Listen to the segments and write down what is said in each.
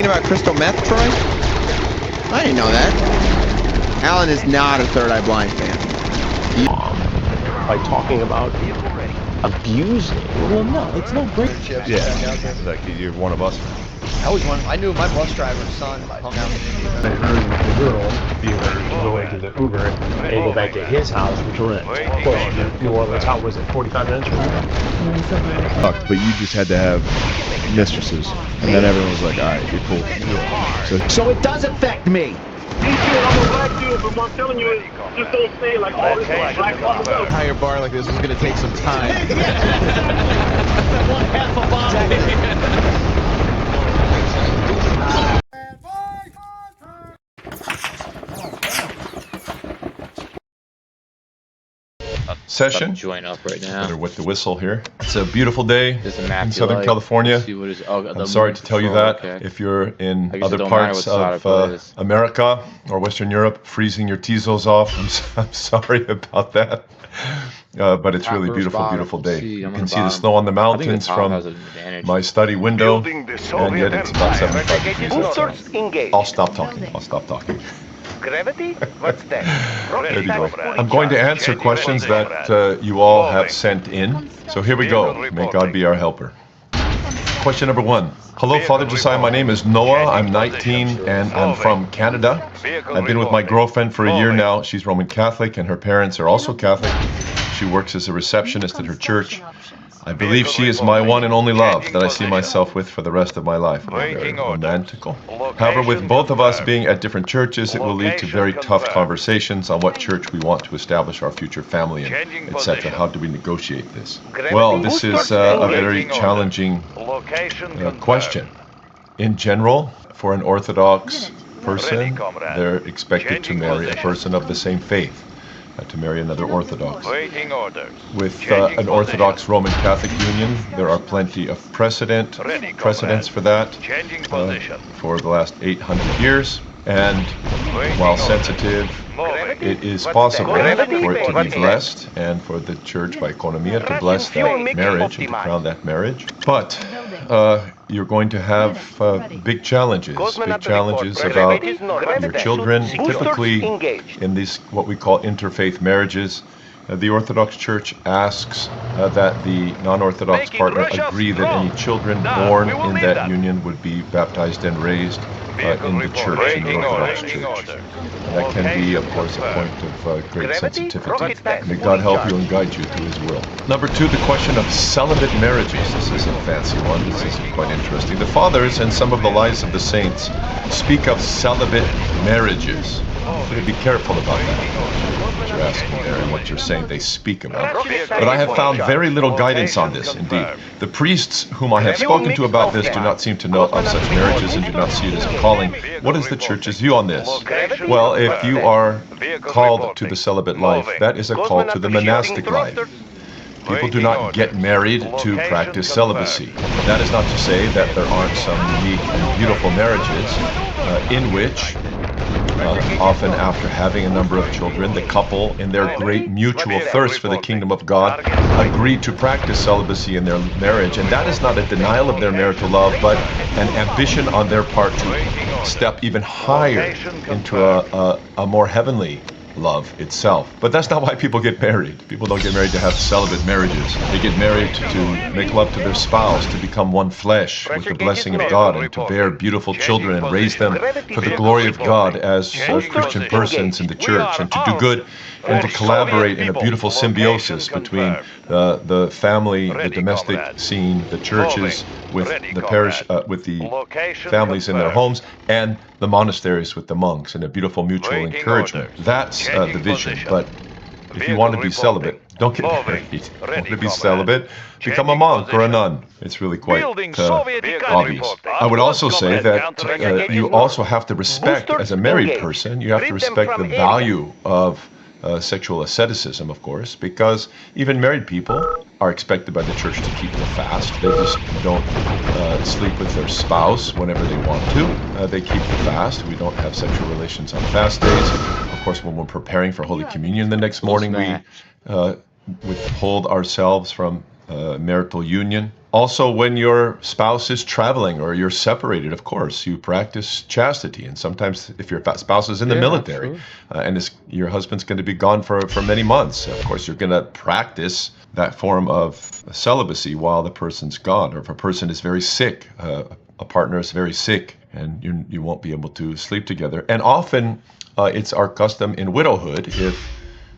about crystal meth, Troy? I didn't know that. Alan is not a Third Eye Blind fan. By talking about abusing. Well, no, it's not great. Yeah, like you're one of us. I was one. I knew my bus driver's son hung out with me. The girl being ready to go into the Uber and go back to his house, which we're in. Of course, New Orleans, how was it, 45 minutes from here? But you just had to have mistresses, and then everyone was like, all right, you're cool. So it does affect me. I'm a black dude, but what I'm telling you is just don't say like all this black stuff. Higher bar like this is going to take some time. One half a bottle. Session. Join up right now. Better with the whistle here. It's a beautiful day in Southern like, California. See what is, oh, I'm sorry to tell you that. Okay. If you're in I guess other it don't parts matter of what side America or Western Europe, freezing your Tizos off, I'm sorry about that. But it's really beautiful, beautiful day. You can see the snow on the mountains from my study window, and yet it's about 75 degrees outside. I'll stop talking. I'll stop talking. Gravity? What's that? There you go. I'm going to answer questions that you all have sent in. So here we go. May God be our helper. Question number 1. Hello, Father Josiah. My name is Noah. I'm 19 and I'm from Canada. I've been with my girlfriend for a year now. She's Roman Catholic and her parents are also Catholic. She works as a receptionist at her church. I believe she is my one and only love that I see myself with for the rest of my life. Very romantical. However, with both of us being at different churches, it will lead to very tough conversations on what church we want to establish our future family in, etc. How do we negotiate this? Well, this is a very challenging question. In general, for an Orthodox person, they're expected to marry a person of the same faith. To marry another Orthodox. With an Orthodox Roman Catholic union, there are plenty of precedents for that for the last 800 years. And while sensitive, it is possible for it to be blessed and for the church by economia to bless that marriage and to crown that marriage. But you're going to have big challenges about your children. Typically, in these what we call interfaith marriages, the Orthodox Church asks that the non-Orthodox partner agree that any children born in that union would be baptized and raised in the church, in the Orthodox Church. And that can be, of course, a point of great sensitivity. May God help you and guide you to His will. Number 2, the question of celibate marriages. This is a fancy one. This is quite interesting. The Fathers and some of the lives of the saints speak of celibate marriages. So be careful about that. What you're asking there and what you're saying they speak about. But I have found very little guidance on this, indeed. The priests whom I have spoken to about this do not seem to know of such marriages and do not see it as a calling. What is the Church's view on this? Well, if you are called to the celibate life, that is a call to the monastic life. People do not get married to practice celibacy. That is not to say that there aren't some unique and beautiful marriages in which often after having a number of children, the couple, in their great mutual thirst for the kingdom of God, agree to practice celibacy in their marriage. And that is not a denial of their marital love, but an ambition on their part to step even higher into a more heavenly love itself. But that's not why people get married. People don't get married to have celibate marriages. They get married to make love to their spouse, to become one flesh with the blessing of God, and to bear beautiful children and raise them for the glory of God as Christian persons in the church, and to do good and to collaborate in a beautiful symbiosis between the family, the domestic scene, the churches, with the parish, with the families in their homes, and the monasteries with the monks, in a beautiful mutual encouragement. That's the vision. But if you want to be celibate, don't get married. Want to be celibate? Become a monk or a nun. It's really quite obvious. I would also say that you also have to respect, as a married person, you have to respect the value of sexual asceticism, of course, because even married people are expected by the church to keep the fast. They just don't sleep with their spouse whenever they want to. They keep the fast. We don't have sexual relations on fast days. Of course, when we're preparing for Holy Communion the next morning, we withhold ourselves from marital union Also, when your spouse is traveling or you're separated, of course, you practice chastity. And sometimes if your spouse is in the military and your husband's going to be gone for many months, of course, you're going to practice that form of celibacy while the person's gone. Or if a person is very sick, a partner is very sick, and you won't be able to sleep together. And often it's our custom in widowhood, if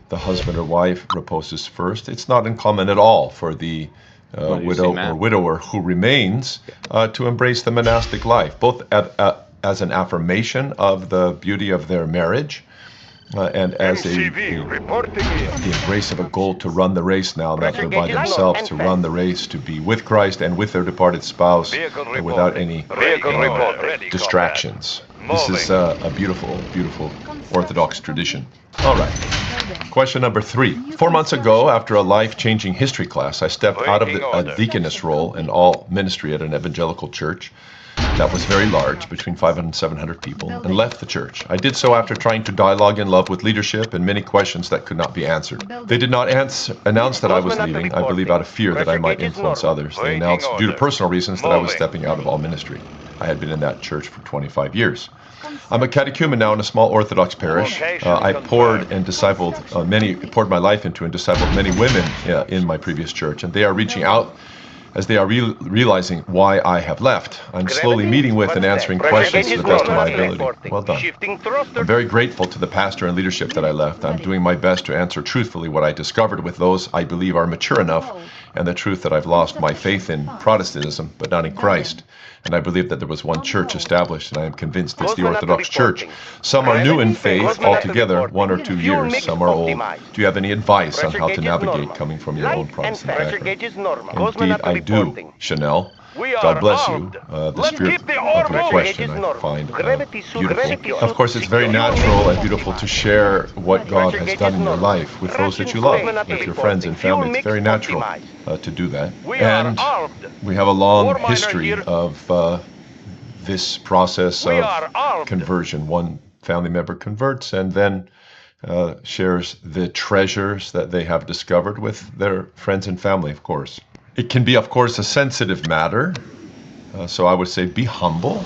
the husband or wife reposes first, it's not uncommon at all for the widow or widower who remains to embrace the monastic life, both as an affirmation of the beauty of their marriage and as the embrace of a goal to run the race now that they're by themselves, to run the race, to be with Christ and with their departed spouse without any distractions. This is a beautiful, beautiful Orthodox tradition. All right. Question number 3. 4 months ago, after a life-changing history class, I stepped out of a deaconess role in all ministry at an evangelical church that was very large, between 500 and 700 people, and left the church. I did so after trying to dialogue in love with leadership and many questions that could not be answered. They did not announce that I was leaving, I believe out of fear that I might influence others. They announced due to personal reasons that I was stepping out of all ministry. I had been in that church for 25 years. I'm a catechumen now in a small Orthodox parish. I poured my life into and discipled many women in my previous church, and they are reaching out as they are realizing why I have left. I'm slowly meeting with and answering questions to the best of my ability. Well done. I'm very grateful to the pastor and leadership that I left. I'm doing my best to answer truthfully what I discovered with those I believe are mature enough, and the truth that I've lost my faith in Protestantism, but not in Christ. And I believe that there was one church established, and I am convinced it's the Orthodox Church. Some are new in faith altogether, 1 or 2 years. Some are old. Do you have any advice on how to navigate coming from your own Protestant background? Indeed, I do, Chanel. God bless you. The spirit of your question I find beautiful. Of course, it's very natural and beautiful to share what God has done in your life with those that you love, with your friends and family. It's very natural to do that. And we have a long history of this process of conversion. One family member converts and then shares the treasures that they have discovered with their friends and family, of course. It can be, of course, a sensitive matter, so I would say be humble,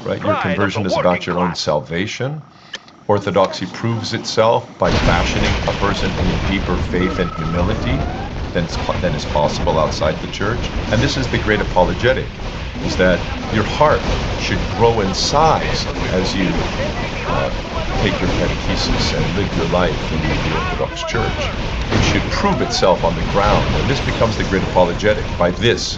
right? Your conversion is about your own salvation. Orthodoxy proves itself by fashioning a person in deeper faith and humility than is possible outside the church. And this is the great apologetic, is that your heart should grow in size as you take your catechesis and live your life in the Orthodox Church. It should prove itself on the ground, and this becomes the great apologetic. By this,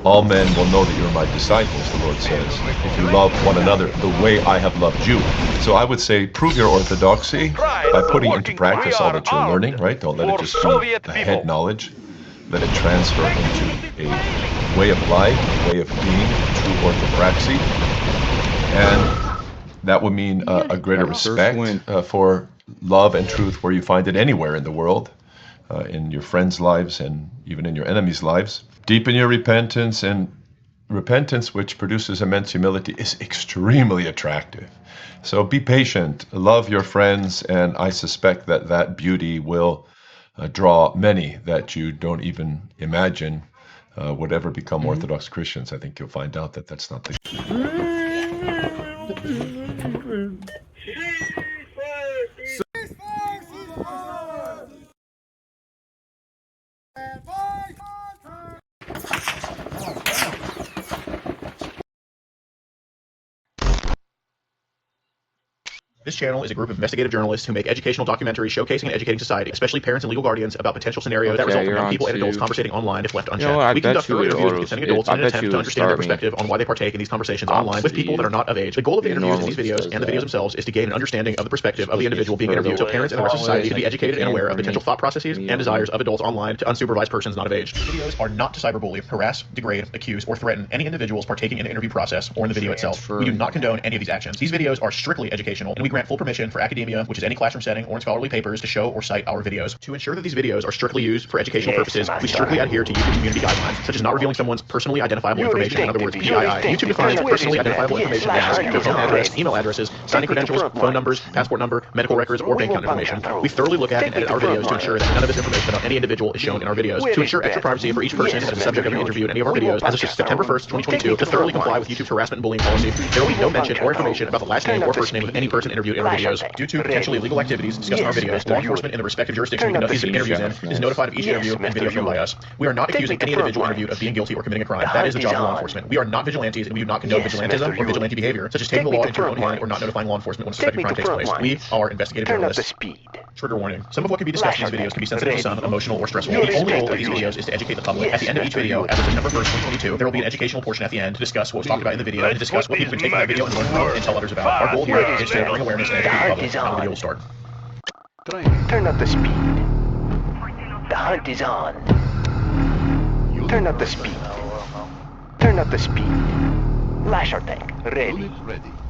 all men will know that you're my disciples, the Lord says, if you love one another the way I have loved you. So I would say prove your orthodoxy by putting into practice all that you're learning, right? Don't let it just be a head knowledge. Let it transfer into a way of life, a way of being, true orthopraxy. And that would mean a greater respect for love and truth where you find it anywhere in the world, in your friends' lives and even in your enemies' lives. Deepen your repentance, and repentance which produces immense humility is extremely attractive. So be patient, love your friends, and I suspect that that beauty will draw many that you don't even imagine would ever become Orthodox Christians. I think you'll find out that that's not the case. This channel is a group of investigative journalists who make educational documentaries showcasing and educating society, especially parents and legal guardians, about potential scenarios that result from young people and adults conversating online if left unchecked. We conduct thorough interviews with consenting adults in an attempt to understand their perspective on why they partake in these conversations online with people that are not of age. The goal of the interviews in these videos and the videos themselves is to gain an understanding of the perspective of the individual being interviewed, so parents and the rest of society can be educated and aware of potential thought processes and desires of adults online to unsupervised persons not of age. The videos are not to cyberbully, harass, degrade, accuse, or threaten any individuals partaking in the interview process or in the video itself. We do not condone any of these actions. These videos are strictly educational, and we grant grant full permission for academia, which is any classroom setting or in scholarly papers, to show or cite our videos. To ensure that these videos are strictly used for educational purposes, we strictly adhere to YouTube community guidelines, such as not revealing someone's personally identifiable information, in other words, PII. YouTube defines personally identifiable information as your home address, email addresses, signing credentials, phone numbers, passport number, medical records, or bank account information. We thoroughly look at and edit our videos to ensure that none of this information about any individual is shown in our videos. To ensure extra privacy for each person that is the subject of an interview in any of our videos, as of September 1st, 2022, to thoroughly comply with YouTube's harassment and bullying policy, there will be no mention or information about the last name or first name of any person interviewed in our videos. Due to potentially illegal activities discussed in our videos, law enforcement in the respective jurisdiction we conduct these interviews in is notified of each interview and video shown by us. We are not accusing any individual interviewed of being guilty or committing a crime. That is the job of law enforcement. We are not vigilantes, and we do not condone vigilantism or vigilante behavior, such as taking the law into your own hand or not notifying law enforcement when a suspected crime takes place. We are investigative journalists. Trigger warning. Some of what can be discussed in these videos can be sensitive to some, emotional, or stressful. The only goal of these videos is to educate the public. At the end of each video, as of September 1st, 2022, there will be an educational portion at the end to discuss what was talked about in the video and to discuss what people can take from that video and learn from and tell others about. Our goal here is to bring awareness and educate the public. Now the video will start. Turn up the speed. The hunt is on. Turn up the speed. Turn up the speed. Lasher tank, ready.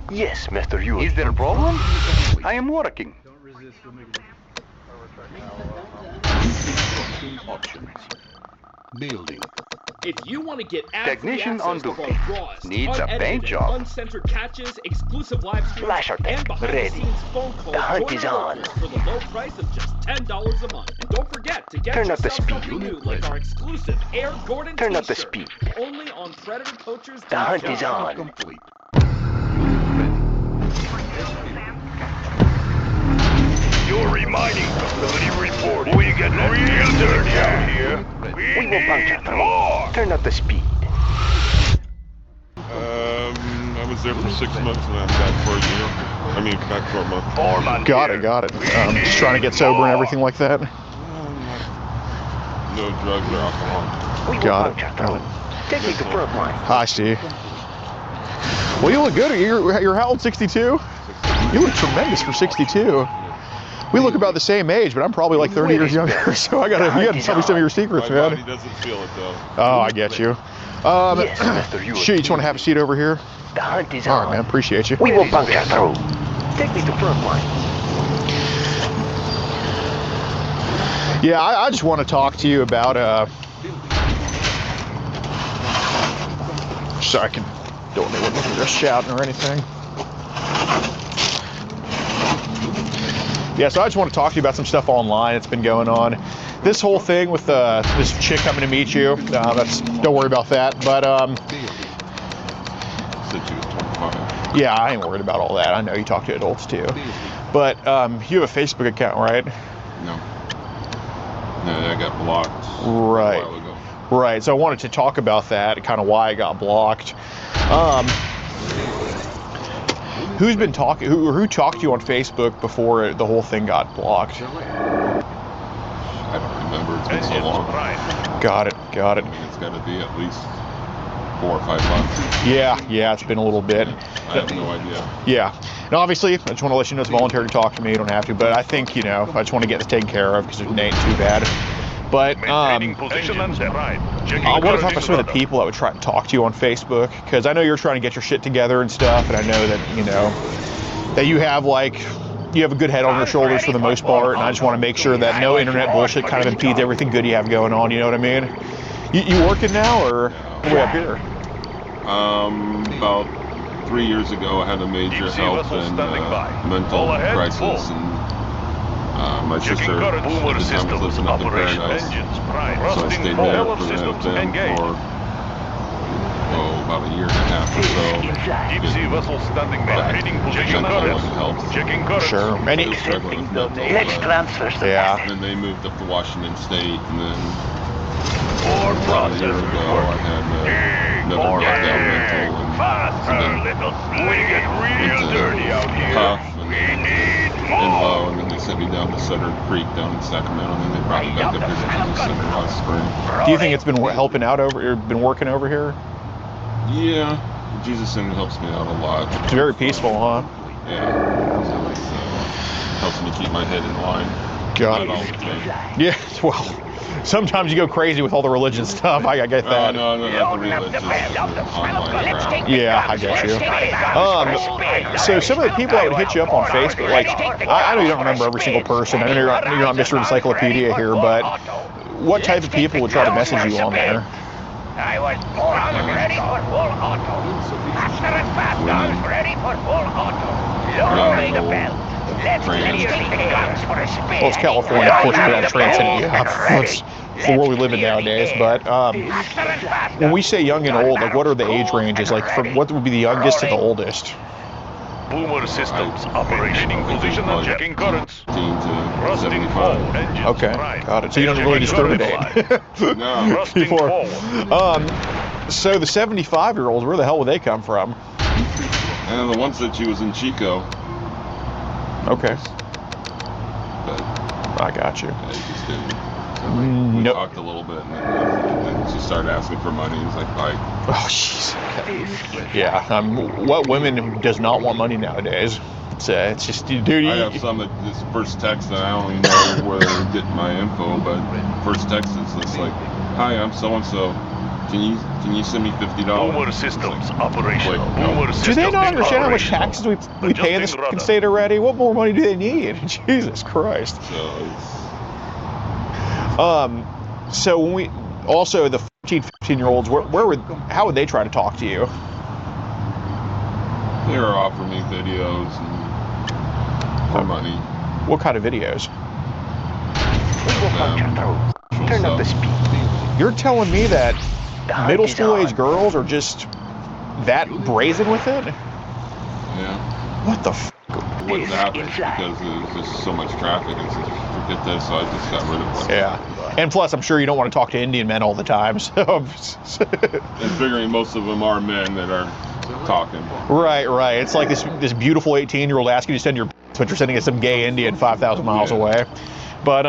Yes, Mr. Yuri. Is there a problem? I am working. Options. Building. If you want to get Technician on duty. Needs a paint job. Uncensored catches, exclusive live streams, and behind-the-scenes phone calls, the hunt is on. For the low price of just $10 a month. And don't forget to get Turn up the yourself speed. something new, like our exclusive Air Gordon Turn t-shirt. up the speed. Only on Predator Poachers. The hunt is on. Complete. Your remining facility report. We get real dirty out here. We will puncture through. Turn up the speed. I was there for 6 months and I'm back for a year. I mean, back for a month. Got it. Just trying to get sober and everything like that. No drugs or alcohol. We will puncture through. Take me to front line. Hi, Steve. Well, you look good. You're how old? 62? You look tremendous for 62. We look about the same age, but I'm probably like 30 years younger, so you gotta tell me some of your secrets, man. My body doesn't feel it, though. Oh, I get you. Yes, Mr. Yuri. Shit, you just want to have a seat over here? The hunt is All on. right, man, appreciate you. We will puncture through. Take me to front line. Yeah, I just want to talk to you about, so I don't know what they're shouting or anything. Yeah, so I just want to talk to you about some stuff online that's been going on. This whole thing with this chick coming to meet you, don't worry about that. But yeah, I ain't worried about all that. I know you talk to adults too. But you have a Facebook account, right? No, I got blocked. Right. A while ago. Right. So I wanted to talk about that, kind of why I got blocked. Who's been talking? Who talked to you on Facebook before the whole thing got blocked? I don't remember. It's been so long. Got it. I mean, it's got to be at least 4 or 5 months. Yeah, it's been a little bit. I have no idea. Yeah. And obviously, I just want to let you know it's voluntary to talk to me. You don't have to, but I think, I just want to get this taken care of because it ain't too bad. But I want to talk about some of the people that would try to talk to you on Facebook, because I know you're trying to get your shit together and stuff, and I know that, that you have a good head on your shoulders for the most part, and I just want to make sure that no internet bullshit kind of impedes everything good you have going on, you know what I mean? You working now, or way up here? About 3 years ago, I had a major health and mental crisis, and my sister at the time was living up in Paradise, so I stayed there for them for about a year and a half or so. Deep sea vessel standing by. Reading position health. Checking current. Sure. Next transfer. Yeah. And then they moved up to Washington State, and then about a year ago I had another knockdown mental, and then We get real dirty out here. tough and low, and then they sent me down to Sutter Creek down in Sacramento, and then they brought me back up here to Jesus Center last spring. Do you think it's been helping out been working over here? Yeah, Jesus Center helps me out a lot. It's very peaceful, huh? Yeah. Helps me keep my head in line. Got Not all it. the time. Yeah, well, sometimes you go crazy with all the religion stuff. I get that. No, not the religious. Online crap. Yeah, I get you. So some of the people that would hit you up on Facebook, like, I know you don't remember every single person. I know you're not Mr. Encyclopedia here, but what type of people would try to message you on there? I was born ready for full auto. Faster and faster, ready for full auto. Lower the belt. Let's clear the guns for a spin. Well, it's California, of course, we have transit. That's the world we live in nowadays. But when we say young and old, like, what are the age ranges? Like, from what would be the youngest to the oldest? Boomer systems operation in position and checking currents. Rusting forward. Okay, got it. So you don't really discriminate. No. So the 75-year-olds, where the hell would they come from? And the one said she was in Chico. Okay. But I got you. Yeah, he just didn't. So we talked a little bit, and then she started asking for money. He's like, bye. Oh, jeez. Okay. Yeah. What women does not want money nowadays? It's just, dude. I have some that this first text, and I don't even know where they're getting my info, but first text is just like, hi, I'm so and so. Can you send me $50? Boomer systems operational. Do they not understand how much taxes we pay in this state already? What more money do they need? Jesus Christ. So when we also the 14, 15-year-olds, how would they try to talk to you? They were offering me videos for money. What kind of videos? Turn up the speed. You're telling me that middle school age girls are just that brazen with it? Yeah. What the f? What's happening because there's just so much traffic and said, forget this, so I just got rid of it. Yeah. And plus, I'm sure you don't want to talk to Indian men all the time, so. And figuring most of them are men that are talking. Right. It's like this beautiful 18-year-old asking you to send your, but you're sending it some gay Indian 5,000 miles away. But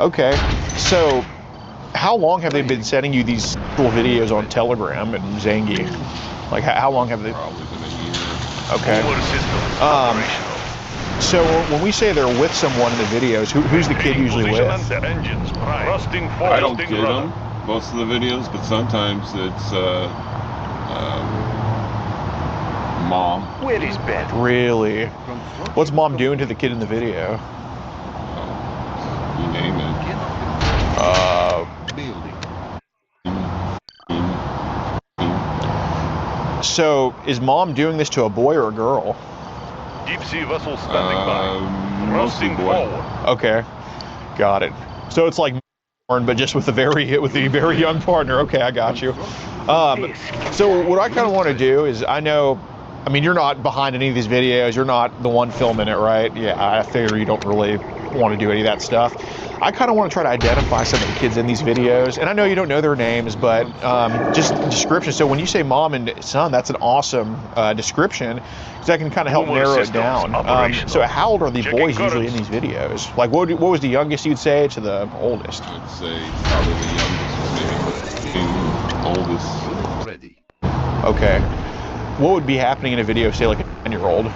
okay. So, how long have they been sending you these little videos on Telegram and Zangi? Like, how long have they? Probably been a year. Okay. So when we say they're with someone in the videos, who's the kid usually with? I don't get them most of the videos, but sometimes it's mom. Where is Ben? Really? What's mom doing to the kid in the video? You name it. So is mom doing this to a boy or a girl? Deep sea vessel standing by. Mostly boy. Okay, got it. So it's like, but just with the very young partner. Okay, I got you. So what I kind of want to do is, I mean, you're not behind any of these videos. You're not the one filming it, right? Yeah, I figure you don't really want to do any of that stuff. I kind of want to try to identify some of the kids in these videos, and I know you don't know their names, but just description. So when you say mom and son, that's an awesome description, because that can kind of help narrow it down. So how old are the boys usually in these videos? Like, what was the youngest you'd say to the oldest? I'd say probably the youngest, maybe oldest. Ready. Okay. What would be happening in a video, say, like a 10-year-old?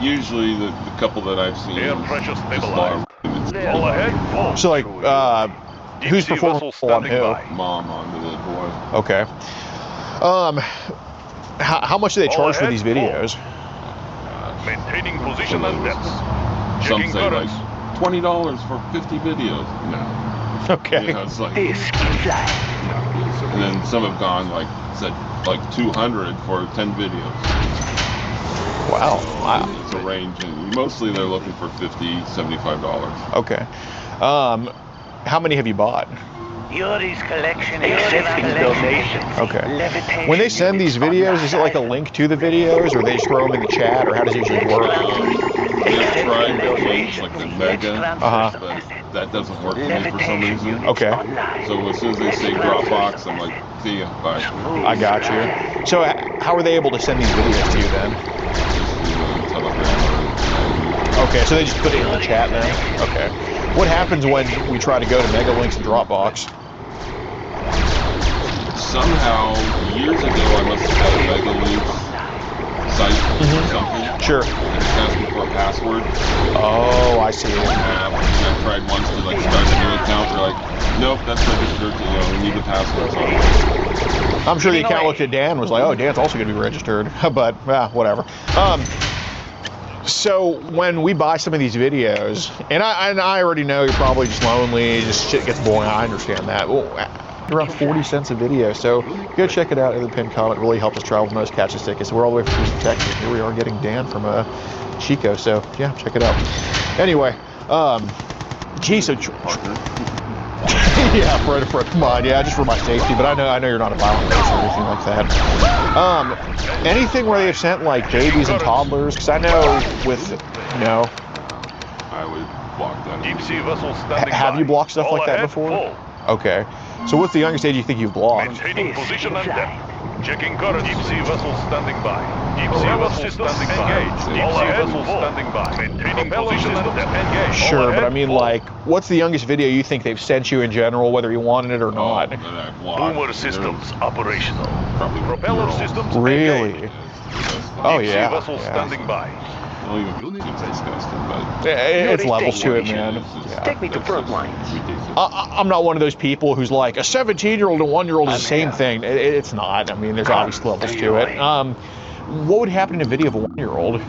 Usually the couple that I've seen is All ahead. So like, who's performing on who? Mom onto the boy. Okay. How much do they charge for these videos? Maintaining position and depth. Some say like $20 for 50 videos. No. Okay. You know, it's like, and then some have gone said 200 for 10 videos. Wow. So it's a range, and mostly they're looking for $50, $75. Okay. How many have you bought? Yuri's collection accepting donations. Okay. When they send these videos, is it like a link to the videos, or they just throw them in the chat, or how does it usually work? They've tried links like the Mega, but that doesn't work for me for some reason. Okay. So as soon as they say Dropbox, I'm like, see ya, bye. I got you. So how are they able to send these videos to you then? Okay, so they just put it in the chat then? Okay. What happens when we try to go to Mega Links and Dropbox? Somehow, years ago, I must have had a Mega Links site or something, Sure. It's asking for a password. Oh, I see. I tried once to like start a new account. They're like, nope, that's registered. You know, we need the password. So I'm sure the account looked at Dan and was like, oh, Dan's also going to be registered. But, whatever. So when we buy some of these videos, and I already know you're probably just lonely, just shit gets boring. I understand that. Well, around 40 cents a video, so go check it out in the pinned comment. It really helps us travel the most, catch us tickets. We're all the way from Houston, Texas. Here we are getting Dan from Chico, so yeah, check it out. Anyway, geez, so yeah, for mine, yeah, just for my safety. But I know you're not a violent person or anything like that. Anything where they've sent like babies and toddlers, because I know with I would block that. Deep sea vessel standing have by. you blocked stuff All like that ahead, before? full. Okay. So what's the youngest age you think you've blocked? Maintaining position and depth. Checking current. Deep sea vessel standing by. Deep sea vessel standing by. Deep sea vessel standing by. Maintaining position and depth. Engage. Sure, but I mean, like, what's the youngest video you think they've sent you in general, whether you wanted it or not? Boomer systems operational. Propeller systems really? Oh yeah. Deep sea vessel standing by. It's levels to it, man. Yeah. Take me to front lines. I'm not one of those people who's like, a 17-year-old and 1-year-old is the same thing. It's not. I mean, there's obvious levels to it. What would happen in a video of a 1-year-old?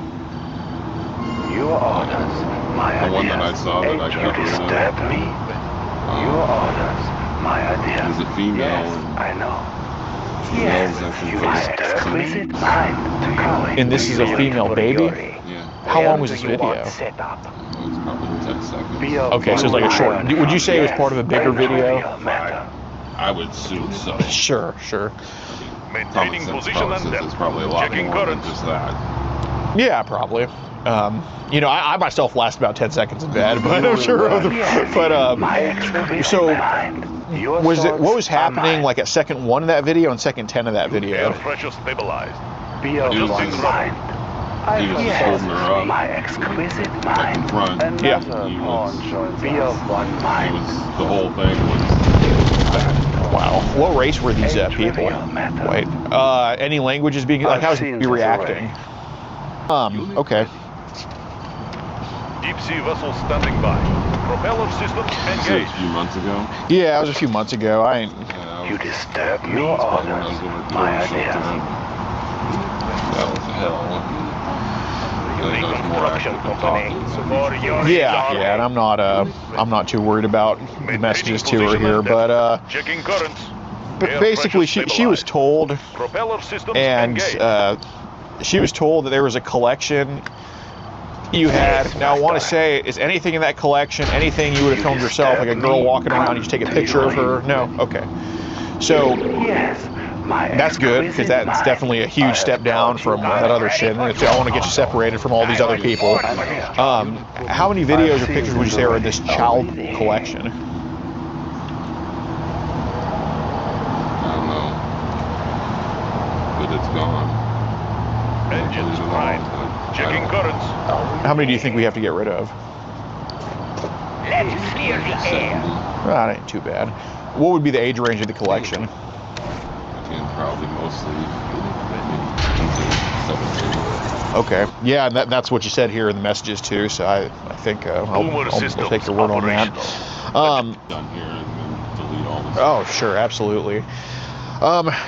Your orders, my ideas. The one that I saw that I got rid of. Disturb me. Your orders, my ideas. Is it female? Yes, I know. Females actually Exquisite mind to call it. And this is a female baby? Yeah. How long was this video? It's probably 10 seconds. Okay, so it's like a short. Would you say it was part of a bigger video? I would assume so. Sure. Maintaining position and depth. It's probably a lot Checking more than current. just that. Yeah, probably. I myself last about 10 seconds in bed, but I'm sure other. But so what was happening like at second 1 of that video and second 10 of that video? Air pressure stabilized. Be of one mind. He was just holding her up. My exquisite Like in mind. front. Yeah. He was, Be of one mind. the whole thing was. Wow. What race were these people? Wait. Any languages being like? How's he reacting? Okay. Deep sea vessel standing by. Propeller systems engaged. A few months ago. Yeah, it was a few months ago. I ain't. You disturb me. Your orders, my ideas. That was hell. Reconstruction company. Yeah, and I'm not too worried about the messages to her here, but checking currents. basically she was told, Propeller systems and she was told that there was a collection you had. Now I want to say, is anything in that collection anything you would have filmed yourself, like a girl walking around, you just take a picture of her? No? Okay. So that's good, because that's definitely a huge step down from that other shit. And I want to get you separated from all these other people. How many videos or pictures would you say are in this child collection? I don't know. But it's gone. Engines prime. Checking currents. How many do you think we have to get rid of? Let's clear the air. Well, that ain't too bad. What would be the age range of the collection? Again, probably mostly 17. Okay. Yeah, and that's what you said here in the messages too. So I think I'll take your word on that. Done here and then delete all this. Oh, sure, absolutely.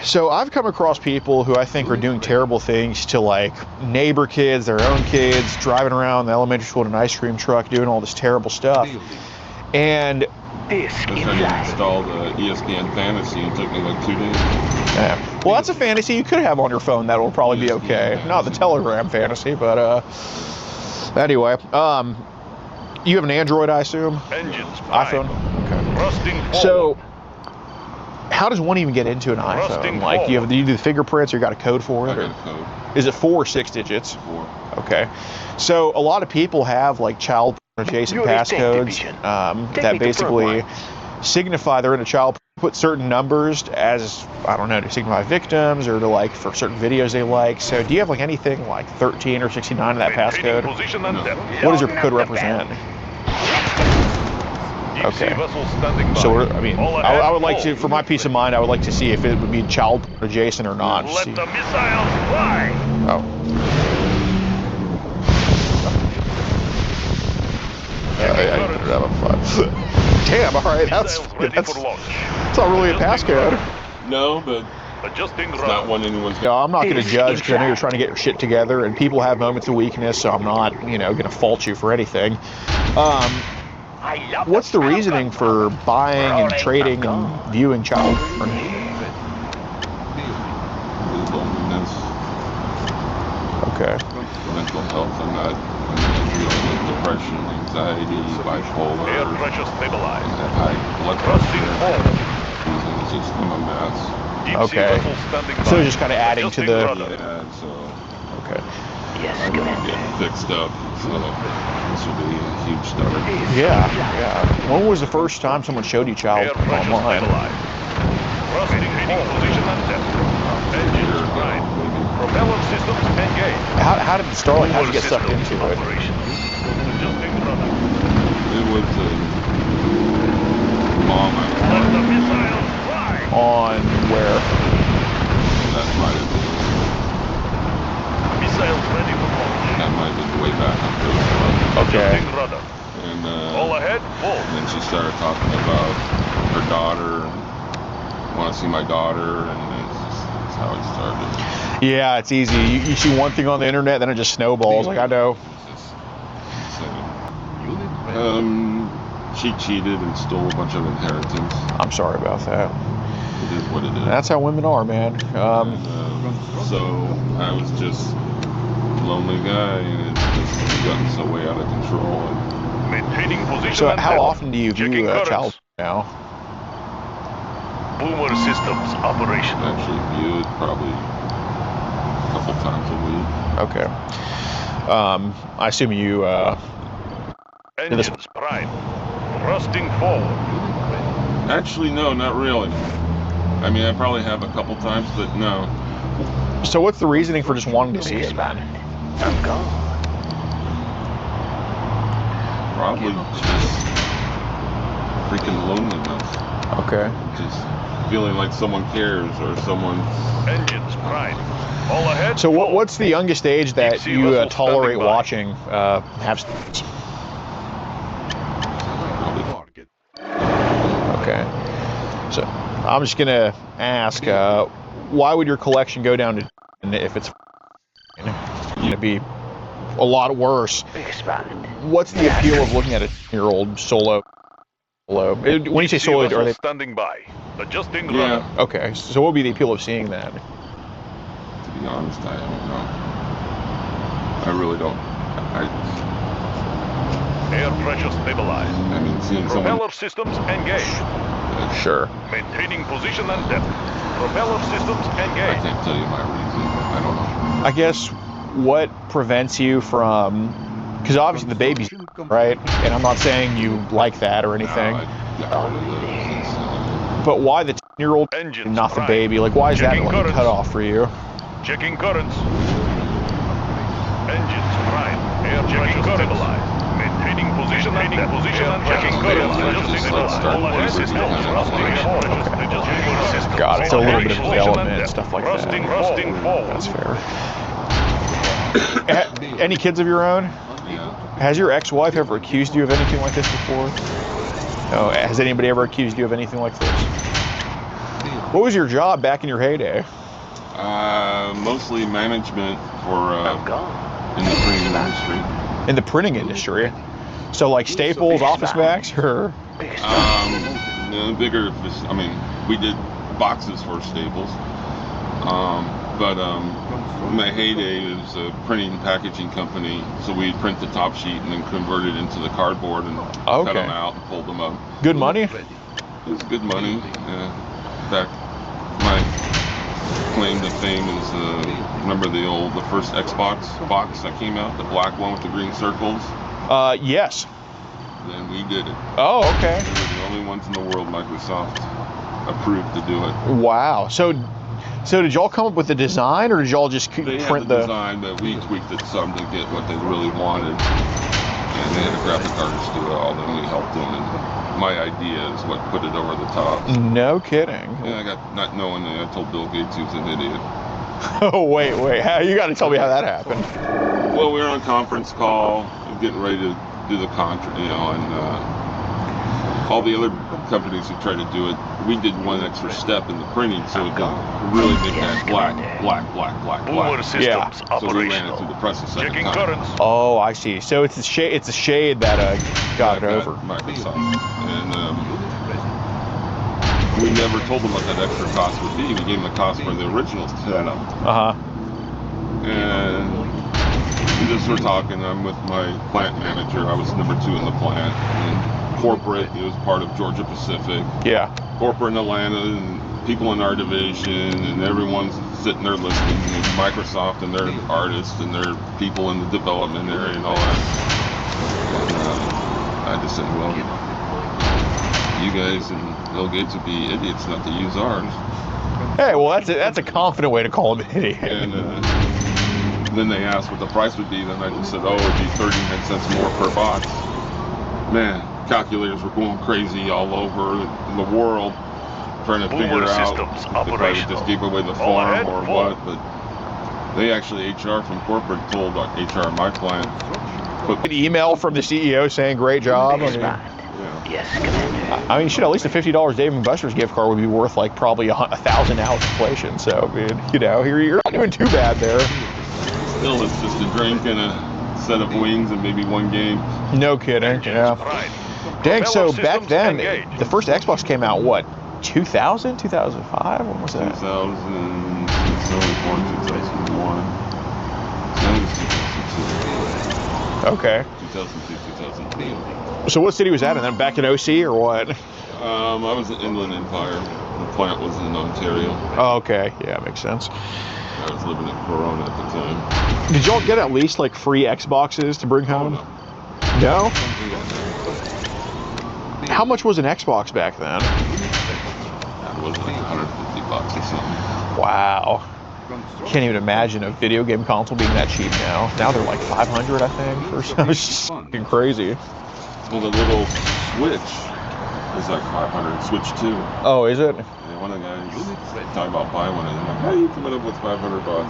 So I've come across people who I think are doing terrible things to like neighbor kids, their own kids, driving around the elementary school in an ice cream truck, doing all this terrible stuff. And I tried to install the ESPN Fantasy. It took me like 2 days. yeah. Well, that's a fantasy you could have on your phone. That will probably be okay. Not the Telegram fantasy, but anyway. You have an Android, I assume? Engines iPhone? Okay. So how does one even get into an iPhone? Like, do you do the fingerprints, or you got a code for it? I got a code. Is it 4 or 6 digits? 4. Okay. So a lot of people have like child adjacent passcodes that basically signify they're in a child, put certain numbers as, I don't know, to signify victims or to like for certain videos they like. So do you have like anything like 13 or 69 in that passcode? What does your code represent? Okay. So I mean, I would like to, for my peace of mind, I would like to see if it would be child adjacent or not. Let the missiles fly. Oh. right, that's not really a passcode. No, but it's not one anyone's. No, I'm not going to judge because I know you're trying to get your shit together, and people have moments of weakness, so I'm not, you know, going to fault you for anything. What's the reasoning for buying and trading and viewing child porn? Loneliness. Okay. Mental health. I'm dealing with depression, anxiety, bipolar. Air pressure stabilized. High blood pressure. It's just I'm a mess. Okay. So just kind of adding to the. Yeah, so. Okay. Yes, I'm getting fixed up, so this will be a huge start. Yeah, yeah. When was the first time someone showed you child online? Propeller systems engaged. How did it start? Like, how did you get sucked into it? It was a mom I on where? That might have been. Missiles ready for launch. That might have been way back on Facebook. Okay. And all ahead, full. And then she started talking about her daughter. Want to see my daughter, and that's how it started. Yeah, it's easy. You see one thing on the internet, then it just snowballs. Like I know. She cheated and stole a bunch of inheritance. I'm sorry about that. It is what it is. That's how women are, man. So I was just a lonely guy, and it's just gotten so way out of control. Maintaining position. So how often do you view a child now? Boomer systems operation. Actually view it probably a couple times a week. Okay. I assume you. Engines prime. Thrusting forward. Actually, no, not really. I mean, I probably have a couple times, but no. So what's the reasoning for just wanting to see it, man? I'm gone. Probably just freaking loneliness. Okay. Just feeling like someone cares or someone. Engines prime. All ahead. So what's the youngest age that you tolerate watching have? Okay. So I'm just gonna ask, why would your collection go down to if it's gonna be a lot worse? What's the appeal of looking at a 10-year-old solo? When you say solo, are they standing by? Adjusting. Yeah. Okay. So what would be the appeal of seeing that? To be honest, I don't know. I really don't. Air pressure stabilized. I mean, seeing propeller systems engaged. Sure. Maintaining position and depth. Propeller systems engaged. I can't tell you my reason. I don't know. I guess what prevents you from, because obviously the baby's right, and I'm not saying you like that or anything. But why the 10-year-old and not the baby? Like, why is that like a cutoff for you? Checking currents. Engines prime. Air pressure stabilized. Maintaining position and checking currents. Got it. So a little bit of development and stuff like that. That's fair. Any kids of your own? Yeah. Has your ex-wife ever accused you of anything like this before? No. Has anybody ever accused you of anything like this? What was your job back in your heyday? Mostly management for in the printing industry. In the printing industry? So like Staples, Office Max, or? No, bigger. I mean, we did boxes for Staples. But in my heyday, it was a printing and packaging company. So we'd print the top sheet and then convert it into the cardboard and cut them out and pulled them up. Good money? It was good money. In fact, my claim to fame is remember the first Xbox box that came out, the black one with the green circles? Yes. Then we did it. Oh, okay. We were the only ones in the world Microsoft approved to do it. Wow. So did y'all come up with the design, or did y'all just print the design, but we tweaked it some to get what they really wanted. And they had a graphic artist do it all, then we helped them. And my idea is what put it over the top. No kidding. Yeah, I got not knowing that I told Bill Gates he was an idiot. Oh wait, you got to tell me how that happened. Well, we were on a conference call, getting ready to do the contract, and all the other companies who try to do it, we did one extra step in the printing, so it didn't really make that black. Yeah. So we ran it through the press a second time. Oh, I see. So it's a shade. It's a shade that got it over. Microsoft. And we never told them what that extra cost would be. We gave them the cost for the original setup. And we just were talking. I'm with my plant manager. I was number 2 in the plant. And corporate, it was part of Georgia Pacific. Yeah. Corporate in Atlanta, and people in our division, and everyone's sitting there listening. And Microsoft and their artists and their people in the development area and all that. And I just said, well, you guys and Bill Gates would be idiots not to use ours. Hey, well, that's a confident way to call him an idiot. And then they asked what the price would be. Then I just said, oh, it'd be 39 cents more per box. Man, calculators were going crazy all over the world, trying to figure out if I would just give away the farm or what. But they actually, HR from corporate told HR in my plant. An email from the CEO saying, great job. Yes, Commander. I mean, shit, at least a $50 Dave & Buster's gift card would be worth like probably 1,000 now with inflation. So, I mean, you know, you're not doing too bad there. Still, it's just a drink and a set of wings and maybe one game. No kidding, yeah. Dang, so back then, the first Xbox came out, what, 2000, 2005? When was that? 2000, 2001. That was 2002. Okay. 2002, 2003. So what city was that in then? Back in OC or what? I was in Inland Empire. The plant was in Ontario. Oh, okay. Yeah, makes sense. I was living in Corona at the time. Did y'all get at least like free Xboxes to bring home? No? How much was an Xbox back then? It was like $150 or something. Wow. Can't even imagine a video game console being that cheap now. Now they're like 500, I think, or something. It's just fucking crazy. Well, the little Switch is like 500. Switch 2. Oh, is it? Yeah, one of the guys talking about buying one of them. Like, how are you coming up with $500?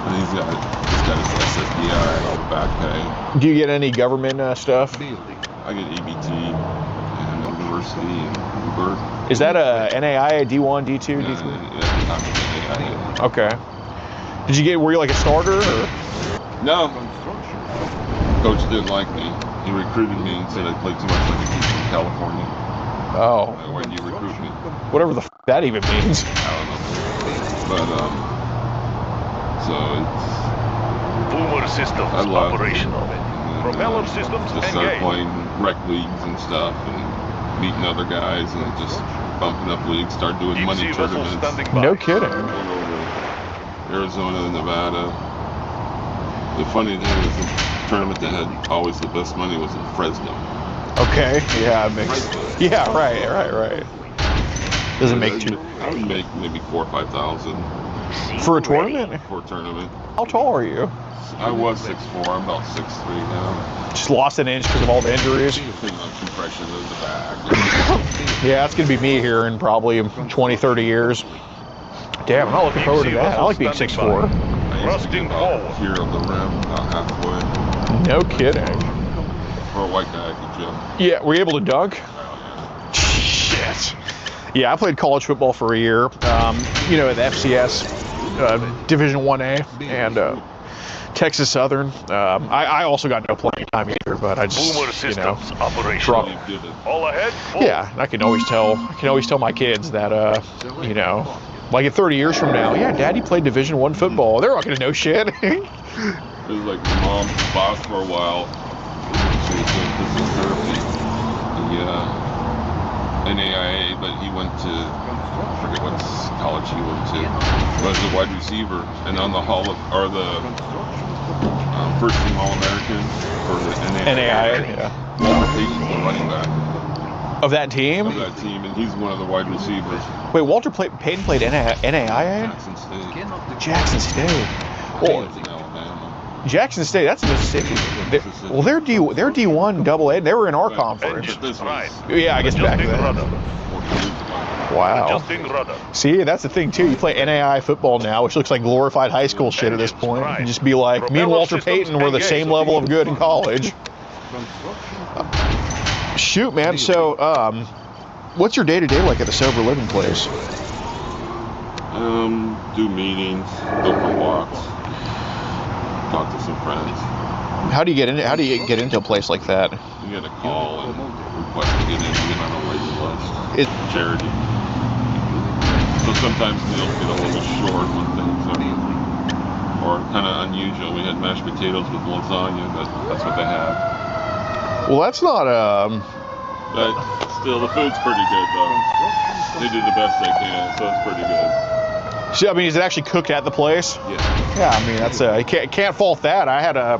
And he's got his SSDI and all the back pay. Do you get any government stuff? I get ABT and University and Uber. Is that a NAIA D1, D2, Yeah, D3? at the time, NAIA. Okay. Were you like a starter? Or? No. Coach didn't like me. He recruited me and said I played too much like a kid from California. Oh. Why did you recruit me? Whatever the f that even means. I don't know. But, so it's... Boomer systems operational. Propeller systems just started playing rec leagues and stuff and meeting other guys and just bumping up leagues, started doing money tournaments. No kidding. Going over Arizona, Nevada. The funny thing is the tournament that had always the best money was in Fresno. Okay, yeah, it makes... Yeah, right. Doesn't make too... I would make maybe 4,000 or 5,000. For a tournament? For a tournament. How tall are you? I was 6'4", I'm about 6'3" now. Just lost an inch because of all the injuries? Compression of the back. Yeah, that's going to be me here in probably 20, 30 years. Damn, I'm not looking forward to that. I like being 6'4". Thrusting forward. Here on the rim, about halfway. No kidding. For a white guy, I could jump. Yeah, were you able to dunk? Oh, yeah. Shit. Yeah, I played college football for a year. You know, at the FCS, Division 1A, and Texas Southern. I also got no playing time either, but I just, you know, dropped. All ahead. Yeah, I can always tell my kids that, you know, like in 30 years from now, yeah, Daddy played Division 1 football. They're not gonna know shit. It was like my mom's boss for a while. She was doing physical therapy, the NAIA, but he went to, I forget what college he went to. He was a wide receiver, and on the first team All-American for the NAIA. Yeah. Walter Payton's the running back. Of that team? Of that team, and he's one of the wide receivers. Wait, Walter Payton played NAIA? Jackson State. Well, Jackson State, that's Mississippi. Well, they're D1 double A. They were in our conference. Yeah, I guess back then. Wow. See, that's the thing too. You play NAIA football now, which looks like glorified high school shit at this point. You just be like, me and Walter Payton were the same level of good in college. Shoot, man. So, what's your day-to-day like at the sober living place? Do meetings, go for walks, talk to some friends. How do you get in? How do you get into a place like that? You get a call and request to get in. You get on a waiting list. It's charity. So sometimes meals get a little short when things are kind of unusual. We had mashed potatoes with lasagna, but that's what they have. Well, that's not But still, the food's pretty good though. They do the best they can, so it's pretty good. So, I mean, is it actually cooked at the place? Yeah. Yeah, I mean, that's you can't fault that. I had a.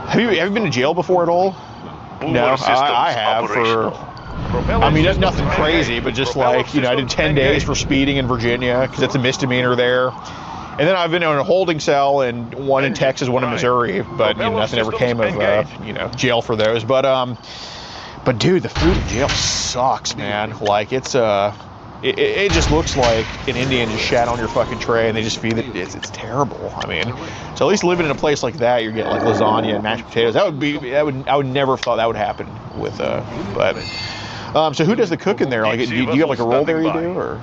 Have you been to jail before at all? No, I have for. I mean, that's nothing crazy, but just like, you know, I did 10 days for speeding in Virginia because it's a misdemeanor there. And then I've been in a holding cell, and one in Texas, one in Missouri, but you know, nothing ever came of you know, jail for those. But dude, the food in jail sucks, man. Like it just looks like an Indian just shat on your fucking tray and they just feed it. It's terrible. I mean, so at least living in a place like that, you're getting like lasagna and mashed potatoes. I would never have thought that would happen with so who does the cooking there? Like, do you have like a role there you do, or?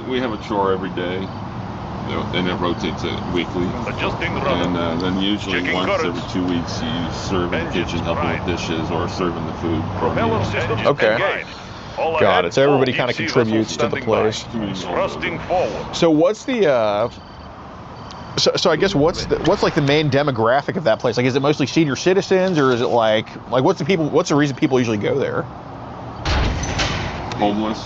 We have a chore every day, and it rotates it weekly. And then usually once every 2 weeks, you serve in the kitchen, helping with dishes or serving the food. Okay. Got it. So everybody kind of contributes to the place. So what's the so I guess what's like the main demographic of that place? Like, is it mostly senior citizens, or is it like what's the reason people usually go there? Homeless.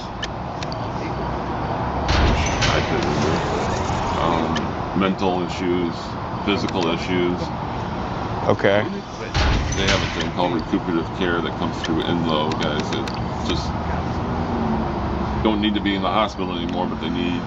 Mental issues, physical issues. Okay. They have a thing called recuperative care that comes through INLO, guys that just don't need to be in the hospital anymore, but they need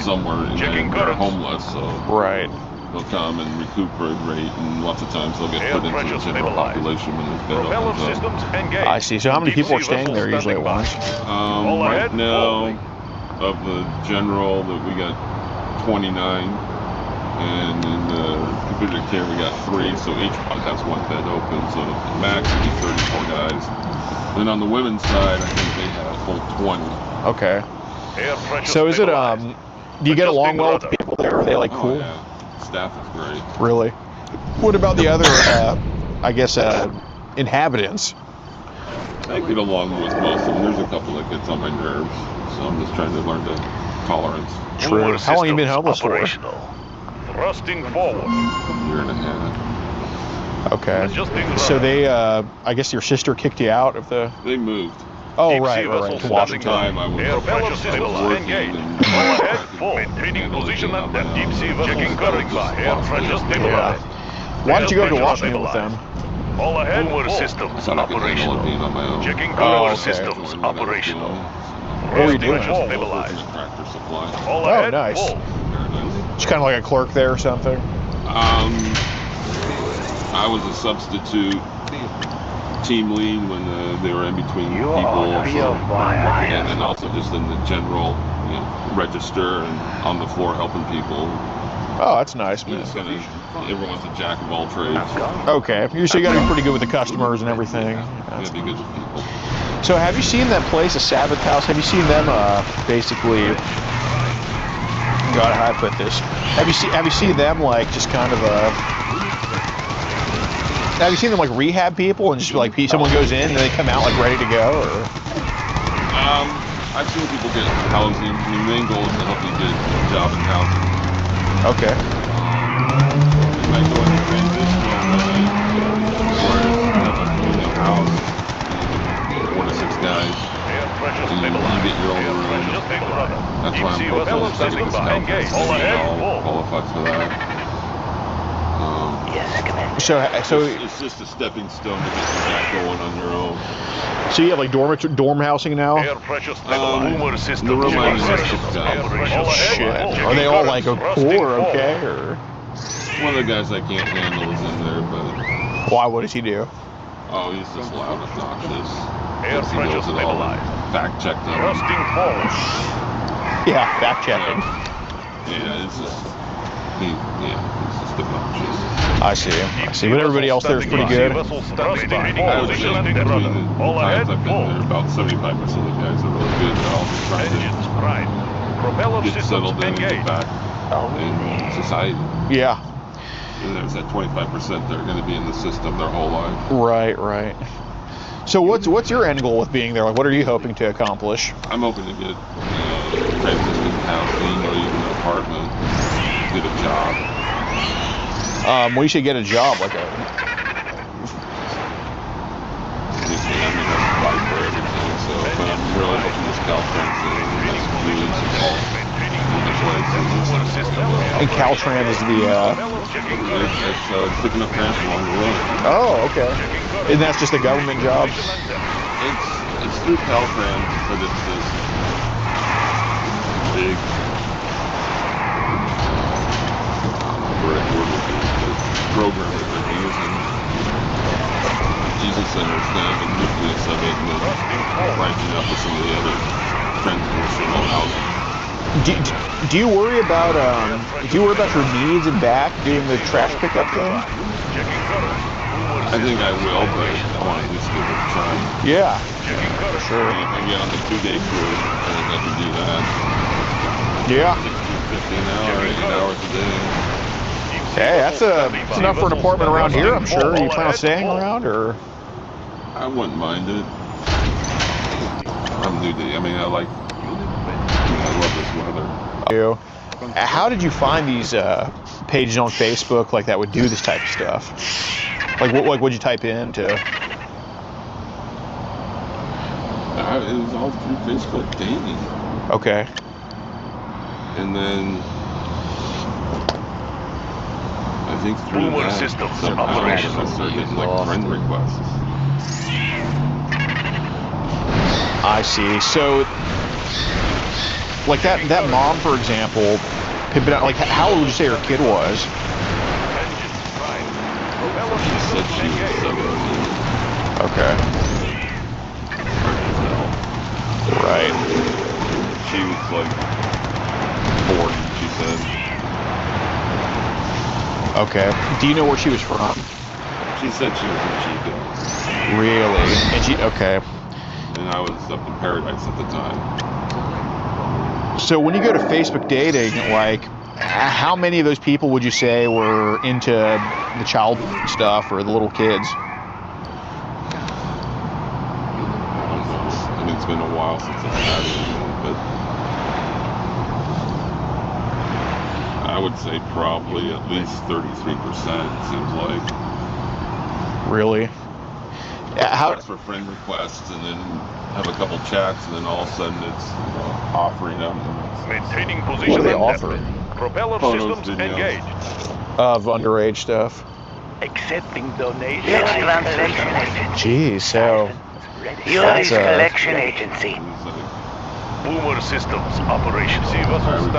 somewhere, and they're homeless, so right. They'll come and recuperate, and lots of times they'll get put into the general population when this bed opens up. I see. So how many people are staying there usually at once? Right now, of the general, that we got 29, and in the recuperative care we got 3, so each one has one bed open, so max would be 34 guys. Then on the women's side, I think they have a full 20. Okay. So is it do you get along well with the people there? Are they like cool? Yeah. Staff is great. Really? What about the other I guess inhabitants? I get along with most of them. There's a couple that gets on my nerves, so I'm just trying to learn the tolerance. True. How long have you been homeless for? Thrusting forward. A year and a half. Okay. So they, I guess your sister kicked you out of the... They moved. Oh, right. To Washington. Time I was working and maintaining position and deep sea vessel checking by. Air pressure stabilized. Why did you go to Washington with them? All ahead. Boomer systems operational. Checking systems operational. What were you doing? Stabilized. Tractor supply. All ahead. Nice. Very nice. Just kind of like a clerk there or something? I was a substitute team lead when they were in between people, and then also just in the general, you know, register and on the floor helping people. Oh, that's nice, man. Everyone's a jack of all trades. Okay, so you got to be pretty good with the customers and everything. Gotta be good with people. So have you seen that place, a Sabbath House? Have you seen them basically? God, how do I put this? Have you seen them like just kind of have you seen them like rehab people and just like someone goes in and they come out like ready to go? Or? I've seen people get housing. The main goal is to help you get a job in housing. Okay. You might go into transition where you have a house, 4 to 6 guys, and you get your own room. That's why I'm proposing to get this housing. All qualified for that. So it's just a stepping stone to get that going on your own. So you have like dorm housing now? Air pressure stabilized. The room I'm in has 6 guys. Shit. Are they all like cool or okay, or? One of the guys I can't handle is in there, but. Why? What does he do? Oh, he's just loud, obnoxious. Air pressure stabilized. Fact checked him. Thrusting forward. Yeah, fact checking. Yeah, it's just. He's just obnoxious. I see. I see. But everybody else there is pretty good. I would say between the times I've been there, about 75% of the guys are really good. They're all just trying to get settled in and get back in society. Yeah. And there's that 25% that are going to be in the system their whole life. Right, right. So what's your end goal with being there? Like, what are you hoping to accomplish? I'm hoping to get transition housing or even an apartment, get a job. Well, you should get a job, like a. I mean, that's applied for everything. So, but I'm really hoping this Caltrans thing and Massachusetts all And Caltrans is the. It's picking up trash along the road. Oh, okay. And that's just a government job. It's through Caltrans, but it's this big. Program that they're using. Jesus Center is kind of the nucleus of it, and then branching out to some of the other transitional housing. Do you worry about your needs and back doing the trash pickup thing? I think I will, but I want to at least give it a try. Yeah, for sure. If I get on the 2-day crew, I think I can do that. Yeah. $16 an hour, 8 hours a day. Hey, that's enough for an apartment around here, I'm sure. Are you plan on staying around, or? I wouldn't mind it. I'm new to it. I mean, I love this weather. How did you find these pages on Facebook like that would do this type of stuff? Like what would you type in to? It was all through Facebook dating. Okay. And then I think through that somehow I started getting like friend requests. I see. So, like that mom, for example, like how old would you say her kid was? She said she was 17. Okay. Right. She was like 40, she said. Okay. Do you know where she was from? She said she was in Chico. Really? And okay. And I was up in Paradise at the time. So when you go to Facebook dating, like, how many of those people would you say were into the child stuff or the little kids? I don't know. I mean, it's been a while since I've had it, but I would say probably at least 33%, it seems like. Really? How for friend requests and then have a couple chats and then all of a sudden it's offering them. Maintaining What position. do they offer? Propeller Photos, systems videos. engaged. Of underage stuff. Accepting donations. Geez, so U.S. collection agency. Boomer systems operation. See vessel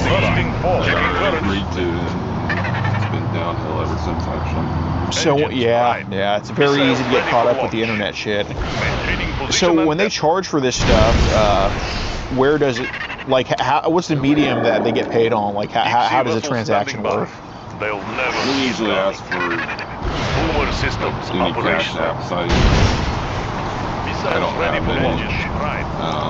standing by. I agreed to, and it's been downhill ever since actually. So yeah, it's very easy to get caught up with the internet shit. So when they charge for this stuff, where does it, like, what's the medium that they get paid on? Like, how does the transaction work? They'll never. We usually ask for Boomer systems any cash operation. app site. I don't have any.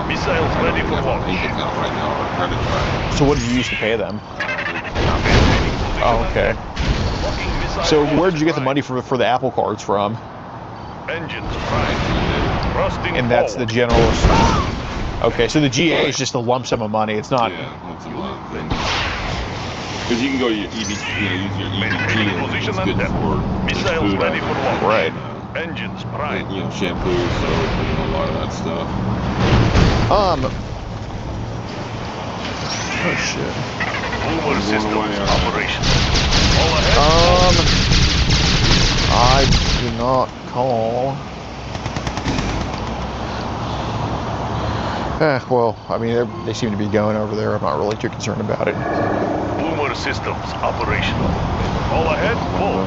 Missiles ready for I don't launch. have a bank account right now or a credit card. So what do you use to pay them? Oh, okay. So where did you get the money for the Apple cards from? Engines prime. And that's the general. Okay, so the GA is just a lump sum of money. It's not. Yeah, that's a lot of things. Because you can go to your EBT, use your EBT, and it's good for missiles food ready for launch. Right. Engines prime. And, shampoo, soap, and a lot of that stuff. Oh shit. Boomer systems operation. All ahead. I do not call. Well, I mean, they seem to be going over there. I'm not really too concerned about it. Boomer systems operational. All ahead, full.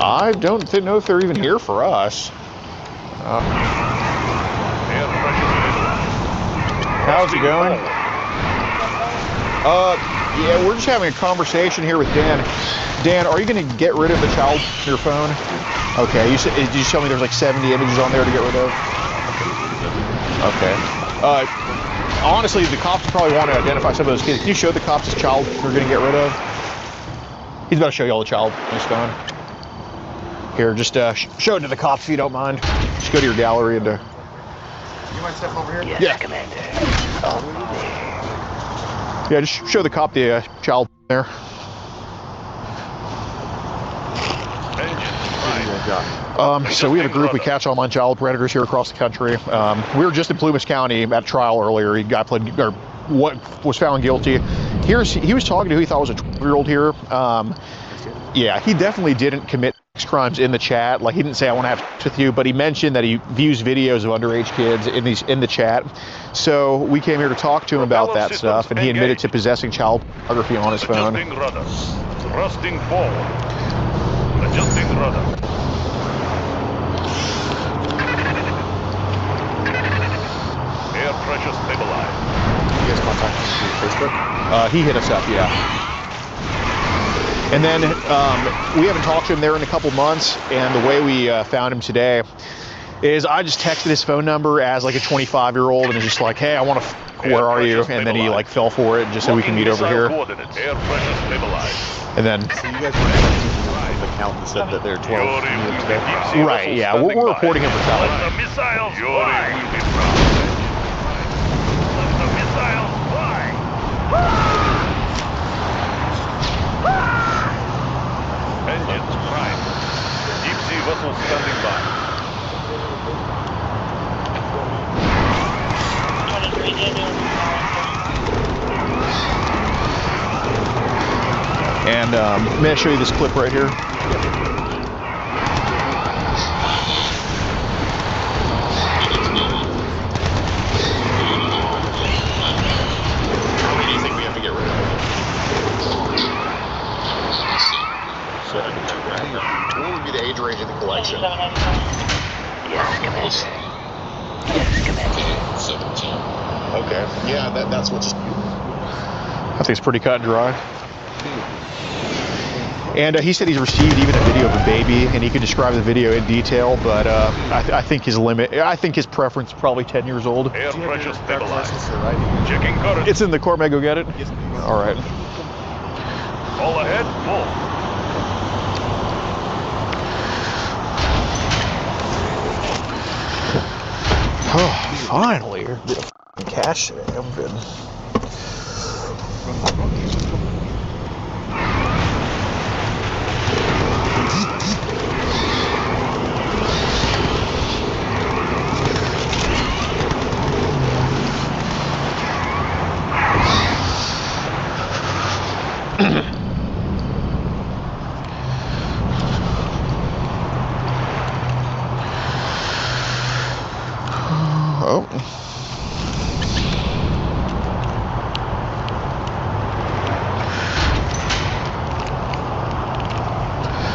I don't know if they're even here for us. How's it going? Yeah, we're just having a conversation here with Dan. Dan, are you going to get rid of the child on your phone? Okay, you said, did you tell me there's like 70 images on there to get rid of? Okay. Honestly, the cops probably want to identify some of those kids. Can you show the cops this child we're going to get rid of? He's about to show you all the child on his phone. Here, just show it to the cops if you don't mind. Just go to your gallery and... You mind stepping over here? Yes, yeah. Commander. Yeah, just show the cop the child there. So we have a group, we catch online child predators here across the country. We were just in Plumas County at trial earlier. He got pled, or what was found guilty. He was talking to who he thought was a 12-year-old here. Yeah, he definitely didn't commit crimes in the chat. Like, he didn't say I want to have sex with you, but he mentioned that he views videos of underage kids in the chat. So we came here to talk to him about that stuff, and he admitted to possessing child pornography on his phone. Adjusting rudder. Thrusting forward. Adjusting rudder. Air pressure stabilized. You guys contact him through Facebook? He hit us up, yeah. And then we haven't talked to him there in a couple months, and the way we found him today is I just texted his phone number as like a 25-year-old and was just like, hey, I want to where are you? And then he like fell for it just so we can meet over here. Air pressure stabilized. And then... So you guys were the count and said that they're 12. Right, yeah, we're reporting him for child. Let the missiles fly. Let the missiles fly. Engines prime. Deep sea vessels standing by. And may I show you this clip right here? How many do you think we have to get rid of? What would be the age range of the collection? Yes, Commander. Yes, Commander. 17. Okay. Yeah, that's what's... I think it's pretty cut and dry. And he said he's received even a video of a baby, and he could describe the video in detail, but I think his preference is probably 10 years old. Air pressure stabilized. Checking current. It's in the car. May I go get it? Yes. All right. All ahead, full. Oh, finally. Did a f***ing cash today. I'm good. Oh.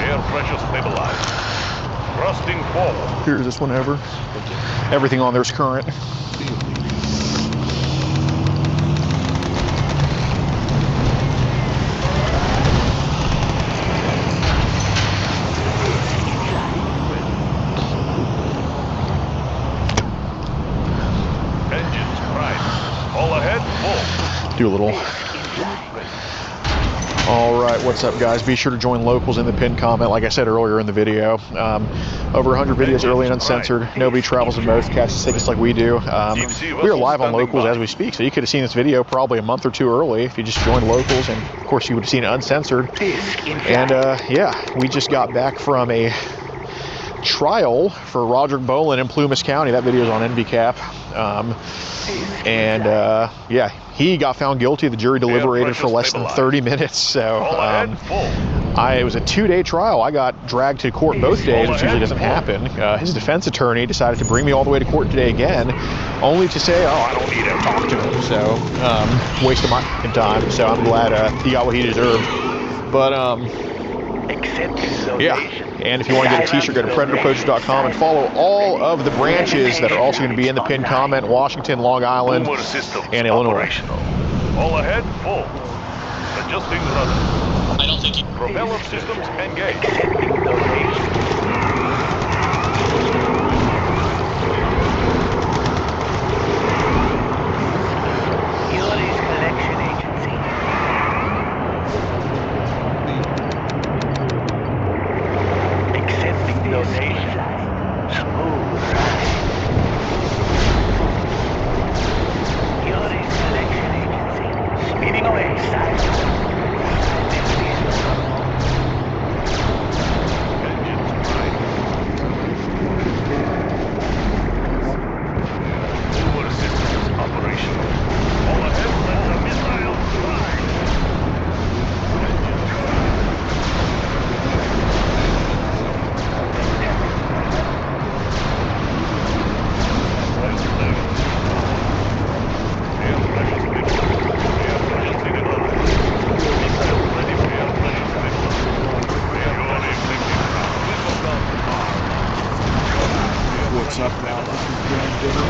Air pressure stabilized. Thrusting forward. Here's this one ever. Everything on there's current. Engines prime. All ahead, full. Do a little. All right, what's up, guys? Be sure to join locals in the pinned comment. Like I said earlier in the video, over 100 videos early and uncensored. Nobody travels the most, catches tickets like we do. We are live on locals as we speak, so you could have seen this video probably a month or two early if you just joined locals, and of course you would have seen it uncensored. And yeah, we just got back from a trial for Roderick Bolin in Plumas County. That video is on NBCap. Yeah, he got found guilty. The jury deliberated for less than 30 minutes. So it was a 2-day trial. I got dragged to court both days, which usually doesn't happen. His defense attorney decided to bring me all the way to court today again, only to say, oh, I don't need to talk to him. So wasted my time. So I'm glad he got what he deserved. But yeah, and if you want to get a t-shirt, go to predatorpoachers.com and follow all of the branches that are also going to be in the pinned comment: Washington, Long Island, and Illinois. All ahead, full. Adjusting rudder. I don't think you... Propeller systems engaged. Accepting donation. Utilities Collection Agency. Accepting donation. Smooth ride. Utilities Collection Agency. Speeding away, side. Boomer systems operational. All ahead, let the missiles fly. Air pressure stabilized. Air pressure stabilized. Missile ready for air pressure stabilized. Air pressure stabilized. Missile down to par. What's up, now? This is Grand Dinner.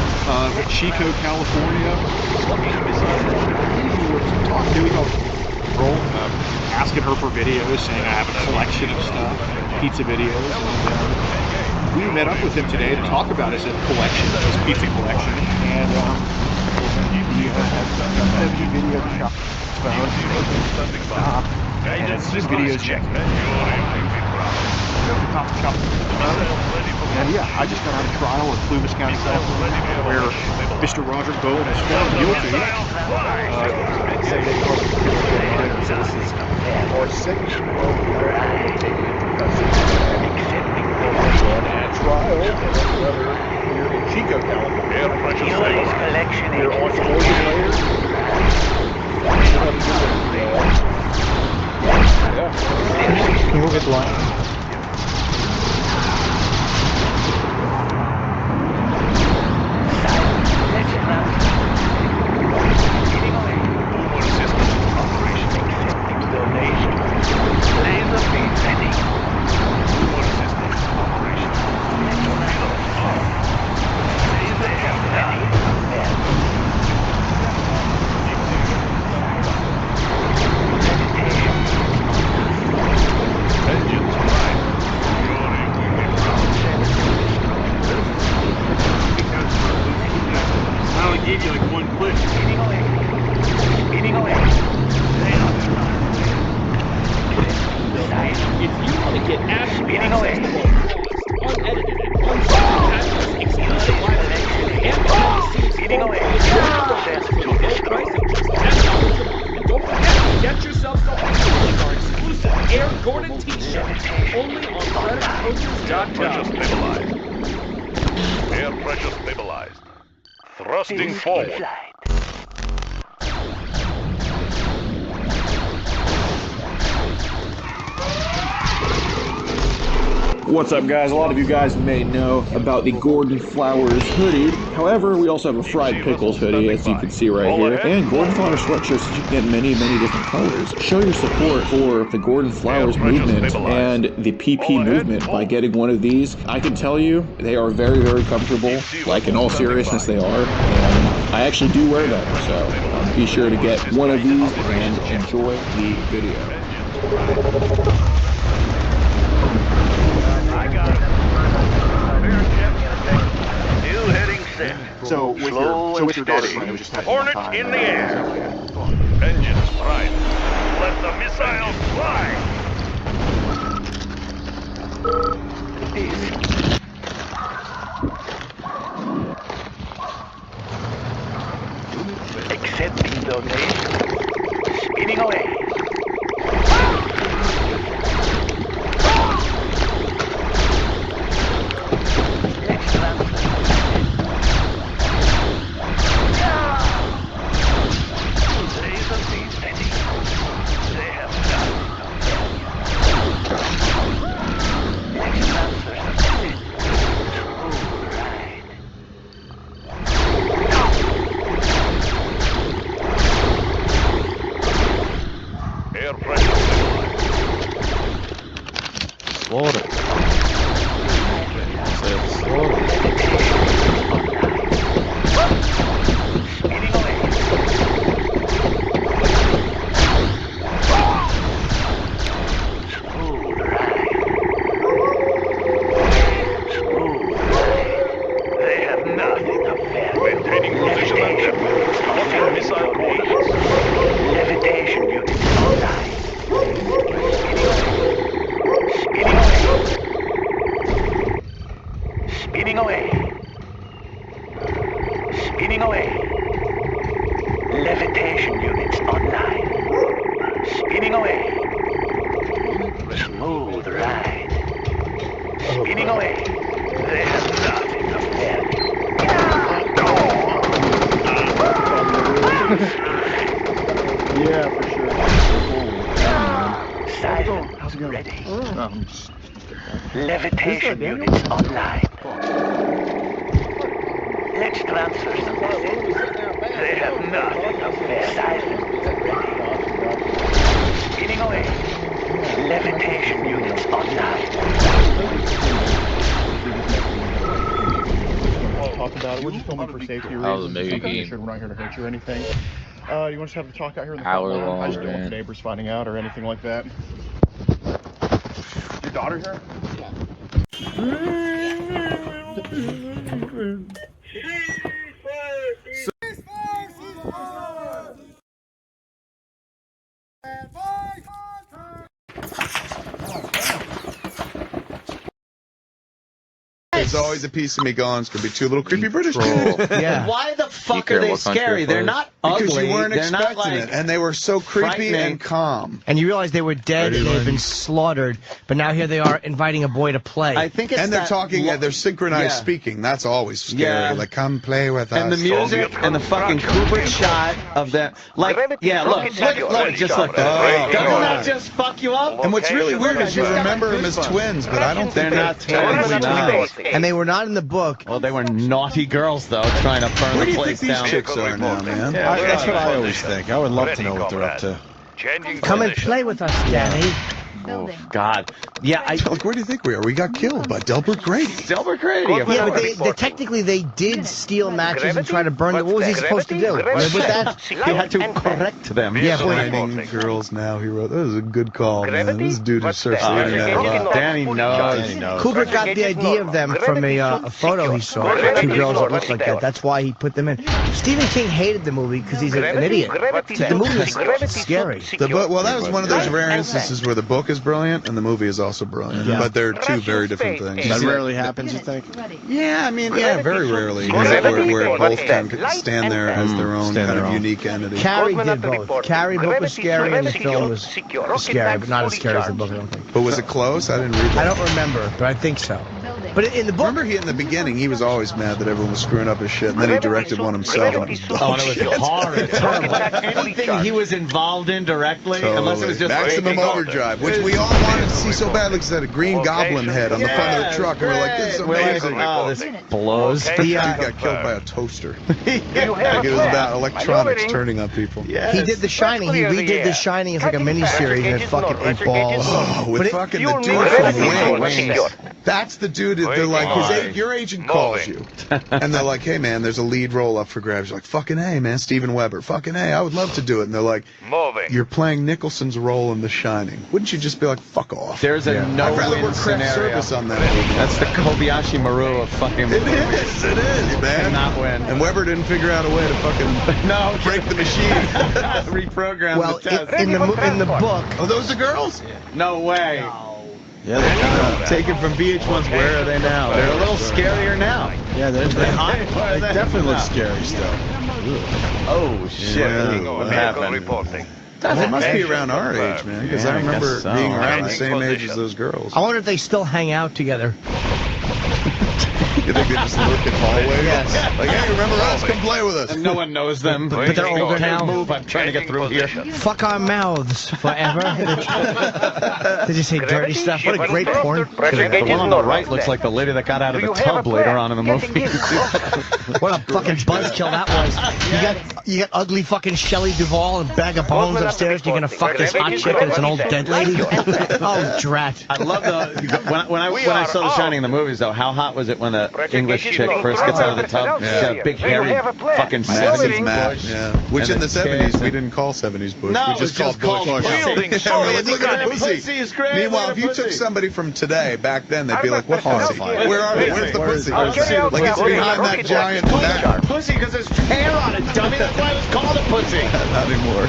Chico, California. Asking her for videos, saying I have a collection of stuff, pizza videos, and we met up with him today to talk about his collection, his pizza collection, and we have a video shop phone, and it's just videos checking. And yeah, I just got out of trial in Plumas County, California, where Mr. Roger Bowen is found guilty. Or signature at trial here in Chico, California. Air pressure stabilized. We're on to Oregon later. Yeah. Can we get the line? Gave you like one click. Speeding away. Speeding away. If you want to get Speeding away. unedited, uncensored, exclusive live and behind-the-scenes Speeding away. $10 don't forget, get yourself something like our exclusive Air Gordon t-shirts, only on PredatorsPosters.com. Stabilized. Air pressure stabilized. Thrusting forward. What's up, guys? A lot of you guys may know about the Gordon Flowers hoodie. However, we also have a Fried Pickles hoodie, as you can see right here. And Gordon Flowers sweatshirts that you can get in many, many different colors. Show your support for the Gordon Flowers movement and the PP movement by getting one of these. I can tell you, they are very, very comfortable. Like, in all seriousness, they are. And I actually do wear them, so be sure to get one of these and enjoy the video. So with your daughter, it was just Hornet in the air. Engines prime. Let the missiles fly. Accepting donation. Speeding away. Getting away. They have nothing to fear. Yeah, for sure. Silence ready. Levitation units online. Let's transfer some message. They have nothing to fear. Silence ready. Getting away. Levitation units online. Talk about it. We're just filming for safety reasons. Make sure we're not here to hurt you or anything. You want to just have a talk out here in the front lawn? I just don't want the neighbors finding out or anything like that. Your daughter here? There's always a piece of me going, it's going to be two little creepy British kids. Yeah. Why the fuck are they scary? They're not ugly. Because you weren't They're not expecting it, and they were so creepy and calm. And you realize they were dead and they've been slaughtered, but now here they are inviting a boy to play. I think it's and they're talking, they're synchronized speaking. That's always scary. Like, come play with us. And the music and the fucking Kubrick shot of them. Like, yeah, look, just look. Doesn't that just fuck you up? And what's really weird is you remember them as twins, but I don't think they're not terribly nice. And they were not in the book. Well, they were naughty girls, though, trying to burn the place down. Where do you think these chicks are now, man? That's what I always think. I would love to know what they're up to. Come and play with us, Danny. Oh, God. Yeah, Look, where do you think we are? We got killed by Delbert Grady. Delbert Grady. Yeah, but technically they did steal matches and try to burn them. What was he supposed to do? With that, he had to correct them. Yeah, finding girls now, he wrote. That was a good call, man. This dude who searched the internet a lot. Danny knows. Kubrick got the idea of them from a photo he saw. Two girls that looked like that. That's why he put them in. Stephen King hated the movie because he's an idiot. The movie was scary. Well, that was one of those rare instances where the book is brilliant and the movie is also brilliant. Yeah. But they're two very different things. That rarely happens, you think? Yeah, I mean, yeah, very rarely. Where both can stand there as their own kind of unique entity. Carrie did both. Carrie book was scary and the film was scary, but not as scary as the book, I don't think. But was it close? I didn't read that. I don't remember, but I think so. But in the book... Remember in the beginning, he was always mad that everyone was screwing up his shit, and then he directed one himself, and it was bullshit. It was horrid. Anything he was involved in directly, unless it was just... Maximum Overdrive, which we all wanted to see so bad. Like I said, a green goblin head on the front of the truck, and we're like, this is amazing. Oh, this blows. The dude got killed by a toaster. Like it was about electronics turning on people. He did The Shining. He redid The Shining as like a miniseries, and it fucking ate balls. Oh, with fucking the dude from Wings. That's the dude that they're like, your agent calls you. And they're like, hey, man, there's a lead role up for grabs. You're like, fucking A, man, Steven Weber. Fucking A, I would love to do it. And they're like, you're playing Nicholson's role in The Shining. Wouldn't you just be like, fuck off? There's a no-win craft service on that movie. That's the Kobayashi Maru of fucking movies. It is, man. Not win. And Weber didn't figure out a way to fucking break the machine. Reprogram the test. In the book... Oh, those the girls? No way. Yeah, they're kind of taken from VH1's Where Are They Now? They're a little scarier now. Yeah, they're hot. They definitely look scary still. Oh, shit. What happened? They must be around our age, man, because I remember being around the same age as those girls. I wonder if they still hang out together. You think they just lurk in hallways? Yes. Like, hey, remember us? Come play with us. And no one knows them. But they're older now. Move. I'm trying to get through here. Fuck our mouths forever. They just say dirty stuff. What a great porn. The one on the right looks like the lady that got out of the tub later on in the movie. What a fucking buzzkill that was. You got ugly fucking Shelley Duvall and bag of bones upstairs. You're gonna fuck this hot chick and it's an old dead lady. Oh, drat. I love when I saw The Shining in the movies though. How hot was it when the English chick first gets out of the tub? She's got a big hairy fucking 70s bush. Yeah. Which in the 70s we didn't call 70s bush. No, we just called bush. Look at the pussy. Meanwhile, if you took somebody from today back then, they'd be like, what pussy? Where are they? Where's the pussy? Like it's behind that giant back. Pussy because there's hair on it, dummy. That's why it was called a pussy. Not anymore.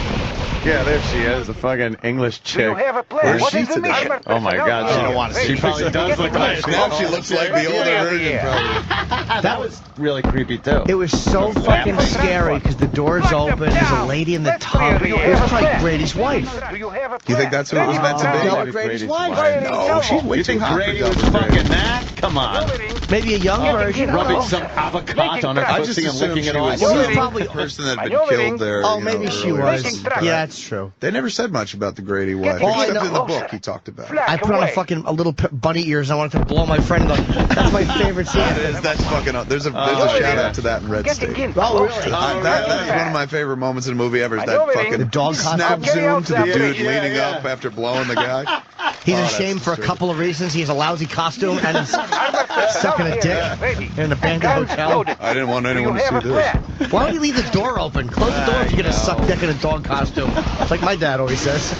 Yeah, there she is, a fucking English chick. Do you have a plan? What is the mission? Oh my God, she don't want to see. She probably does look like Now she looks like the older version, probably. That was really creepy too. It was so fucking scary because the door's open. There's a lady in the tub. It was probably Grady's wife. Do you think that's who it was meant to be? No, Grady's wife. No, she's way too hot for Grady was Double fucking Grady. that? Come on. Maybe a young version. Rubbing some avocado on her I just pussy and assumed licking she it off. was Well, probably the person that had been killed there. Oh, you know, maybe she earlier. was. Yeah, that's true. They never said much about the Grady wife, All I except know- in the book he talked about. I put on a little bunny ears and I wanted to blow my friend. Like, that's my favorite scene. That's fucking. There's a shout out to that in Red State. Oh, really? That is one of my favorite moments in a movie ever. Is that fucking The dog snap costume? zoom to the dude leaning up after blowing the guy. He's Oh, that's ashamed for a true. couple of reasons. He has a lousy costume and he's sucking a dick in an abandoned hotel. I didn't want anyone to see this. Why don't you leave the door open? Close the door if you're gonna suck dick in a dog costume. It's like my dad always says.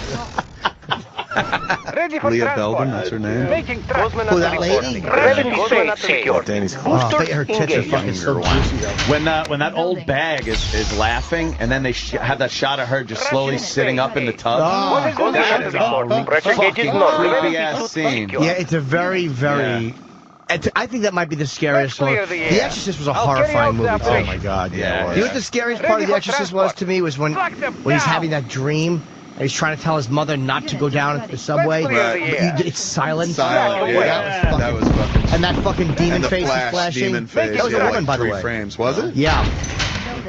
Leah Belden, that's her name. Who, that lady? Danny's Oh, I bet her tits are fucking so juicy. When that old bag is laughing, and then they have that shot of her just slowly sitting up in the tub. Oh. That is a fucking creepy ass scene. Yeah, it's a very, very... I think that might be the scariest one. The Exorcist was a horrifying movie. Oh my God. Yeah. You know what the scariest part of The Exorcist was to me was when he's having that dream and he's trying to tell his mother not to go down into the subway. Right. But it's silent. Silent, yeah. That was fucking. And that fucking demon And the face is flash, flashing. demon face. That was a yeah, woman, like by the 3 way. frames, was it? Yeah.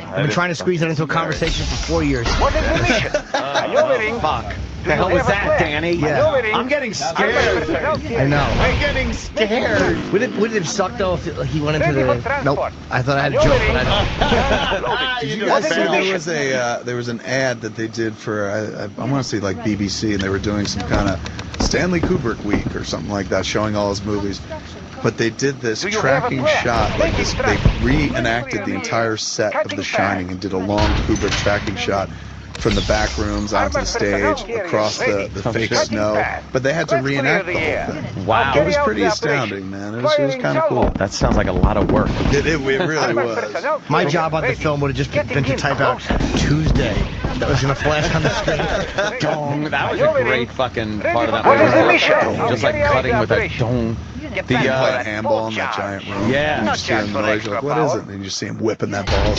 I've been trying to squeeze that into a conversation for 4 years. What is the mission? Fuck. The hell was that, Danny? Yeah. I'm getting scared. I know. I'm getting scared. Would it have sucked though if he went into the... Nope. I thought I had a joke, but I don't. Did you guys see there was an ad that they did for I want to say like BBC, and they were doing some kind of Stanley Kubrick week or something like that, showing all his movies. But they did this tracking shot, like this. They reenacted the entire set of The Shining and did a long Kubrick tracking shot from the back rooms onto the stage, across the fake snow. But they had to reenact the whole thing. Wow. It was pretty astounding, man. It was kind of cool. That sounds like a lot of work. It really was. My job on the film would have just been to type out Tuesday. That was going to flash on the screen. Dong. That was a great fucking part of that movie. Just like cutting with a dong. You play a handball in that giant room. Yeah. You just hear the noise, you're like, what is it? And you just see him whipping that ball.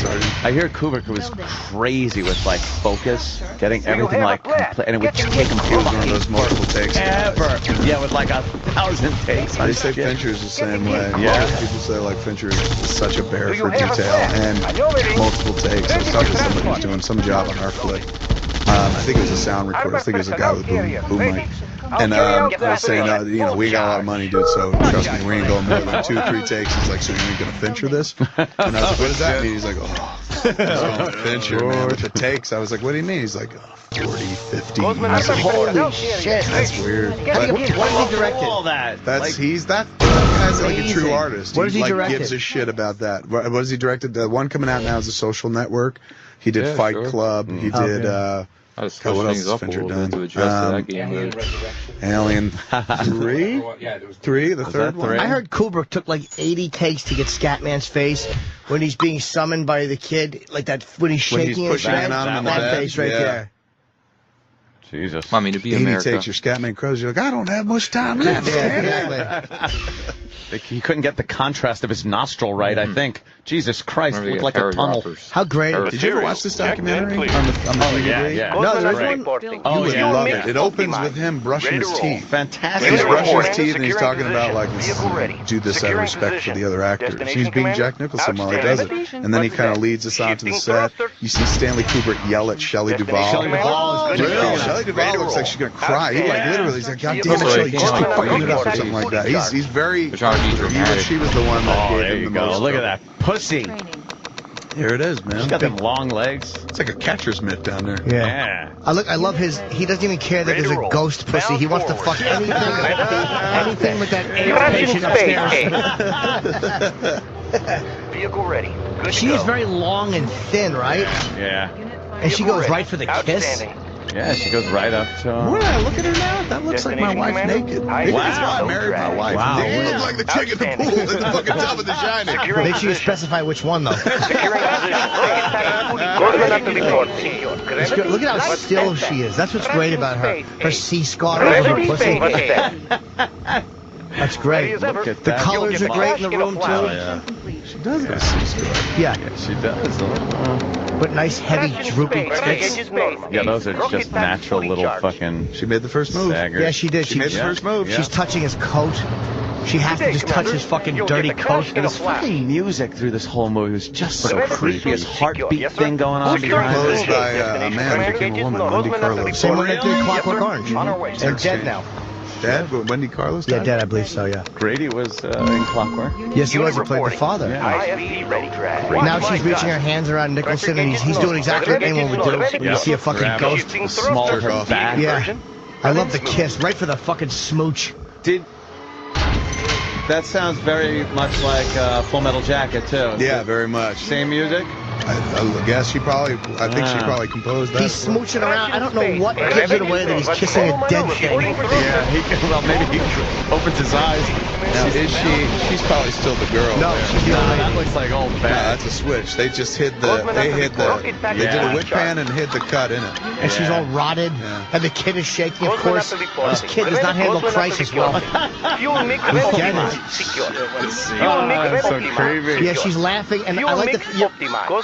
I hear Kubrick was crazy with like focus, getting everything like complete, and it would take him It was one of those multiple takes. ever. Yeah, with like 1,000 takes. They say Fincher's the same way. Yeah. Most people say like Fincher is such a bear for detail and multiple takes. I was talking to somebody who's doing some job on our flick. I think it was a sound recorder. I think it was a guy with boom mic. And I was saying, we got a lot of money, dude, so trust me, we ain't going more than 2-3 takes. He's like, so you ain't going to Fincher this? And I was like, what does that mean? He's like, Fincher, man, with the takes. I was like, what do you mean? He's like, 40, 50. Holy shit. That's weird. What did he direct? All that. He's that guy's like a true artist. What has he directed? Gives a shit about that. What has he directed? The one coming out now is The Social Network. He did Fight Club. He did. I just what switched else things has up a Fincher little bit done? to adjust to that game. Alien 3? 3, the third one? I heard Kubrick took like 80 takes to get Scatman's face when he's being summoned by the kid, like that when he's shaking his pushing head. on him in the That bed? face right there. Jesus. I mean, to be 80 America. takes your Scatman Crows. You're like, I don't have much time left. Yeah, exactly. He couldn't get the contrast of his nostril right, I think. Jesus Christ, it looked like a tunnel. How great. Did you ever watch this documentary on the DVD? Yeah. No, there's one. You would love it. It opens with him brushing his teeth. Fantastic. He's brushing his teeth and he's talking about like, do this out of respect for the other actors. He's being Jack Nicholson while he does it. And then he kind of leads us onto the set. You see Stanley Kubrick yell at Shelley Duvall. Shelley Duvall is Really? Shelley Duvall looks like she's going to cry. He like literally, he's like, God damn it, Shelley, just keep fucking it up or something like that. He's very, she was the one that gave him the most. Look at that pussy. Here it is, man. She's got them long legs. It's like a catcher's mitt down there. Yeah. I love his. He doesn't even care that there's a ghost pussy. He wants to fuck anything with that AIDS patient upstairs. Vehicle ready. Good She to is go. very long and thin, right? Yeah. And she goes right for the kiss. Yeah, she goes right up to him. Boy, look at her now. That looks like my wife naked. Maybe that's why I married my wife. Wow. You look like the chick in the pool in the fucking tub of The Shining. Make sure you specify which one, though. Look at how still she is. That's what's great about her. Her sea scar over her pussy. That's great. The colors are great in the room, too. She does have a sea scar. Yeah. She does. But nice, heavy, droopy tits. Yeah, those are just natural little fucking... She made the first move. Saggers. Yeah, she did. She made the first move. She's touching his coat. She has to just touch his fucking dirty coat. And this fucking music through this whole movie was just so creepy. His heartbeat thing going on behind Proposed it. by a man who became a woman, Wendy Carlos. Same one that did Clockwork Orange. They're dead now. Dead? Wendy Carlos Yeah, died? dead, I believe so, yeah. Grady was in Clockwork. Yes, he was. He played the father. Now she's reaching her hands around Nicholson, and he's doing exactly what anyone would do when you see a fucking ghost. Small of her back. Yeah. I love the kiss, right for the fucking smooch. That sounds very much like Full Metal Jacket, too. Yeah, very much. Same music? I guess she probably, I think she probably composed that. He's smooching around. I don't know what gives it away that he's kissing a dead thing. Yeah, well, maybe he opens his eyes. Now, is she? She's probably still the girl. No, she's the old that looks like old No, bag. that's a switch. They just hid the, they did a whip pan and hid the cut in it. And she's all rotted, and the kid is shaking, of course. This kid does not handle crisis well. He's dead. So creepy. Yeah, she's laughing, and I like the...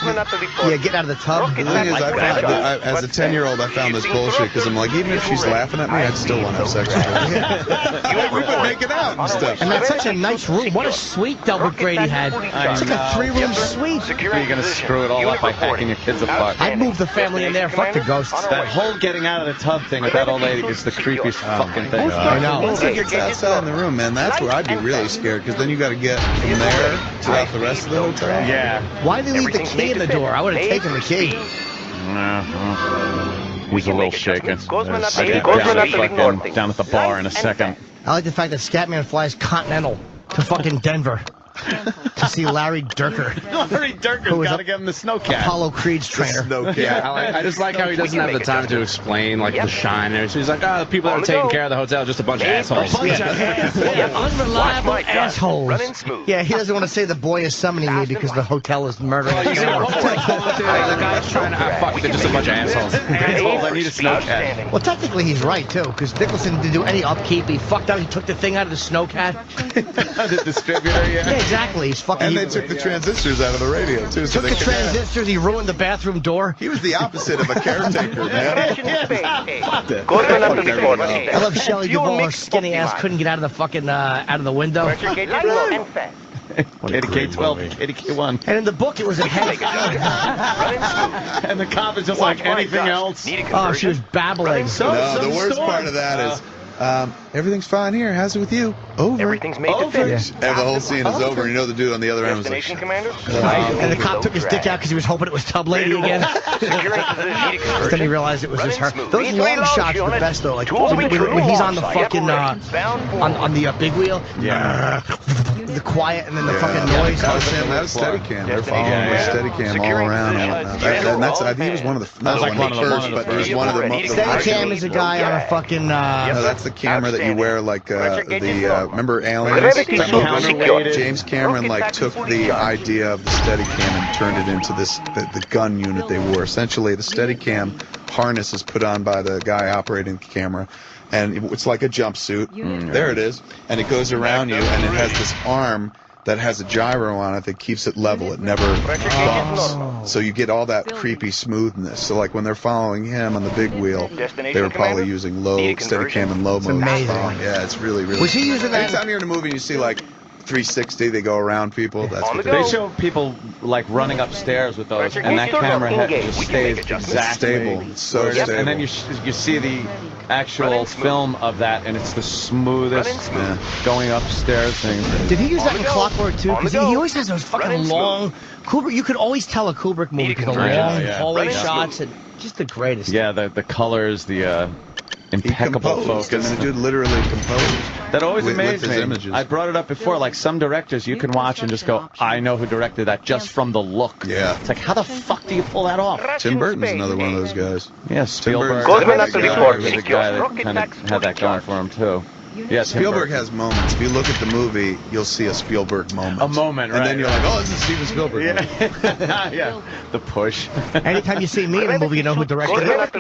Yeah, get out of the tub. The thing is, as a 10-year-old, I found this bullshit because I'm like, even if she's laughing at me, I'd still want to have sex with her. We've been making out and stuff. And that's such a nice room. What a suite Delbert Grady had. It's like a 3-room suite. You're going to screw it all up by hacking your kids apart. I'd move the family in there. Fuck the ghosts. That whole getting out of the tub thing with that old lady is the creepiest fucking thing. I know. Once it gets outside in the room, man, that's where I'd be really scared because then you got to get from there to out the rest of the hotel. Yeah. Why did they leave the key in the door? I would have taken the key. He's a little shaken. I'd be down at the bar in a second. I like the fact that Scatman flies Continental to fucking Denver to see Larry Durker. Larry Durker's got to give him the snowcat. Apollo Creed's trainer. Yeah, I just like how he doesn't have the time to explain like the shine. So he's like, oh, the people that are taking care of the hotel are just a bunch of assholes. Unreliable assholes. Yeah, he doesn't want to say the boy is summoning me because the hotel is murdering The guy's trying to fuck. They're just a bunch of assholes. I need a snowcat. Well, technically he's right too, because Nicholson didn't do any upkeep. He fucked out. He took the thing out of the snowcat. The distributor, yeah. Exactly. He's fucking. And they took the transistors out of the radio too. So Took the transistors. He ruined the bathroom door. He was the opposite of a caretaker, man. I love Shelley Duvall. Her skinny ass couldn't get out of the fucking out of the window. Katie K12, Katie K1. And in the book, it was a head. And the cop is just like anything else. Oh, she was babbling. No, the worst part of that is. Everything's fine here. How's it with you? Over. Everything's made to fit. And the whole scene is over, and you know the dude on the other end was like, Commander? And the cop took his dick out because he was hoping it was Tub Lady again. But then he realized it was just her. Those long shots are the best, though. Like when he's on the fucking on the big wheel. Yeah. The quiet and then the fucking noise. That was Steadicam. They're following with Steadicam all around. And that's, I think he was one of the, not one of the first, but he was one of the most. Steadicam is a guy on a fucking. No, that's the camera that you wear, like remember Aliens? James Cameron like took the idea of the Steadicam and turned it into this the gun unit they wore. Essentially, the Steadicam harness is put on by the guy operating the camera, and it's like a jumpsuit. There it is, and it goes around you, and it has this arm that has a gyro on it that keeps it level. It never bumps. So you get all that creepy smoothness. So like when they're following him on the big wheel, they were probably using low Steadicam and low mode. Amazing. Yeah, it's really, really. Was he using that? Anytime you're in a movie and you see like 360, they go around people. That's what they show people like running upstairs with those, and that camera just stays exactly stable. It's so stable. And then you see the actual film of that, and it's the smoothest going upstairs thing. Did he use that in Clockwork too? Because he always has those fucking long Kubrick. You could always tell a Kubrick movie because the long hallway shots and just the greatest. Yeah, the colors, the Impeccable focus. I mean, the dude literally composed. That always with amazed his me. images. I brought it up before. Like some directors, you can watch and just go, "I know who directed that just from the look." Yeah. It's like, how the fuck do you pull that off? Tim Burton's another one of those guys. Yeah, Spielberg. Spielberg's was a guy that kind of had that going for him too. Yeah, Spielberg has moments. If you look at the movie, you'll see a Spielberg moment. A moment, right? And then you're like, oh, this is Steven Spielberg. Yeah. Yeah. The push. Anytime you see me in a movie, you know who directed it.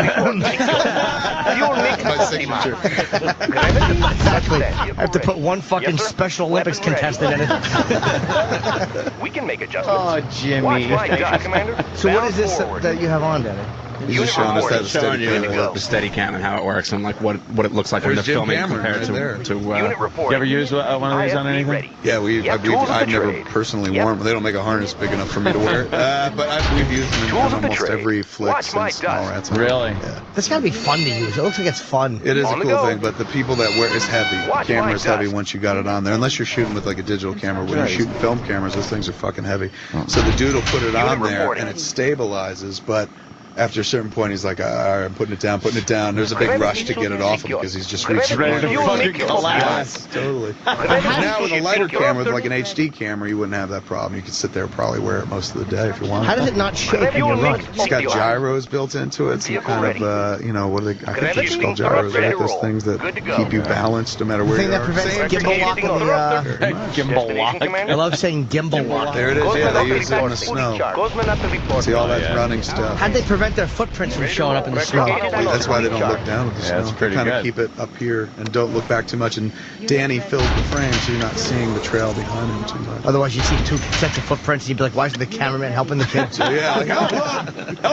My signature. Exactly. I have to put one fucking Special Olympics contestant in it. We can make adjustments. Oh, Jimmy. Watch my dot, Commander. So what is this that you have on, Danny? He's just showing us how to steady cam. The steady cam and how it works and like what it looks like when There's they're Jim filming Cameron compared right to You ever use one of these on anything? Yeah, I've never personally worn them. They don't make a harness big enough for me to wear it. But we've used them in almost every flick since Mallrats. Really? Yeah. That's gotta be fun to use. It looks like it's fun. It is a cool thing, but the people that wear it's heavy. Camera's heavy once you got it on there, unless you're shooting with like a digital camera. When you're shooting film cameras, those things are fucking heavy. So the dude will put it on there and it stabilizes, but after a certain point, he's like, all right, I'm putting it down. There's a big rush to get it off him because he's just reaching. Ready to fucking collapse. Totally. Now with a lighter camera, with like an HD camera, you wouldn't have that problem. You could sit there and probably wear it most of the day if you want. How does it not shake when you run? It's got gyros built into it. Some kind of, what are they? I think they're just called gyros. They got those things that keep you balanced no matter where you are. The thing that prevents gimbal lock in the... Gimbal lock. I love saying gimbal lock. There it is. Yeah, they use it in the snow. See all that running stuff. How'd they prevent their footprints from showing up in the snow? That's why they don't look down at the snow. That's pretty kind good. of keep it up here and don't look back too much. And Danny fills the frame so you're not seeing the trail behind him too much. Otherwise, you see two sets of footprints and you'd be like, why isn't the cameraman helping the kid? So yeah, like, help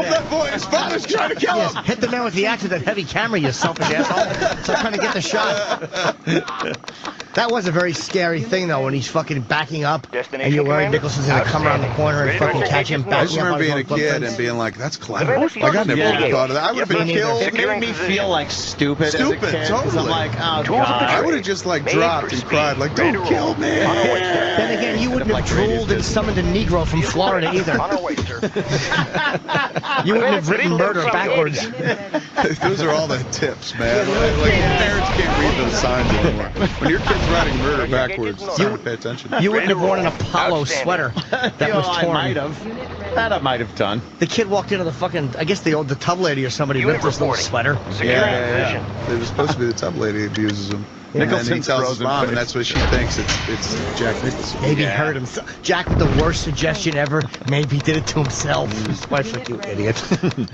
that boy. His father's trying to kill him. Hit the man with the axe with that heavy camera, you selfish asshole. Stop trying to get the shot. That was a very scary thing, though, when he's fucking backing up and you're worried Nicholson's going to come around the corner and fucking catch him I just backing up remember on being his a own kid footprints. and being like, that's clever. Like, I never would have thought of that. I would have been killed. It made me feel like stupid as a kid. Totally. I'm like, oh, God. I would have just like dropped and cried, like, don't kill me. Then again, you wouldn't have drooled and summoned a Negro from Florida either. You wouldn't have written murder backwards. Those are all the tips, man. Like, parents can't read those signs anymore. When your kid's writing murder backwards, it's time to pay attention. You wouldn't have worn an Apollo sweater that was torn. I might have. That I might have done. The kid walked into the fucking, I guess the tub lady or somebody ripped this little sweater. Yeah. It was supposed to be the tub lady who abuses him. And then he tells his mom, and that's what she thinks. It's Jack Nicholson. Maybe he hurt himself. Jack with the worst suggestion ever. Maybe he did it to himself. His wife's like, you idiot.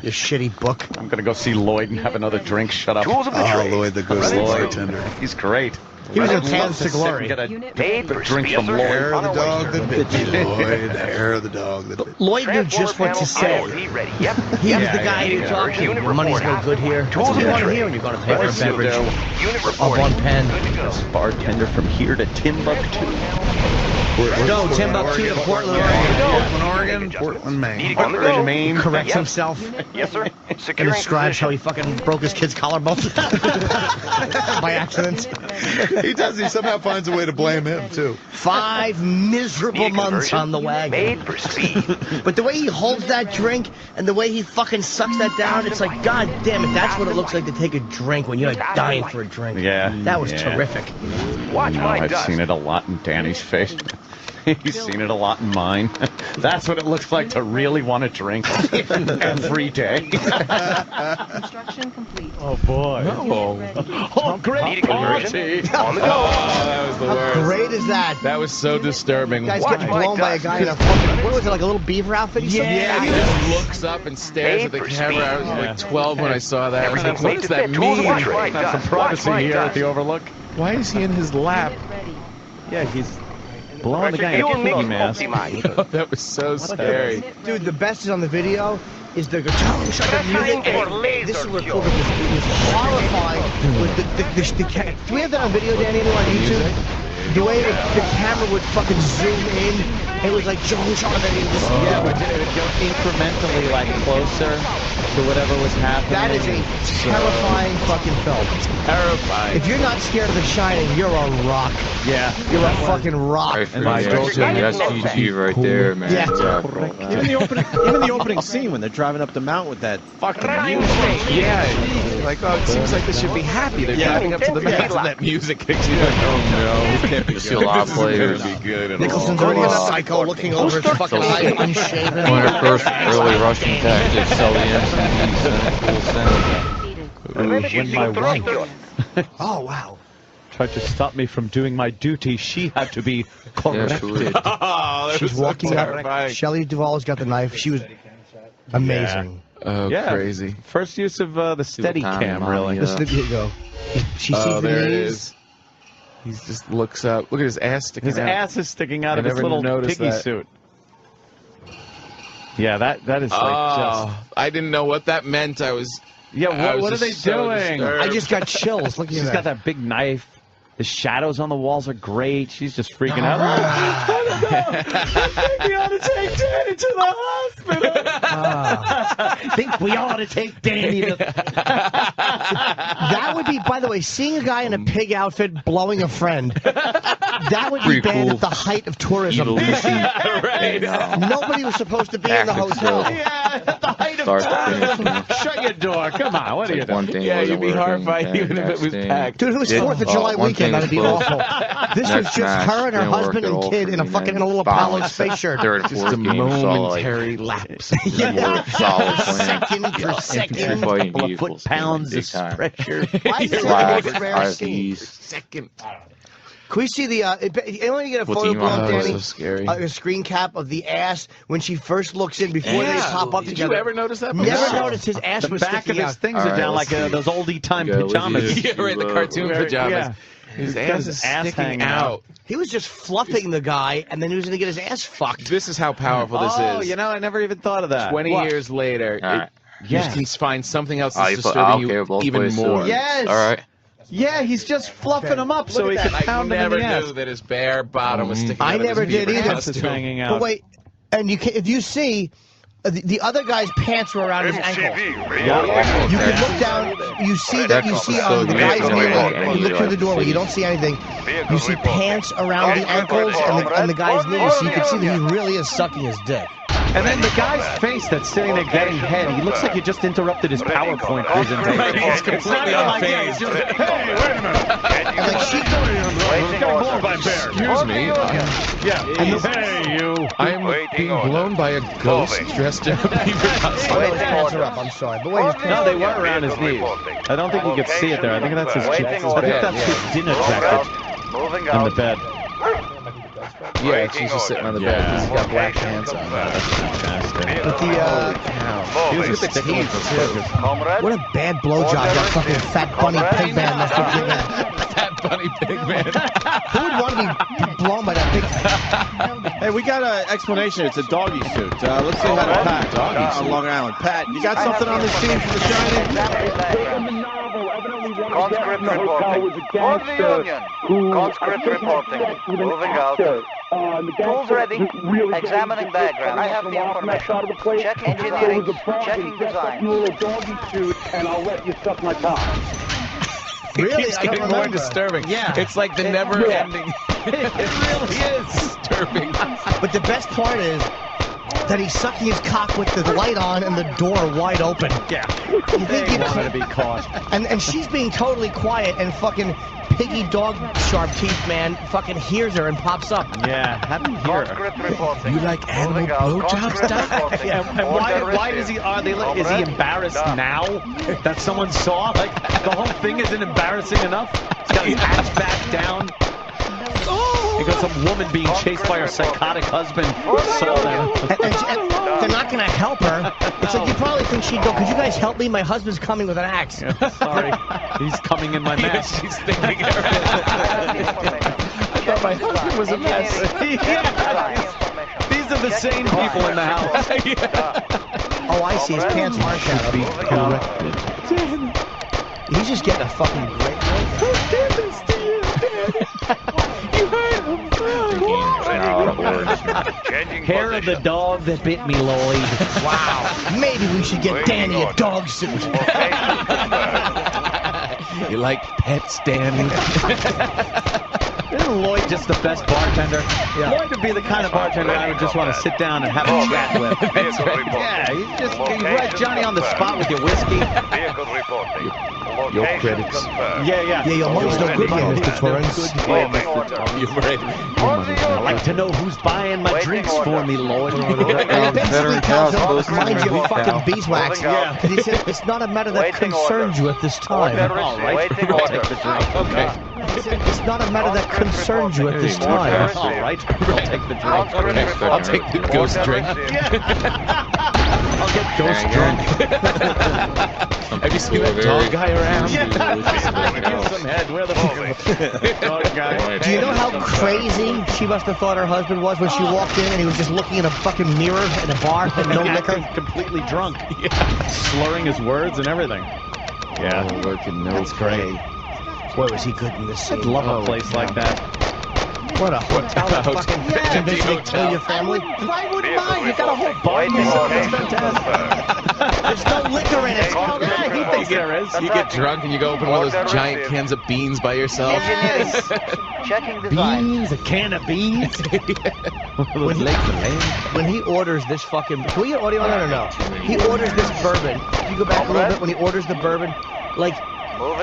You shitty book. I'm going to go see Lloyd and have another drink. Shut up. Oh, Lloyd, the good bartender. He's great. He was in Paths to Glory. Get a drink from Lloyd. Hair of the dog that bit me, Lloyd. Hair of the dog that bit me. Lloyd knew just what to say. He was the guy who talked to you. Your money's no good here. That's what you want to hear when you're going to pay for a beverage. Of 1 pen. Bartender from here to Timbuktu. No, Timbuktu to Portland, Oregon. Portland, Maine. Portland, Maine. Corrects himself. Yes, sir. And describes how he fucking broke his kid's collarbone by accident. He does. He somehow finds a way to blame him, too. 5 miserable months on the wagon. Made for speed. But the way he holds that drink and the way he fucking sucks that down, it's like, God damn it, that's what it looks like to take a drink when you're like dying for a drink. Yeah. That was terrific. Watch my I've dust. seen it a lot in Danny's face. He's seen it a lot in mine. That's what it looks like to really want to drink every day. Construction complete. Oh boy. Oh, great party. On the go. That was the How worst. great is that? That was so disturbing. You guys getting blown by a guy in a fucking, what was it, like a little beaver outfit? Yeah, he just looks up and stares at the camera. I was like 12 when I saw that. I was like, what does that mean? From privacy here at the Overlook. Why is he in his lap? Yeah, he's blowing the guy in a piggy mask. That was so scary. Dude, the best is on the video is the guitar shot the music. And this is where Kubrick was horrifying with the camera. Do we have that on video, Danny, on YouTube? The way the camera would fucking zoom in It was like Jones shot and he just... Yeah, but it would go incrementally, like, closer to whatever was happening. That is a terrifying fucking film. Terrifying. If you're not scared of The Shining, you're a rock. Yeah. You're a fucking rock. That's GG right there, man. Yeah. Even the opening scene when they're driving up the mountain with that fucking music. Yeah. Like, oh, it seems like this should be happy. They're driving up to the mountain and that music kicks in. Like, oh no, this can't be good. A lot of players. This isn't gonna be good at Nicholson's all. already a psycho looking over his fucking eye, unshaven. One of the first early Russian tactics, sell the instant When my wife Oh, wow. tried to stop me from doing my duty, she had to be corrected. She's walking up. Shelley Duvall's got the knife. She was amazing. Oh, crazy. First use of the steady cam, really. Here you go. She sees the there it knees. is. He just looks up. Look at his ass sticking out. His ass is sticking out of his never little noticed piggy that. suit. Yeah, that is like just... I didn't know what that meant. I was... Yeah, what are they doing? I just got chills looking at She's that. got that big knife. The shadows on the walls are great. She's just freaking out. We ought to take Danny to the hospital. I think we ought to take Danny to... That would be, by the way, seeing a guy in a pig outfit blowing a friend, that would be Pretty banned cool. at the height of tourism. Right. Nobody was supposed to be in the hotel. Yeah, at the height of Start to tourism. finish, Shut your door. Come on. What are you one doing? thing Yeah, wasn't you'd be working, horrified and even if it was next packed. Dude, it was thing- 4th of July one weekend. thing That'd be exploded. awful. This was Next just match her and her didn't work husband at and all kid for in a me, fucking man. little Finally, Apollo space shirt. Third and Just fourth a game, saw like momentary lapse. Yeah. solid plan. Second for Infantry second. fighting Couple of vehicles, foot-pounds big of time. pressure. Why is it Flag, such a rare scene? IVs. Second. Can we see the, anyone get a What's photo he blown, on? Oh, Danny? so scary. A screen cap of the ass when she first looks in before they pop up Did together. you ever notice that? Never No. noticed his ass The was back of sticking his out. things All are right, down let's like see. those oldie time Okay, let's pajamas. see. Yeah, right, the cartoon pajamas. Yeah. His He's got ass his is ass sticking hanging out. He was just fluffing the guy, and then he was going to get his ass fucked. This is how powerful this Oh, is. you know, I never even thought of that. 20 What? years later, All right. you can find something else Oh, that's you put- disturbing okay, you both even ways, more. so- Yes. All right. Yeah, he's just fluffing him up so he Look can at that. pound I him in never the ass. knew that his bare bottom was sticking I out of never his did beaver either. costume. Hanging out. But wait, and you can, if you see, the other guy's pants were around his ankle. You can look down. You see that. You see on the guy's knee. You look through the doorway. You don't see anything. You see pants around the ankles and the guy's knees. So you can see that he really is sucking his dick. And then the guy's face that's sitting there getting head, he looks like you just interrupted his PowerPoint presentation. Right, he's completely unfazed. Hey, wait a minute. And like she, Excuse me. Hey, you. I am being blown by a ghost dressed in a beaver costume. oh, no, his pants are up. I'm sorry, but wait, his pants. No, they were around his knees. I don't think you could see it there. I think that's his chest. I think that's his dinner jacket in the bed. Yeah, she's just sitting on the bed because he's got black pants on. But the He was Look at the teeth, too. what a bad blowjob that fucking fat bunny pig man must have given that. Fat bunny pig man. Who would want to be blown by that big? Hey, we got an explanation. It's a doggy suit. Let's say hi to Pat on Long Island. Pat, you got something on this scene from The Shining? Conscript reporting. For the Union. Conscript reporting. Moving out. Tools ready. Examining diagram. I have the information. Check engineering. Checking design. And I'll let you suck my cock. Really? It's I don't getting more remember. disturbing. Yeah. It's like the never-ending. It really is disturbing. But the best part is that he's sucking his cock with the light on and the door wide open. Yeah. You think They you wanted to be caught. and she's being totally quiet and fucking piggy dog sharp teeth man fucking hears her and pops up. Yeah, how do you hear her? Conscript reporting. You like animal blowjobs, Doc? Yeah, and why does he, is he embarrassed now that someone saw? Like, the whole thing isn't embarrassing enough? He's got his ass back down. He got some woman being chased by her psychotic husband. Saw them. And they're not going to help her. It's like you probably think she'd go, could you guys help me? My husband's coming with an axe. Sorry, he's coming in my mess. She's thinking I thought my husband was a mess. These are the sane people in the house. Oh, I see. His pants aren't down. He's just getting a fucking great Hair of the dog that bit me, Lloyd. Wow. Maybe we should get Danny a dog suit. You like pets, Danny? Isn't Lloyd just the best bartender? Yeah. Lloyd would be the kind of bartender I would just want to sit down and have a chat with. That's right. Yeah, you just right Johnny on the spot with your whiskey. Your credits. Yeah. Yeah, your money's no good here, Mr. Torrance. You're right. I like to know who's buying my drinks for me, Lloyd. Basically tells him, mind your fucking beeswax. Yeah. And he said, it's not a matter that concerns you at this time. All right. Take the drink. Okay. He said, it's not a matter that concerns you at this time. All right. I'll take the drink. Okay. I'll take the ghost drink. I'll get ghost drunk. Have you seen that dog guy around? Give some head. Where the fuck dog guy? Do you know how crazy she must have thought her husband was when she walked in and he was just looking in a fucking mirror in a bar and no liquor? Completely drunk. Slurring his words and everything. Yeah. Oh, working no That's great. Boy, was he good in this scene. I'd love a place like that. What a hotel to fucking conventionally kill your family. Why wouldn't mine? You got a whole bar to yourself. That's fantastic. There's no liquor in it. Oh, yeah, he thinks there is. You get drunk and you go open one of those giant cans of beans by yourself. Yes. Checking design. Beans, a can of beans. When he orders this fucking... Can we get audio on that or no? He orders this bourbon. If you go back a little bit, when he orders the bourbon, like...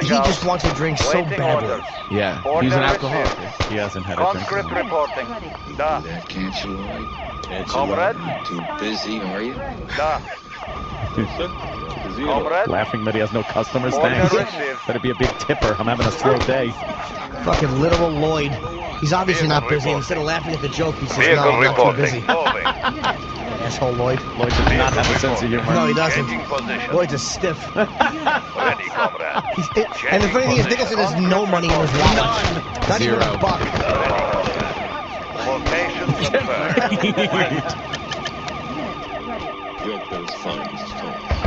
He just wants a drink so badly. Yeah, he's an alcoholic. He hasn't had a drink. Conscript reporting. Da. Can't you, Lloyd? Comrade? Too busy, are you? Da. Comrade? Laughing that he has no customers. Order Thanks. received. Better be a big tipper. I'm having a slow day. Fucking literal Lloyd. He's obviously not busy. Instead of laughing at the joke, he says, no, I'm not too busy. Asshole Lloyd. Lloyd does not have a sense of humor. No, he doesn't. Lloyd's a stiff. And the funny thing is, Nicholson has no money in his wallet. None. Not even Zero. a buck. Location confirmed. Joke that was funny, Mr. Torrance.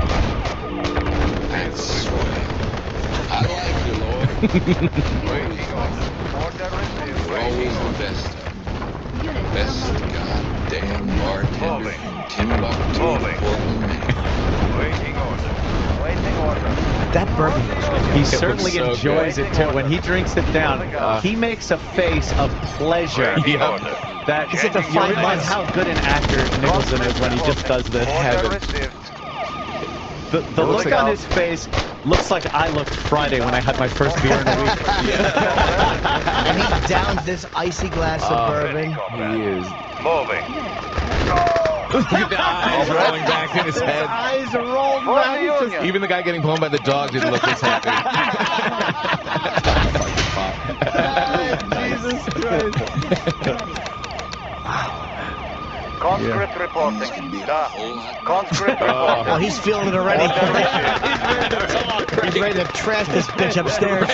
That's swell. I like you, Lloyd. You're always the best. Best goddamn bartender from Timbuktu to Portland, Maine. That bourbon is He certainly so enjoys good. it too. When he drinks it down, he makes a face of pleasure. That He's at the you 5 realize months. how good an actor Nicholson is when he just does this. The look on his face looks like I looked Friday when I had my first beer in a week. And he downs this icy glass of bourbon. He is. Moving. Look at the eyes rolling back in his head. Eyes are rolled back. Even the guy getting blown by the dog didn't look as happy. Jesus Christ. Conscript reporting. Da. Conscript reporting. Oh, he's feeling it already. He's ready to trash this bitch upstairs.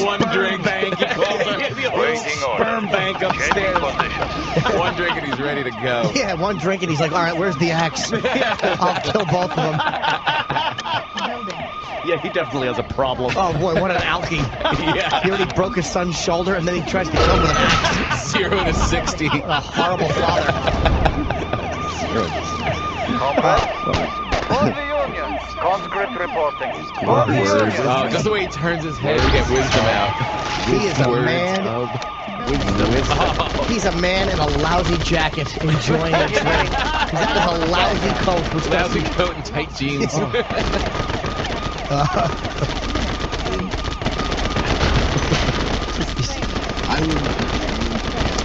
One drink. Bank, he calls it. The old sperm bank upstairs. One drink and he's ready to go. Yeah, one drink and he's like, all right, where's the axe? I'll kill both of them. Yeah, he definitely has a problem. Oh boy, what an alky. Yeah. He already broke his son's shoulder and then he tries to kill him with an axe. 0 to 60. A horrible father. Comrade? For the Union. Conscript reporting. For the Words. Union. Oh, just the way he turns his head to get wisdom out. He is a Words man. of wisdom. He's a man in a lousy jacket enjoying a drink. That is a lousy coat. Which Lousy coat and tight jeans.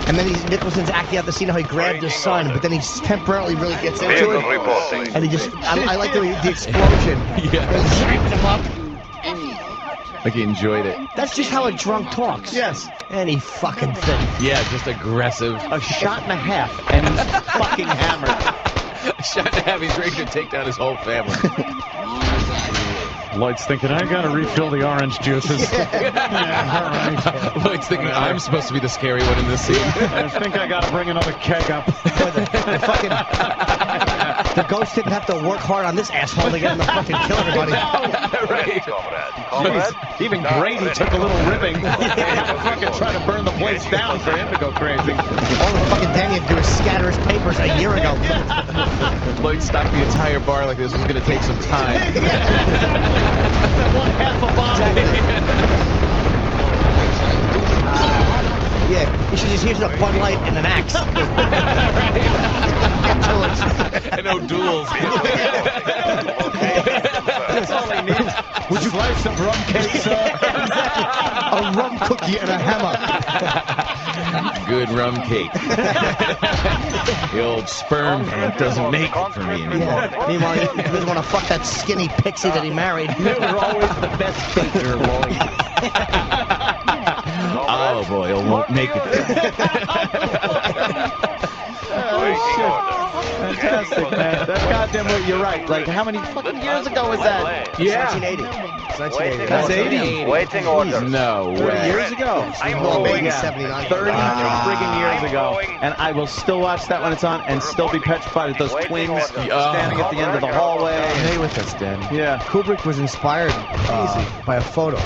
And then Nicholson's acting out the scene how he grabbed his son, but then he temporarily really gets into it. And he just, I like the explosion. Yeah. And he jacked him up. Like he enjoyed it. That's just how a drunk talks. Yes. Any fucking thing. Yeah, just aggressive. A shot and a half, and he's fucking hammered. A shot and a half, he's ready to take down his whole family. Lloyd's thinking, I gotta refill the orange juices. Yeah, all right. Lloyd's thinking, I'm supposed to be the scary one in this scene. I think I gotta bring another keg up. The fucking The ghost didn't have to work hard on this asshole to get him to fucking kill everybody. Right. Jeez, even Grady took a little ribbing. Fucking trying to burn the place down for him to go crazy. All the fucking Danny had to do is scatter his papers a year ago. Lloyd stocked the entire bar like this was going to take some time. One half a bottle. Yeah, you should just use a Bud Light and an axe. And no duels. That's all he needs. Would you like some rum cake, sir? A rum cookie and a hammer. Good rum cake. The old sperm bank doesn't make it for me anymore. Yeah. Meanwhile, he doesn't want to fuck that skinny pixie that he married. You were always the best baker, Lloyd. Olive oil won't make it. Fantastic, man. That goddamn, you're right. Like, how many fucking years ago was that? Yeah. 1980. That's 80. Waiting order. No 30 way. years ago. I'm Yeah. 79. 30 friggin' years ago. And I will still watch that when it's on and still be petrified at those twins standing at the end of the hallway. Stay with us, Dan. Yeah. Kubrick was inspired by a photo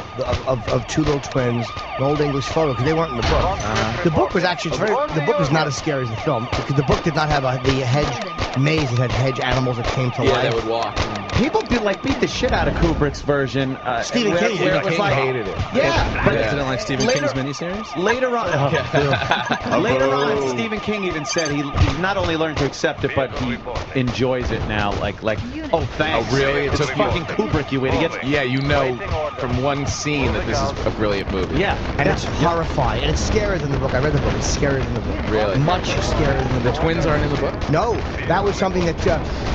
of two little twins, an old English photo, because they weren't in the book. The book was actually, the book was not as scary as the film, because the book did not have the hedge maze. It had hedge animals that came to life. Yeah, that would walk. People beat the shit out of Kubrick's version. Stephen King hated it. Yeah, But didn't like Stephen King's miniseries? Later on, later on, Stephen King even said he not only learned to accept it, but he enjoys it now. Like, oh, thanks. Oh, really? It's fucking Kubrick, you idiot. Yeah, you know from one scene that this is a brilliant movie. Yeah, and it's horrifying, and it's scarier than the book. I read the book. It's scarier than the book. Really? Much scarier than the book. The twins aren't in the book? No, that was something that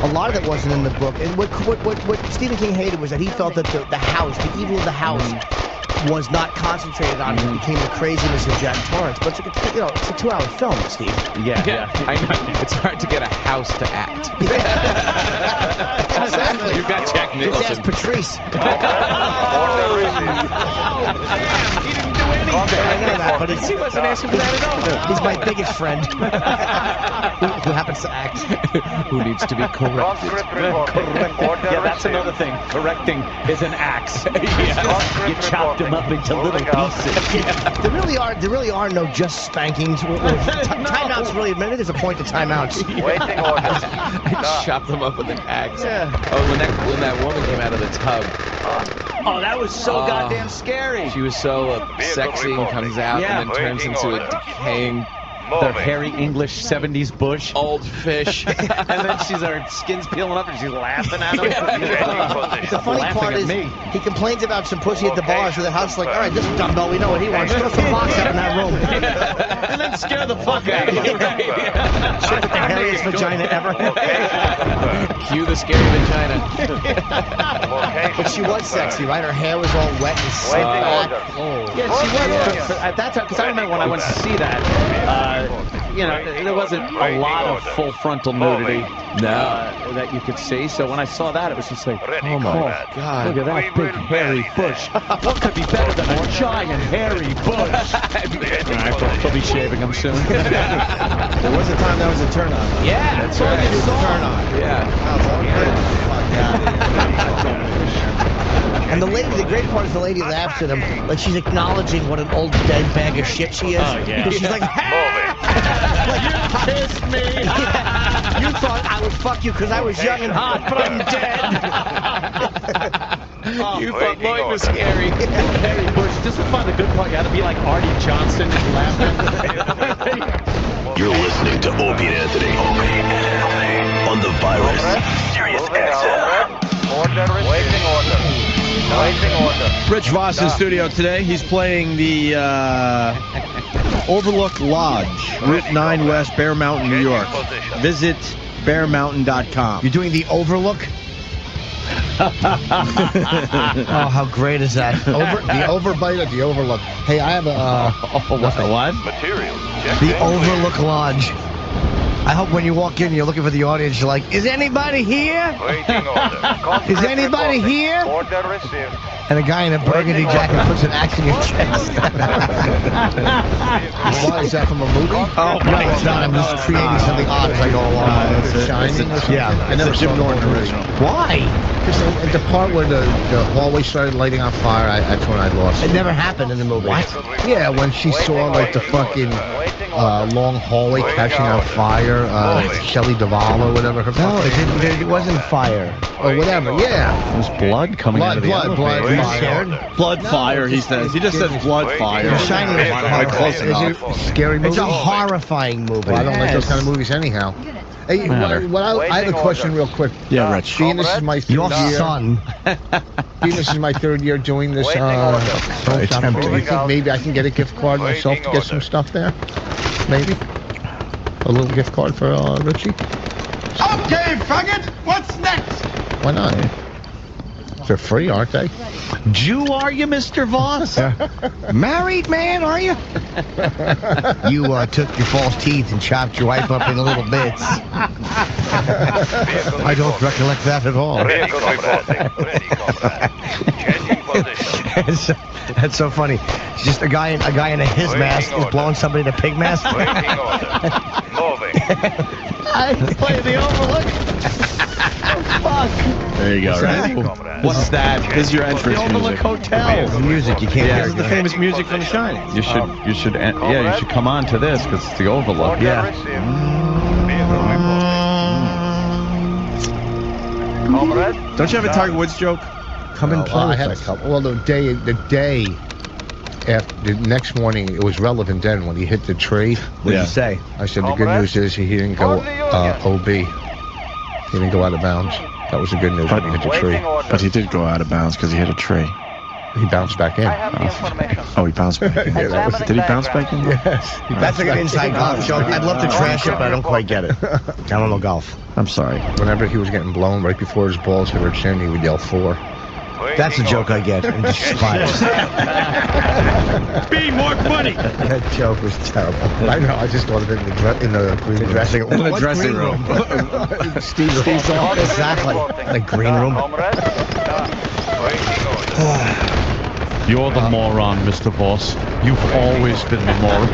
a lot of it wasn't in the book. And what Stephen King hated was that he felt that the house, the evil of the house, was not concentrated on it. It became the craziness of Jack Torrance. But it's a 2-hour film, Steve. Yeah. I know. It's hard to get a house to act. Exactly. You've got Jack Just Nicholson. ask Patrice. He didn't do anything. I know that, but He wasn't asking for that at all. he's my biggest friend. who happens to act. Who needs to be corrected. Yeah, that's another thing. Correcting is an axe. You chopped him up into little pieces. There really are no just spankings. Timeouts really. Maybe there's a point to timeouts. Waiting order. I chopped them up with an axe. Yeah. Oh, when that woman came out of the tub. Oh, that was so goddamn scary. She was so sexy and comes out and then turns into a decaying the hairy English 70s bush. Old fish. And then her skin's peeling up and she's laughing at him. The funny part is he complains about some pussy at the bar, so the house is like, all right, this dumbbell, we know what he wants. Throw some box out in that room. And then scare the fuck out of him. Shit with the hairiest vagina ever. Cue the scary vagina. But she was sexy, right? Her hair was all wet and slack. Yeah, she was. At that time, because I remember when I went to see that, there wasn't a lot of full frontal nudity that you could see. So when I saw that, it was just like, oh my God, look at that big hairy bush. What could be better than a giant hairy bush? He'll be shaving him soon. There was a time that was a turn on. Yeah, that's all you saw. Turn on. Yeah. And the great part is the lady laughs at him like she's acknowledging what an old dead bag of shit she is. Oh, yeah. She's like, like, you kissed me. You thought I would fuck you because I was young and hot, but I'm dead. You thought Lloyd was scary. Harry Bush. Just to find the good part, you had to be like Artie Johnson and laughing. You're listening to Opie and Anthony on the virus. Sirius XM. Waiting order. Rich Voss in studio today. He's playing the Overlook Lodge, Route 9 West, Bear Mountain, New York. Visit bearmountain.com. You're doing the Overlook? Oh, how great is that? The Overbite or the Overlook? Hey, I have a... what? Material. The Overlook Lodge. I hope when you walk in, you're looking for the audience, you're like, is anybody here? Waiting order. Is anybody here? Order received. And a guy in a burgundy jacket puts an axe in your chest. Why is that from a movie? Oh, no, it's not. I'm just creating something odd as I go along. Shining or something? Yeah. I never saw the original. Why? Because at the part where the hallway started lighting on fire, that's when I lost it. It never happened in the movie. What? Yeah, when she saw like the fucking long hallway catching on fire, Shelley Duvall or whatever her No, it didn't. It wasn't fire. Or whatever, yeah. It was blood coming out of the elevator. Blood, fire, he says. He just says blood, fire. The Shining is close enough. Scary movie? It's a horrifying movie. Well, I don't like those kind of movies anyhow. Hey, I have a question real quick. Yeah, Rich. Being this is my third Your year. son. Being this is my third year doing this. Do you think maybe I can get a gift card myself to get some stuff there? Maybe? A little gift card for Richie? Okay, faggot, what's next? Why not? They're free, aren't they? Jew, are you, Mr. Voss? Married man, are you? You took your false teeth and chopped your wife up into little bits. I don't recollect that at all. That's so funny. It's just a guy in a his mask is blowing somebody in a pig mask. I play the Overlook. Fuck. There you go, right? What's that? This is your entrance The Overlook music. Hotel. The music you can't. This is the famous music from The Shining. You should come on to this because it's the Overlook. Yeah. Don't you have a Tiger Woods joke? Come and play. I had a couple. Well, the day after, the next morning, it was relevant then when he hit the tree. What did you say? I said the good news is he didn't go OB. He didn't go out of bounds. That was the good news when he hit the tree. But he did go out of bounds because he hit a tree. He bounced back in. Oh, he bounced back in. Did he bounce back in? Yes. That's like an inside golf joke. I'd love to trash it, but I don't quite get it. I don't know golf. I'm sorry. Whenever he was getting blown right before his balls hit her chin, he would yell 4. That's a joke I get and despise. Be more funny. That joke was terrible. I know. I just thought of it in the dressing room. Steve's office. Exactly. The green room. You're the moron, Mr. Voss. You've always been the moron.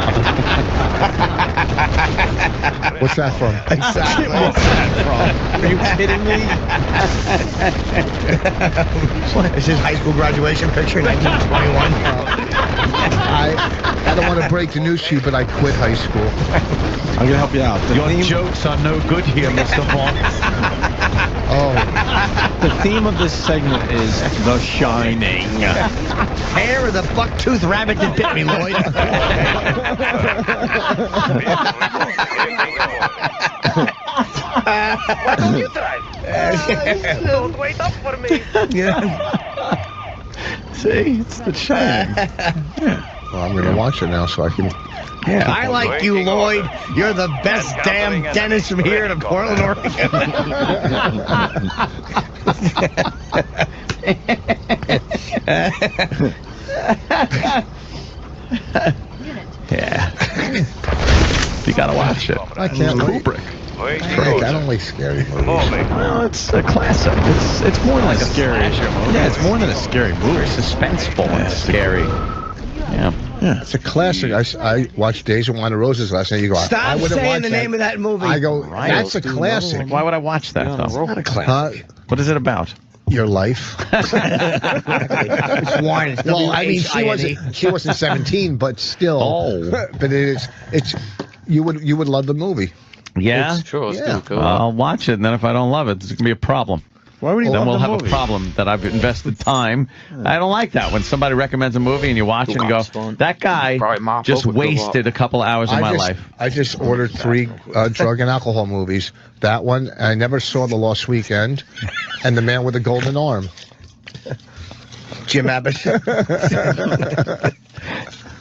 What's that from? Exactly. What's that from? Are you kidding me? It's his high school graduation picture, 1921. I don't want to break the news to you, but I quit high school. I'm going to help you out. Your jokes are no good here, Mr. Voss. Oh. The theme of this segment is The Shining. Hair of the buck-toothed rabbit that bit me, Lloyd. Why don't you drive? Don't wait up for me. See, it's The Shining. Well, I'm going to watch it now so I can... Yeah. I like you, Lloyd. You're the best damn dentist from here to Portland, Oregon. Yeah. You gotta watch it. I can't wait. Kubrick. Frank, I don't like scary movies. Well, it's a classic. It's more like a scary movie. Yeah, it's more than a scary movie. It's suspenseful and scary. Yeah. It's a classic. I watched Days of Wine and Roses last night. You go, Stop saying the name of that movie. I go, that's a classic. Why would I watch that, though? It's not a classic. What is it about? Your life. It's wine. It's Well, I mean, she wasn't 17, but still. Oh. But it's you would love the movie. Yeah? Sure, Yeah. cool. I'll watch it, and then if I don't love it, it's going to be a problem. Why would you then love we'll the have movie? a problem that I've invested time. I don't like that when somebody recommends a movie and you watch it and go, that guy just wasted a couple hours of my life. I just ordered 3 drug and alcohol movies. That one, I never saw The Lost Weekend, and The Man with the Golden Arm. Jim Abbott.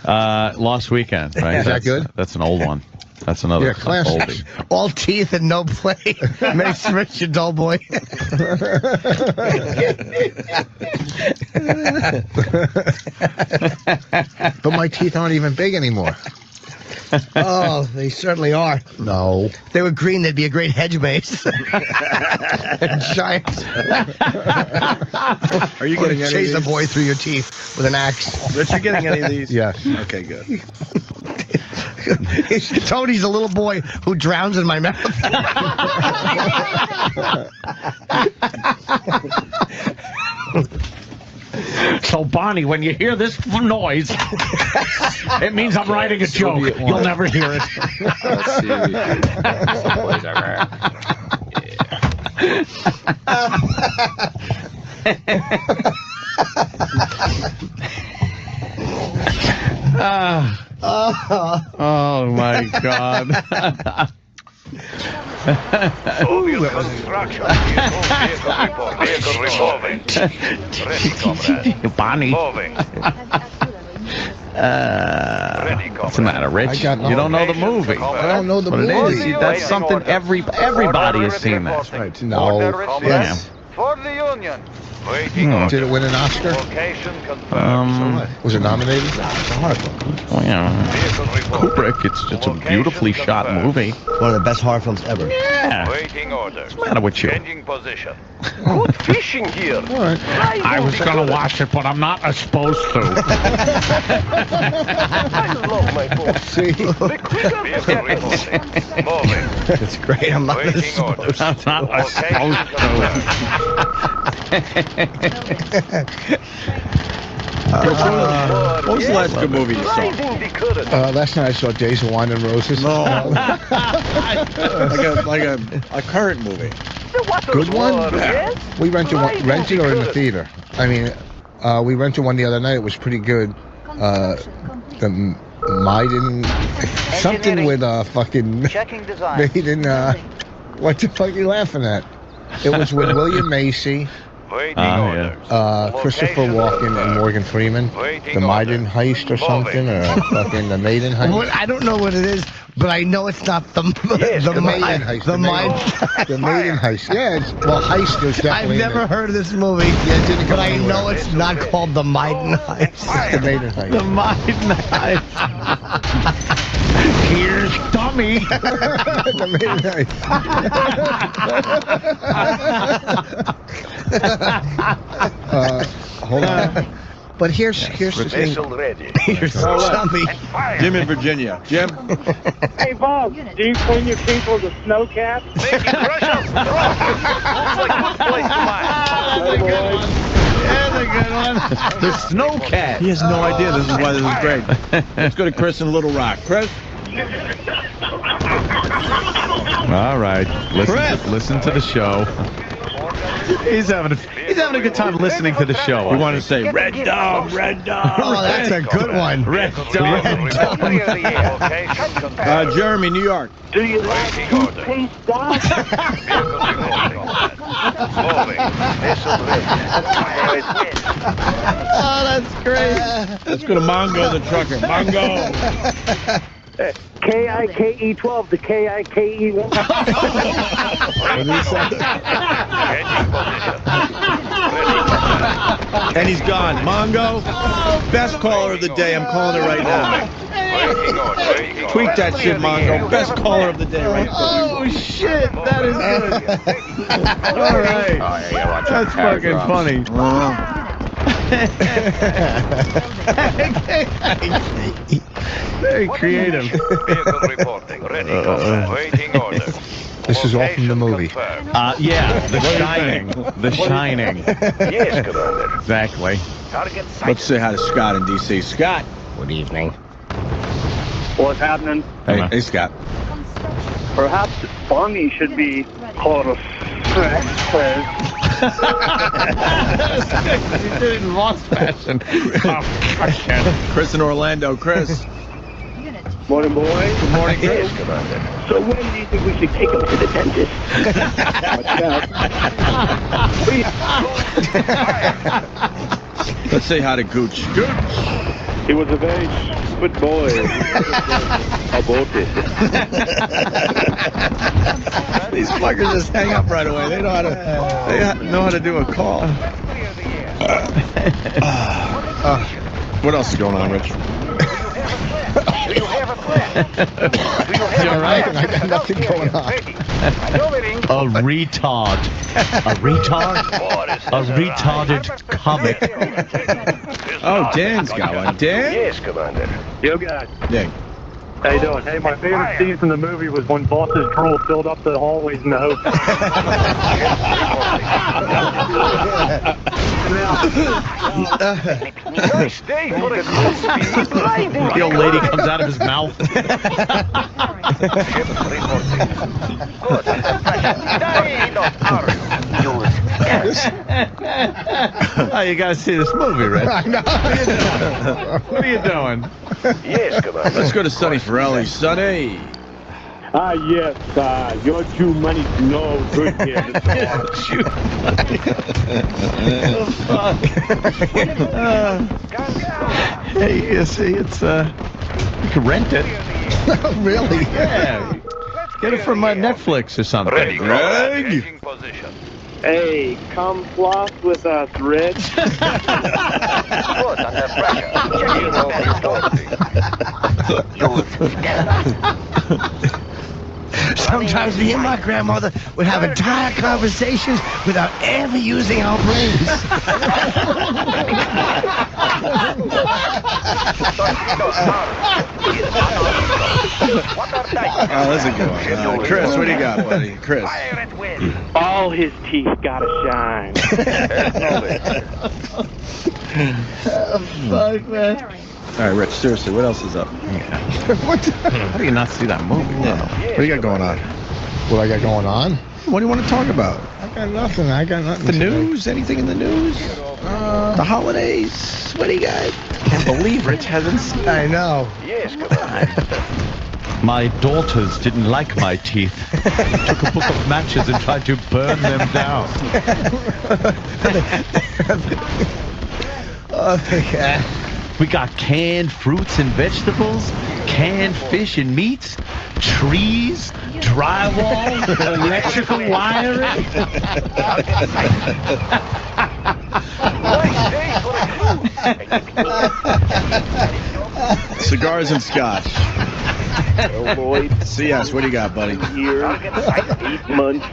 Lost Weekend, right? Is that good? That's an old one. That's another classic. oldie. All teeth and no play makes Rich a dull boy. But my teeth aren't even big anymore. Oh, they certainly are. No. If they were green, they'd be a great hedge maze. Giants. Are you getting any chase of a these? boy through your teeth with an axe. Rich, you getting any of these? Yes. Okay, good. Tony's a little boy who drowns in my mouth. So, Bonnie, when you hear this noise, it means I'm writing a joke. You'll never hear it. Let's see. Someplace over. Oh, my God. Soviet construction. Vehicle revolving. Ready, comrade. Bonnie. Moving. What's the matter, Rich? You don't know the movie. I don't know the What movie. it is, that's something everybody has seen that. Right. No. Yeah. For the Union. Waiting order. Did it win an Oscar? Location confirmed. Was it nominated? Oh, yeah. Kubrick, it's just a beautifully shot movie. One of the best horror films ever. Yeah. Waiting order. What's the matter with you? Changing position. Good fishing here. All right. I was going to watch it, but I'm not supposed to. I love my boat. See? The quicker the Vehicle better. reporting. Moving. It's great. I'm not Waiting order. I'm not Location supposed to. What was the last good movie you saw? Rising the current. Last night I saw Days of Wine and Roses. No. like a current movie. The water's Good one? warm, yes? We rented it or in the theater. I mean, we rented one the other night. It was pretty good. The Maiden, something with fucking Checking design. Maiden. What the fuck are you laughing at? It was with William Macy, Waiting orders. Christopher Walken, and Morgan Freeman. The Maiden Heist or something, or fucking the Maiden Heist. Well, I don't know what it is, but I know it's not the Maiden Heist. The The Maiden Heist. Yeah, well, heist is I've definitely. never heard of this movie, Yeah, it didn't come but I anywhere. know it's not called the Maiden Heist. The Maiden Heist. The Maiden Heist. Here's Dummy. The Maiden Heist. Hold on. But here's the thing. Vessel ready. Here's Dummy. Jim in Virginia. Jim? Hey, Bob, do you clean your teeth with a snow cap? Making pressure. Looks like a good place to mine. That's a good one. The Snowcat. He has no idea. This is why this is great. Let's go to Chris in Little Rock. Chris? All right. Listen to the show. He's having a good time listening to the show. We want to say Red Dog, Red Dog. Oh, that's a good one. Red Dog. Jeremy, New York. Do you like toothpaste, Doc? Oh, that's great. Let's go to Mongo the trucker. Mongo. KIKE12 to KIKE1. And he's gone. Mongo, best caller of the day. I'm calling it right now. Tweet that shit, Mongo. Best caller of the day right now. Oh, shit. That is good. All right. That's fucking funny. Very creative. Vehicle reporting. Ready, comrade. Waiting order. This is all from the movie. Yeah, The Shining. The Shining. Yes, Commander. Exactly. Target sight. Let's say hi to Scott in D.C. Scott. Good evening. What's happening? Hey, Scott. Perhaps Bonnie should be called a You did it in lost fashion. Chris in Orlando. Chris. Morning, boy. Good morning, Chris. Yes, Commander. So when do you think we should take him to the dentist? Let's say hi to Gooch. Gooch. He was a very good boy. About it. These fuckers just hang up right away. They know how to do a call. What else is going on, Rich? Do you have a plan? You're right. I got nothing going on. A retard. A retard? A retarded comic. Oh, Dan's got one. Dan? Yes, Commander. Yo, guys. Yeah. How you doing? Hey, my favorite scene from the movie was when Boss's drool filled up the hallways in the hotel. Nice day for a crispy, blinding. The old lady comes out of his mouth. Oh, you gotta see this movie, Rich. I know. What are you doing? Yes, Commander. Let's go to Sonny Forelli. Sonny. Yes, you're too money to know good here. Hey, you see, it's you can rent it. Really? Yeah. Get it from Netflix or something. Ready, Greg. Hey, come floss with us, Rich. Sometimes me and my grandmother would have entire conversations without ever using our brains. Oh, that's a good one. Chris, what do you got, buddy? Chris. All his teeth gotta shine. Fuck, man. All right, Rich, seriously, what else is up? What? How do you not see that movie? Yeah. What do you got going on? What I got going on? What do you want to talk about? I got nothing. I got nothing. The today. news? Anything in the news? The holidays? What do you got? Can't believe Rich hasn't seen. I know. Yes, Commander. My daughters didn't like my teeth. Took a book of matches and tried to burn them down. Oh, yeah. We got canned fruits and vegetables, canned fish and meats, trees, drywall, electrical wiring. Cigars and scotch. Oh, boy. CS, what do you got, buddy? Years, 8 months,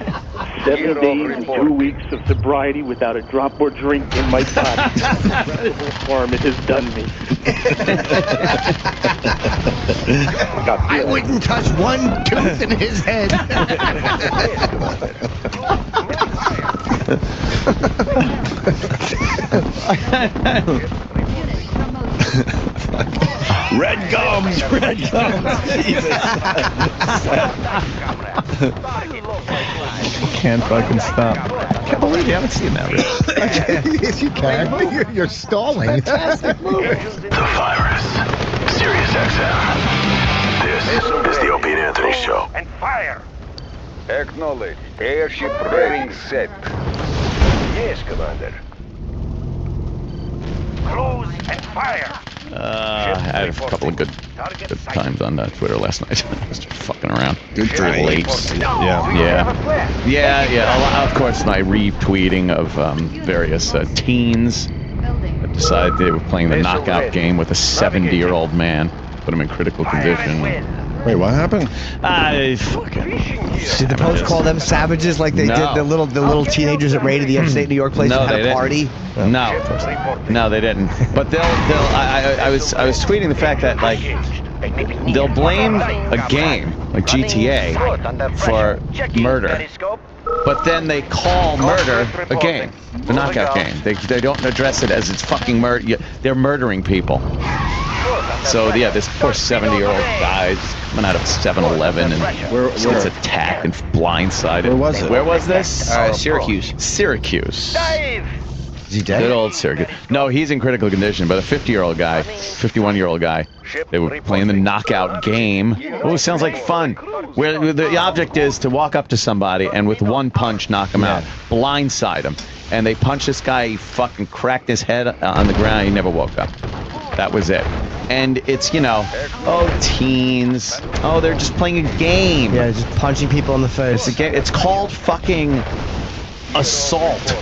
7 days, and 2 weeks of sobriety without a drop or drink in my body. Incredible harm it has done me. I wouldn't touch one tooth in his head. Red gums, red gums. Can't fucking stop. Can't believe you haven't seen that, Rich. Yes, you can. You're stalling. Fantastic movie. The virus. Sirius XM. This is the Opie and Anthony Show. And fire! Acknowledge. Airship bearing set. Yes, Commander. Close and fire! I had a couple of good times on Twitter last night. I was just fucking around. Good for late. Yeah. Of course, my retweeting of various teens that decided they were playing the knockout game with a 70-year-old man. Put him in critical condition. Wait, what happened? I fucking. Did the Post call them savages like they did the little teenagers that raided the upstate New York place and had a party? No, they didn't. But I was tweeting the fact that like they'll blame a game like GTA for murder, but then they call murder a game, the knockout game. They don't address it as it's fucking murder. They're murdering people. So yeah, this poor 70-year-old guy just coming out of 7-Eleven and gets attacked and blindsided. Where was it? Where was this? Syracuse. Syracuse. Is he dead? Good old Syracuse. No, he's in critical condition, but a 51-year-old guy. They were playing the knockout game. Oh, it sounds like fun. Where the object is to walk up to somebody and with one punch knock him out, blindside him. And they punched this guy, he fucking cracked his head on the ground, he never woke up. That was it. And it's, teens. Oh, they're just playing a game. Yeah, just punching people in the face. It's called fucking assault.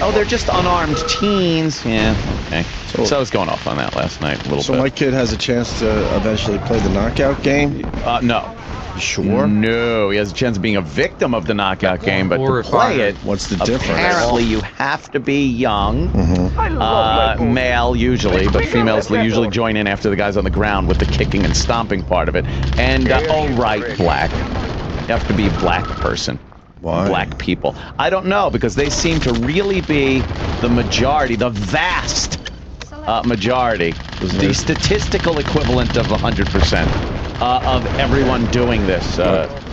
oh, they're just unarmed teens. Yeah, okay. So I was going off on that last night a little bit. So my kid has a chance to eventually play the knockout game? No. You sure? No, he has a chance of being a victim of the knockout game, but to play it, what's the difference? Apparently, you have to be young, male usually, but females usually join in after the guys on the ground with the kicking and stomping part of it. And black. You have to be a black person. Why? Black people. I don't know, because they seem to really be the majority, the vast majority, the statistical equivalent of 100% of everyone doing this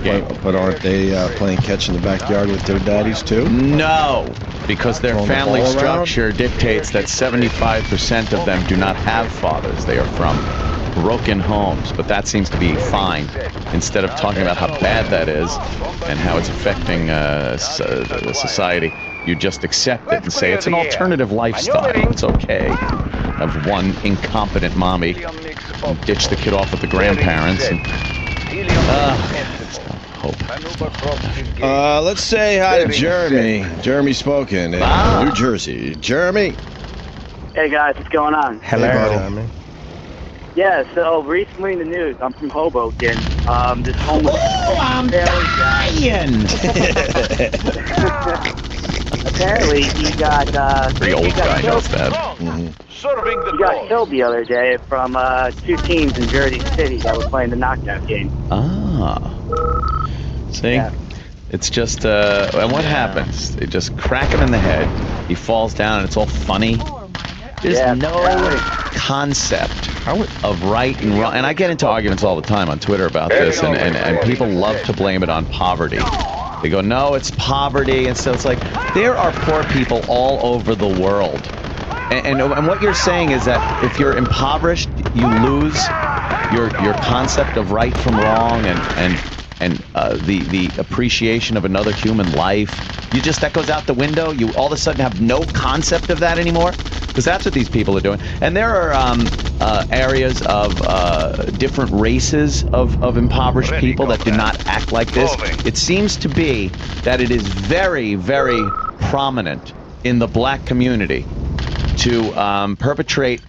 game. But aren't they playing catch in the backyard with their daddies too? No, because their family structure dictates that 75% of them do not have fathers. They are from broken homes, but that seems to be fine. Instead of talking about how bad that is and how it's affecting society, you just accept it and say it's an alternative lifestyle. It's okay. Have one incompetent mommy ditch the kid off with the grandparents. And, hope. Let's say hi to Jeremy. Jeremy Spoken in New Jersey. Jeremy. Hey guys, what's going on? Hello. Hey, yeah, so recently in the news, I'm from Hoboken. This homeless. Oh, I'm dying! Apparently, he got. The old guy knows that. He got killed the other day from two teams in Jersey City that were playing the knockout game. See? Yeah. It's just, and what happens? They just crack him in the head. He falls down, and it's all funny. There's no concept of right and wrong. And I get into arguments all the time on Twitter about this, and people love to blame it on poverty. They go, no, it's poverty. And so it's like, there are poor people all over the world. And what you're saying is that if you're impoverished, you lose your concept of right from wrong and the appreciation of another human life. That goes out the window. You all of a sudden have no concept of that anymore, because that's what these people are doing. And there are areas of different races of impoverished people that do not act like this. It seems to be that it is very, very prominent in the black community to perpetrate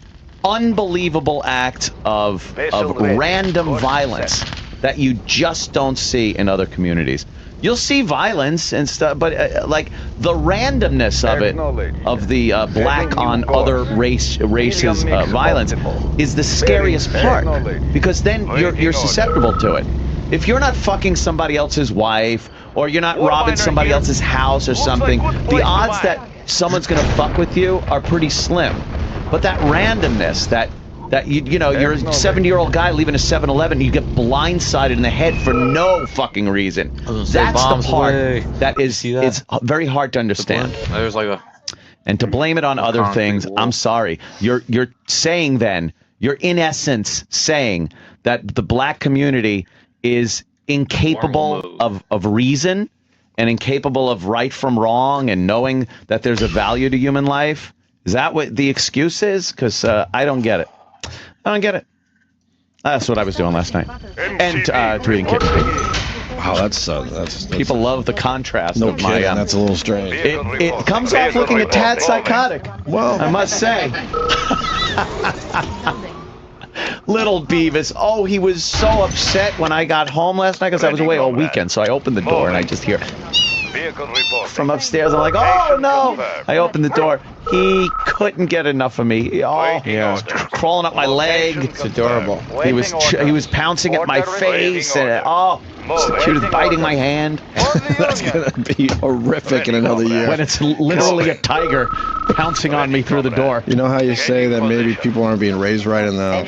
unbelievable acts of random violence that you just don't see in other communities. You'll see violence and stuff, but like the randomness of it, of the black on other races violence, is the scariest part, because then you're susceptible to it. If you're not fucking somebody else's wife, or you're not robbing somebody else's house or something, the odds that someone's gonna fuck with you are pretty slim. But that randomness, that you know, you're a 70-year-old guy leaving a 7-Eleven, you get blindsided in the head for no fucking reason. That's the part that is it's very hard to understand. There's like a and to blame it on other things, I'm sorry. You're saying then, you're in essence saying that the black community is incapable of reason and incapable of right from wrong and knowing that there's a value to human life. Is that what the excuse is? Because I don't get it. I don't get it. That's what I was doing last night. And reading Kitchen Pig. Wow, that's people love the contrast no of my. Kidding, that's a little strange. It comes off looking a tad psychotic. Well, I must say. Little Beavis. Oh, he was so upset when I got home last night because I was away all weekend. So I opened the door and I just hear from upstairs. I'm like, oh no! I opened the door. He couldn't get enough of me. Oh, yeah, crawling up my leg. It's adorable. He was pouncing at my face and he was biting my hand. That's gonna be horrific in another year. When it's literally a tiger pouncing on me through the door. You know how you say that maybe people aren't being raised right in the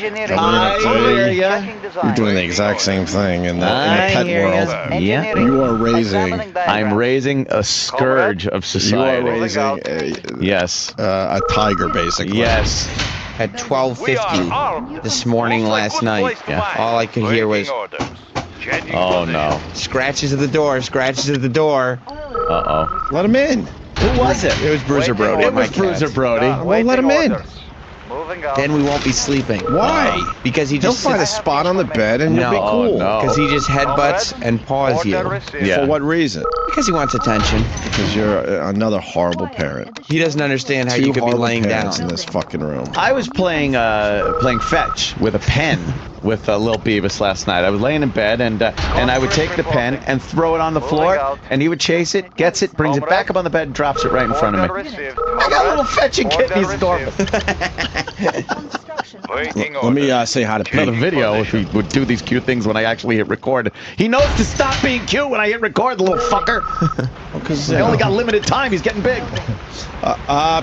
You're doing the exact same thing in the pet world. Yeah, you are raising. I'm raising a scourge of society. You are raising yes, a tiger, basically. Yes. At 12:50 this morning, last night, all I could hear was, oh no. Scratches at the door, scratches at the door. Uh-oh. Let him in. Who was it? It was Bruiser Brody. It was Bruiser Brody. Well, let him in. Then we won't be sleeping. Why? Because he just He'll find a spot on the bed and you'll be cool. Because he just headbutts and paws you. Yeah. For what reason? Because he wants attention. Because you're another horrible parent. He doesn't understand how you could be laying down in this fucking room. I was playing fetch with a pen with Lil Beavis last night. I was laying in bed, and I would take the pen and throw it on the floor, and he would chase it, gets it, brings it back up on the bed, and drops it right in front of me. I got a little fetching kid. He's adorable. Let me say hi to Pete. Another video if he would do these cute things when I actually hit record. He knows to stop being cute when I hit record, the little fucker. Because I only got limited time. He's getting big.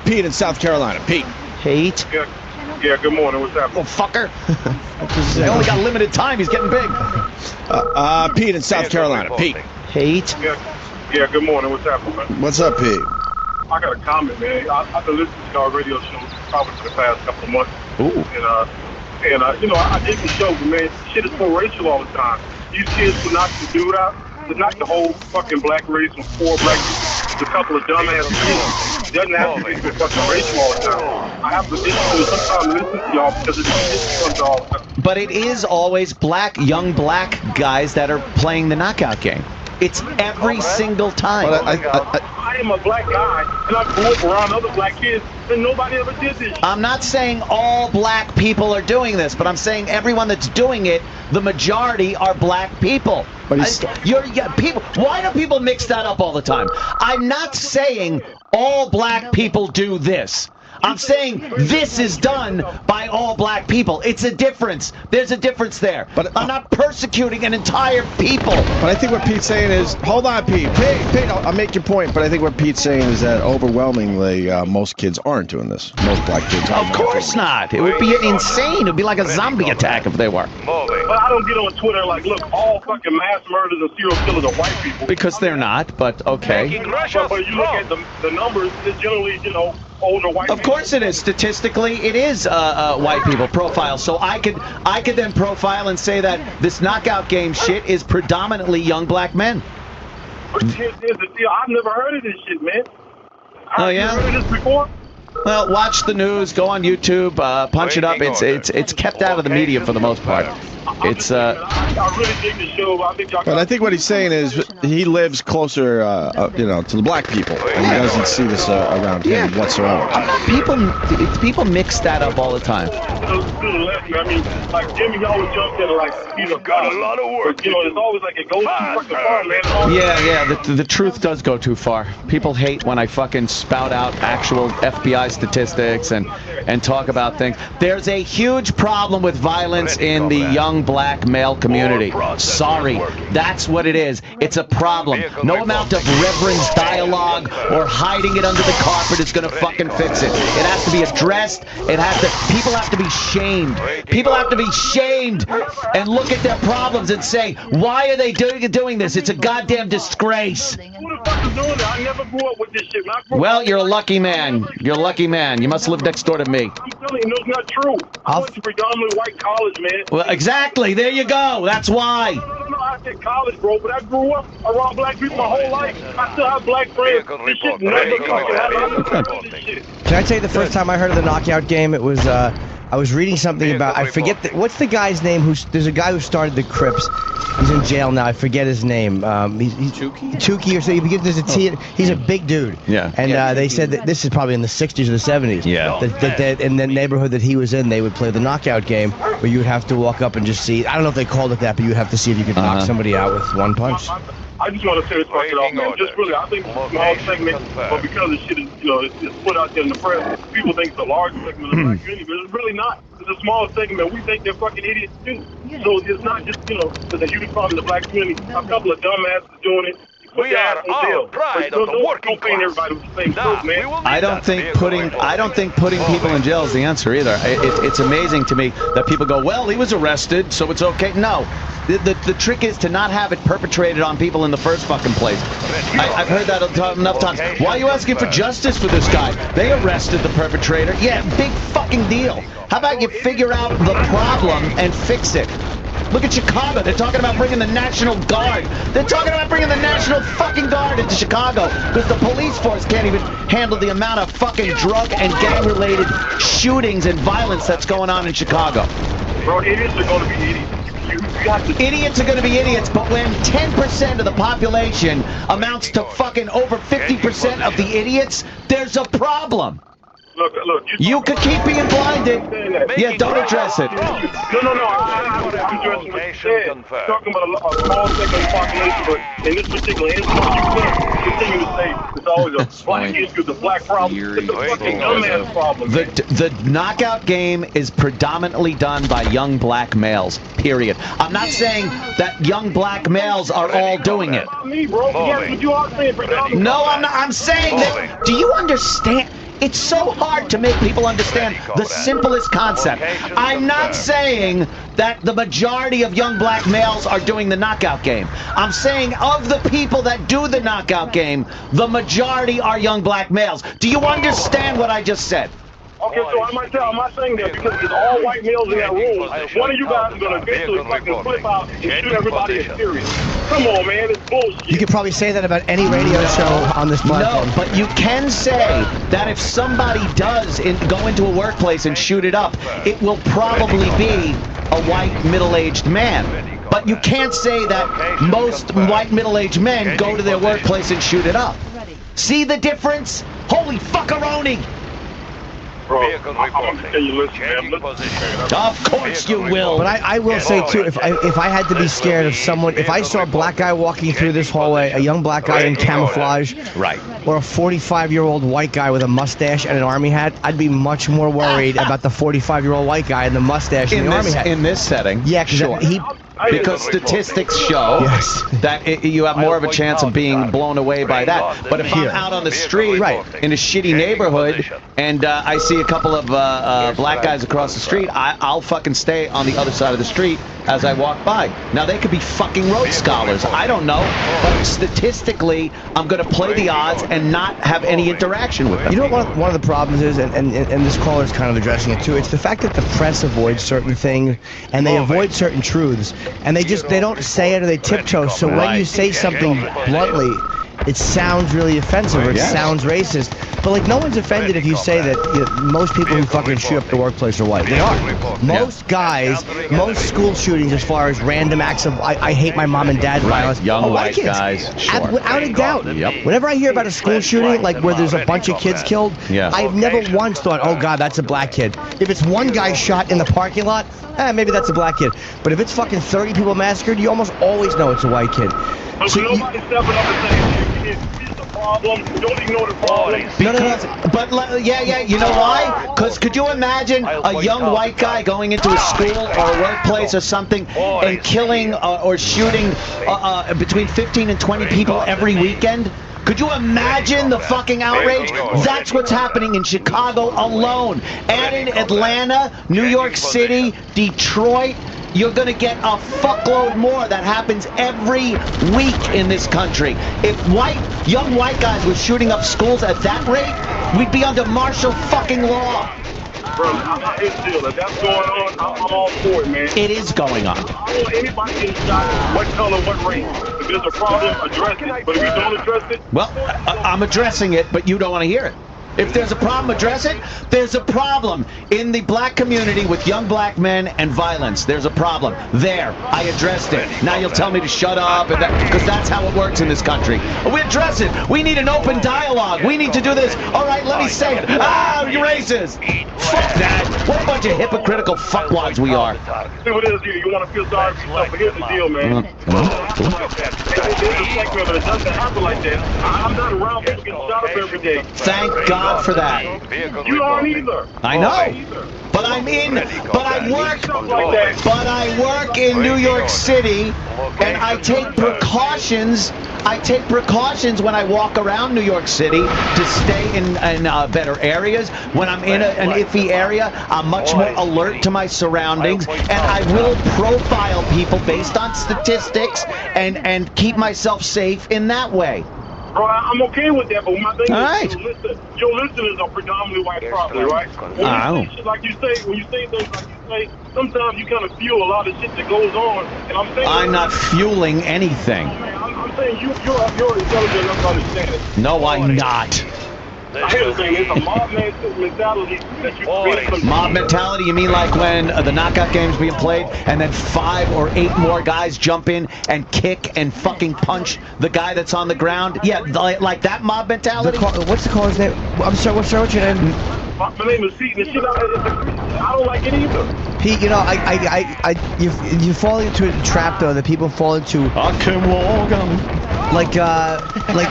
Pete in South Carolina. Pete. Pete. Yeah, good morning. What's happening? Little fucker. I only got limited time. He's getting big. Pete in South Carolina. Pete. Pete. Yeah, good morning. What's happening, man? What's up, Pete? I got a comment, man. I've been listening to our radio show probably for the past couple of months. Ooh. And I dig the show, but man, shit is so racial all the time. These kids would knock the dude out, to knock the whole fucking black race from 4 black people, a couple of dumbass kids. It doesn't have to be fucking racial all the time. I have to sometimes listen to y'all because it comes all the time. But it is always young black guys that are playing the knockout game. It's every single time. I am a black guy, and I grew up around other black kids, and nobody ever did this. I'm not saying all black people are doing this, but I'm saying everyone that's doing it, the majority are black people. But people. Why do people mix that up all the time? I'm not saying all black people do this. I'm saying this is done by all black people. It's a difference. There's a difference there. But I'm not persecuting an entire people. But I think what Pete's saying is, hold on, Pete. Pete, I'll make your point. But I think what Pete's saying is that overwhelmingly, most kids aren't doing this. Most black kids aren't. Of course not. It would be insane. It would be like a zombie attack if they were. But I don't get on Twitter like, look, all fucking mass murders and serial killers are white people. Because they're not, but okay. But you look at the numbers, it's generally, older white people. Of course it is. Statistically, it is white people profile. So I could then profile and say that this knockout game shit is predominantly young black men. Here's the deal. I've never heard of this shit, man. Oh yeah. Have you heard of this before? Well, watch the news. Go on YouTube. Punch it up. It's kept out of the media for the most part. It's I really dig the show. But I think what he's saying is he lives closer, to the black people, and he doesn't see this around him whatsoever. People mix that up all the time. I mean, like Jimmy always jumps in like, got a lot of work. But, it's always like it goes too fucking far, man. Yeah. The truth does go too far. People hate when I fucking spout out actual FBI statistics and talk about things. There's a huge problem with violence in the young black male community. Sorry, that's what it is. It's a problem. No amount of reverence dialogue or hiding it under the carpet is going to fucking fix it. It has to be addressed. People have to be shamed. People have to be shamed and look at their problems and say, why are they doing this? It's a goddamn disgrace. Who the fuck is doing that? I never grew up with this shit. Well, you're a lucky man. You're a lucky man. You must live next door to me. I'm telling you, no, it's not true. I went to predominantly white college, man. Well, exactly. There you go. That's why. No, I said college, bro, but I grew up around black people my whole life. I still have black friends. This shit never fucking happened. Can I tell you the first time I heard of the knockout game? It was I was reading something about, I forget, what's the guy's name? There's a guy who started the Crips. He's in jail now. I forget his name. He's Tukey or so. He's a big dude. Yeah. And they said that this is probably in the 60s or the 70s. Yeah. That in the neighborhood that he was in, they would play the knockout game where you would have to walk up and just see. I don't know if they called it that, but you would have to see if you could knock somebody out with one punch. I just want to say this fucking off, man. Just really, I think it's a small segment, but because the shit is, it's put out there in the press, people think it's a large segment of the black community, but it's really not. It's a small segment. We think they're fucking idiots too. So it's not just, there's a huge problem in the black community. A couple of dumbasses doing it. We are all pride of the working class. I don't think putting people in jail is the answer either. It's amazing to me that people go, well, he was arrested, so it's okay. No, the trick is to not have it perpetrated on people in the first fucking place. I've heard that enough times. Why are you asking for justice for this guy? They arrested the perpetrator. Yeah, big fucking deal. How about you figure out the problem and fix it? Look at Chicago. They're talking about bringing the National Guard. They're talking about bringing the National fucking Guard into Chicago because the police force can't even handle the amount of fucking drug and gang-related shootings and violence that's going on in Chicago. Bro, idiots are going to be idiots. You have to. Idiots are going to be idiots, but when 10% of the population amounts to fucking over 50% of the idiots, there's a problem. Look. You could keep being blinded. Yeah, don't address it. No. I'm addressing what you said. You're talking about a small segment of the population, but in this particular instance, you can't continue to say it's always a black issue, the black problem. It's a fucking dumbass problem. The knockout game is predominantly done by young black males, period. I'm not saying that young black males are all doing it. Me, bro. Yeah, but you are saying predominantly. No, I'm not. I'm saying that. Do you understand? It's so hard to make people understand the simplest concept. I'm not saying that the majority of young black males are doing the knockout game. I'm saying of the people that do the knockout game, the majority are young black males. Do you understand what I just said? Okay, so I'm not saying that because there's all white males in that room. One of you guys is going to eventually fucking flip out and shoot everybody in serious. Come on, man, it's bullshit. You could probably say that about any radio show on this platform. No, but you can say that if somebody does go into a workplace and shoot it up, it will probably be a white middle-aged man. But you can't say that most white middle-aged men go to their workplace and shoot it up. See the difference? Holy fuckaroni! Bro, I'm going to tell you, listen, man. Of course you will. But I will say, too, if I had to be scared of someone, if I saw a black guy walking through this hallway, a young black guy in camouflage, right, or a 45-year-old white guy with a mustache and an army hat, I'd be much more worried about the 45-year-old white guy and the mustache and the army hat. In this setting, yeah, sure. Because statistics show that you have more of a chance of being blown away by that. But if I'm out on the street in a shitty neighborhood and I see a couple of black guys across the street, I'll fucking stay on the other side of the street as I walk by. Now, they could be fucking Rhodes Scholars. I don't know. But statistically, I'm going to play the odds and not have any interaction with them. You know what one of the problems is, and this caller's kind of addressing it too, it's the fact that the press avoids certain things and they avoid certain truths. And they don't say it or they tiptoe. So when you say something bluntly, it sounds really offensive or it sounds racist. But like, no one's offended if you say that most people who fucking shoot up the workplace are white. They are. Most guys, most school shootings as far as random acts of I hate my mom and dad violence. Young white guys. Sure. Without a doubt. Whenever I hear about a school shooting, like where there's a bunch of kids killed, I've never once thought, oh God, that's a black kid. If it's one guy shot in the parking lot, maybe that's a black kid. But if it's fucking 30 people massacred, you almost always know it's a white kid. So nobody's stepping up and saying, it's the problem, don't ignore the problem. But you know why? Because could you imagine a young white guy going into a school or a workplace or something and killing or shooting between 15 and 20 people every weekend? Could you imagine the fucking outrage? That's what's happening in Chicago alone. And in Atlanta, New York City, Detroit. You're going to get a fuckload more. That happens every week in this country. If young white guys were shooting up schools at that rate, we'd be under martial fucking law. Bro, it's still, if that's going on, I'm all for it, man. It is going on. I don't want anybody getting shot, what color, what race. If there's a problem, address it. But if you don't address it... Well, I'm addressing it, but you don't want to hear it. If there's a problem, address it. There's a problem in the black community with young black men and violence. There's a problem. There, I addressed it. Now you'll tell me to shut up, because that's how it works in this country. We address it. We need an open dialogue. We need to do this. All right, let me say it. You're racist. Fuck that. What a bunch of hypocritical fuckwads we are. See what it is, you want to feel sorry for yourself, but here's the deal, man. There's a segment that doesn't happen like that. I'm not around people getting shot up every day. Thank God for that. You aren't either. I know. But I work in New York City, and I take precautions. When I walk around New York City to stay in better areas. When I'm in an iffy area, I'm much more alert to my surroundings, and I will profile people based on statistics and keep myself safe in that way. Bro, I'm okay with that, but my thing is, your listeners are predominantly white property, right? When you say things like you say, sometimes you kind of fuel a lot of shit that goes on, and I'm saying... I'm not fueling anything. I'm saying you're intelligent enough to understand it. No, I'm not. here's the thing, it's a mob mentality that you create some... Mob mentality, you mean like when the knockout game's being played and then 5 or 8 more guys jump in and kick and fucking punch the guy that's on the ground? Yeah, like that mob mentality? What's the caller's name? I'm sorry, what's your name? My name is Pete, and shit, I don't like it either. Pete, you know, you fall into a trap though that people fall into. I can walk on. Like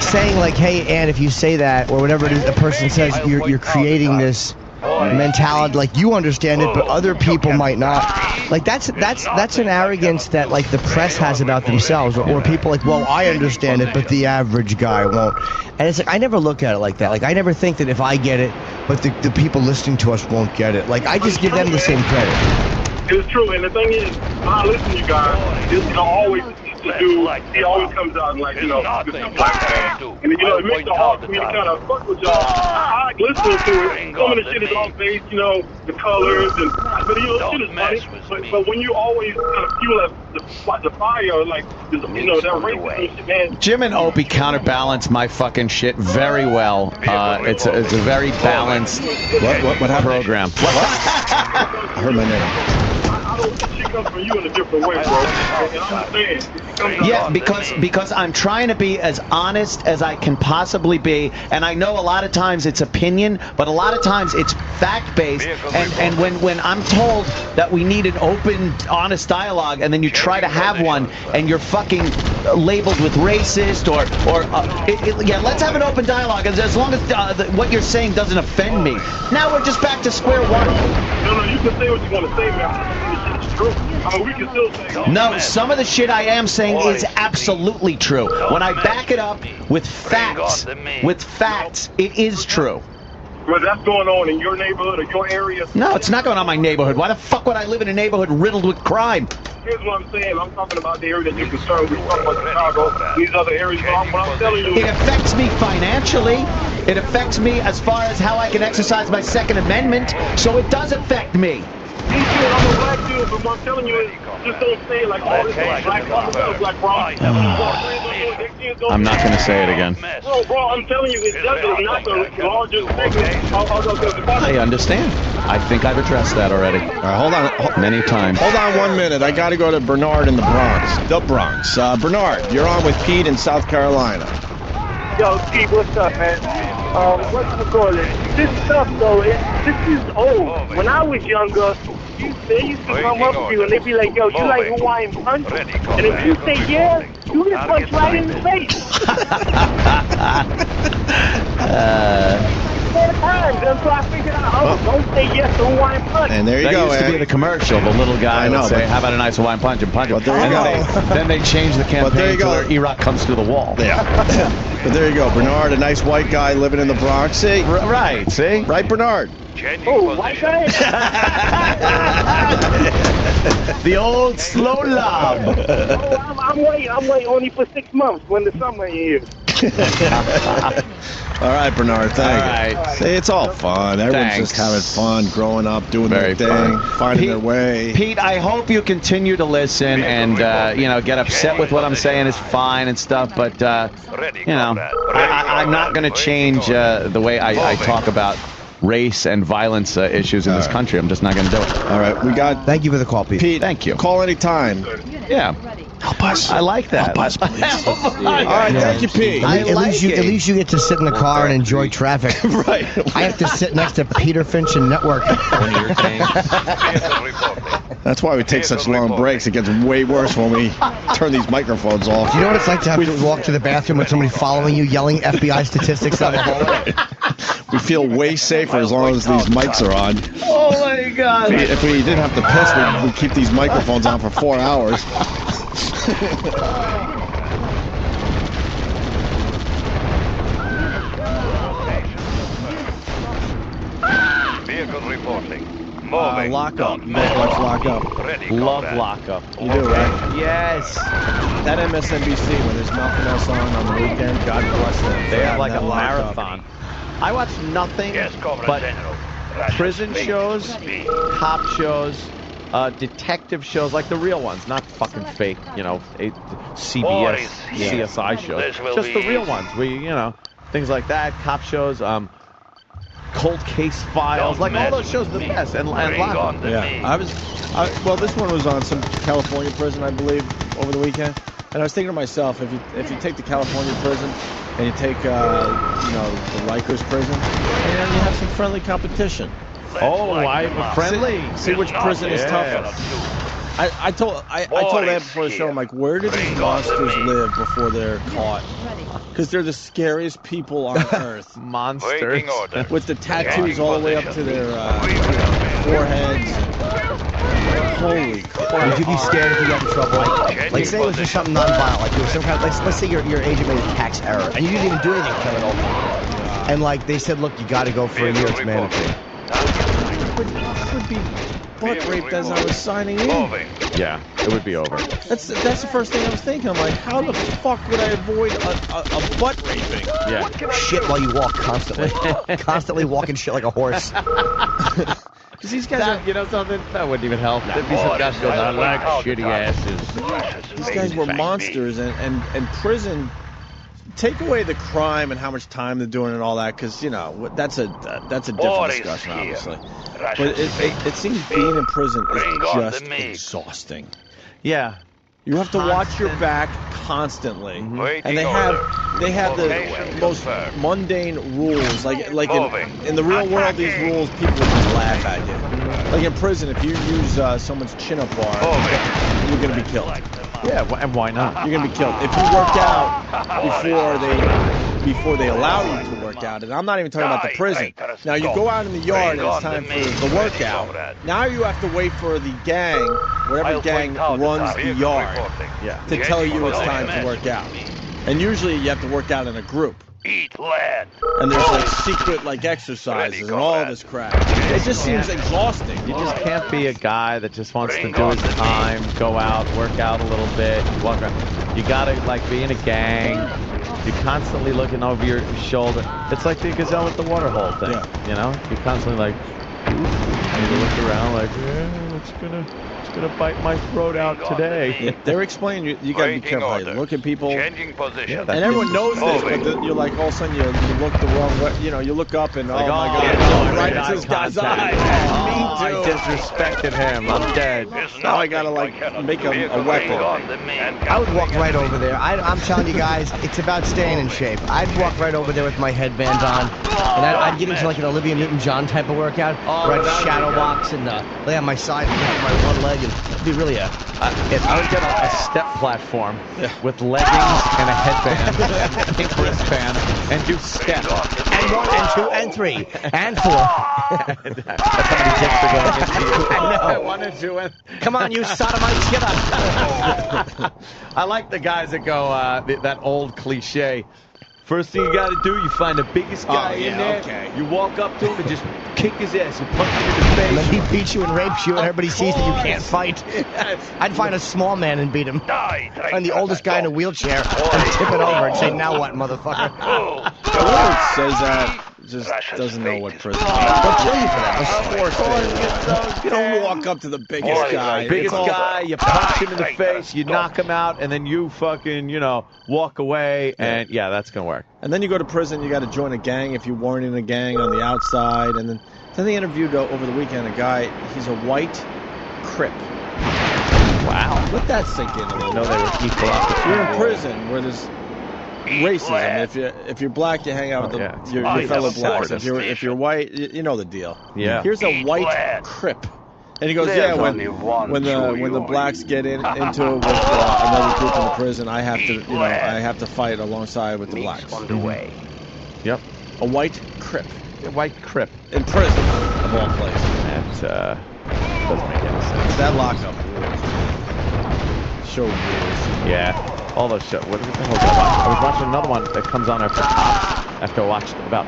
saying like, hey, Ann, if you say that or whatever it is, a person says, you're creating this mentality, like you understand it, but other people might not. Like that's an arrogance that like the press has about themselves, or people like, well, I understand it, but the average guy won't. And it's like I never look at it like that. Like I never think that if I get it, but the people listening to us won't get it. Like I just give them the same credit. It's true, and the thing is, when I listen to you guys, always the dude, he always comes out and like, this is black man. And it makes it hard for me to kind of fuck with y'all. I like listening to it. Some of the shit is off base, the colors, and but the shit is funny. But when you always kind of fuel the fire, like, that racism shit, man. Jim and Opie counterbalance my fucking shit very well. It's a very balanced program. I heard my name. She comes from you in a different way, bro. Yeah, because I'm trying to be as honest as I can possibly be, and I know a lot of times it's opinion, but a lot of times it's fact-based, and when I'm told that we need an open, honest dialogue, and then you try to have one, and you're fucking labeled with racist, yeah, let's have an open dialogue, as long as what you're saying doesn't offend me. Now we're just back to square one. No, you can say what you want to say, man. It's true. I mean, we can still say... No, some of the shit I am saying is absolutely true. When I back it up with facts, it is true. Well, that's going on in your neighborhood or your area? No, it's not going on in my neighborhood. Why the fuck would I live in a neighborhood riddled with crime? Here's what I'm saying. I'm talking about the area that you're concerned with. We're talking about Chicago, these other areas. But I'm telling you... It affects me financially. It affects me as far as how I can exercise my Second Amendment. So it does affect me. I'm a black dude, but what I'm telling you is, just don't say like, oh, this is black problem. I'm not going to say it again. Bro, I'm telling you, it's not the largest segment. I understand. I think I've addressed that already. All right, hold on. Many times. Hold on 1 minute. I got to go to Bernard in the Bronx. Bernard, you're on with Pete in South Carolina. Yo, Pete, what's up, man? This stuff, though, this is old. When I was younger, they used to come up to you and they'd be like, yo, you like Hawaiian punch? And if you say yeah, you get punched right in the face. That's why I figured out, don't say yes to Hawaiian punch. And there you go, That used to be the commercial. The little guy would say, how about a nice Hawaiian punch and punch him. Then they changed the campaign to where Iraq comes through the wall. Yeah. But there you go. Bernard, a nice white guy living in the Bronx. See? Right, see? Right, Bernard? Oh, white guy? The old slow lob. Oh, I'm waiting only for 6 months when the summer is. All right, Bernard, thank you. Right. See, it's all fun. Everyone's just having fun, growing up, doing their thing, finding their way. Pete, I hope you continue to listen and, get upset with what I'm saying is fine and stuff, but, I'm not going to change the way I talk about race and violence issues in this country. I'm just not going to do it. All right, Thank you for the call, Pete. Pete, thank you. Call anytime. Yeah. Help us. I like that. Help us, please. All right, thank you, Pete. At least you get to sit in the car and enjoy traffic. Right. I have to sit next to Peter Finch and Network. That's why we take such long breaks. It gets way worse when we turn these microphones off. Do you know what it's like to have to walk to the bathroom with somebody following you, yelling FBI statistics down the hallway? We feel way safer as long as these mics are on. Oh my God! If we didn't have to piss, we'd keep these microphones on for 4 hours. Vehicle reporting. Lock up. Let's lock up. Love lockup. You do, right? Yes. That MSNBC, when there's nothing else on the weekend, God bless them. They have like a marathon. I watch nothing but prison shows, cop shows, detective shows, like the real ones, not fucking fake, CBS, CSI shows. Just the real ones, things like that, cop shows. Cold Case Files, like all those shows are the best, and lock 'em. Yeah, well, this one was on some California prison, I believe, over the weekend, and I was thinking to myself, if you take the California prison and you take the Rikers prison, and you have some friendly competition. Friendly. See which prison is tougher. I told Ed before the show, I'm like, where do these monsters live before they're caught? Because they're the scariest people on earth. Monsters. With the tattoos all the way up to their foreheads. Holy crap. Would you be scared if you got in trouble? Like say it was just something non-violent, like there was some kind of, let's say your agent made a tax error, and you didn't even do anything criminal. And like they said, look, you got to go for a year, it's mandatory. I would be butt raped as I was signing in. Yeah, it would be over. That's the first thing I was thinking. I'm like, how the fuck would I avoid a butt raping? Yeah. Shit while you walk constantly. Constantly walking shit like a horse. Because these guys you know something? That wouldn't even help. There'd be some guys going, I like shitty asses. These guys were monsters, and prison. Take away the crime and how much time they're doing and all that, because that's a different discussion, obviously. But it seems being in prison is just exhausting. Yeah. You have to watch your back constantly, and they have the most mundane rules. Like in the real world, these rules people would just laugh at you. Like in prison, if you use someone's chin-up bar, you're gonna be killed. Yeah, and why not? You're gonna be killed if you work out before they allow you to work out. And I'm not even talking about the prison. Now you go out in the yard and it's time for the workout. Now you have to wait for the gang, whatever gang runs the yard, to tell you it's time to work out. And usually you have to work out in a group. Eat lead. And there's like secret exercises and all this crap. It just seems exhausting. You just can't be a guy that just wants to do his time, go out, work out a little bit, walk around. You gotta be in a gang. You're constantly looking over your shoulder. It's like the gazelle with the waterhole thing. Yeah. You're constantly you look around it's gonna bite my throat out today. They're explaining you gotta be careful how you look at people. Yeah, and everyone knows this, but you're like all of a sudden you look the wrong way. You look up and oh my god, I right into this guy's eyes. I disrespected him. I'm dead. Now I gotta make a weapon. I would walk right over there. I'm telling you guys, it's about staying in shape. I'd walk right over there with my headband on, and I'd get into an Olivia Newton-John type of workout, where I'd shadow box and lay on my side with my one leg, and it'd be really I would get a step platform with leggings and a headband and a pink wristband and do steps. And 1 and 2 and 3 and 4. That's how many dips are going into you. I know. 1 and 2 and... Come on, you sodomites, get up. I like the guys that go, that old cliche. First thing you gotta do, you find the biggest guy in there. Okay. You walk up to him and just kick his ass and punch him in the face. And then he beats you and rapes you, and everybody sees that you can't fight. I'd find a small man and beat him. Find the oldest guy in a wheelchair and tip it over and say, "Now what, motherfucker?" Whoever says that just doesn't know what prison is. They'll kill you for that. You don't walk up to the biggest guy. Biggest guy, you punch him in the face, you knock him out, and then you fucking, walk away, and yeah, that's gonna work. And then you go to prison, you got to join a gang if you weren't in a gang on the outside. And then they interviewed over the weekend a guy, he's a white Crip. Wow. Let that sink in a little bit. No, they were equal opportunity. You're in prison where there's racism. If you're black, you hang out with your fellow blacks. If you're white, you know the deal. Yeah. Here's a white Crip. And he goes, when the blacks get into it with another group in the prison, I have to fight alongside with the blacks. Yep. A white Crip. A white Crip. In prison, of all places. That doesn't make any sense. That lockup rules. Show rules. Yeah. All those shows. What the hell was I watching? I was watching another one that comes on after Cops. After I watched about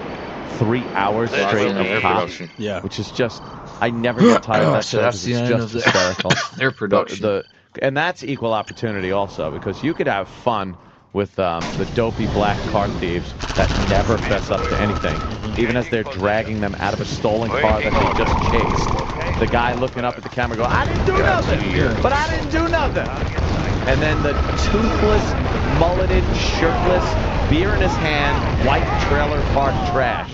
3 hours straight of Cops. Yeah. Which is just... I never get tired of that show because it's just hysterical. Their production. And that's equal opportunity also, because you could have fun with the dopey black car thieves that never fess up to anything. Even as they're dragging them out of a stolen car that they just chased. The guy looking up at the camera going, I didn't do nothing! But I didn't do nothing! And then the toothless, mulleted, shirtless, beer in his hand, white trailer park trash.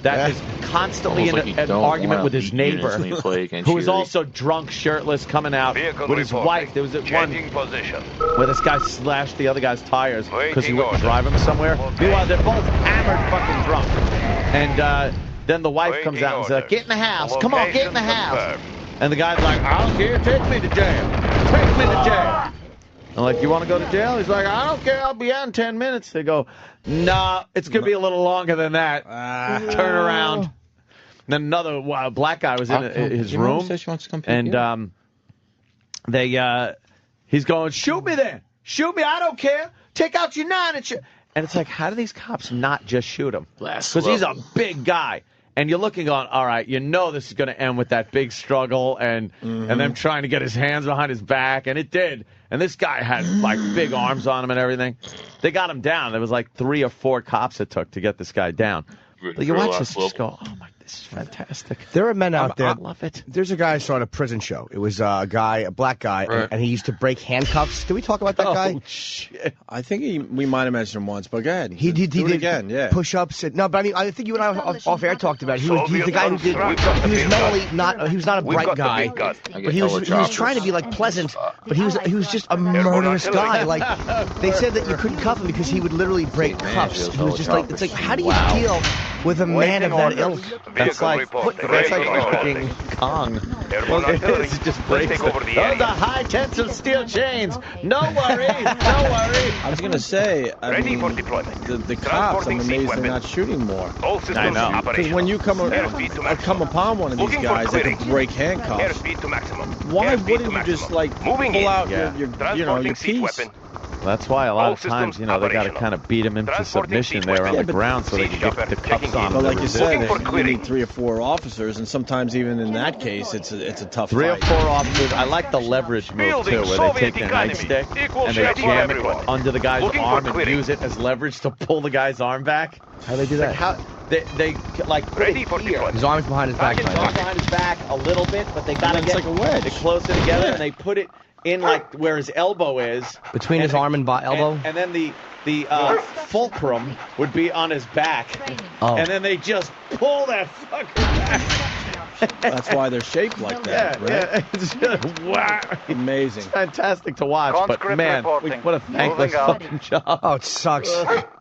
that is constantly in an argument with his neighbor, who is also drunk, shirtless, coming out with his wife. There was one where this guy slashed the other guy's tires because he wouldn't drive him somewhere. Meanwhile, they're both hammered fucking drunk. And then the wife comes out and says, "Get in the house. Come on, get in the house." And the guy's like, "I don't care. Take me to jail. Take me to jail." I'm like, "You want to go to jail?" He's like, "I don't care. I'll be out in 10 minutes." They go, "Nah, it's going to be a little longer than that. Turn around." And then another black guy was in his room. And he's going, "Shoot me then. Shoot me. I don't care. Take out your 9 and shoot." And it's like, how do these cops not just shoot him? Because he's a big guy. And you're looking on, all right, you know this is going to end with that big struggle and them trying to get his hands behind his back. And it did. And this guy had, like, big arms on him and everything. They got him down. There was, like, 3 or 4 cops it took to get this guy down. But you watch this, just go, oh, my, this is fantastic. There are men out there. I love it. There's a guy I saw at a prison show. It was a guy, a black guy, and he used to break handcuffs. Did we talk about that guy? Oh, shit. I think we might have mentioned him once, but go ahead. He did again, yeah. Push-ups. No, but I mean, I think you and I off air talked about it. He's the guy who did. He was mentally not. He was not a bright guy, but he was trying to be like pleasant. But he was just a murderous guy. Like they said that you couldn't cuff him because he would literally break cuffs. He was just like, it's like, how do you deal with a man of that ilk? That's like fucking Kong. It's just breaks. Those are high tensile steel chains. No worries, no worries. I was gonna say, I mean, the cops, I'm amazed they're not shooting more. I know. Because when you come upon one of these guys that can break handcuffs, why wouldn't you just like pull out your piece? That's why a lot of times, you know, they got to kind of beat him into submission there on the ground so they can get the cuffs on him. But like you said, you need 3 or 4 officers, and sometimes even in that case, it's a tough fight. 3 or 4 officers. I like the leverage move, too, where they take their nightstick and they jam it under the guy's arm and use it as leverage to pull the guy's arm back. How do they do that? They like put it here. His arm's behind his back. His arm's behind his back a little bit, but they got to get like a wedge. They close it together and they put it in like where his elbow is. Between his arm and elbow? And then the fulcrum would be on his back. Oh. And then they just pull that fucker back. That's why they're shaped like that, right? Yeah, it's just, wow. Amazing. It's fantastic to watch, but man, what a thankless fucking job. Oh, it sucks.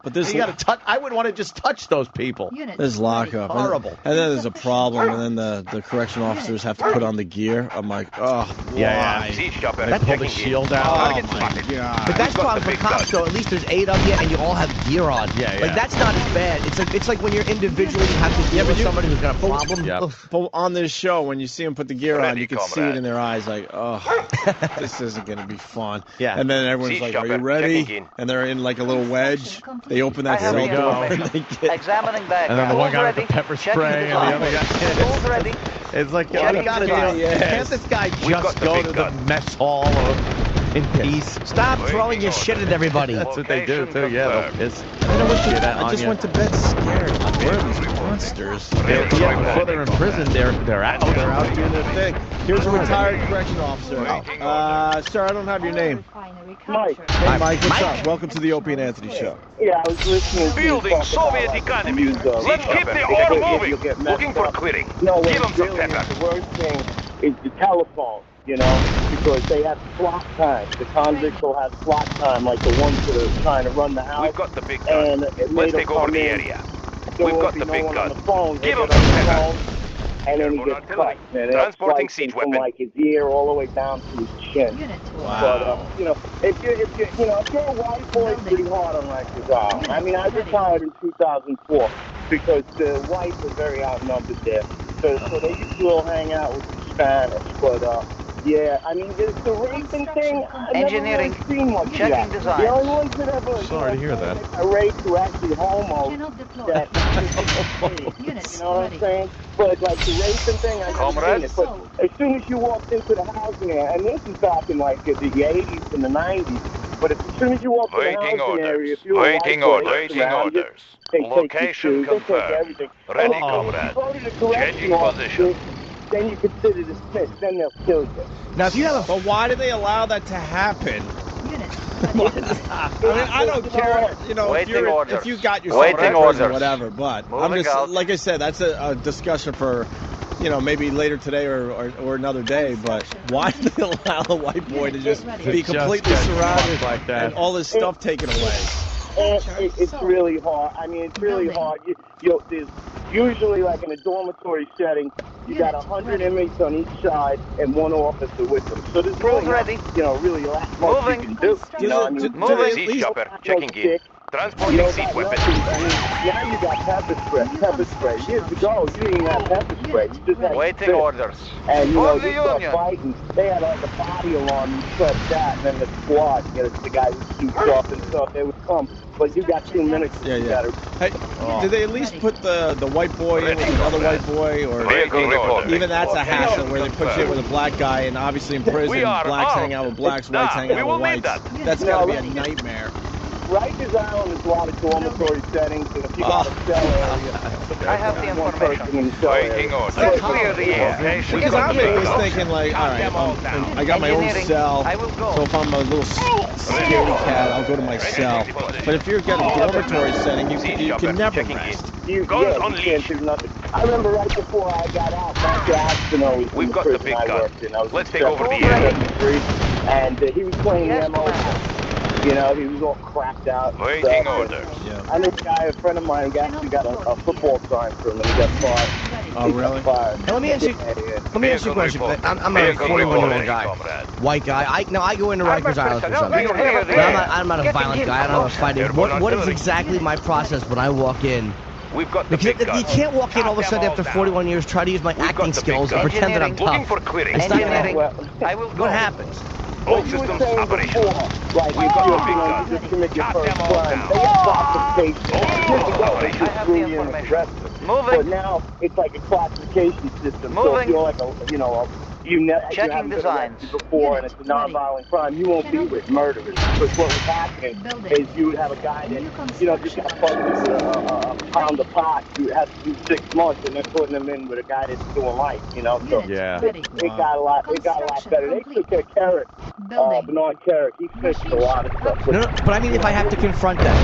But this, you gotta touch. I wouldn't want to just touch those people. This lockup, horrible. And then there's a problem, and then the correction officers have to put on the gear. I'm like, oh, why? They pull the shield out. Oh my god. But that's problem for cops, though. At least there's 8 of you, and you all have gear on. Yeah. Like that's not as bad. It's like when you're individually you have to deal with somebody who's got a problem. Yeah. But on this show, when you see them put the gear on, you can see it in their eyes, like, oh, this isn't gonna be fun. Yeah. And then everyone's like, are you ready? And they're in like a little wedge. They open that cell door and they get. Examining bag. And then the one guy with the pepper spray and the other guy. Ready. It's like, you gotta deal. Can't this guy just go to the mess hall or in peace? Stop throwing your shit at everybody. That's what they do too. Yeah, they'll piss. I just went to bed scared. Where are these monsters? Before they're in prison, they're out. They're out doing their thing. Here's a retired correction officer. Sir, I don't have your name. Mike. Hey, Mike, what's up? Welcome to the Opie and Anthony Show. Yeah, I was listening. Building Soviet economy. Let's keep the ore moving. Looking for clearing. No, Give them some really pepper. the worst thing is the telephone, you know, because they have slot time. The convicts will have slot time, like the ones that are trying to run the house. We've got the big gun. And Let's take over the area. We've got the big gun. Give them some pepper. And then he gets cut. Transporting siege from weapon. like his ear all the way down to his chin. Wow. But you know, if you're a white boy, it's pretty hard on like his arm. I mean, I retired in 2004 because the whites are very outnumbered there. So they used to all hang out with the Spanish. But yeah, I mean, the racing thing, I've never really seen much of that. The only ones that ever, Sorry to hear that. RA2 actually homos. You know what I'm saying? But like the racing thing, I've never seen it. But as soon as you walked into the housing area, and this is back in like the 80s and the 90s, but as soon as you walk into the housing area, if you're Waiting orders. Location confirmed. Ready, comrade. Changing position. Then you consider dismissed. Then they'll kill you. Now, if you have But why do they allow that to happen I mean, I don't care, you know, if you got your or whatever, but I'm just, like I said, that's a discussion for, you know, maybe later today or another day, but why do they allow a white boy to just be completely surrounded like that and all this stuff taken away? It's really hard. I mean, it's really hard. There's usually, like in a dormitory setting, you got 100 inmates on each side and one officer with them. So there's really not, really a lot much you can do. You know, I mean, Seat chopper, checking in. Transporting seat weapon. I mean, now you got pepper spray. Years ago, you didn't have pepper spray. You just had Waiting spit. orders. And, you For know, the you start union. fighting. They had like a body alarm. You press that, and then the squad, the guy who shoots off and stuff, they would come. But you got 2 minutes. Yeah. You gotta, Hey, did they at least put the white boy in with another white boy, or even that's a hassle where they put you in with a black guy, and obviously in prison blacks hang out with blacks, whites hang out with whites. That's got to be a nightmare. Rikers Island is a lot of dormitory settings, and if you got a cell area, I have the one person in the cell area. Clear the air. Because I'm always thinking like, all right, I got my own cell, so if I'm a little scaredy cat, I'll go to my cell. But if you're getting a dormitory setting, you can never rest. You can't do nothing. I remember right before I got out, Matt Jackson was in the prison I worked in. I was Let's take over the area. And he was playing the MO. You know, he was all cracked out. Waiting orders. I know a guy, a friend of mine, who actually got a football sign from him, and he got fired. Oh, really? Now, let me ask you a question. I'm a 41-year-old guy, white guy. I go into Rikers Island for something. I'm not a violent guy. I don't know if fighting. What is exactly my process when I walk in? Because you can't walk in all of a sudden after 41 years, try to use my acting skills and pretend that I'm tough. It's not gonna. What happens? All systems operational. Like, you just commit your first crime. They have classification. Years ago, they just threw you in with the rest of it. But now, it's like a classification system. So if you're like you haven't been arrested before and it's a non-violent crime, you won't be with murderers. Because what was happening is you would have a guy that, just got busted with a pound of pot. You would have to do 6 months, and they're putting him in with a guy that's doing life, So it got a lot better. They took care of Carrick, Bernard Carrick. He fixed a lot of stuff. No, but I mean, if I have to confront that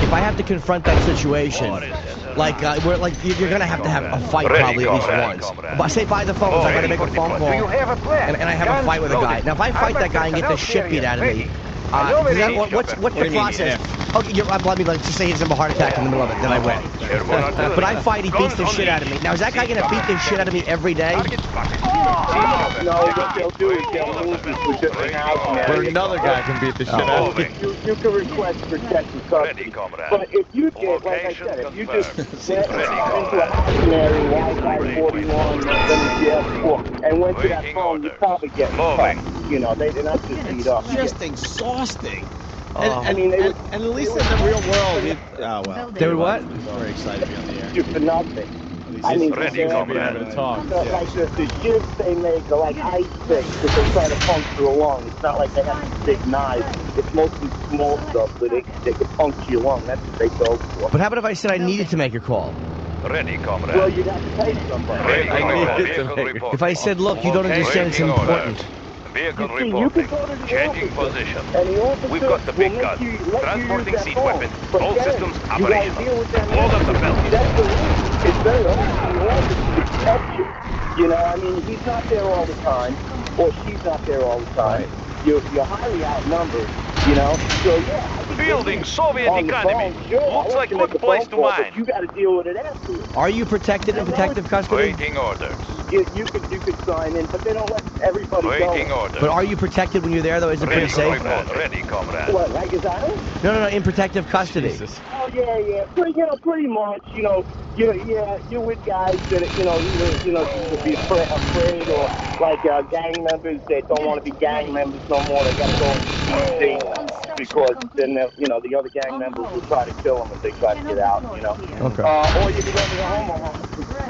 situation, you're gonna have to have a fight probably at least once. But I say by the phone, if I gotta make a phone call, and I have a fight with a guy. Now, if I fight that guy and get the shit beat out of me, what's the process? Okay, let me just say he has a heart attack in the middle of it, then I win. But I fight, he beats the shit out of me. Now, is that guy gonna beat the shit out of me every day? No, what they'll do is they'll move you to a different housing area. Where another guy can beat the shit out of me. You can request protection custody. But if you get, like I said, if you just went into a housing area, white guy 41, and went to that phone, you probably get caught. They're not just beat up. Just exhausting. I mean, and at least in the real world, They would what? Very excited to be on the air. You for nothing. I mean, like the shifts they make are like ice picks because they try to puncture a lung. It's not like they have these big knives. It's mostly small stuff where they can puncture your lung. That's what they go for. But how about if I said I needed to make a call? Well, you'd have to pay somebody. If I said, look, you don't understand, it's important. Vehicle reporting. Changing position. We've got the big gun. Transporting seat weapon. All systems operational. Load up the belt. It's very hard. The officer to protect you. I mean, he's not there all the time, or she's not there all the time. You're highly outnumbered, So, Building Soviet economy. Looks like good place to mine. You got to deal with it afterwards. Are you protected in protective custody? Waiting orders. You could sign in, but they don't let everybody go. But are you protected when you're there, though? Is it pretty safe? Ready, comrade. What, Rikers Island? No, in protective custody. Jesus. Oh, yeah. Pretty much, you're with guys that, to be afraid or like gang members that don't want to be gang members no more. They got to go and see because then, the other gang members will try to kill them if they try to get out, Okay. Or you can go to the homo house.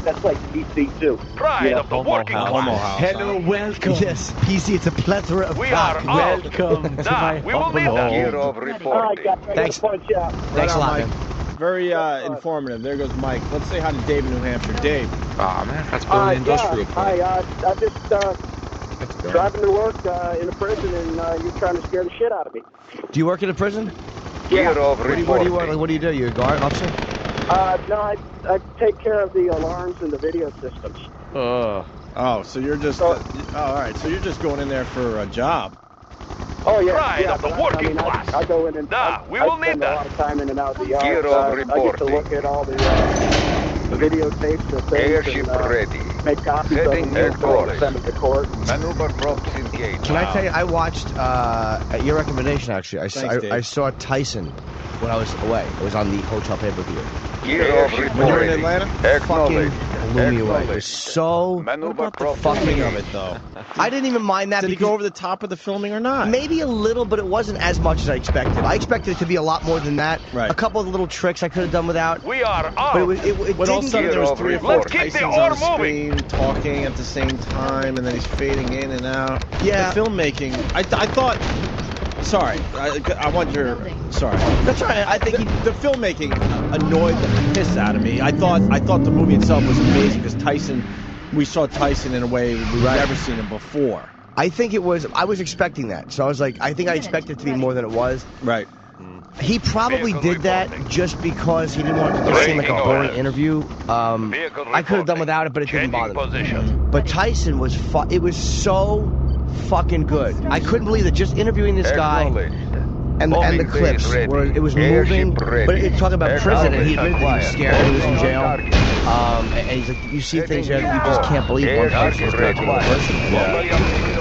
That's like PC too. Pride of the working class. Hello, welcome. Yes, PC, it's a plethora of welcome to my home. Year of reporting. Thanks. Punch out. Thanks a lot, man. Very informative. There goes Mike. Let's say hi to Dave in New Hampshire. Dave. Oh, man, that's building industrial. Hi, I just driving to work in a prison, and you're trying to scare the shit out of me. Do you work in a prison? Yeah. What do you work? Like, what do you do? You a guard, officer? No, I take care of the alarms and the video systems. Oh, so you're just... all right. So you're just going in there for a job. Oh, yeah. Pride yeah, of the but working class. I go in and we will I spend need a lot of time in and out of the yard. Gear of I get to look at all the videotapes of things Airship and ready. make copies of them and send them to court. Maneuver props engaged. Can I tell you, I watched, at your recommendation, actually, Thanks, Dave. I saw Tyson when I was away. It was on the hotel pay-per-view. When you were in Atlanta? Fucking blew me away. It was so Fucking of it, though. I didn't even mind that. Did he go over the top of the filming or not? Maybe a little, but it wasn't as much as I expected. I expected it to be a lot more than that. Right. A couple of little tricks I could have done without. We are out. But it When all of a didn't sudden there was 3 or 4 Let's keep the Tysons on the order screen talking at the same time, and then he's fading in and out. Yeah. The filmmaking, I thought... Sorry, I want your... Sorry. That's right. I think the filmmaking annoyed the piss out of me. I thought the movie itself was amazing because Tyson... We saw Tyson in a way we've never seen him before. I think it was... I was expecting that. So I was like, I think I expected it to be more than it was. Right. He probably did that just because he didn't want it to just seem like a boring interview. I could have done without it, but it didn't bother me. But Tyson was... It was so fucking good. I couldn't believe that just interviewing this guy and the clips where it was moving, but it talking about prison, and he admitted that he was scared when he was in jail. And he's like, you see things that you just can't believe one person's going to another person.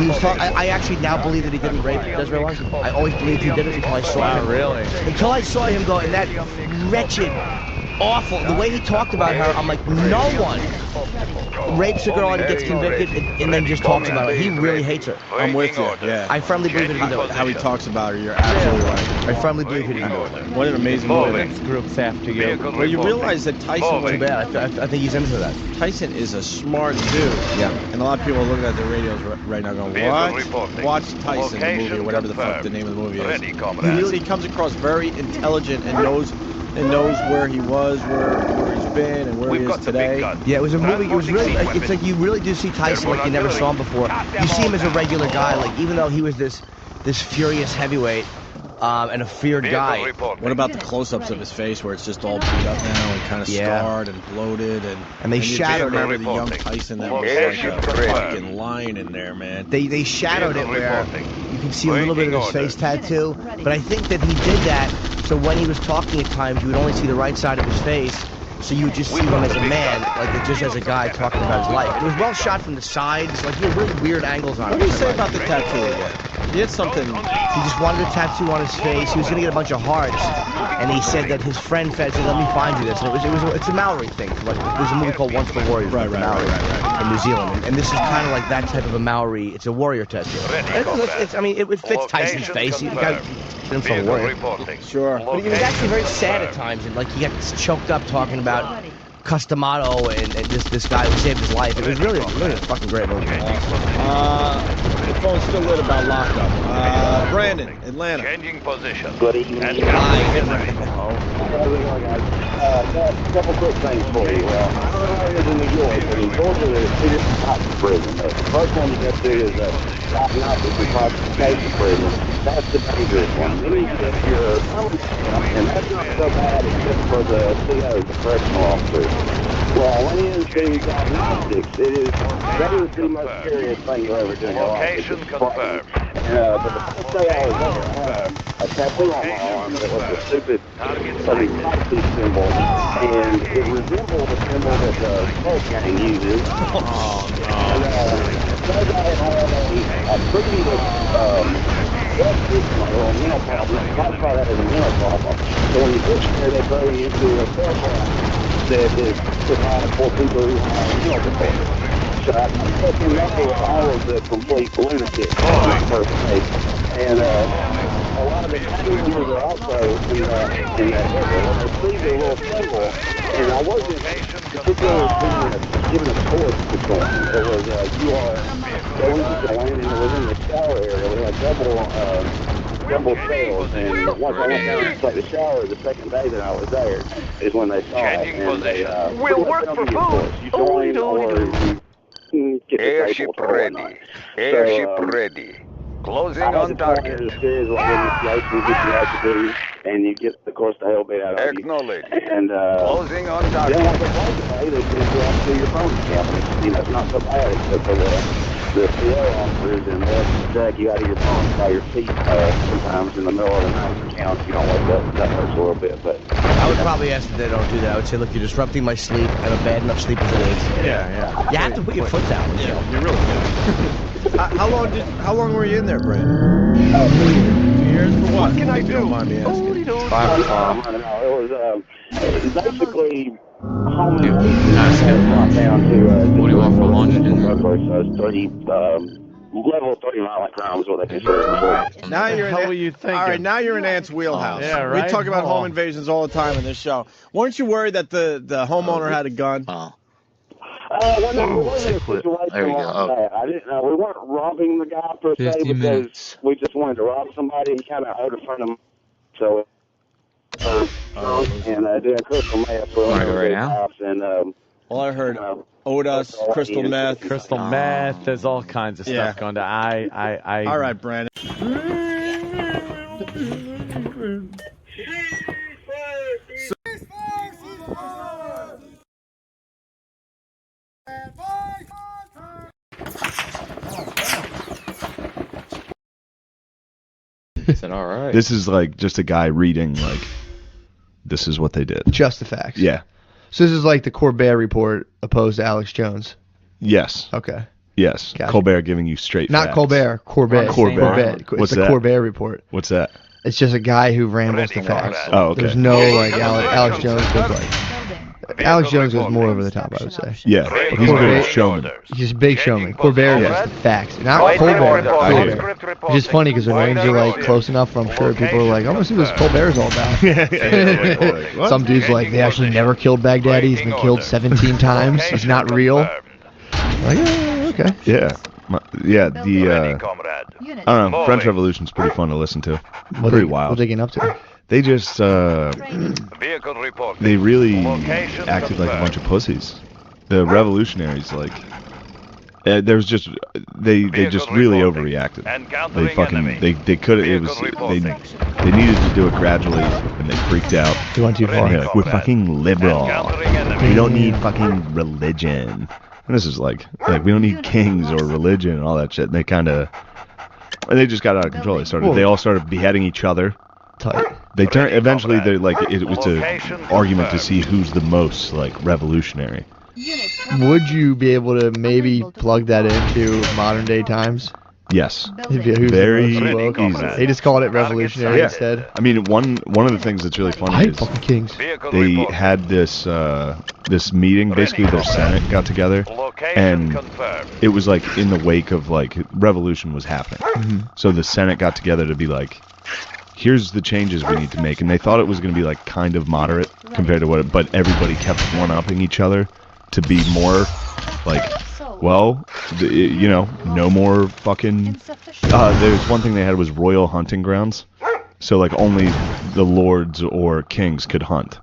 He was talking. I actually now believe that he didn't rape Desiree Larson. I always believed he did it until I saw him. Really? Until I saw him go in that wretched, awful. The way he talked about her, I'm like, no one rapes a girl and gets convicted and then just talks about it. He really hates her. I'm with you. Yeah. I firmly believe that he can do it. How he talks about her, you're absolutely right. I firmly believe he can do it. What an amazing movie. Groups after you. Well, you realize that Tyson... Too bad. I think he's into that. Tyson is a smart dude. Yeah. And a lot of people are looking at their radios right now going, what? Watch Tyson, the movie, or whatever the fuck the name of the movie is. He comes across very intelligent and knows where he was, where he's been, and where he is today. Yeah, it was a movie. It was really. It's like you really do see Tyson like you never saw him before. You see him as a regular guy. Like even though he was this furious heavyweight and a feared guy. What about the close-ups of his face, where it's just all beat up now and kind of scarred and bloated, and they shadowed it. Remember the young Tyson that was like a fucking lion in there, man. They shadowed it where you can see a little bit of his face tattoo, but I think that he did that so when he was talking at times, you would only see the right side of his face. So you would just see him as a man, like just as a guy talking about his life. It was well shot from the sides, like he had really weird angles on it. What do you say about the tattoo again? He had something. He just wanted a tattoo on his face. He was gonna get a bunch of hearts, and he said that his friend said, "Let me find you this." And it's a Maori thing. Like there's a movie called Once the Warriors, right, Maori, in New Zealand, and this is kind of like that type of a Maori. It's a warrior tattoo. I mean, it fits Tyson's face. You got him for a warrior. Sure. But he was actually very sad at times, and like he got choked up talking about Customato and this guy who saved his life. It was really a fucking great movie. The phone's still lit about lockup. Brandon, Atlanta. Changing position. Good evening. A couple quick things for you. I don't know how it is in New York, but in Georgia there's 2 different types of prison. The first one you got to do is diagnostic and classification prison. That's the dangerous one. Then you get your and that's not so bad except for the COs, the correctional officers. Well, when you do diagnostics, that is the most serious thing you'll ever do in your life. Location confirmed. But the first day I was there, I had a tattoo on my arm that was a stupid Nazi symbol, and it resembled the symbol that the Colt gang uses. Oh, no. Because I had a previous or a mental problem, classify that as a mental problem. So when you get there, they throw you into a cell block that is provided for people who have mental disorders. So I took him up with all of the complete lunatics on my first day. And a lot of the passengers are also in that area. When they see the little symbol, and I wasn't particularly given a course to join. It was you are going to join, and it was in the shower area. We had double cells, and once I went down to take the shower the second day that I was there is when they saw it. And they we'll work for food. You join or you Airship ready. Airship ready. Closing on target. And you get, of course, the hell bit out of you. Acknowledge. And closing on target. Then once they close the bay, they just go up to your phone account. It's not so bad except for the CO officers, and they'll drag you out of your phone by your feet sometimes in the middle of the night for counts. You don't wake up. That hurts a little bit, but I would probably ask that they don't do that. I would say, look, you're disrupting my sleep. I have a bad enough sleep as it is. Yeah. You have to put your foot down. Yeah, you really do. How long were you in there, Brandon? 2 years for what? What can I If you don't mind me asking. It was basically home invasion down to what do you want for lunch? Of course, 30 level 30 violent crimes, what they consider before. Now you're How were you thinking? All right, now you're in Ant's wheelhouse. Yeah, right? We talk about Oh. home invasions all the time in this show. Weren't you worried that the homeowner had a gun? Well, no, we wasn't in a situation like that. I didn't know. We weren't robbing the guy per se 50 because minutes. we just wanted to rob somebody. He kind of owed a friend of mine. So, and doing crystal meth. We went over to his house and Well, I heard owed us crystal meth. Crystal meth. There's all kinds of stuff going down. I. All right, Brandon. Said, all right. This is like just a guy reading like, this is what they did. Just the facts. Yeah. So this is like the Colbert Report opposed to Alex Jones. Yes. Okay. Yes. Gotcha. Colbert giving you straight Not facts. Colbert. Corbett. Corbett. It's What's the that? Corbett Report. What's that? It's just a guy who rambles the facts. Oh, okay. There's no like Alex Jones goes like. Alex Jones goes more over the top, I would say. Yeah, he's a good showman. He's a big showman. Colbert is the facts. Not Colbert. Colbert. Which is funny because their names are like close enough. I'm sure people are like, I want to see what Colbert's all about. Some dude's like, they actually never killed Baghdadi. He's been killed 17 times. He's not real. Like, okay. Yeah. Yeah, I don't know, French Revolution's pretty fun to listen to. Pretty wild. What are they getting up to? They just, they really acted like a bunch of pussies. The revolutionaries, like, there was just, they just really overreacted. They fucking, they could, it was, they needed to do it gradually, and they freaked out. They went too far. Like, we're fucking liberal. We don't need fucking religion. And this is like we don't need kings or religion and all that shit. And they kind of, and they just got out of control. They all started beheading each other. Tight. They turned, eventually they're like, it was an argument to see who's the most like revolutionary. Would you be able to maybe plug that into modern day times? Yes. Who's Very the most woke? easy. They just called it revolutionary instead. I mean, one of the things that's really funny is fucking kings. They had this this meeting. Basically, their Senate got together, and it was like in the wake of like revolution was happening. Mm-hmm. So the Senate got together to be like, here's the changes we need to make, and they thought it was going to be like kind of moderate compared to what, but everybody kept one-upping each other to be more like. Well, you know, no more fucking. There's one thing they had was royal hunting grounds, so like only the lords or kings could hunt.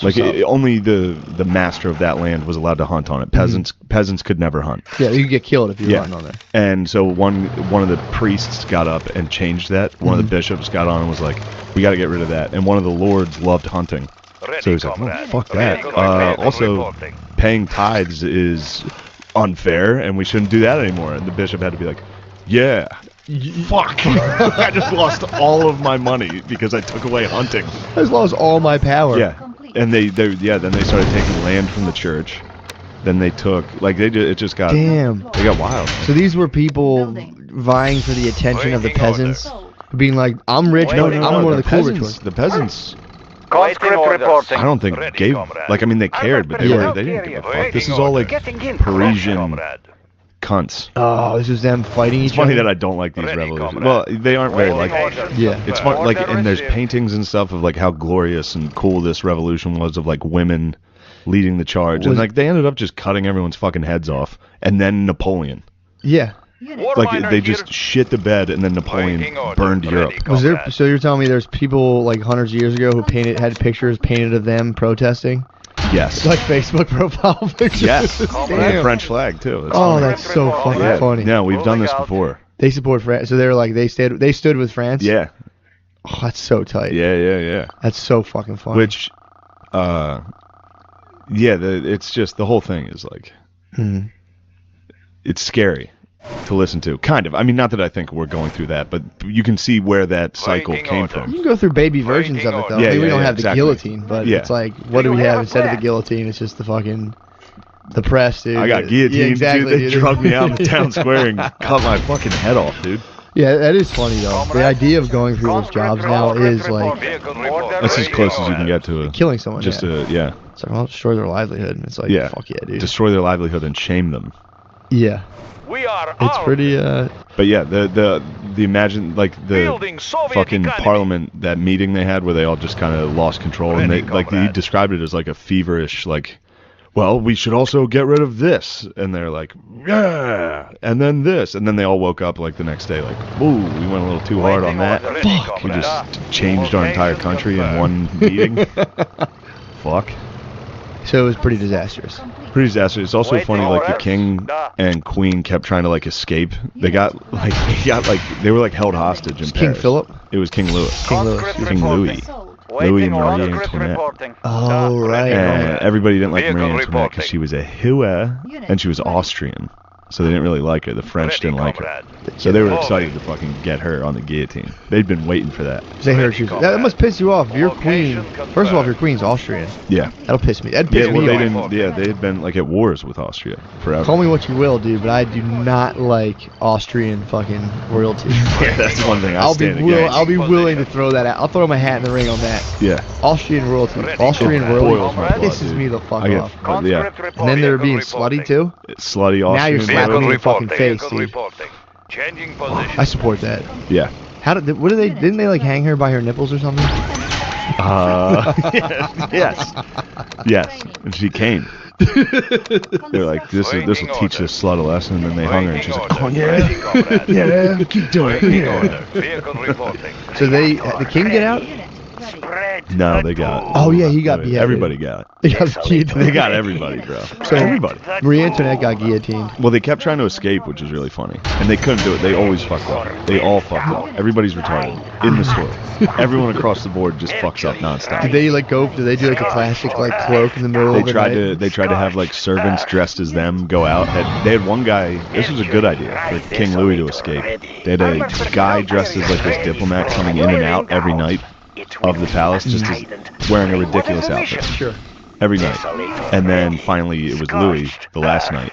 Like only the master of that land was allowed to hunt on it. Peasants could never hunt. Yeah, you could get killed if you were hunting on there. And so one of the priests got up and changed that. One of the bishops got on and was like, "We got to get rid of that." And one of the lords loved hunting, so he's like, "Oh, fuck that." Also, paying tithes is unfair, and we shouldn't do that anymore. And the bishop had to be like, "Yeah, fuck, I just lost all of my money because I took away hunting. I just lost all my power." Yeah, and then they started taking land from the church. Then they took it just got They got wild. So these were people vying for the attention of the peasants, being like, "I'm rich, I'm one of the cool rich ones." The peasants. Conscript reporting. I don't think gave like I mean they cared, but they didn't give a fuck. This is all like Parisian cunts. Oh, this is them fighting each other. It's funny that I don't like these revolutions. Well, they aren't very like. Yeah. It's fun, like, and there's paintings and stuff of like how glorious and cool this revolution was of like women leading the charge, and like they ended up just cutting everyone's fucking heads off, and then Napoleon. Yeah. Like they just shit the bed, and then Napoleon burned Europe. Was there? So you're telling me there's people like hundreds of years ago who had pictures painted of them protesting? Yes. Like Facebook profile pictures. Yes. And the Damn. French flag too. That's Oh, funny. that's so fucking funny. Yeah, we've done this before. They support France, so they're like they stood with France. Yeah. Oh, that's so tight. Yeah. That's so fucking funny. Which, it's just the whole thing is like, it's scary to listen to. Kind of. I mean, not that I think we're going through that, but you can see where that cycle came from. You can go through baby versions of it though. Yeah, I mean, we don't have exactly. the guillotine, but it's like, what do we have instead of the guillotine? It's just the fucking the press, dude. I got guillotined, yeah, exactly, dude. They drug me out in the town square and cut my fucking head off, dude. Yeah, that is funny though. The idea of going through those jobs now is like that's as close as you can get to killing someone. Just It's like, well, destroy their livelihood. And it's like, fuck yeah, dude. Destroy their livelihood and shame them. Yeah. It's pretty. But yeah, the imagine like the fucking parliament, that meeting they had where they all just kind of lost control, and they like he described it as like a feverish like, well, we should also get rid of this, and they're like, yeah, and then this, and then they all woke up like the next day like, ooh, we went a little too hard on that. Fuck, we just changed our entire country in one meeting. Fuck. So it was pretty disastrous. Pretty disastrous. It's also funny, like the king and queen kept trying to like escape. They got they were like held hostage in Paris. King Philip? It was King Louis. King Louis. King Louis. Louis and Marie Antoinette. Oh right. And everybody didn't like Marie Antoinette because she was a Hua and she was Austrian. So they didn't really like her. The French didn't like her. So they were excited to fucking get her on the guillotine. They'd been waiting for that. They heard you. That must piss you off. Your queen. First of all, if your queen's Austrian. Yeah. That'll piss me. That'd piss me they off. didn't. Yeah, they had been like at wars with Austria forever. Call me what you will, dude, but I do not like Austrian fucking royalty. Yeah, that's one thing I'll be willing to throw that out. I'll throw my hat in the ring on that. Yeah. Austrian royalty. Austrian royalty pisses me the fuck off. Yeah. And then they're being slutty too. Slutty Austrian. Now you're slapping me in the fucking face, dude. Changing position. I support that. Yeah. Didn't they like hang her by her nipples or something? Yes. And she came. They're like, this will teach this slut a lesson, and then they hung her, and she's like, oh yeah, keep doing it. So the king get out? No, they got. Oh yeah, he got beheaded. Everybody got. They got everybody, bro. So everybody. Marie Antoinette got guillotined. Well, they kept trying to escape, which is really funny, and they couldn't do it. They always fucked up. They all fucked up. Everybody's retarded in the store. Everyone across the board just fucks up nonstop. Did they like go? Did they do like a classic like cloak in the middle of the night? They tried to have like servants dressed as them go out. They had one guy. This was a good idea for King Louis to escape. They had a guy dressed as like this diplomat coming in and out every night of the palace, just wearing a ridiculous outfit. Sure. Every night. And then finally it was Louis the last night,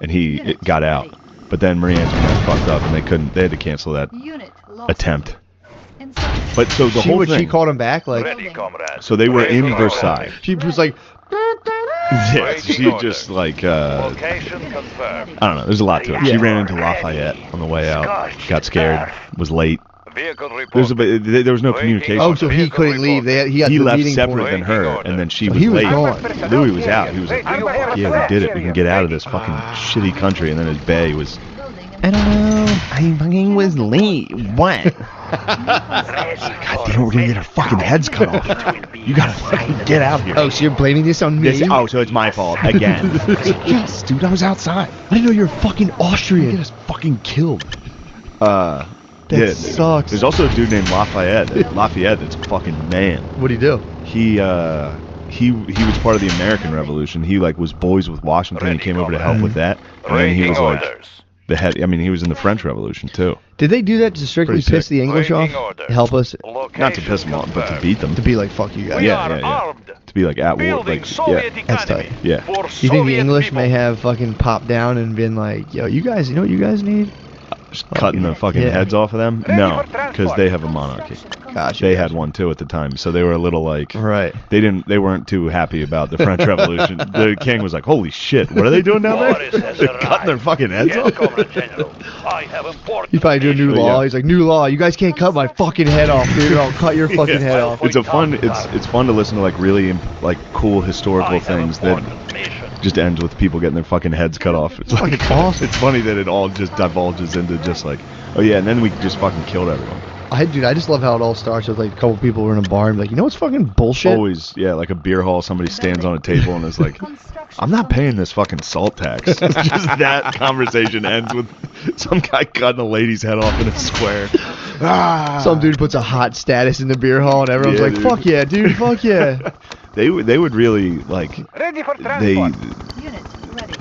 and he got out. But then Marie Antoinette fucked up, and they had to cancel that attempt. But so the whole thing. She called him back, like. So they were in Versailles. She was like. Yeah, she just like I don't know. There's a lot to it. She ran into Lafayette on the way out. Got scared. Was late. There was no communication. Oh, so he couldn't leave. He left separate than her, and then she was late. Gone. Louis was out. He was like, yeah, we did it. We can get out of this fucking shitty country. And then his bae was, I don't know. I fucking was late. What? God damn, we're gonna get our fucking heads cut off. You gotta fucking get out of here. Oh, so you're blaming this on me? So it's my fault again. Yes, dude, I was outside. I didn't know you were fucking Austrian. Get us fucking killed. That sucks. There's also a dude named Lafayette. Lafayette, that's a fucking man. What'd he do? He was part of the American Revolution. He like was boys with Washington. He came over to help with that, and then he was like the head. I mean, he was in the French Revolution too. Did they do that to strictly piss the English off? Help us? Not to piss them off, but to beat them. To be like, fuck you guys. Yeah. To be like at war. Like, yeah. That's tight. Yeah. You think the English may have fucking popped down and been like, yo, you guys, you know what you guys need? Just cutting the fucking heads off of them? No, because they have a monarchy. Gotcha. They had one too at the time, so they were a little like, right. They weren't too happy about the French Revolution. The king was like, holy shit, what are they doing down there? They're cutting their fucking heads off. He's probably doing new law. He's like, new law. You guys can't cut my fucking head off, dude. I'll cut your fucking head off. It's fun to listen to like really like cool historical things that just ends with people getting their fucking heads cut off. It's like awesome. It's funny that it all just divulges into just like, oh yeah, and then we just fucking killed everyone. Dude, I just love how it all starts with like a couple people were in a bar and like, you know what's fucking bullshit? Always, yeah, like a beer hall, somebody stands on a table and is like, I'm not paying this fucking salt tax. Just that conversation ends with some guy cutting a lady's head off in a square. Some dude puts a hot status in the beer hall and everyone's like, dude. fuck yeah, dude, fuck yeah. They would really like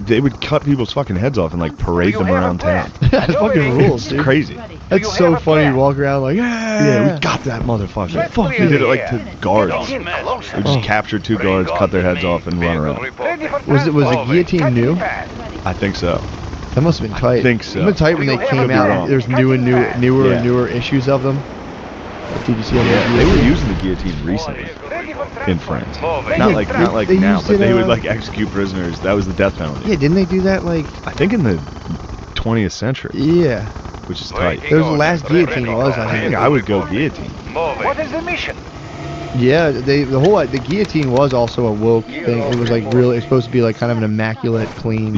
they would cut people's fucking heads off and like parade them around town. That's fucking rules, dude. It's crazy. That's so funny. You walk around like, Yeah, we got that motherfucker. Fuck, we did it like to guards. We just captured 2 guards, cut their heads off, and run around. Was the guillotine new? I think so. That must have been tight. I think so. It must have been tight when they came out. There's newer and newer issues of them. Did you see them? Yeah, they were using the guillotine recently in France. Not like now, but they would like execute prisoners. That was the death penalty. Yeah, didn't they do that like? I think in the 20th century. Yeah. Which is tight. There was the last guillotine was. I think I would go guillotine. What is the mission? Yeah, the guillotine was also a woke thing. It was like really, it's supposed to be like kind of an immaculate, clean,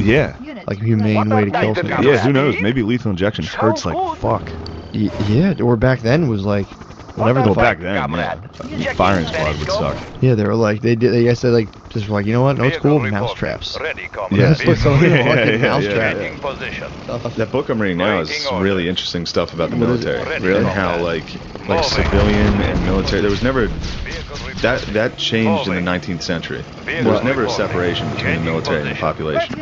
like humane way to kill somebody. Yeah, who knows? Maybe lethal injection hurts like fuck. Yeah, or back then was like whatever the fuck. Back then, yeah. Firing squad would suck. Yeah, they were like I guess they like just were like, you know what? No, it's cool. Mouse traps. Yeah, mouse trap. That book I'm reading now is some really interesting stuff about the military and how like civilian and military. There was never that changed in the 19th century. There was never a separation between the military and the population.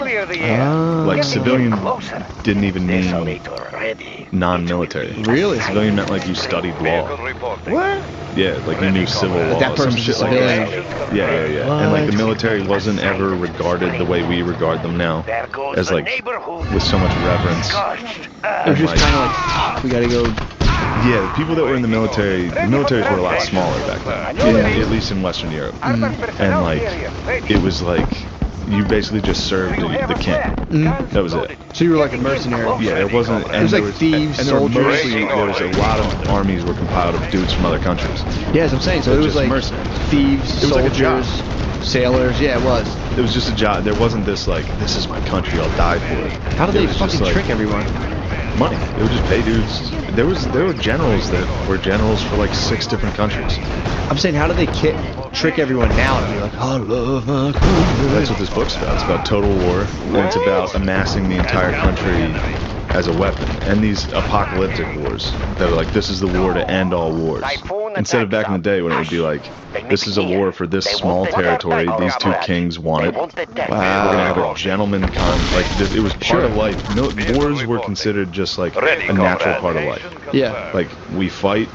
Like civilian didn't even mean non-military. Really? Civilian meant like you studied law. What? Yeah, like you knew civil law. That person's shit like civilian. that. Yeah. And like the military wasn't ever regarded the way we regard them now, as like with so much reverence. It was just kind of like, we gotta go. Yeah, the people that were in the militaries were a lot smaller back then. Yeah, at least in Western Europe. And like, it was like, you basically just served the king. That was it. So you were like a mercenary. Yeah, it wasn't. It was like thieves, soldiers. There was a lot of armies were compiled of dudes from other countries. Yeah, as I'm saying. So it was like thieves, soldiers, sailors. Yeah, it was. It was just a job. There wasn't this like, this is my country, I'll die for it. How did they fucking trick everyone? Money. They would just pay dudes. There were generals that were generals for like 6 different countries. I'm saying, how do they trick everyone now and be like, I love my country? That's what this book's about. It's about total war, and it's about amassing the entire country as a weapon. And these apocalyptic wars that are like, this is the war to end all wars. Instead of back in the day when it would be like, this is a war for this small territory, these 2 kings want it. Wow. We're gonna have a gentleman it was part of life. Wars were considered just like a natural part of life. Yeah. Like, we fight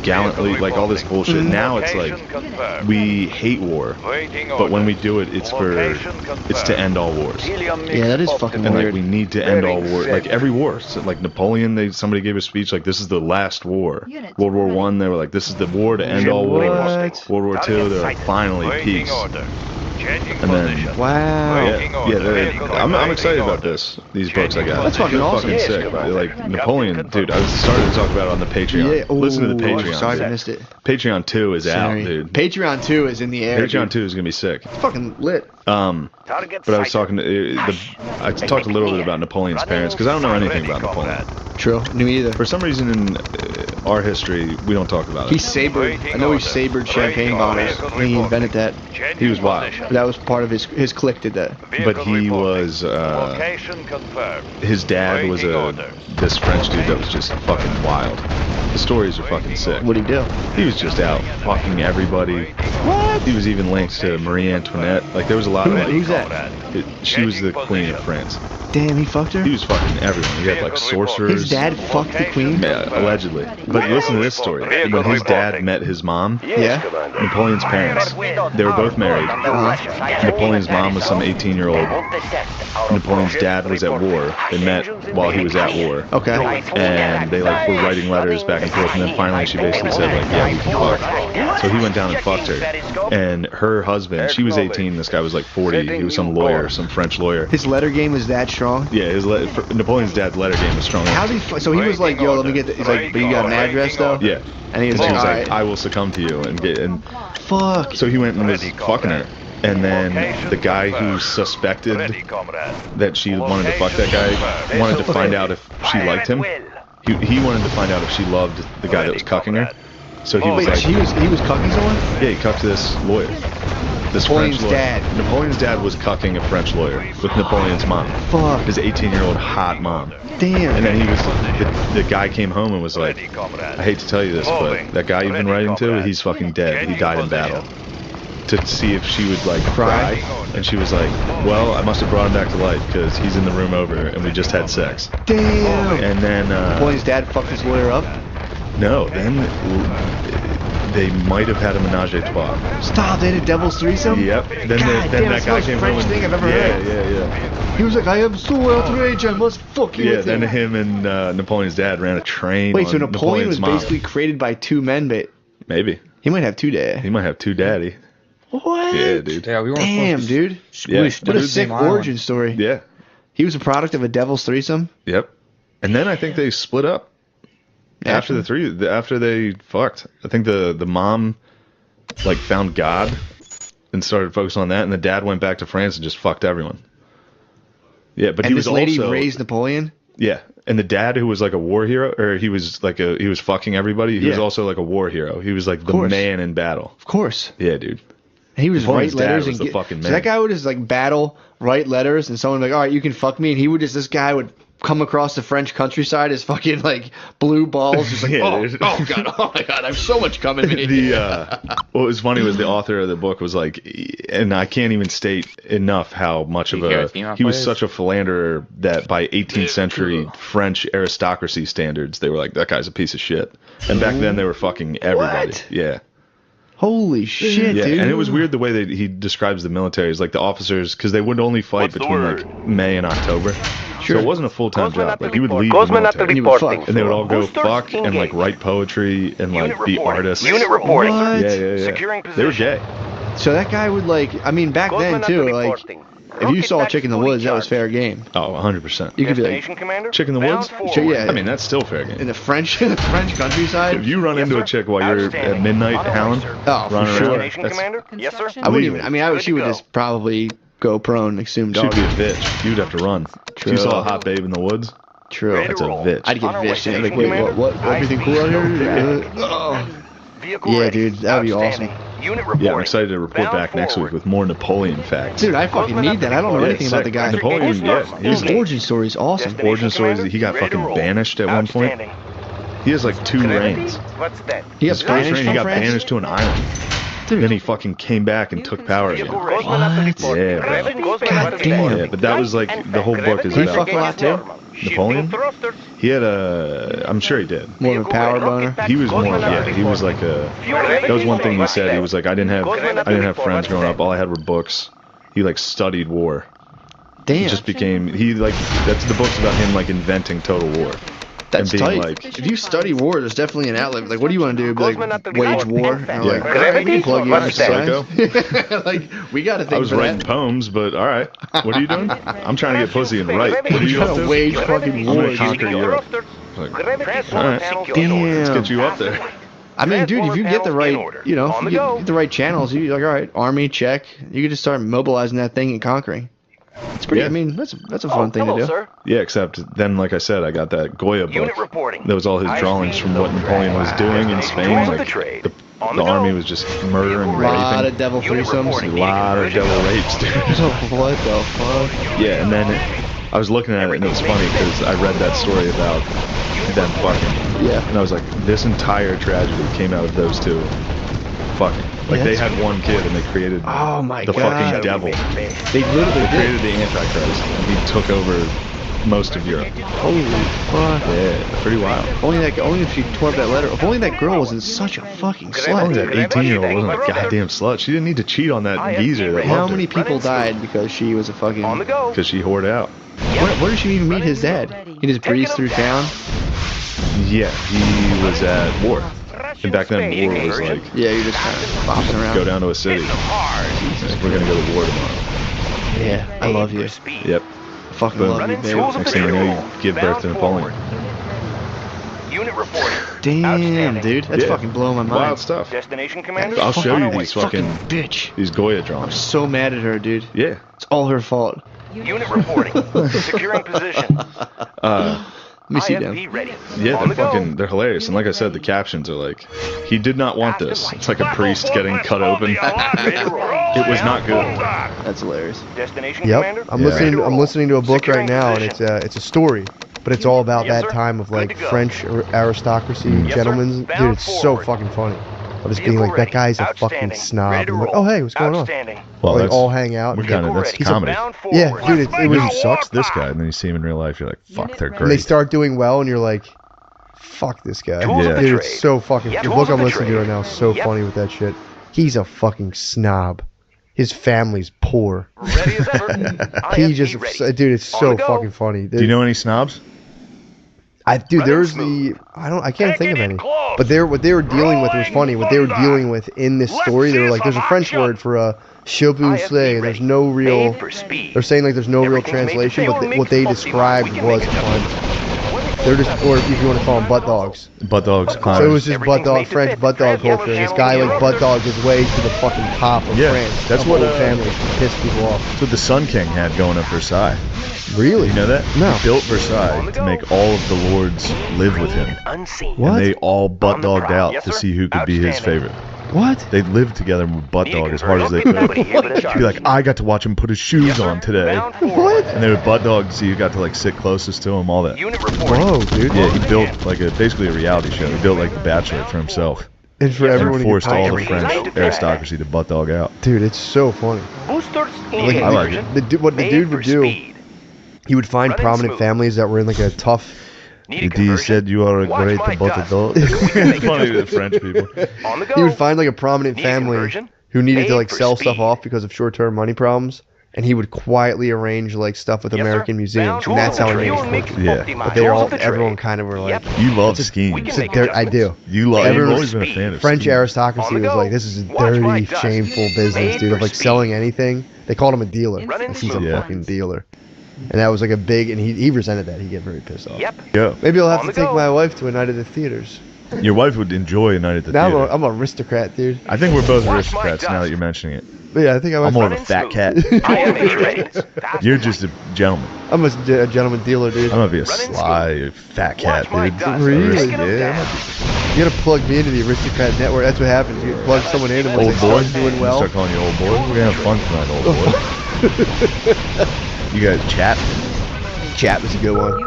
gallantly, like all this bullshit. Now it's like, we hate war, but when we do it, it's to end all wars. Yeah, that is fucking and weird. Like, we need to end all war. Like every war, so like Napoleon, somebody gave a speech like, this is the last war. World War I, they were like, this is the war to end all wars. World War II, they're like, finally peace. And then, wow. I'm excited about these books I got. That's fucking awesome. Fucking sick. Like Napoleon, dude. I was starting to talk about it on the Patreon. Yeah. Listen to the Patreon. Sorry, I missed it. Patreon 2 is out, dude. Patreon 2 is in the air. Patreon 2 is gonna be sick. It's fucking lit. But I was talking I talked a little bit about Napoleon's parents because I don't know anything about Napoleon. True. Me either. For some reason in our history, we don't talk about it. He sabered. I know he sabered champagne bottles. I think he invented that. He was wild. That was part of his clique did that. But he was his dad was this French dude that was just fucking wild. The stories are fucking sick. What'd he do? He was just out fucking everybody. What? He was even linked to Marie Antoinette. Like there was a lot of like, who's that? She was the queen of France. Damn, he fucked her? He was fucking everyone. He had like sorcerers. His dad fucked the queen? Yeah, allegedly. But listen to this story. When his dad met his mom, Napoleon's parents, they were both married. Napoleon's mom was some 18-year-old. Napoleon's dad was at war. They met while he was at war. Okay. And they like were writing letters back and forth, and then finally she basically said like, yeah, we can fuck. So he went down and fucked her. And her husband, she was 18, this guy was like 40. He was some lawyer, some French lawyer. His letter game was that strong? Yeah, Napoleon's dad's letter game was strong. How did he? So he was like, "Yo, let me get." He's like, "But you got an address though?" Yeah. And he was like, "Alright, I will succumb to you and fuck." So he went and was fucking her, and then the guy who suspected that she wanted to fuck that guy wanted to find out if she liked him. He wanted to find out if she loved the guy that was cucking her. So he was like, he was cucking someone? Yeah, he cucked this lawyer. This Napoleon's French lawyer. dad. Napoleon's dad was cucking a French lawyer with Napoleon's mom. Fuck. His 18-year-old hot mom. Damn. And then he was, the guy came home and was like, I hate to tell you this, but that guy you've been writing to, he's fucking dead. He died in battle. To see if she would like cry, and she was like, well, I must have brought him back to life because he's in the room over and we just had sex. Damn. And then Napoleon's dad fucked his lawyer up? No, then they might have had a menage a trois. Stop, they had a devil's threesome? Yep. Then, God, then damn, that guy came French home. thing I've ever heard. Yeah. He was like, I am so outraged, I must fuck you Yeah, with then him. him and Napoleon's dad ran a train. Wait, so on Napoleon was Napoleon's basically created by two men, but maybe he might have two daddy. He might have two daddy. What? Yeah, dude. Yeah, we weren't Damn, supposed dude. to Yeah. What a sick origin story. Yeah. He was a product of a devil's threesome? Yep. And then I think they split up. After they fucked. I think the mom like found God and started focusing on that, and the dad went back to France and just fucked everyone. Yeah, but and he was this lady also raised Napoleon? Yeah. And the dad, who was like a war hero, or he was fucking everybody. He was Yeah. also like a war hero. He was like the man in battle. Of course. Yeah, dude. He was Napoleon's write letters dad was and the fucking so man. that guy would just like battle, write letters, and someone would be like, all right, you can fuck me, and he would just, this guy would come across the French countryside as fucking like blue balls, just like, oh my god, I have so much coming to me. What was funny was the author of the book was like, and I can't even state enough how much of he was such a philanderer that by 18th century French aristocracy standards, they were like, that guy's a piece of shit. And back then they were fucking everybody. What? Yeah. Holy shit, Yeah, dude. and it was weird the way that he describes the military as like the officers, because they would only fight between like May and October. So it wasn't a full-time job. Like he would leave the military, and, and they would all go fuck and like write poetry and like be artists. Unit reporting. What? Yeah. Securing They were position. gay. So that guy would like, I mean, back then too, like, if you saw a chick in the woods, that was fair game. Oh, 100%. You could be like, Chick in the woods? yeah. I mean, that's still fair game. In the French countryside. If you run into a chick while you're at midnight howling, Oh, for running sure. around, that's, Yes, sir. I wouldn't even. I mean, she would just probably go prone, assume she'd dog. be a bitch. You'd have to run. If you saw a hot babe in the woods, True. that's a bitch. I'd get bitched. And like, wait, what? Everything cool out here? Yeah, dude, that would be awesome. Yeah, I'm excited to report back next week with more Napoleon facts. Dude, I fucking need that. I don't know anything about the guy. Napoleon, yeah. His origin story is awesome. Origin stories that he got fucking banished at one point. He has like 2 reigns. What's that? His first reign, he got France? banished to an island. Dude. Then he fucking came back and took power again. What? Yeah, bro. God damn. Yeah, but that was like the whole book is Did he about fuck a lot too? Napoleon. He had a, I'm sure he did. More of a power boner. He was more, yeah. He was like a. That was one thing he said. He was like, I didn't have friends growing up. All I had were books. He like studied war. Damn. It just became that's the book's about him like inventing total war. That's and being tight. like, If you study war, there's definitely an outlet. Like, what do you want to do? Be like, wage war? And I'm like, Yeah. all right, we can plug you in. Psycho. Like, we got to think I was for writing that. poems, but all right. What are you doing? I'm trying to get pussy and write. What are you Trying up to to? wage fucking I'm war. gonna conquer Europe. Like, all right. Damn. Let's get you up there. I mean, dude, if you get the right, you know, if you get the right channels, you're like, all right, army, check. You can just start mobilizing that thing and conquering. It's pretty. Yeah. I mean, that's a fun thing to do. Yeah, except then, like I said, I got that Goya book. Unit reporting. That was all his drawings from what Napoleon was doing in Spain. Like the army was just murdering, A lot raping. of devil threesomes. A lot of devil rapes, dude. What the fuck? Yeah, and then I was looking at it and it was funny because I read that story about them fucking. Yeah. And I was like, this entire tragedy came out of those two fucking. Like they had one kid and they created Oh my the God. fucking devil. They literally They created the Antichrist and he took over most of Europe. Holy fuck. Yeah, pretty wild. Only if she tore up that letter. If only that girl wasn't such a fucking Only slut. that 18-year-old wasn't a goddamn slut. She didn't need to cheat on that geezer that How loved many her. people died because she was a fucking... Because she whored out. Where did she even meet his dad? He just breezed through town? Yeah, he was at war. And back then, war was like, Yeah, you're just kind of bopping around. go down to a city. We're going to go to war tomorrow. Yeah, I love you. Yep. Fucking Boom. love you, baby. Next thing you know, you give birth to Napoleon. Unit reporting. Damn, dude. That's Yeah. fucking blowing my mind. Wild stuff. Destination commander. I'll show you these fucking fucking, bitch. these Goya I'm drawings. so mad at her, dude. Yeah. It's all her fault. Unit reporting. Securing position. Let me see them. Yeah, they're hilarious. And like I said, the captions are like, he did not want this. It's like a priest getting cut open. It was not good. That's hilarious. Yep. I'm listening to a book right now, and it's a story, but it's all about that time of like French aristocracy, gentlemen. Dude, it's so fucking funny. I'll just being like, that guy's a fucking snob. I'm like, oh hey, what's going on? Well, like all hang out. That's comedy. Yeah, dude, it was. He sucks, this guy, and then you see him in real life, you're like, fuck, they're great. And they start doing well, and you're like, fuck this guy. Yeah. Dude, it's so fucking. The book I'm listening to right now is so funny with that shit. He's a fucking snob. His family's poor. He just, dude, it's so fucking funny. Do you know any snobs? I can't think of any. But what they were dealing with was funny. What they were dealing with in this story, they were like, there's a French word for a SUBCRIBE, and there's no real. They're saying like there's no real translation, but what they described was a climb. They're just, or if you want to call them butt dogs. Butt dogs. So it was just butt dog, French butt dog culture. This guy like butt dogged his way to the fucking top of France. That's what family pissed people off. That's what the Sun King had going at Versailles. Really? You know that? No. He built Versailles to make all of the lords live with him. What? And they all butt dogged out to see who could be his favorite. What? They lived together and would butt dog as hard as they could. Be like, I got to watch him put his shoes on today. What? And they would butt dog so you got to like sit closest to him, all that. Whoa, dude. Yeah, he built like basically a reality show. He built like The Bachelor for himself. And for everyone to forced all the French aristocracy to butt dog out. Dude, it's so funny. I like it. What the dude would do, he would find prominent families that were in like a tough. He said you are a great butter dog. It's funny to the French people. He would find like a prominent family who needed to like sell stuff off because of short-term money problems, and he would quietly arrange like stuff with American museums, and that's how he made his fortune. Yeah. But everyone kind of were like, you love schemes. I do. You've always been a fan of French schemes. aristocracy was like, this is a dirty, shameful business, dude. Of like selling anything. They called him a dealer. He's a fucking dealer. And that was like a big, and he resented that. He'd get very pissed off. Yeah. Maybe I'll have to take my wife to a night at the theaters. Your wife would enjoy a night at the theater. I'm an aristocrat, dude. I think we're both aristocrats now that you're mentioning it. But yeah, I think I'm more of a fat cat. You're just a gentleman. I'm a gentleman dealer, dude. I'm gonna be a sly fat cat, dude. Really? Yeah. You gotta plug me into the aristocrat network. That's what happens. You plug someone in and when Old they boy. start doing well. Start calling you old boy. We're gonna have fun tonight, old boy. You guys chat. Chat was a good one.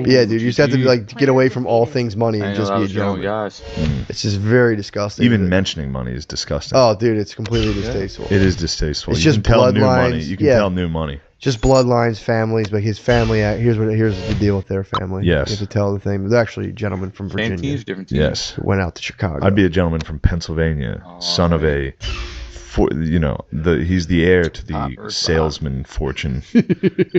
Yeah, dude, you just have to like get away from all things money and just be a gentleman. It's just very disgusting. Even mentioning money is disgusting. Oh, dude, it's completely distasteful. It is distasteful. It's You just can tell new money. bloodlines. You can tell new money. Just bloodlines, families, but his family. Here's the deal with their family. Yes. You have to tell the thing. They're actually gentlemen from Virginia. Yes. Who went out to Chicago. I'd be a gentleman from Pennsylvania, son of a. He's the heir to the salesman fortune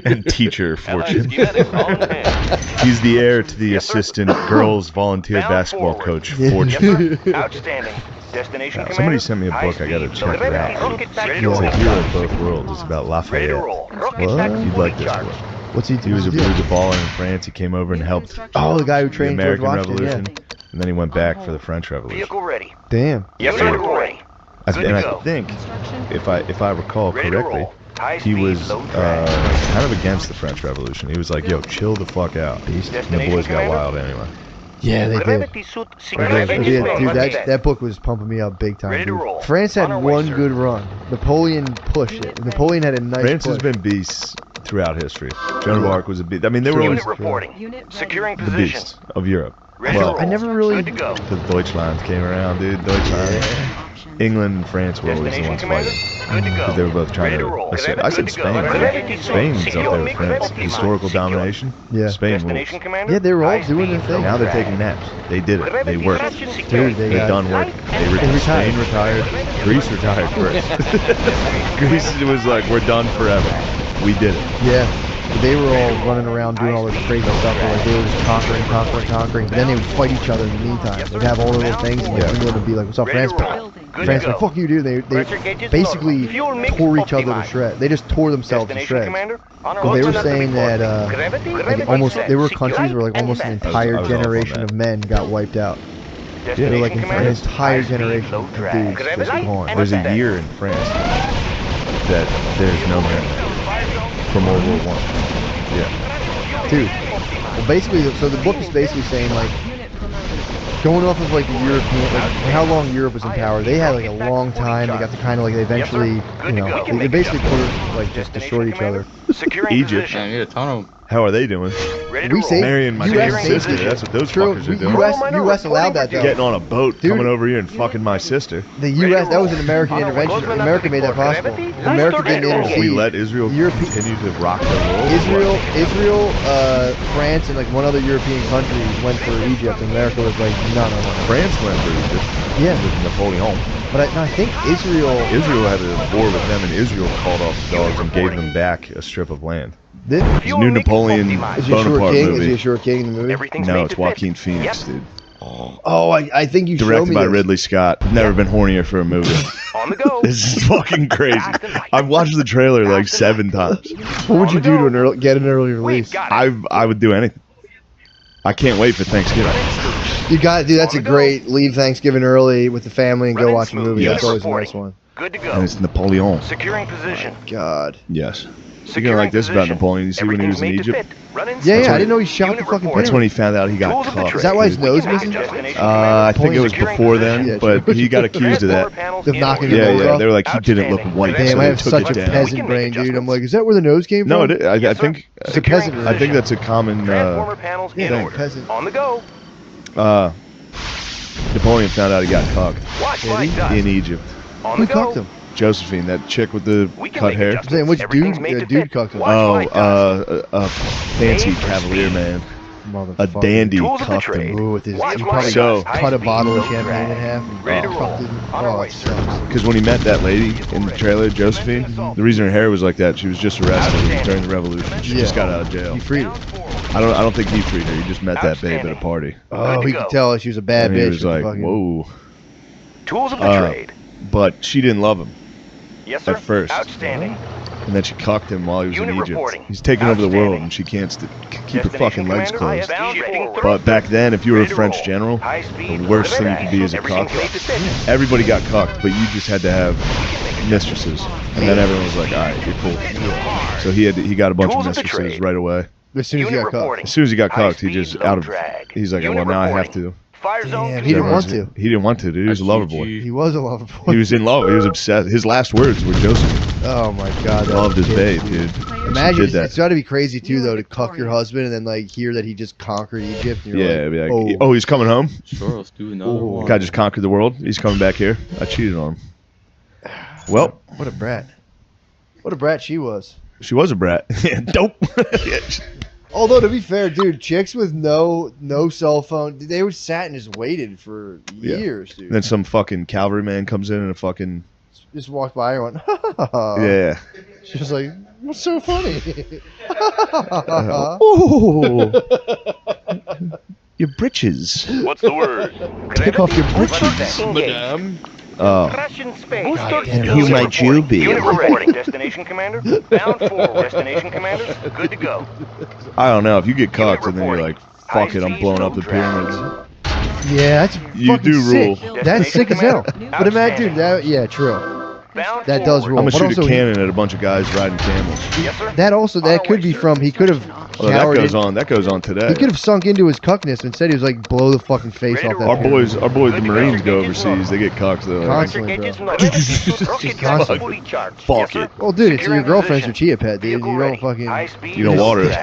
and teacher fortune. He's the heir to the assistant girls volunteer basketball coach fortune. Outstanding. Destination Somebody sent me a book. I gotta check it out. It's a Hero of Both Worlds. It's about Lafayette. What? You'd like this book. What's he do? He was a baller in France. He came over and helped. Oh, the guy who the trained American George Washington, Revolution, and then he went back for the French Revolution. Vehicle ready. Damn. Yes, ready. I think, if I recall correctly, he was kind of against the French Revolution. He was like, "Yo, chill the fuck out." And the boys got wild anyway. Yeah, they did. Dude, that book was pumping me up big time. Dude. France had one good run. Napoleon pushed it. Napoleon had a nice France push. has been beasts throughout history. Joan of Arc was a beast. I mean, they were always Securing the position. beast of Europe. Well, I never really. The Deutschlands came around, dude. Deutschland. England and France were always the ones fighting. Because they were both trying to. I said Spain. Spain's up there with France. Historical domination. Yeah. Spain rules. Yeah, they were all doing their thing. Now they're taking naps. They did it. They worked. Dude, They're done working. Spain retired. Greece retired first. Greece was like, we're done forever. We did it. Yeah. They were all running around doing all this crazy stuff. Like they were just conquering. But then they would fight each other in the meantime. They'd have all their little things, and England would be like, "What's up, France?" France like, "Fuck you, dude." They basically tore each other to shreds. They just tore themselves to shreds. Well, they were saying that there were countries where like almost an entire generation of men got wiped out. Yeah. They were like an entire generation of dudes just gone. There's a year in France that there's no men from World War I. Yeah. Dude, Well, basically, so the book is basically saying like, going off of like the European, like how long Europe was in power, they had like a long time. They got to kind of like they eventually, you know, they basically put it, like just destroyed each other. Egypt. How are they doing? We saved marrying my damn sister. That's what those fuckers are doing. U.S. allowed that though. Getting on a boat, coming over here and fucking my sister. The U.S. that was an American intervention. America made that possible. America didn't intercede. We let Israel continue to rock the world. Israel, France, and like one other European country went for Egypt, and America was like, no. France went for Egypt. Yeah. With Napoleon. But I think Israel had a war with them, and Israel called off the dogs and gave them back a strip of land. This new Napoleon Bonaparte movie. Is he a short king in the movie? No, it's Joaquin Phoenix, dude. Oh, I think you showed me Directed by this. Ridley Scott. Never been hornier for a movie. On the go. This is fucking crazy. I've watched the trailer like 7 times. What would you do to get an early release? I would do anything. I can't wait for Thanksgiving. You got, dude. That's a great leave Thanksgiving early with the family and go watch a movie. Yes. That's always a nice one. Good to go. And it's Napoleon. Securing position. God. Yes. You're gonna like this about Napoleon. You see when he was in Egypt? Yeah, I didn't know he shot the fucking That's when he found out he got caught. Is that why his nose missing? I think it was before then, but he got accused of that. Of knocking his nose off? They were like, he didn't look white. Damn, so I they have took such it a down. peasant brain, dude. I'm like, is that where the nose came No, from? I think It's a peasant. I think that's a common Yeah, thing. peasant. On the go. Napoleon found out he got cucked in Egypt. Who cucked him? Josephine, that chick with the cut hair. I'm saying, which dude cucked him? A fancy cavalier man. A dandy cucked him. Ooh, with his, he probably cut a bottle of champagne in half and cucked it. Oh, it sucks. Because when he met that lady in the trailer, Josephine, the reason her hair was like that, she was just arrested during the revolution. She just got out of jail. He freed her. I don't think he freed her. He just met that babe at a party. Oh, he could tell she was a bad And bitch. he was like, fucking... whoa. Tools of the trade. But she didn't love him. Yes, sir. At first. Outstanding. And then she cucked him while he was Unit in Egypt. reporting. He's taking over the world, and she can't keep her fucking legs closed. But back then, if you were a French general, the worst thing you could be is a cuck. Everybody got cucked, but you just had to have mistresses. And then everyone was like, all right, you're cool. So he got a bunch of mistresses right away. As soon as he got cucked. As soon as he got cucked, he just he's like, well, now I have to. Damn, he didn't want to. He didn't want to, dude. He was a lover boy. He was a lover boy. He was in love. He was obsessed. His last words were Joseph. Oh my god. Loved his babe, dude. Imagine, did that. it's got to be crazy too, though, to cuck your husband and then like hear that he just conquered Egypt. And you're Be like, oh, he's coming home. Sure, let's do another one. Guy just conquered the world. He's coming back here. I cheated on him. Well, what a brat. What a brat she was. She was a brat. Dope. Although to be fair, dude, chicks with no cell phone, they were sat and just waited for years, dude. And then some fucking cavalryman comes in and a fucking just walked by and went, yeah. She was like, what's so funny? Your britches. What's the word? Take off your britches, madame. Oh. You my Jew be. Unit reporting. Destination commander. Bound for destination commanders. Good to go. I don't know. If you get cucked and then you're like, fuck it, I'm blowing up the pyramids. Yeah, that's You fucking do rule. sick. That's sick as hell. But imagine that. Yeah, true. That does rule. I'm gonna But shoot a also cannon at a bunch of guys riding camels. that could be from, he could have Well, that goes on today. He could have sunk into his cuckness. Instead, he was like, blow the fucking face off that. Our boys, the Marines go overseas. They get cucked. They're like, Constantly, bro. fuck it. Well, dude, it's your girlfriend's your chia pet, dude. You don't fucking. You don't water it.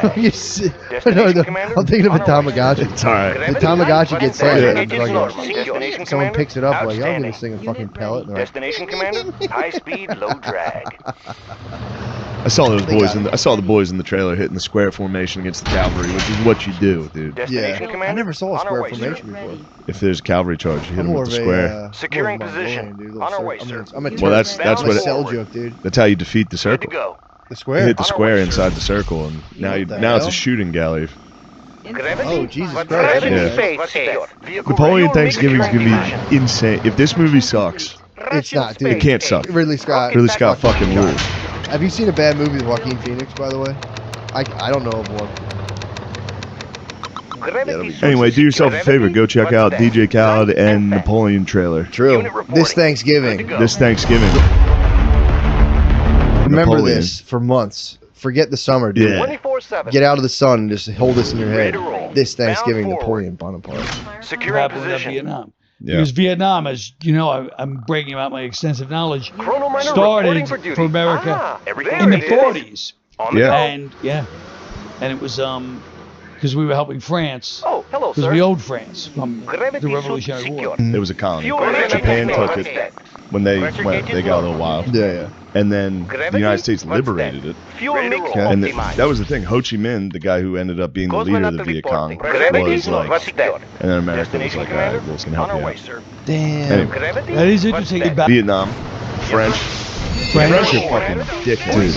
I'm thinking of a Tamagotchi. It's all right. The Tamagotchi gets sad. Destination Someone picks it up, like, I'm Outstanding. gonna sing a fucking pellet. And they're like, Destination commander. High speed, low drag. I saw those boys I saw the boys in the trailer hitting the square formation against the cavalry, which is what you do, dude. Yeah, I never saw a square formation before. If there's a cavalry charge, you hit them with the square. Securing position. On our way, sir. Well, that's what cell joke, dude. That's how you defeat the circle. The square. You hit the square inside the circle, and now it's a shooting galley. Oh, Jesus Christ. Yeah. Napoleon Thanksgiving is gonna be insane. If this movie sucks, It's not, dude. it can't suck. Ridley Scott. Ridley Scott fucking rules. Have you seen a bad movie with Joaquin Phoenix, by the way? I don't know of one. Anyway, do yourself a favor. Go check out DJ Khaled and Napoleon trailer. True. This Thanksgiving. This Thanksgiving. Remember Napoleon. this for months. forget the summer, dude. Yeah. 24/7. Get out of the sun and just hold this in your head. This Thanksgiving, Napoleon Bonaparte. Securing position. Vietnam. Yeah. Because Vietnam, as you know, I'm breaking out my extensive knowledge, Chronominer started reporting for duty. for America Everything in the it is. 40s. On the go. And and it was because we were helping France. Oh, hello, Because sir. we owed France from the Revolutionary War. It was a colony. Fuel Japan injection took system. it when they got a little wild. Yeah. And then the United States liberated it. Fuel mix And optimized. that was the thing. Ho Chi Minh, the guy who ended up being the leader of the Viet Cong, was like, and then America was like, all right, well, it's going to help you out. Damn. Anyway, That is interesting. Vietnam, French are fucking dickheads.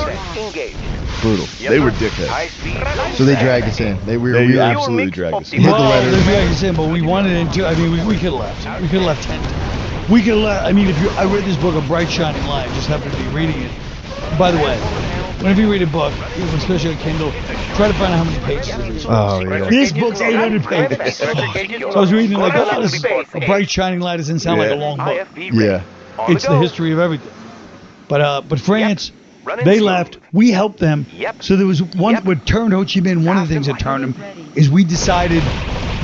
Brutal. They were dickheads. So they dragged us in. They absolutely dragged us in. Hit the letter. They dragged us in, but we wanted into. I mean, we could have left. We could have left 10. We could have left. I mean, I read this book, A Bright Shining Light. Just happened to be reading it. By the way, whenever you read a book, especially on Kindle, try to find out how many pages it is. Oh, yeah. This book's 800 pages. So I was reading it like, oh, this is A Bright Shining Light doesn't sound like a long book. Yeah. It's the history of everything. But France, they left. We helped them. So there was what turned Ho Chi Minh. One of the things that turned him is we decided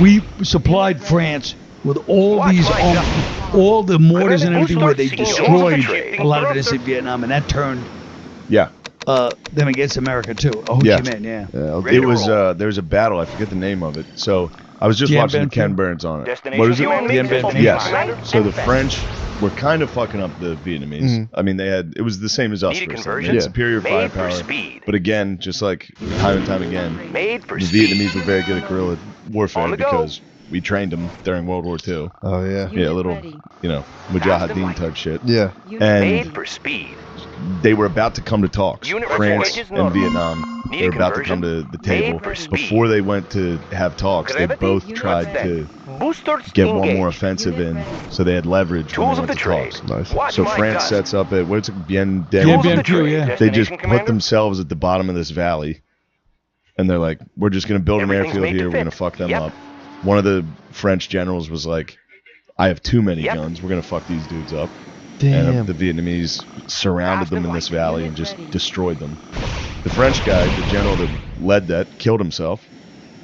we supplied France with all these all the mortars and everything where they destroyed a lot of it in Vietnam, and that turned them against America too. Ho Chi Minh, yeah. It was there was a battle. I forget the name of it. So I was just watching the Ken Burns on it. What is it? Yes. So the French were kind of fucking up the Vietnamese. I mean, it was the same as us. They had superior firepower. But again, just like time and time again, the Vietnamese were very good at guerrilla warfare because we trained them during World War II. Oh yeah. Yeah, a little, Mujahideen type shit. Yeah. And they were about to come to talks. France and Vietnam, they were about to come to the table. Before they went to have talks, they both tried to get one more offensive in, so they had leverage when they went to talks. Nice. So France sets up at, what's it, Bien Phu, yeah. They just put themselves at the bottom of this valley, and they're like, we're just going to build an airfield here, we're going to fuck them up. One of the French generals was like, I have too many guns, we're going to fuck these dudes up. Damn. And the Vietnamese surrounded them in this valley and just destroyed them. The French guy, the general that led that, killed himself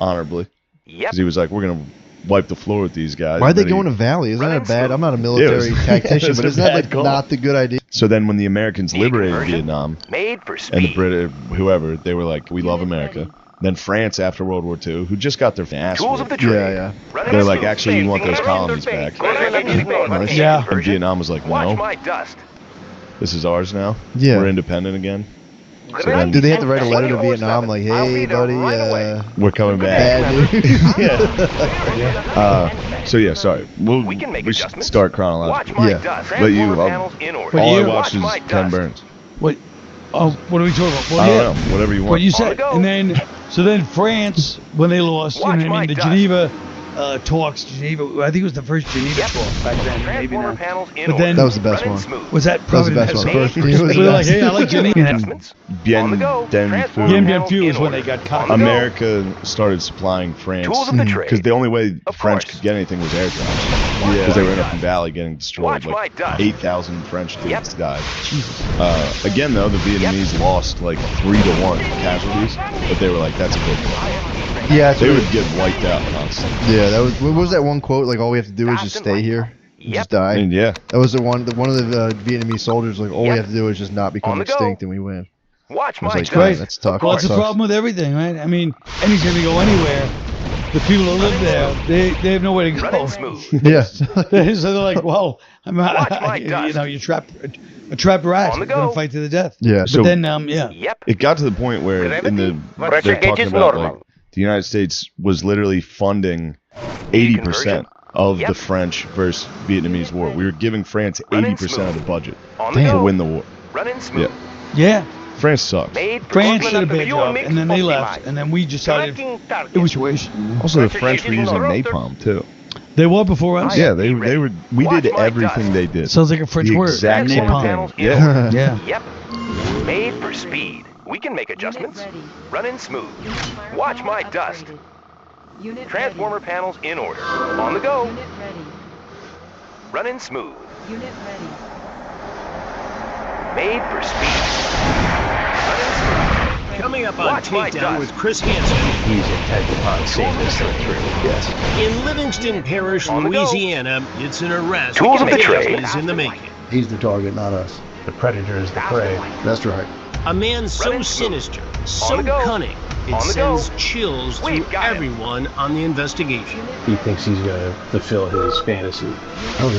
honorably. Because he was like, we're going to wipe the floor with these guys. Why'd they go in a valley? Isn't that a bad? I'm not a military tactician, but isn't that like not the good idea? So then when the Americans liberated Vietnam, and the British, whoever, they were like, we love America. Then France, after World War II, who just got their ass whipped. Yeah. They're like, actually, we want those colonies back. Yeah. And Vietnam was like, no. This is ours now. Yeah. We're independent again. So then, Do they have to write a letter to Vietnam like, hey, buddy, we're coming back. So yeah, sorry. We should start chronologically. Yeah. But you, all I watched is Ken Burns. What? Oh, what are we talking about? Well, I don't know. Whatever you want. What you said, and then France, when they lost, the Geneva talks. Geneva, I think it was the first Geneva talk back then. Maybe not. But then that was the best one. Was that probably the best one? They're like, hey, I like Geneva. Bien Phu is when they got caught. America started supplying France because the only way the French could get anything was aircraft. Because they were in a valley getting destroyed. Like 8,000 French dudes died. Again, though, the Vietnamese lost like 3-1 casualties, but they were like, that's a big one. Yeah, they would get wiped out constantly. Yeah, that was. What was that one quote? Like, all we have to do is just stay here, just die. And yeah, that was the one. One of the Vietnamese soldiers like, all we have to do is just not become extinct, and we win. Watch my like, right. That's tough. Well, that's the problem with everything, right? I mean, anytime you go anywhere, the people who live there, they have nowhere to go. Yeah. So they're like, well, you trap a trapped rat. You're gonna fight to the death. Yeah. But so then, it got to the point where they're talking about like the United States was literally funding 80% of the French versus Vietnamese war. We were giving France 80% of the budget to win the war. Yeah. France sucks. France did a bad job, and then they left, and then we decided it was waste. Also, the French were using napalm too. They were before us. Yeah, they were. We did everything they did. Sounds like a French word. Exact same napalm. thing. Yeah. Yeah. Yep. Made for speed. We can make adjustments. Running smooth. Watch my dust. Transformer panels in order. On the go. Running smooth. Made for speed. Running smooth. Coming up on Takedown with Chris Hansen. He's intent upon seeing this thing through. Yes. In Livingston Parish, Louisiana, it's an arrest. Tools of the trade. Is in the making. He's the target, not us. The predator is the prey. That's right. A man so sinister, so cunning, it sends chills through everyone on the investigation. He thinks he's going to fulfill his fantasy. Oh,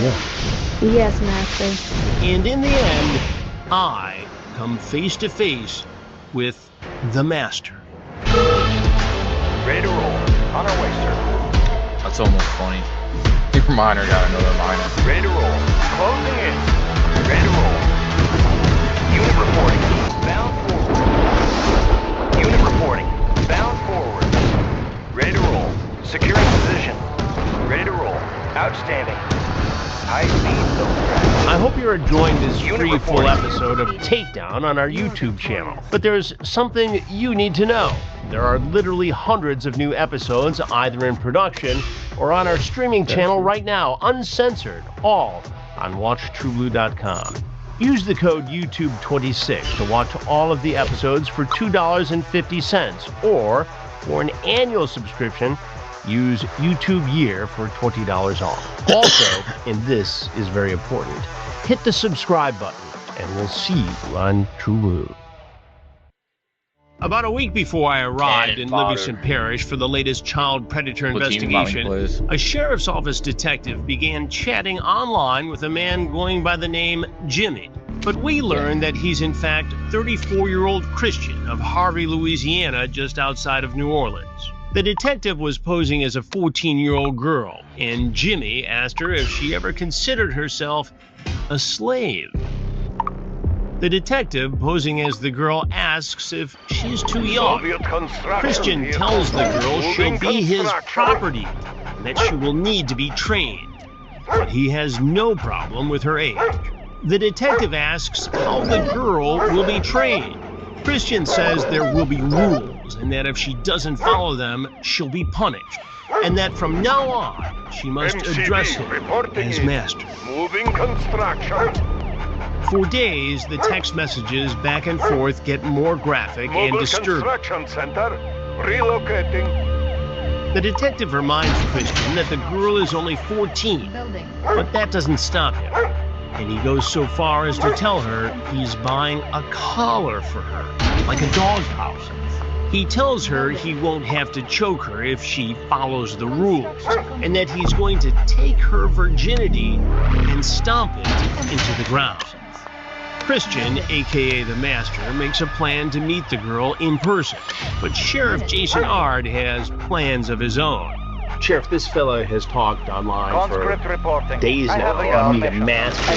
yeah. Yes, Master. And in the end, I come face to face with the Master. Ready to roll. On our way, sir. That's almost funny. Your miner got another miner. Ready to roll. Closing in. Ready to roll. Unit reporting. Bound forward. Unit reporting. Bound forward. Ready to roll. Securing position. Ready to roll. Outstanding. High speed, no crash. I hope you're enjoying this free full episode of Takedown on our YouTube channel. But there's something you need to know. There are literally hundreds of new episodes either in production or on our streaming channel right now, uncensored, all on WatchTrueBlue.com. Use the code YouTube26 to watch all of the episodes for $2.50, or for an annual subscription, use YouTube Year for $20 off. Also, and this is very important, hit the subscribe button, and we'll see you on True Blue. About a week before I arrived in Livingston Parish for the latest child predator investigation, a sheriff's office detective began chatting online with a man going by the name Jimmy. But we learned that he's in fact 34-year-old Christian of Harvey, Louisiana, just outside of New Orleans. The detective was posing as a 14-year-old girl, and Jimmy asked her if she ever considered herself a slave. The detective, posing as the girl, asks if she's too young. Christian tells the girl she'll be his property and that she will need to be trained, but he has no problem with her age. The detective asks how the girl will be trained. Christian says there will be rules and that if she doesn't follow them, she'll be punished, and that from now on, she must address him as master. Moving construction. For days, the text messages back and forth get more graphic and disturbing. Construction center. Relocating. The detective reminds Christian that the girl is only 14, but that doesn't stop him. And he goes so far as to tell her he's buying a collar for her, like a dog collar. He tells her he won't have to choke her if she follows the rules, and that he's going to take her virginity and stomp it into the ground. Christian, aka the Master, makes a plan to meet the girl in person, but Sheriff Jason Ard has plans of his own. Sheriff, this fella has talked online for days now. Meet a master,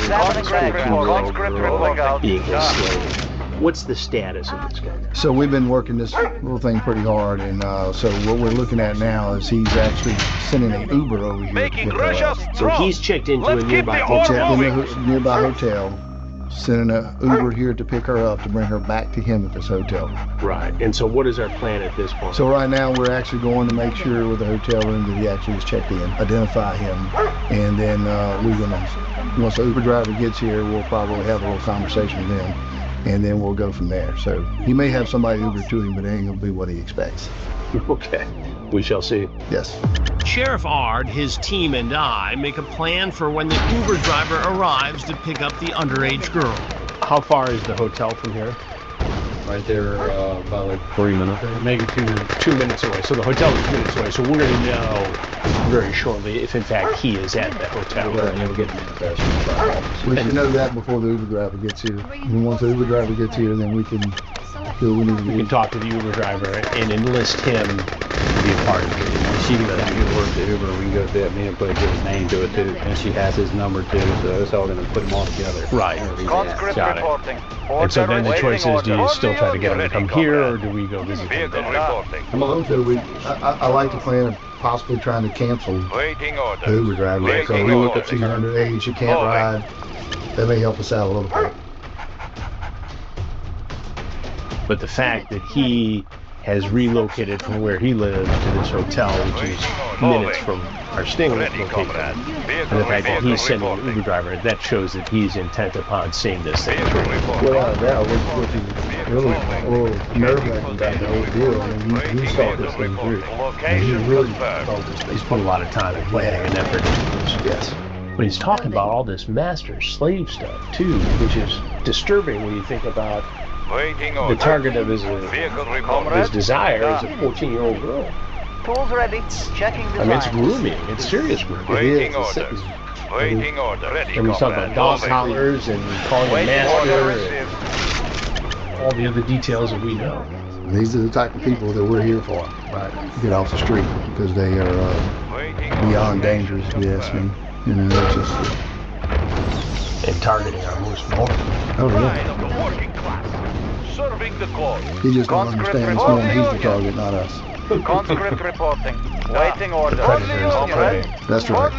being his slave. What's the status of this guy? So we've been working this little thing pretty hard, and so what we're looking at now is he's actually sending an Uber over here to pick her up. So he's checked into a nearby hotel. Nearby hotel. Sending an Uber here to pick her up to bring her back to him at this hotel. Right. And so what is our plan at this point? So right now we're actually going to make sure with the hotel room that he actually is checked in, identify him, and then we're going to, once the Uber driver gets here, we'll probably have a little conversation with him, and then we'll go from there. So he may have somebody Uber to him, but it ain't going to be what he expects. Okay. We shall see. Yes. Sheriff Ard, his team, and I make a plan for when the Uber driver arrives to pick up the underage girl. How far is the hotel from here? Right there, about like 3 minutes. Maybe 2 minutes away. So the hotel is minutes away. So we're going to know very shortly if, in fact, he is at the hotel. We'll get manifest. We should know that before the Uber driver gets here. And once the Uber driver gets here, then we can do what we need to do. We can talk to the Uber driver and enlist him to be a part of it. She can work the Uber. We can go through that man and give his name to it too. And she has his number too, so it's all going to put them all together. Right. Got it. And so then the choice is, do you still try to get him to come here, or do we go visit him there? I like the plan of possibly trying to cancel the Uber driver. So if she's underage, she can't ride. That may help us out a little bit. But the fact that he has relocated from where he lives to this hotel, which is minutes from our sting location, and the fact that he's sending an Uber driver, that shows that he's intent upon seeing this thing through. Well, that was really a little nerve-wracking about the whole deal. I mean, he saw this thing through. And he really saw this thing. He's put a lot of time and planning and effort into this. Yes. But he's talking about all this master-slave stuff, too, which is disturbing when you think about the target of his desire is a 14-year-old girl. Tools ready. Checking design. I mean, it's grooming. It's serious grooming. It is. Waiting order. Ready, and we talk about dog collars and calling him master and all the other details that we know. These are the type of people that we're here for. Right. Get off the street because they are beyond dangerous, if you ask me. You know, it's just... and targeting our most vulnerable. Oh, yeah. Serving the cause. He just don't understand this morning he's the target, not us. Conscript reporting. Waiting order. That's right.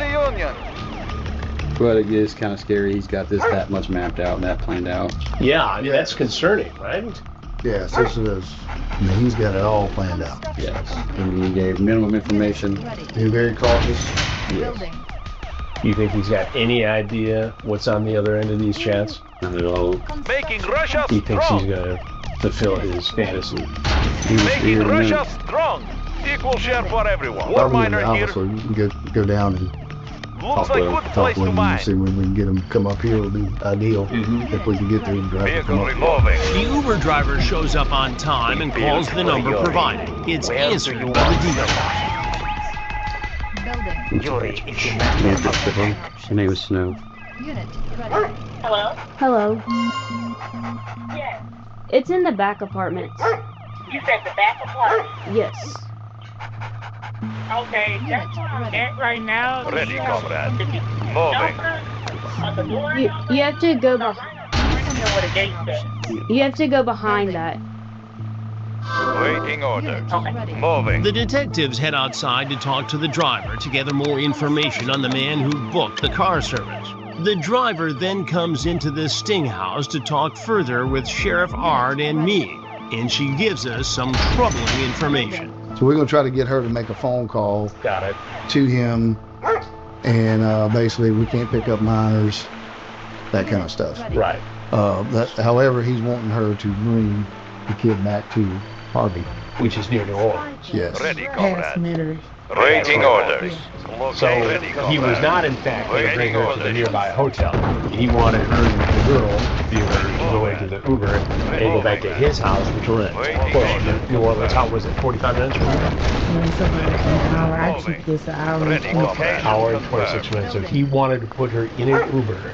But it is kind of scary. He's got this that much mapped out and that planned out. Yeah, I mean, that's concerning, right? Yes, this is. I mean, he's got it all planned out. Yes. And he gave minimum information. Be very cautious. Yes. You think he's got any idea what's on the other end of these chats? Not at all. Making Russia he thinks he's going to fulfill his fantasy. Making Russia strong. Equal share for everyone. War miner here. So you can go down and looks like good place to mine. See when we can get him come up here will be ideal if we can get to him. The Uber driver shows up on time and calls the number provided. It's answered by the dealer. Yuri, it's your Her name is Snow. Hello? Hello. Yes. It's in the back apartment. You said the back apartment? Yes. Okay, that's where I'm at right now. Ready, comrade. Moving. You have to go behind. You have to go behind that. Waiting order. Moving. The detectives head outside to talk to the driver to gather more information on the man who booked the car service. The driver then comes into the sting house to talk further with Sheriff Ard and me, and she gives us some troubling information. So we're going to try to get her to make a phone call to him, and basically we can't pick up minors, that kind of stuff. Right. However, he's wanting her to bring the kid back to Harvey, which is near New Orleans. Yes. Ready, comrade. Waiting orders. So he was not, in fact, going to bring her to the nearby hotel. He wanted her, the girl, to go into the Uber and go back to his house, which we're in. Well, New Orleans, how was it, 45 minutes from here? An hour. I took this an hour and 26 minutes. Hour and 26 minutes. So he wanted to put her in an Uber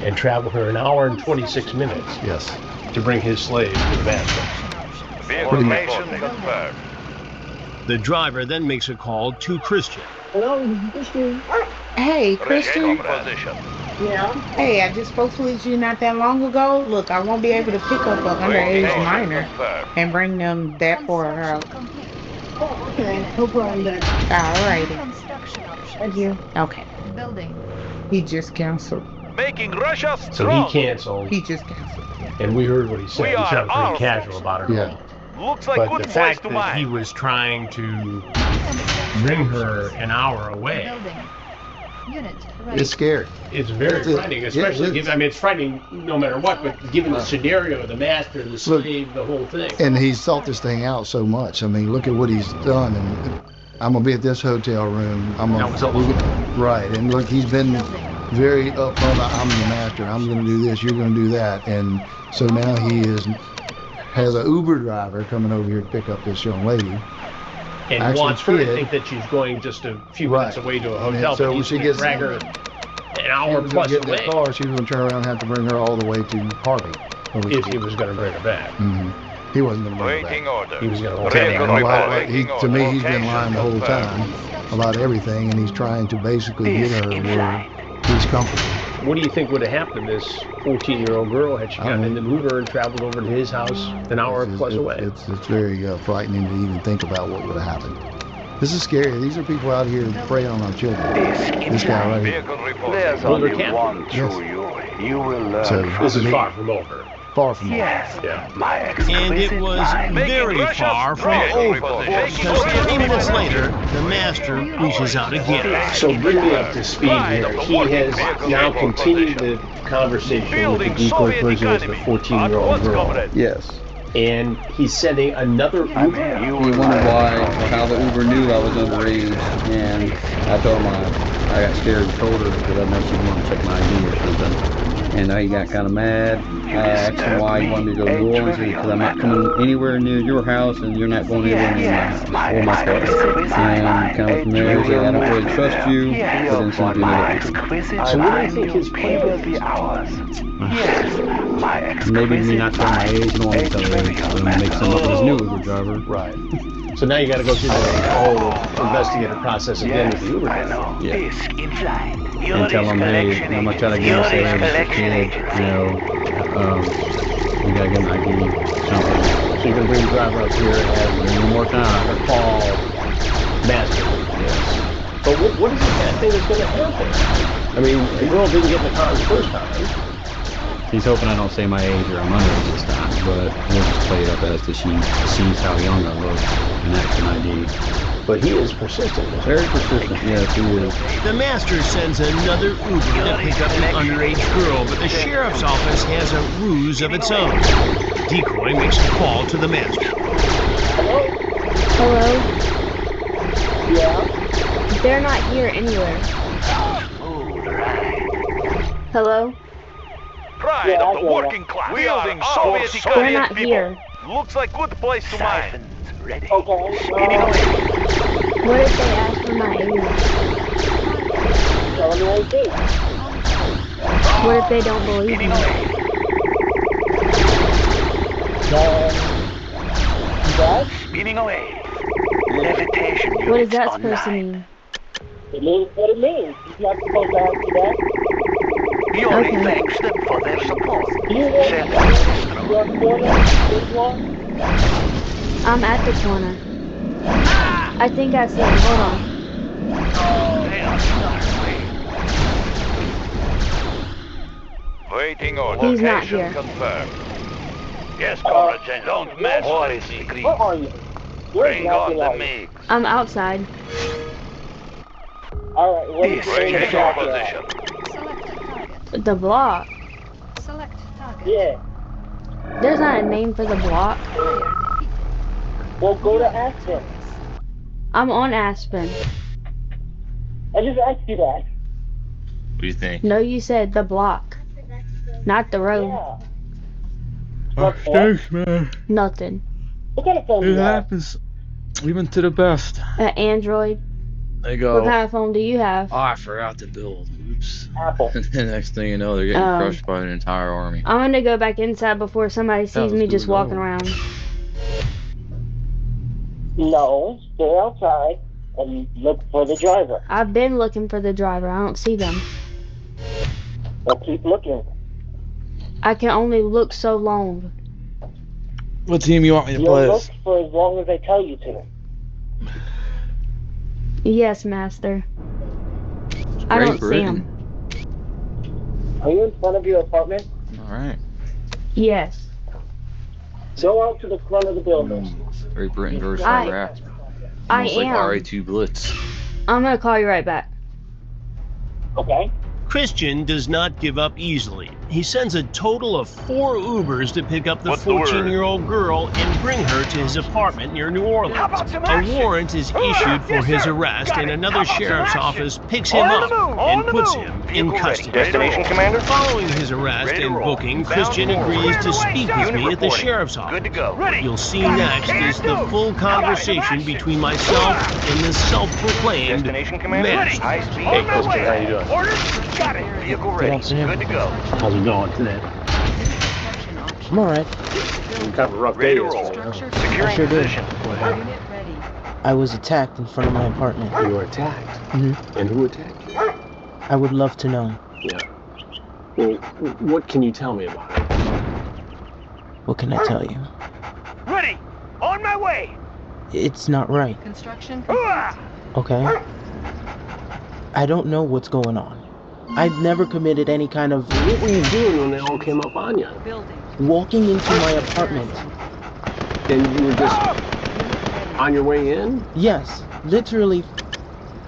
and travel her an hour and 26 minutes. Yes. To bring his slave to the master. Location confirmed. The driver then makes a call to Christian. Hello, this is Christian. Hey, Christian. Yeah. Hey, I just spoke with you not that long ago. Look, I won't be able to pick up an underage minor and bring them that far out. Oh, okay. No problem then. Alrighty. Thank you. Okay. He just canceled. Making Russia strong. So he canceled. He just canceled. And we heard what he said. He sounded pretty casual about it. Yeah. Looks like but good the place fact to that mine. he was trying to bring her an hour away. It's scary. It's very frightening, especially given, I mean, it's frightening no matter what, but given the scenario, the master, the slave, the whole thing. And he's thought this thing out so much. I mean, look at what he's done. And I'm going to be at this hotel room. Right. And look, he's been very upfront about, I'm the master. I'm going to do this. You're going to do that. And so now he has an Uber driver coming over here to pick up this young lady. And actually wants her to think that she's going just a few minutes away to a hotel, so but he's going to drag her an hour plus get away. That car, she was going to turn around and have to bring her all the way to Harvey. If he was going to bring her back. Mm-hmm. He wasn't going to bring her back. He was going to to me, he's been lying the whole time about everything, and he's trying to basically get her where he's comfortable. What do you think would have happened to this 14-year-old girl had she gotten in the Uber and traveled over to his house an hour plus away? It's very frightening to even think about what would have happened. This is scary. These are people out here preying on our children. This guy right here. There's only one true Yuri. You will learn. So this is far from over. Far from Yes. Yeah. And it was very far from over, because 30 minutes later, the master reaches out again. So bring me up to speed here. He has now continued the conversation with the decoy person with the 14-year-old girl. Yes. And he's sending another Uber. He wondered why or how the Uber knew I was underage, and I told him I got scared and told her because that makes him want to check my ID or something. And he got kind of mad. I asked him why he wanted me to go to New Orleans, because I'm not coming anywhere near your house, and you're not going anywhere near my house or my car. And kind of from there, he said, I don't really trust you, but then sent me another picture. So what do you think his plan is? Maybe me not telling my age, I don't want to tell her age, so I'm going to make some up with his new Uber driver. Right. So now you got to go through the whole investigative process again with the Uber driver. Yeah. And tell them, hey, I'm going to try to get him saved as a kid, you know, we got to get an ID. Something. So you're going to bring the driver up here and have one more time call Master. Yes. But what is the bad thing that's going to happen? I mean, the girl didn't get in the car the first time. He's hoping I don't say my age or I'm underage this time, but we'll just play it up as to she sees how young I look and that's an ID. But he is persistent. Very persistent, yes, he is. The master sends another Uber to pick up the underage girl, but the sheriff's office has a ruse of its own. Decoy makes a call to the master. Hello? Yeah? They're not here anywhere. Hello? Pride of the working class. Wielding Soviet They're not here. Looks like good place to mine. Okay. What if they ask for my age? Tell them your ID. What if they don't believe me? Spinning away. Levitation. What does that supposed to mean? It means what it means. He's not supposed to ask you that. He only thanks them for their support. You want your corner? This one? I'm at the corner. I think I see him. Hold on. Waiting order. He's not here. Confirmed. Yes, Comrade, don't mess with the secret. Where are you? Bring on the mix. I'm outside. Alright, what is your position? The block. Yeah. There's not a name for the block. Well, go to Aspen. I'm on Aspen. I just asked you that. What do you think? No, you said the block. Not the road. Yeah. Oh, thanks, man. Nothing. What kind of phone do It you have? happens even to the best. An Android. They go, What kind of phone do you have? oh, I forgot to build. Oops. Apple. And the next thing you know, they're getting crushed by an entire army. I'm gonna go back inside before somebody sees me just walking around. No, stay outside and look for the driver. I've been looking for the driver. I don't see them. Well, keep looking. I can only look so long. What team you want me to You'll play look as? for as long as I tell you to. Yes, master. I don't see him. Are you in front of your apartment? Alright. Yes. Go out to the front of the building. Very Britain versus I Iraq. I Almost like am. RA2 Blitz. I'm gonna call you right back. Okay. Christian does not give up easily. He sends a total of 4 Ubers to pick up the What's the word? 14-year-old girl and bring her to his apartment near New Orleans. A warrant is issued for his arrest, and another sheriff's office picks him up and puts him in custody. Destination, Commander? Following his arrest and booking, Christian agrees to speak with me at the sheriff's office. Good to go. What you'll see next is the full conversation between myself and the self-proclaimed Destination, Commander? master. High speed. Hey, Christian, how you doing? Orders? Got it. Vehicle ready. Good to go. How's it going today? I'm alright. Kind of a rough day yesterday, huh? Securing Sure did. position. What happened? I was attacked in front of my apartment. You were attacked? And who attacked you? I would love to know. Yeah. Well, what can you tell me about it? What can I tell you? Ready. On my way. It's not right. Construction. Okay? I don't know what's going on. I'd never committed any kind of... What were you doing when they all came up on you? Walking into my apartment. And you were just on your way in? Yes, literally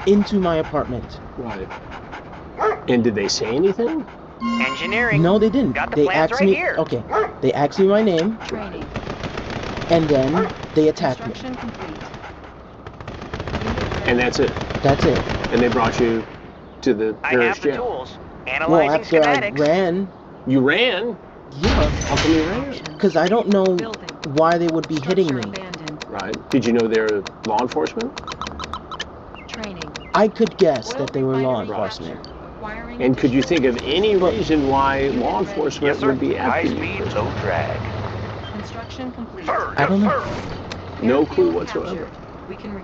into my apartment. Right. And did they say anything? Engineering. No, they didn't. Got the plans asked me. Here. Okay. They asked me my name. Training. And then they attacked me. And that's it. That's it. And they brought you to the parish jail. Well, after I ran. You ran? Yeah. How come you ran? Because I don't know why they would be hitting me. Right. Did you know they're law enforcement? Training. I could guess that they were law enforcement. And could you think of any reason why law enforcement would be after you? High speed, low drag. Construction complete. I don't know. No clue whatsoever.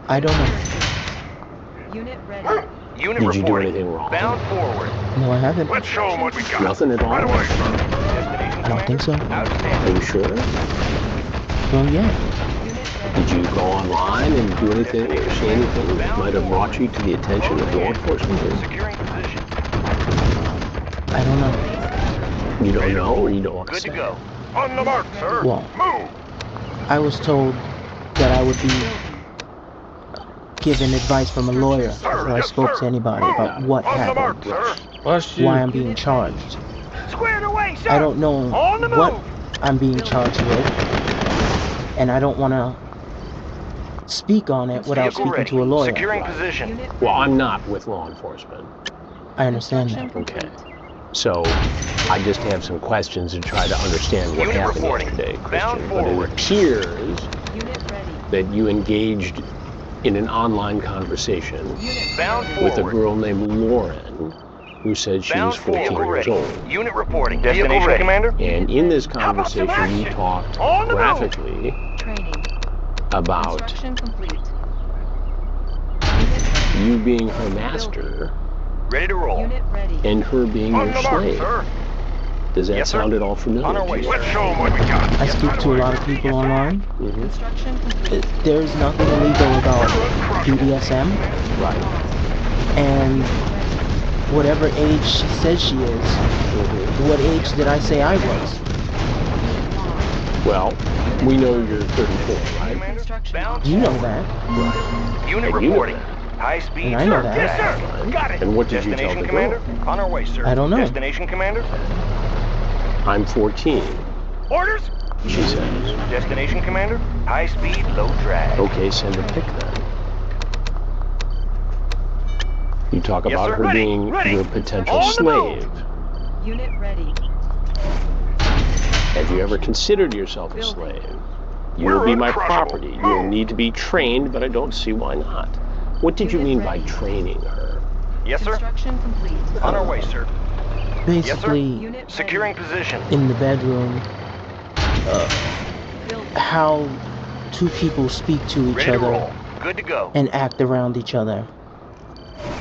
I don't know. Unit ready. Unit Did you do reporting. anything wrong? Bound forward. No, I haven't. Let's show them what we got. Nothing at all? I don't think so. Are you sure? Well, yeah. Did you go online and do anything or say anything that might have brought you to the attention of law enforcement? I don't know. You don't know or you don't want to Good say? to go. On the mark, sir. Well, Move. I was told that I would be given advice from a lawyer before I spoke to anybody about what happened, why I'm being charged. Squared away, sir. I don't know what I'm being charged with, and I don't want to speak on it without speaking to a lawyer. Securing position. Well, I'm not with law enforcement. I understand that. Okay. So, I just have some questions to try to understand what happened yesterday, Christian. But it appears that you engaged in an online conversation with a girl named Lauren, who said she was 14 years old. Unit reporting. Destination, Commander. And in this conversation, you talked graphically about you being her master. Ready to roll. And her being your slave. Does that sound at all familiar to you? Let's show them what we got. I speak to a lot of people online. There's nothing illegal about BDSM. Right. And whatever age she says she is, what age did I say I was? Well, we know you're 34, right? You know that. Right. Unit reporting. High speed. And I know that. Yes, sir. Got it. And what did you tell the Commander? girl? On our way, sir. I don't know. Destination, Commander. I'm 14, Orders. she says. Destination, Commander. High speed, low drag. Okay, send a pic then. You talk about her being your potential slave. Unit ready. Have you ever considered yourself a slave? You will be my property. You will need to be trained, but I don't see why not. What did you mean by training her? Yes, sir. Construction complete. On our way, sir. Basically, Securing position. in the bedroom, how two people speak to each Ready to other roll. Good to go. and act around each other.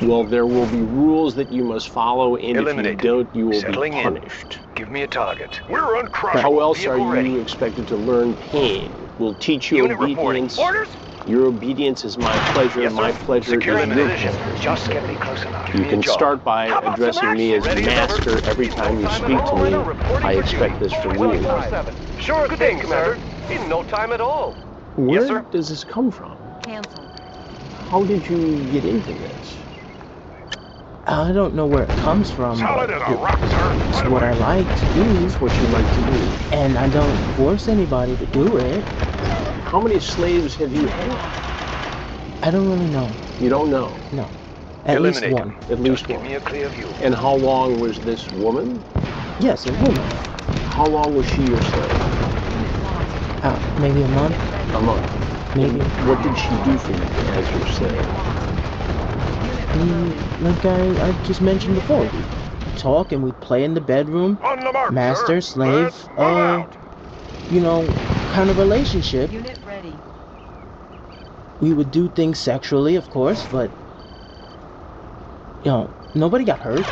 Well, there will be rules that you must follow, and if you don't, you will Settling be in. punished. Give me a target. We're uncrushable. How else are Vehicle ready. you expected to learn pain? We'll teach you Unit reporting. obedience. Orders. Your obedience is my pleasure, Yes, sir. my pleasure Securing is your position. pleasure. Just get me close enough. You can start by addressing me as master every time you speak to me. I expect this from you. Sure thing, Commander. In no time at all. Where does this come from? Cancel. How did you get into this? I don't know where it comes from, but it's what I like to do. It's what you like to do. And I don't force anybody to do it. How many slaves have you had? I don't really know. You don't know? No. At least one. At least one. Give me a clear view. And how long was this woman? Yes, a woman. How long was she your slave? Maybe a month. A month. Maybe. What did she do for you as your slave? Like I just mentioned before, we talk and we play in the bedroom. On the mark, Master, sir. slave, you know, kind of relationship. Unit ready. We would do things sexually, of course, but you know, nobody got hurt.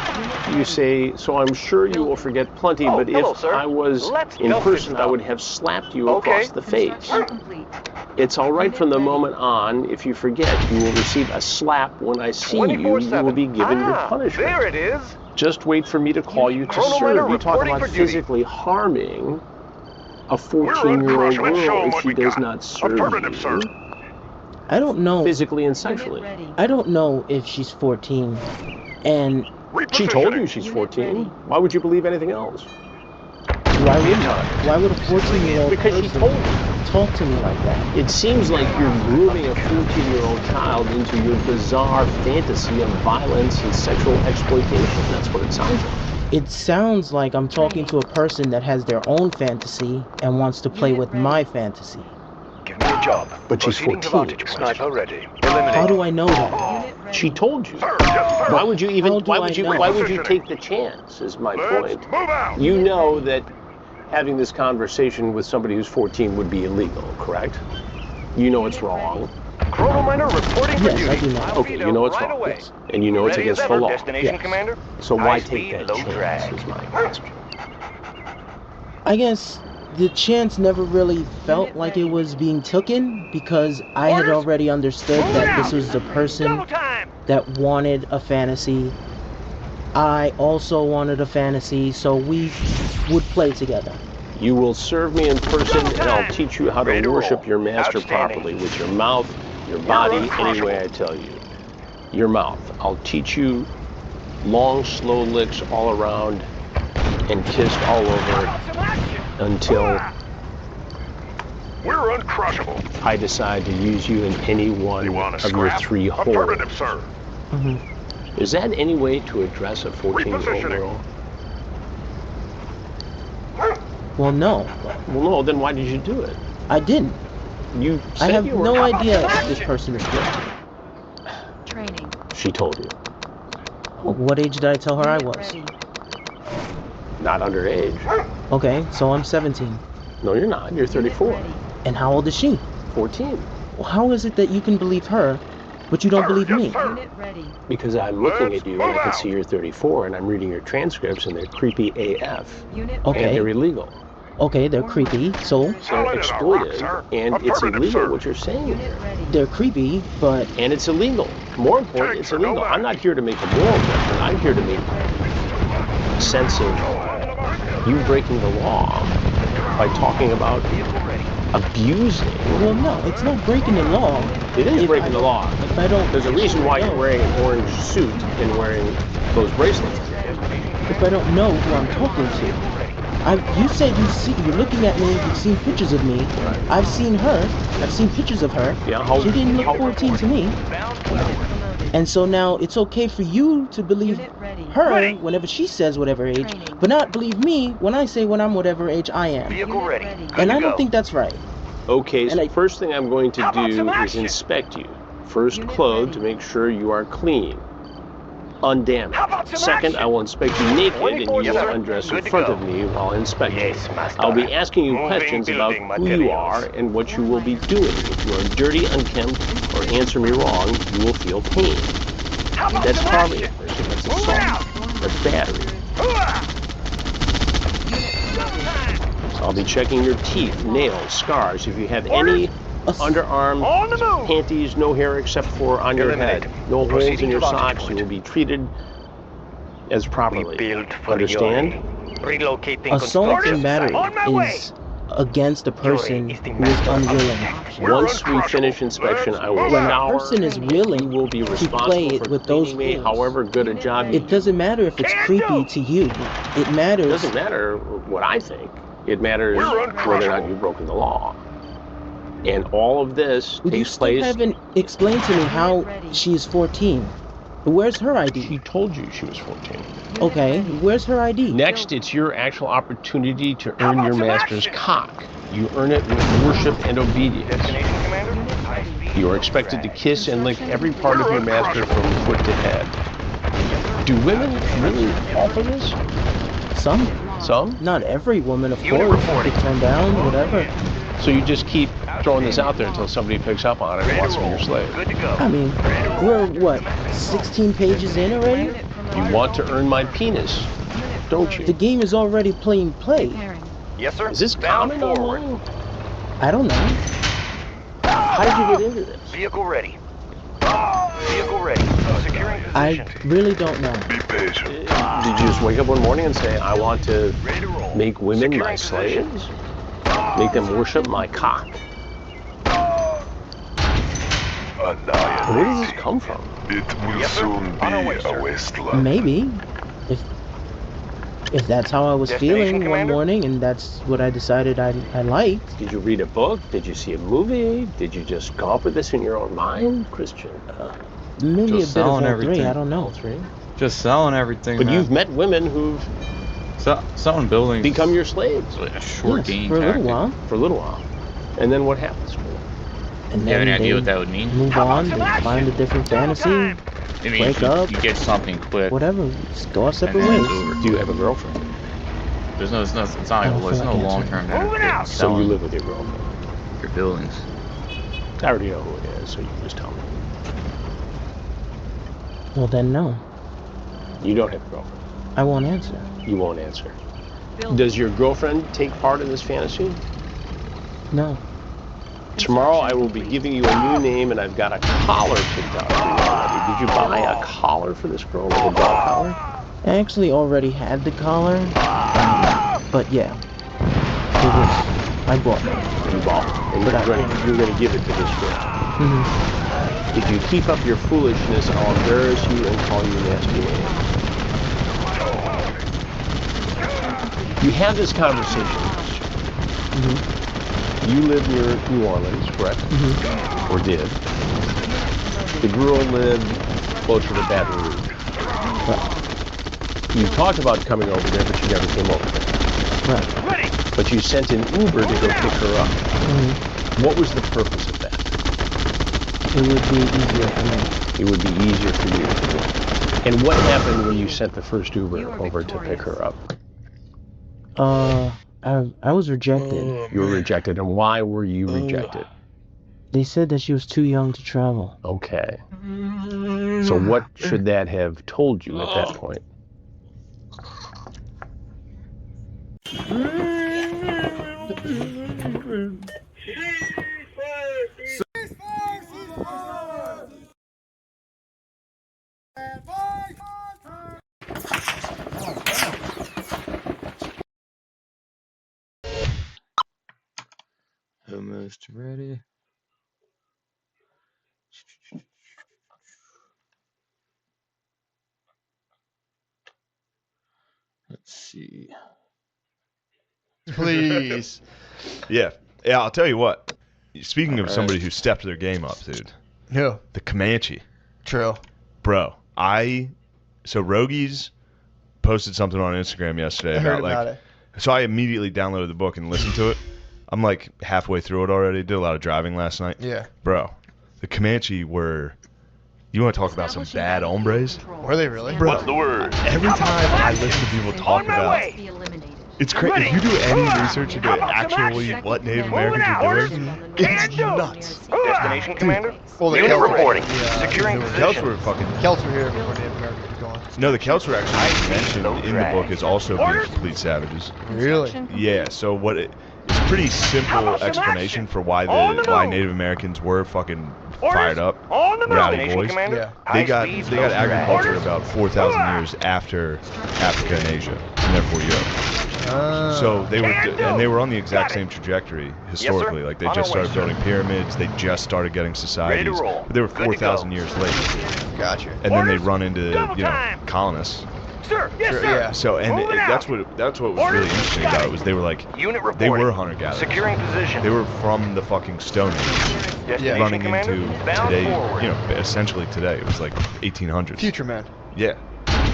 You say, so I'm sure you will forget plenty, but hello, if sir. I was in person, I would have slapped you across the face. It's all right from the moment on. If you forget, you will receive a slap. When I see you, you will be given your punishment. There it is. Just wait for me to call you to serve. You talk about physically harming a 14-year-old girl if she does not serve you. I don't know. Physically and sexually. I don't know if she's 14. And she told you she's 14. Why would you believe anything else? Why would a 14-year-old because she told you. Talk to me like that? It seems like you're grooming a 14-year-old child into your bizarre fantasy of violence and sexual exploitation. That's what it sounds like. It sounds like I'm talking to a person that has their own fantasy and wants to play with my fantasy. Give me a job. But she's 14. Sniper ready. How do I know that? She told you. Why would you even? Why would you take the chance? Is my point. You know that having this conversation with somebody who's 14 would be illegal, correct? You know it's wrong. Chrono Miner reporting for duty. I do know. Okay, you know it's wrong. Yes. And you know it's against the law. Destination, Commander? So why take that chance is my question. I guess the chance never really felt like it was being taken because I had already understood that this was the person that wanted a fantasy. I also wanted a fantasy, so we would play together. You will serve me in person, and I'll teach you how to worship your master properly with your mouth, your body, any way I tell you. Your mouth. I'll teach you long, slow licks all around and kissed all over until we're uncrushable. I decide to use you in any one of your 3 holes. Affirmative, sir. Is that any way to address a 14-year-old girl? Well, no. Well, no, then why did you do it? I didn't. You said I have you were no idea if this person is guilty. Training. She told you. What age did I tell her I was? Not underage. Okay, so I'm 17. No, you're not. You're 34. And how old is she? 14. Well, how is it that you can believe her, but you don't believe me? Because I'm looking at you and I can see you're 34, and I'm reading your transcripts and they're creepy AF. Okay. And they're illegal. Okay, they're creepy, so? They're exploitive, and it's illegal what you're saying here. They're creepy, but... And it's illegal. More important, it's illegal. I'm not here to make a moral judgment. I'm here to make sense of you breaking the law by talking about abusing. Well, no, it's not breaking the law. It is breaking the law. If I don't... There's a reason why you're wearing an orange suit and wearing those bracelets. If I don't know who I'm talking to. You said you're looking at me, you've seen pictures of me. Right. I've seen her. I've seen pictures of her. Yeah, she didn't look 14 to me. And so now it's okay for you to believe her whenever she says whatever age, but not believe me when I say when I'm whatever age I am. Vehicle ready. And I don't think that's right. Okay, so first thing I'm going to do is inspect you. First, clothed to make sure you are clean, undamaged. Second, I will inspect you naked and you will undress in front of me while inspecting. Yes, master. I'll be asking you questions about who you are and what you will be doing. If you are dirty, unkempt, or answer me wrong, you will feel pain. That's probably a person. That's assault. That's battery. So I'll be checking your teeth, nails, scars. If you have any underarm, panties, no hair except for on your head, no holes in your socks, you will be treated as properly. Understand? Assault and battery is against a person who is unwilling. Once we finish inspection, I will when a person is willing will be to play it with those rules, however good a job you it doesn't matter if it's creepy to you. It matters. It doesn't matter what I think. It matters whether or not you've broken the law. And all of this takes place. You haven't explained to me how she is 14. Where's her ID? She told you she was 14. Okay, where's her ID? Next, it's your actual opportunity to earn your master's cock. You earn it with worship and obedience. You are expected to kiss and lick every part of your master from foot to head. Do women really fall for this? Some. Some? Not every woman, of course. Get turned down, whatever. So you just keep throwing this out there until somebody picks up on it and wants to be your slave. I mean, we're, what, 16 pages in already? You want to earn my penis, don't you? The game is already play. Yes, sir. Is this common online? I don't know. How did you get into this? Vehicle ready. Vehicle ready. I really don't know. Did you just wake up one morning and say, I want to make women my slaves? Make them worship my cock? Where does this come from? It will soon be a wasteland. Maybe. If that's how I was feeling one morning and that's what I decided I liked. Did you read a book? Did you see a movie? Did you just come up with this in your own mind, Christian? Maybe just a bit of all everything. three, I don't know. Just selling everything. But man. you've met women who've selling buildings. Become your slaves. A short game for a tactic. little while. For a little while. And then what happens to them? And you have then any idea they what that would mean? move on, they find a different fantasy, It means break up, you get something quick. whatever, just go our separate and then ways. it's over. Do you have a girlfriend? It's not like there's no long-term benefit. So you live with your girlfriend? Your buildings. I already know who it is, so you can just tell me. Well then, no. You don't have a girlfriend. I won't answer. You won't answer. Does your girlfriend take part in this fantasy? No. Tomorrow I will be giving you a new name, and I've got a collar picked out for you already. Did you buy a collar for this girl, like a dog collar? I actually already had the collar, but yeah, I bought it. You bought it, and you're going to give it to this girl. Mm-hmm. If you keep up your foolishness, I'll embarrass you and call you nasty names. You had this conversation. Mm-hmm. You live near New Orleans, correct? Mm-hmm. Or did. The girl lived closer to Baton Rouge. Right. You talked about coming over there, but you never came over there. Right. But you sent an Uber to go pick her up. Mm-hmm. What was the purpose of that? It would be easier for me. It would be easier for you. And what happened when you sent the first Uber over to pick her up? I was rejected. You were rejected, and why were you rejected? They said that she was too young to travel. Okay. So what should that have told you at that point? Almost ready. Let's see. Please. Yeah, I'll tell you what. Speaking of somebody who stepped their game up, dude. Who? The Comanche. True. Bro, so Rogies posted something on Instagram yesterday I heard about it. So I immediately downloaded the book and listened to it. I'm like halfway through it already. Did a lot of driving last night. Yeah. Bro, the Comanche were... You want to talk about some bad hombres? Were they really? Bro, what's the word? Every time I listen to people talk about... It's crazy. If you do any research into actually what Native Americans are doing, it's nuts. Destination, Commander? Well, the Unit Celts reporting. were- Securing The position. Celts were fucking... Celts were here before Native Americans were gone. No, the Celts were actually mentioned in the book as also being complete savages. Really? Yeah, so it's a pretty simple explanation for why Native Americans were fucking fired up, rowdy boys. Yeah. They got agriculture about 4,000 years after Africa and Asia, and therefore Europe. So they were on the exact same trajectory historically. Like they just started building pyramids, they just started getting societies, but they were 4,000 years late. Gotcha. And then they run into colonists. Sir, yes, sir. Yeah. So that's what was really interesting about it was they were like Unit reporting. they were hunter-gatherers. Securing position. They were from the fucking Stone Age, Destination, running Commander? into Bound today. forward. Essentially today. It was like 1800s. Future man. Yeah.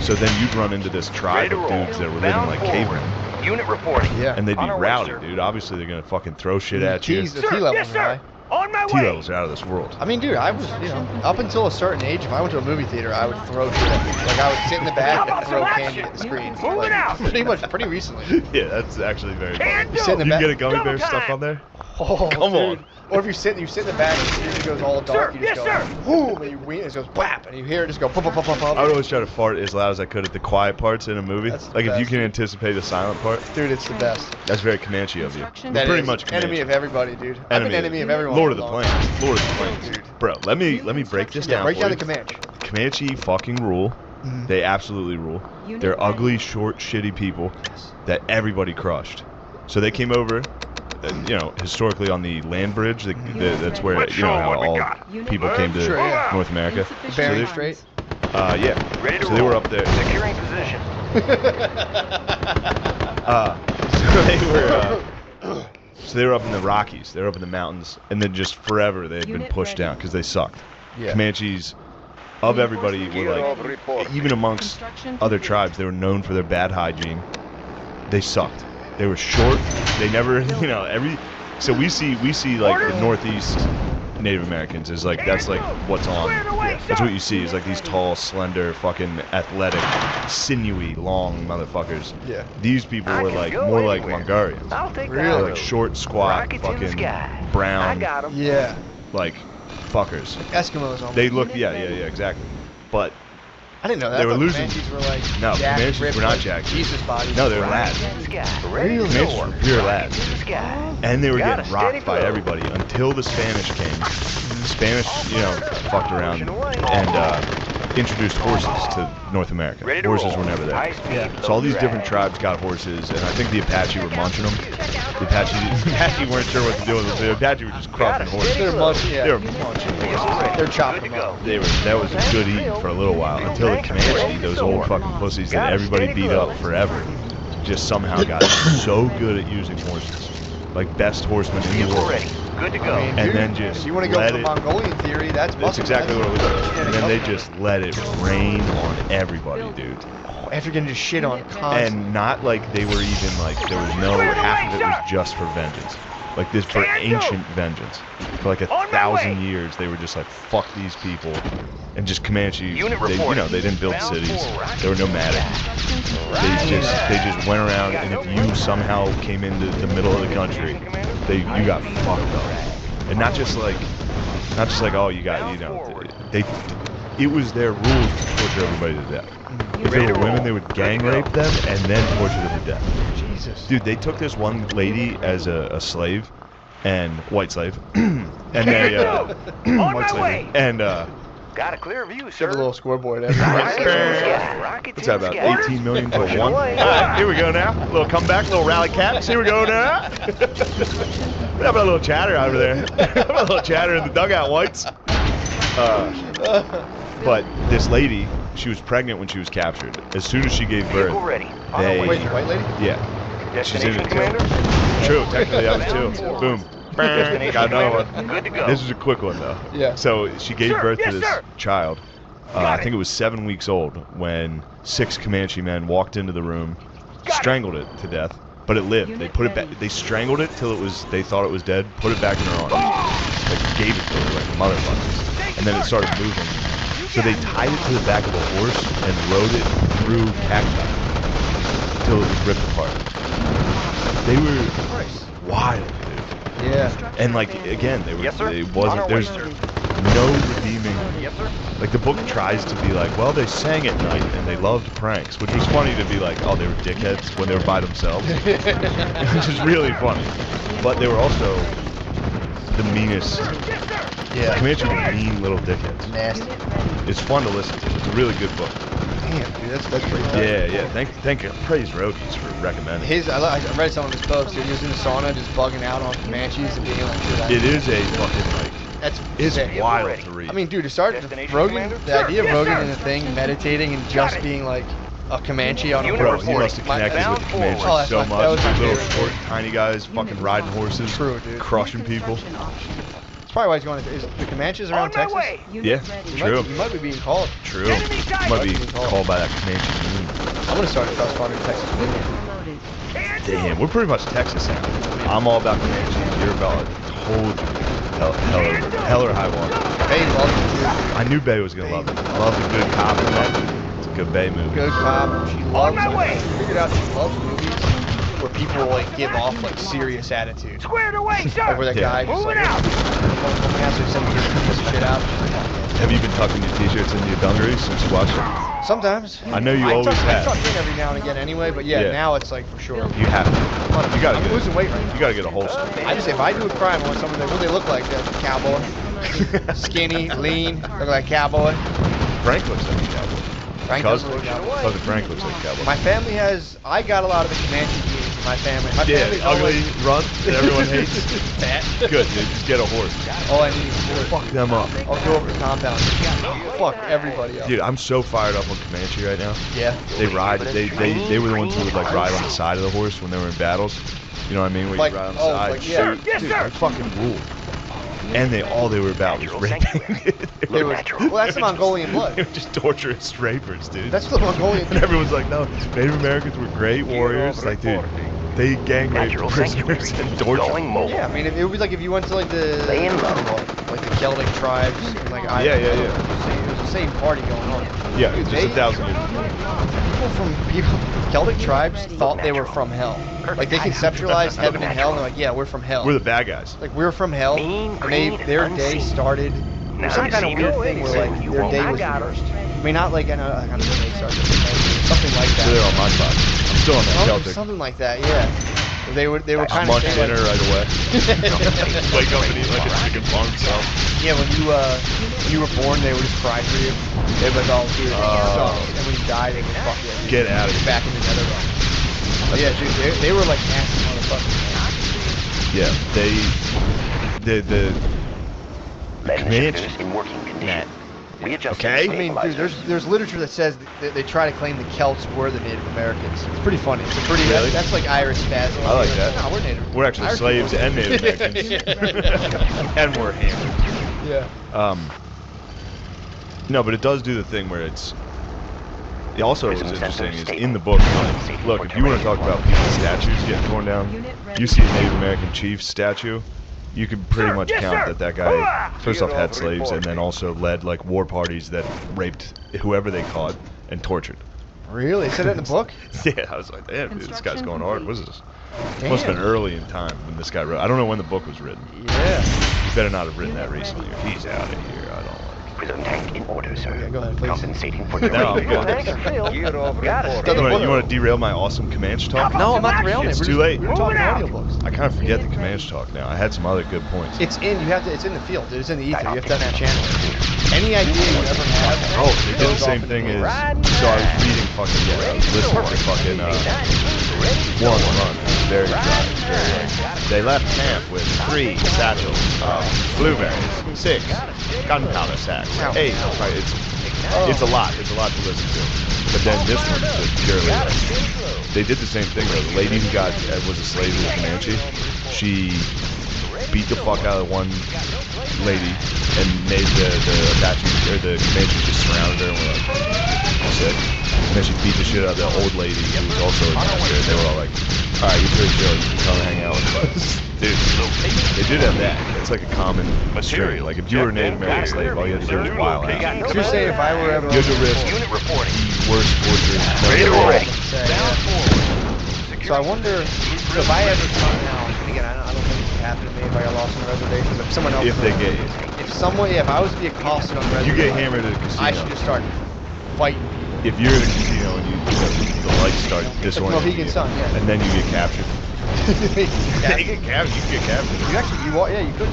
So then you'd run into this tribe of dudes that were living like cavemen. Unit reporting. Yeah. And they'd be On our way, rowdy, sir. dude. Obviously, they're going to fucking throw shit at you. The T levels are high. On my T way. levels are out of this world. I mean, dude, I was, up until a certain age, if I went to a movie theater, I would throw shit at people. Like, I would sit in the back and throw candy at the screen. Like, pretty recently. Yeah, that's actually very funny. You sit in the back. You get a gummy bear stuck on there? Oh, Come dude. on. Or if you sit in the back and it goes all dark, you just go, boom, and you wheel, it goes whap, and you hear it just go pop, pop, pop, pop, pop. I would always try to fart as loud as I could at the quiet parts in a movie. That's the Like if you best. can anticipate a silent part. Dude, it's the best. That's very Comanche of you. That Pretty is much Comanche. enemy of everybody, dude. I've been enemy of everyone. Lord of for the a long Plains. time. Lord of the Plains. Dude. Bro, let me break this down. Break for down you. the Comanche. Comanche fucking rule. They absolutely rule. They're ugly, short, shitty people that everybody crushed. So they came over, you know, historically on the land bridge. That's where, you know, how all people came to North America. Bering Strait. Yeah. So they were up there. Securing position. So they were up in the Rockies. They were up in the mountains, and then just forever they had been pushed down because they sucked. Yeah. Comanches, of everybody, were like, even amongst other tribes, they were known for their bad hygiene. They sucked. They were short. They never, you know, so we see like the Northeast Native Americans is like, that's like what's on. That's what you see is like these tall, slender, fucking athletic, sinewy, long motherfuckers. Yeah. These people were like more like Mongolians. Really? Like short, squat, fucking brown. Yeah. Like fuckers. Like Eskimos almost. They look, yeah, exactly. But I didn't know that. they were losing. Comanches were like No, Comanches were not jacked. Jesus bodies. No, they were lads. Really? Comanches were pure lads. And they were getting rocked by everybody until the Spanish came. The Spanish, you know, fucked around and introduced horses to North America. Horses were never there. Yeah. So all these different tribes got horses, and I think the Apache were munching them. The Apache weren't sure what to do with them. So the Apache were just crushing horses. They were munching. Yeah. They were munching horses. They're chopping them up. That was a good eat for a little while until the Comanche, those old fucking pussies that everybody beat up forever, just somehow got so good at using horses. Like best horsemen in the world. Good to go. I mean, And dude, then just if you want to go let with it, the Mongolian theory, that's exactly what it was. And then they just let it rain on everybody, dude. After getting just shit on constantly. And not like they were even like, there was no, half of it was just for vengeance. Like this for ancient vengeance. For like 1,000 years, they were just like, fuck these people. And just Comanche, they didn't build cities. There were no nomadic. They just went around, and if you somehow came into the middle of the country, you got fucked up. And not just like, oh, you got, you know, it was their rules to torture everybody to death. If they were women, they would gang rape them and then torture them to death. Jesus. Dude, they took this one lady as a slave, and white slave, and they white slave, and got a clear view, sir. Have a little scoreboard. What's that about? 18 million to 1. Here we go now. A little comeback, little rally caps. Here we go now. We're having a little chatter over there. Having a little chatter in the dugout, whites. But this lady, she was pregnant when she was captured. As soon as she gave birth, they... Wait, white lady? Yeah. She's in it too. True, technically I was too. Boom. Got another one. Good to go. This is a quick one though. Yeah. So she gave birth to this child. I think it was 7 weeks old when 6 Comanche men walked into the room, strangled it to death, but it lived. They put it back. They strangled it till they thought it was dead. Put it back in her arms. Like gave it to her like motherfuckers. And then it started moving. So they tied it to the back of a horse and rode it through cacti till it was ripped apart. They were wild, dude. Yeah. And like again, there's no redeeming. Like the book tries to be like, well, they sang at night and they loved pranks, which was funny to be like, oh, they were dickheads when they were by themselves, which is really funny. But they were also the meanest. Yeah. Comanche were mean little dickheads. Nasty. It's fun to listen to. It's a really good book. Damn, dude, that's pretty tough. Yeah. Thank you. Praise Rogies for recommending. I read some of his posts. He was in the sauna just bugging out on Comanches and being like, dude, it is a fucking like. It's wild to read. I mean, dude, to start Rogan, the idea of Rogan in a thing, meditating and just being like a Comanche on a horse. He must have connected with the Comanches so much. Little short, tiny guys fucking riding horses, crushing people. That's probably why he's going. Is the Comanches around Texas? Yeah, true. You might be being called. True. You might be called by that Comanche. I'm gonna start a trust fund in Texas. Damn, we're pretty much Texas now. I'm all about Comanches. You're about hell or high water. Bay loves it, dude. I knew Bay was gonna love it. Love the good cop in that. It's a good Bay movie. Good cop. She loves it. I figured out she loves movies where people like give off like serious attitude. Squared away, sir. Like where that guy just like shit out. Have you been tucking your t-shirts into your dungarees since you watched it? Sometimes. I know you always have. I tuck in every now and again anyway, but yeah, now it's like for sure. You have to. You gotta I'm losing weight right now. You gotta get a holster. I just, if I do a crime, I want someone that, what do they look like? They're cowboy. Skinny, lean, look like cowboy. Frank looks like a cowboy. Frank does look like a cowboy. Cousin Frank looks like a cowboy. My family has. I got a lot of the Comanche genes in my family. My Yeah, family's ugly, always runt that everyone hates. fat. Good, dude. Just get a horse. All I need is a horse. Fuck them up. I'll go over to the compound. Fuck everybody up. Dude, I'm so fired up on Comanche right now. Yeah. They ride. They were the ones who would like ride on the side of the horse when they were in battles. You know what I mean? Where Like, you ride on the oh, side. like, yeah. Dude, they fucking rule. And all they were about was raping. They were, well, that's the Mongolian blood. They were just torturous rapers, dude. That's the Mongolian. And everyone's like, no, Native Americans were great warriors. Like, dude, they gang raped prisoners and tortured them. Yeah, I mean, it would be like if you went to like the Celtic tribes and like Yeah. It was the same party going on. Yeah, just 1,000 years. People Celtic tribes thought they were from hell. Like they conceptualized heaven and hell, and they're like, yeah, we're from hell. We're the bad guys. Like we're from hell, and their day started. There's some kind of weird thing where like their day was reversed. I mean, not like I don't know when they started, something like that. So they're on my side. I'm still on that Celtic. Something like that, yeah. They were kind of munch dinner right away. Wake up and eat like a chicken by himself. Yeah, when you were born, they would just cry for you. They would all do it. And when you die, they would fuck you. Get out of here. Back in the netherrealm. Yeah, dude, they were like nasty motherfuckers. Yeah, the Comanche. Okay. I mean, dude, there's literature that says that they try to claim the Celts were the Native Americans. It's pretty funny. It's a pretty that's like Irish spasm. I like that. No, we're Native. We're actually slaves and Native Americans. And we're hammered. Yeah. No, but it does do the thing where it's. Also, what's interesting is in the book. Like, look, if you want to talk about people's statues getting torn down, you see a Native American chief statue. You can pretty much count that guy first off had slaves and then also led like war parties that raped whoever they caught and tortured. Really? They said it in the book? Yeah, I was like, damn, dude, this guy's going hard. What is this? Damn. Must have been early in time when this guy wrote. I don't know when the book was written. Yeah. You better not have written that recently. Or he's out of here. I don't like it. Prison tank in order, sir. Yeah, go ahead, please. Compensating for your No, I'm good. You want to derail my awesome Comanche talk? No, I'm not derailing it. It's too late. We're talking audiobooks. I kind of forget the Comanche talk now. I had some other good points. It's in the field. It's in the ether. You have to have that channel. Any idea you ever have? Oh, they did the same thing as. So I was reading fucking. Yeah, I was listening to fucking. War on the Run. Very dry. Very like. They left camp with 3 satchels of blueberries, 6 gunpowder sacks, 8. It's a lot. It's a lot to listen to. But then this one is just purely. They did the same thing. The lady who was a slave in the Comanche, she beat the fuck out of one lady and made the Apaches or the Comanches just surrounded her and were like, sick. And then she beat the shit out of the old lady who was also a master. They were all like, alright, you're pretty chill, you can come and hang out with us. Dude, they did have that. It's like a common material. Like if you were a Native American slave, all you had to do was wild out. So you're saying if I were ever you had to risk the worst torture. So I wonder, if I ever come now, and again, I don't think this would happen to me if I got lost on the reservation, but if someone else... If they get you. If I was to be accosted on the reservation... You get hammered at a casino. I should just start fighting. If you're in a casino and the lights start disorienting Mohegan Sun, yeah. and then you get captured. You get captured. You could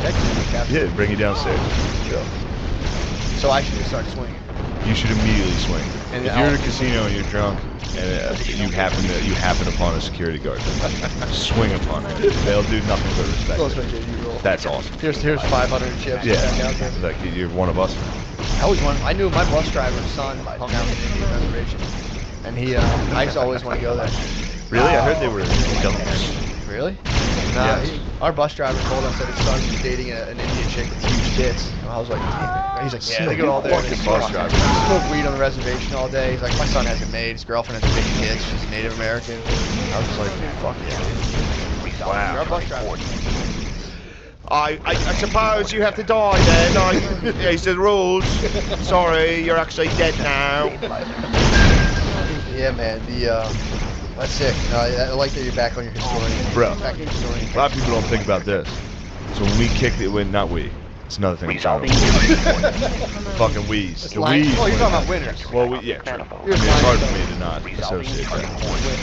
technically get captured. Yeah, bring you downstairs. So I should just start swinging. You should immediately swing. And if you're in a casino and you're drunk and you happen upon a security guard, swing upon him. They'll do nothing but respect. That's awesome. Here's 500 chips. Yeah, like you're one of us. I knew my bus driver's son hung out in the Indian reservation, and I used to always want to go there. Really? I heard they were dumps. Really? Nah, our bus driver told us that his son was dating an Indian chick with huge tits. And I was like, damn. He's like, yeah, they go all there. Fucking bus driver. Smoke weed on the reservation all day. He's like, my son has it made. His girlfriend has big tits. She's a Native American. I was just like, fuck yeah. Wow. Our bus driver. I suppose you have to die then. It's the rules. Sorry, you're actually dead now. Yeah, man. That's sick. I like that you're back on your historian. Bro, a lot of people don't think about this. So when we kicked it, not we. It's another thing. Fucking we's. The we's. Oh, you're talking about winners. Well, yeah, true. I mean, it's hard for me to not associate that.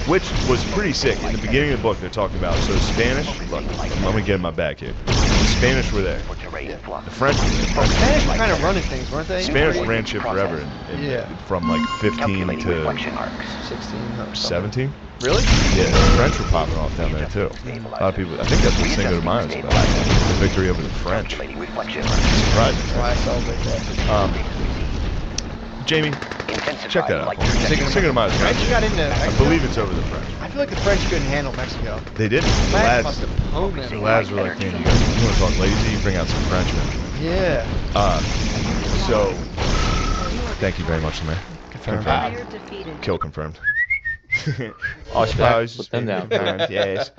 Which was pretty sick. In the beginning of the book, they're talking about, so Spanish, look, I'm going to get in my back here. The Spanish were there. The French. Spanish were kind of running things, weren't they? Spanish ran shit forever, from like 15 to 16, 17. Really? Yeah, the French were popping off down there too. A lot of people. I think that's what Cinco de Mayo is about. The victory over the French. Surprising. Why I celebrate that. Jamie, check that out. Cinco de Mayo. French got into Mexico. I believe it's over the French. I feel like the French couldn't handle Mexico. They didn't. The lads were like, man, you want to talk lazy? You bring out some Frenchmen. Yeah. So, thank you very much, man. Confirmed. Kill confirmed. Put them down. Yes.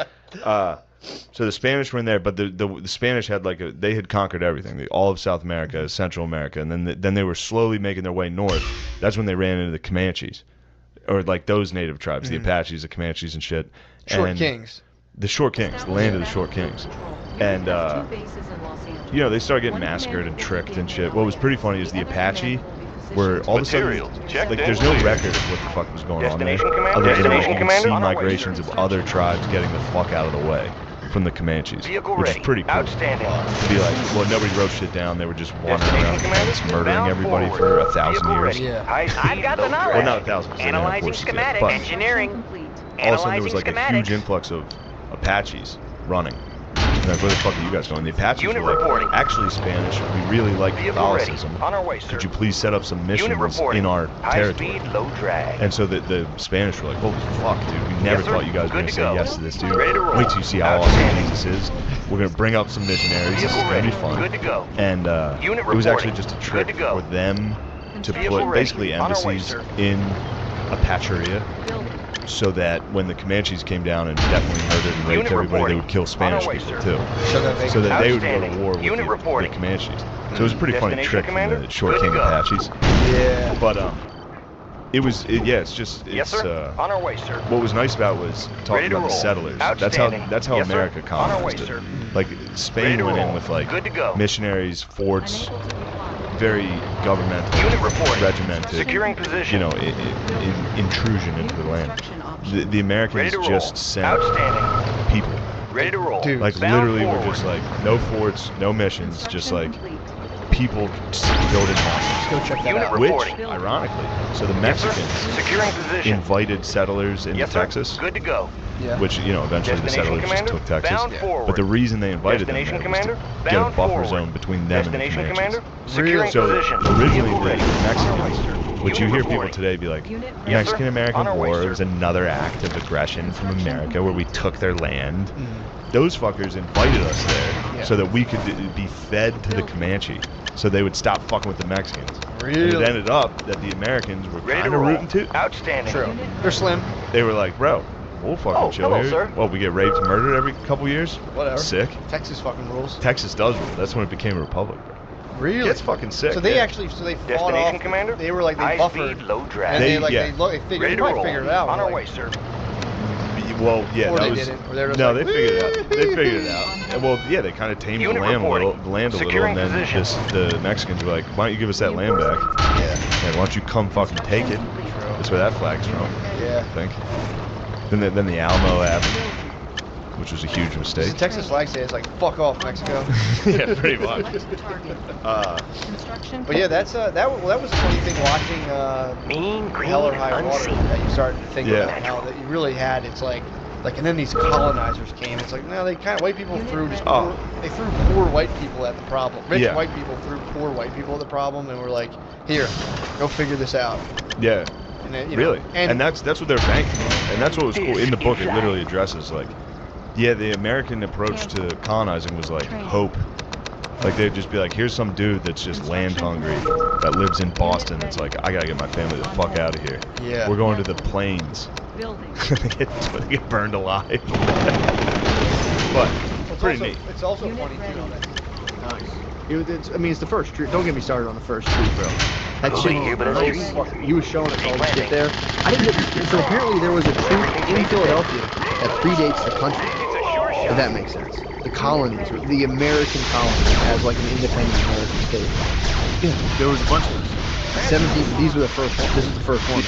So the Spanish were in there, but the Spanish had they had conquered everything, all of South America, Central America, and then they were slowly making their way north. That's when they ran into the Comanches, or like those native tribes, the Apaches, the Comanches, and shit. Short Kings. The Short Kings, the land of the Short Kings, and they started getting massacred and tricked and shit. What was pretty funny is the Apache. Where all of a sudden, there's no record of what the fuck was going on there, other than you can see migrations of other tribes getting the fuck out of the way from the Comanches, which is pretty cool. To be like, well, nobody wrote shit down. They were just wandering around the place, murdering everybody for 1,000 years. I've got the knowledge. Well, not 1,000, because they didn't have horses yet, but engineering. all of a sudden there was like a huge influx of Apaches running. And like, where the fuck are you guys going? The Apaches were like, actually Spanish, we really like Catholicism. Could you please set up some missions in our territory? And so the Spanish were like, holy fuck, dude, we never thought you guys were going to say yes to this, dude. Wait till you see how awesome Jesus is. We're going to bring up some missionaries. This is going to be fun. And it was actually just a trick for them to put basically embassies in Apacheria, so that when the Comanches came down and definitely murdered and raped everybody, they would kill Spanish people too. So that they would go to war with the Comanches. So it was a pretty funny trick from the Short King Apaches. Yeah. But on our way, sir. What was nice about was talking about the settlers. That's how America colonized it. Like Spain went in with like missionaries, forts, very governmental, regimented, intrusion into the land. The Americans just sent people. Ready to roll. Dude, like literally, we're just like no forts, no missions, just like people building houses. Go check that out. Which, ironically, so the Mexicans invited settlers into Texas. Good to go. Yeah. Which, eventually the settlers just took Texas. But the reason they invited them there was to get a buffer zone between them and the Comanches. So originally the Mexicans, which you hear people today be like, the Mexican-American War was another act of aggression from America where we took their land. Those fuckers invited us there so that we could be fed to the Comanche, so they would stop fucking with the Mexicans. Really? And it ended up that the Americans were kind of rooting too. Outstanding. True. They're slim. They were like, bro, we'll fucking chill here. Sir. Well, we get raped and murdered every couple years. Whatever. Sick. Texas fucking rules. Texas does rule. That's when it became a republic. Really? It's fucking sick. So they actually, they fought off. Commander? They were like, they buffered. Low drag. And they figured it out. On our way, sir. Well, yeah, or that they was. Didn't, or they were no, like, they figured it out. They figured it out. And well, yeah, they kind of tamed the land a little, and then the Mexicans were like, "Why don't you give us that land back? Yeah. Why don't you come fucking take it?" That's where that flag's from. Yeah. I think. Then the Alamo happened, which was a huge mistake. The Texas flag says like "fuck off, Mexico." Yeah, pretty much. But yeah, that was a funny thing watching Hell or High Water. That you start to think about how that you really had. It's like, and then these colonizers came. It's like, no, they kind of white people threw they threw poor white people at the problem. Rich white people threw poor white people at the problem, and we're like, here, go figure this out. Yeah. And then, really, and that's what they're banking on, and that's what was cool in the book. It literally addresses like, the American approach to colonizing was like hope. Like they'd just be like, here's some dude that's just land hungry that lives in Boston. It's like, I gotta get my family the fuck out of here. Yeah. We're going to the plains. They get burned alive. But it's pretty neat. It's also funny too. Nice. It's the first tree. Don't get me started on the first tree, bro. That shit. He was showing us all the shit there. I didn't get. So apparently there was a tree in Philadelphia that predates the country. If that makes sense. The colonies, the American colonies, as like an independent American state. Yeah, there was a bunch of them. 17. These were the first one. This is the first one.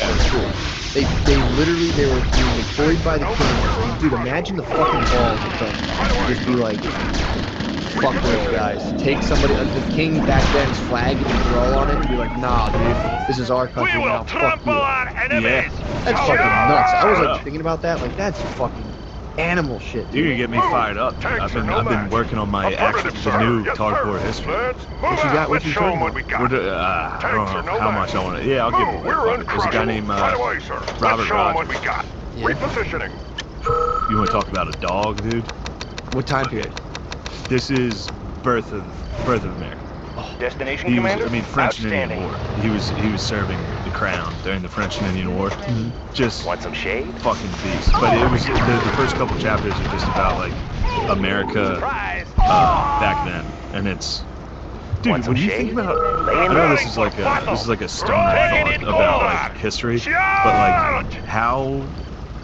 They were being employed by the king. Dude, imagine the fucking balls of them. Just be like, fuck those guys. Take somebody, the king back then's flag and throw on it and be like, nah, dude, this is our country now, fuck you. Yeah. That's fucking nuts. I was like thinking about that, like that's fucking animal shit. You're gonna get me fired up. I've been working on my the new Tarkor history. What you talking about? I don't know how much I want to. Yeah, I'll give it. There's a guy named Robert Rogers. Repositioning. You want to talk about a dog, dude? What time period? This is birth of America. Destination, Commander? French and Indian War. He was serving the crown during the French and Indian War. Just want some shade? Fucking beast. But it was the first couple chapters are just about like America back then, and it's dude. When you think about, I know this is like a stoner thought about like history, but like how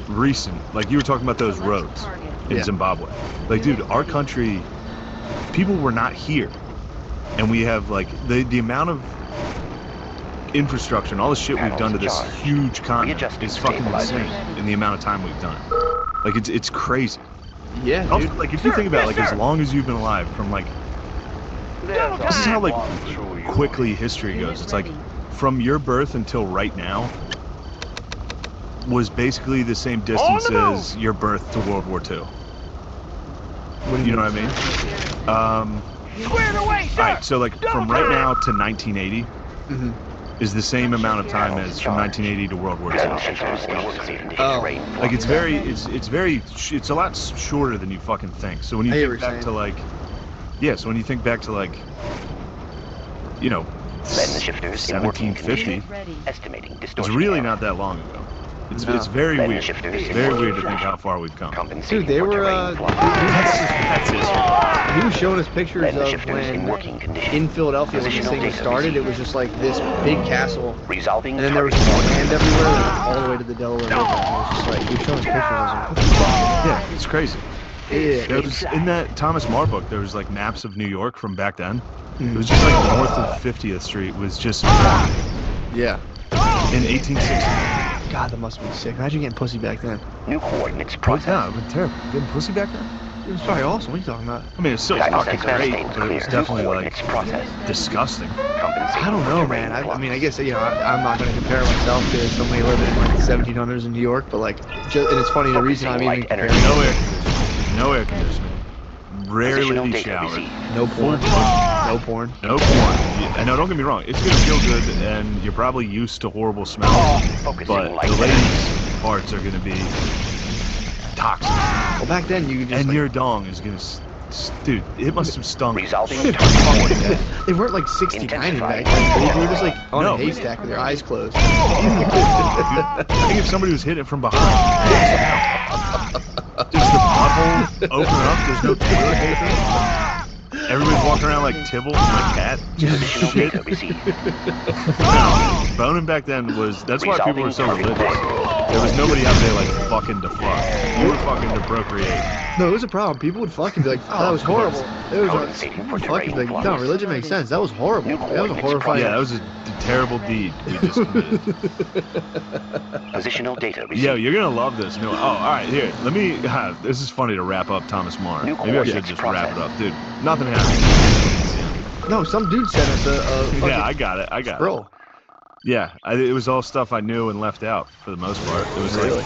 recent. Like you were talking about those roads in Zimbabwe. Like, dude, our country, people were not here. And we have like the amount of infrastructure and all the shit we've done to this huge continent is fucking insane in the amount of time we've done it. Like it's crazy. Yeah, also, dude. like if you think about it, like as long as you've been alive, from like this is how like quickly history goes. It's like from your birth until right now was basically the same distance as your birth to World War II. You know what I mean? Alright, so like from right now to 1980 is the same amount of time as from 1980 to World War II. Like it's a lot shorter than you fucking think. So when you think back to like, so when you think back to like, you know, 1750, it's really not that long ago. It's very weird. It's very weird to think how far we've come. Dude, they were he was showing us pictures of when in Philadelphia when this thing was started, it was just like this big castle, and then there was land everywhere, all the way to the Delaware River. And it was just like he was showing us pictures. I was like, what the fuck? Yeah, it's crazy. Yeah, there was in that Thomas More book. There was like maps of New York from back then. It was just like north of 50th Street was just in 1860. God, that must have been sick. Imagine getting pussy back then. New coordinates processed. Yeah, it was terrible. Getting pussy back then? It was probably awesome. What are you talking about? I mean, it's still fucking great, but it was definitely like disgusting. I don't know, man. I mean, I guess, you know, I'm not going to compare myself to somebody living in like the 1700s in New York, but like, and it's funny, the reason I'm even comparing. No air conditioning. Rarely showered. No porn. No porn. No porn. I know, don't get me wrong. It's going to feel good, and you're probably used to horrible smells, but the ladies' parts are going to be toxic. Well, back then you could just. And your dong is going to. Dude, it must have stunk. They weren't like 69 back then. They were just like on a haystack with their eyes closed. I think if somebody was hitting it from behind. Does the pothole open up? There's no toilet paper? Everybody's walking around like Tibble, like cat. Shit. No, boning back then was, that's why people were so religious. There was nobody out there like fucking to fuck. You were fucking to procreate. No, it was a problem. People would fucking be like, oh, that was horrible. It was fucking like, no, religion makes sense. That was horrible. That was a horrifying. Yeah, that was a terrible deed we just committed. Positional data received. Yo, you're gonna love this. No, alright, here, let me, this is funny to wrap up Thomas More. Maybe I should just wrap it up. Dude, nothing happened. No, some dude sent us a yeah, I got it. Scroll. Yeah, it was all stuff I knew and left out for the most part. It was like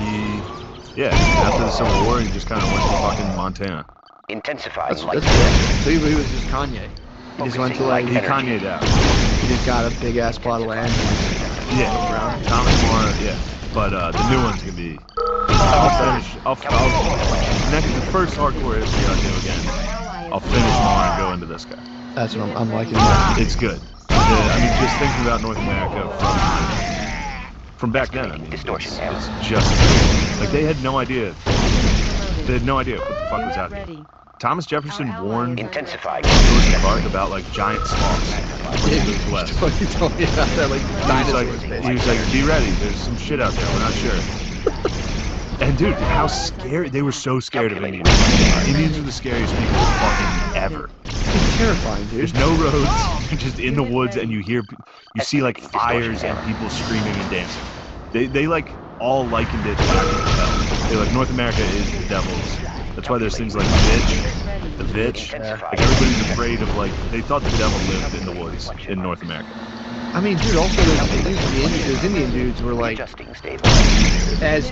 after the Civil War, he just kind of went to fucking Montana. Intensifying that's cool. So he was just Kanye. He just went to like... He Kanye'd out. He just got a big-ass plot of land. Yeah, Thomas More, But the new one's gonna be... The first hardcore history I'll do again, I'll finish More and go into this guy. That's what I'm liking that. It's good. I mean, just thinking about North America from back then, I mean, it's just like they had no idea. They had no idea what the fuck was out there. Thomas Jefferson warned Lewis and Clark about like giant sloths when he moved west. He told me about that, like he was like, be ready. There's some shit out there. We're not sure. And dude, how scary! They were so scared of Indians. Indians are the scariest people fucking ever. It's terrifying, dude. There's no roads. You're just in the woods, and you see like fires and people screaming and dancing. They like all likened it to the devil. They're like, North America is the devil's That's why there's things like the Vitch. Like everybody's afraid of they thought the devil lived in the woods in North America. I mean, dude, also those Indian dudes were like as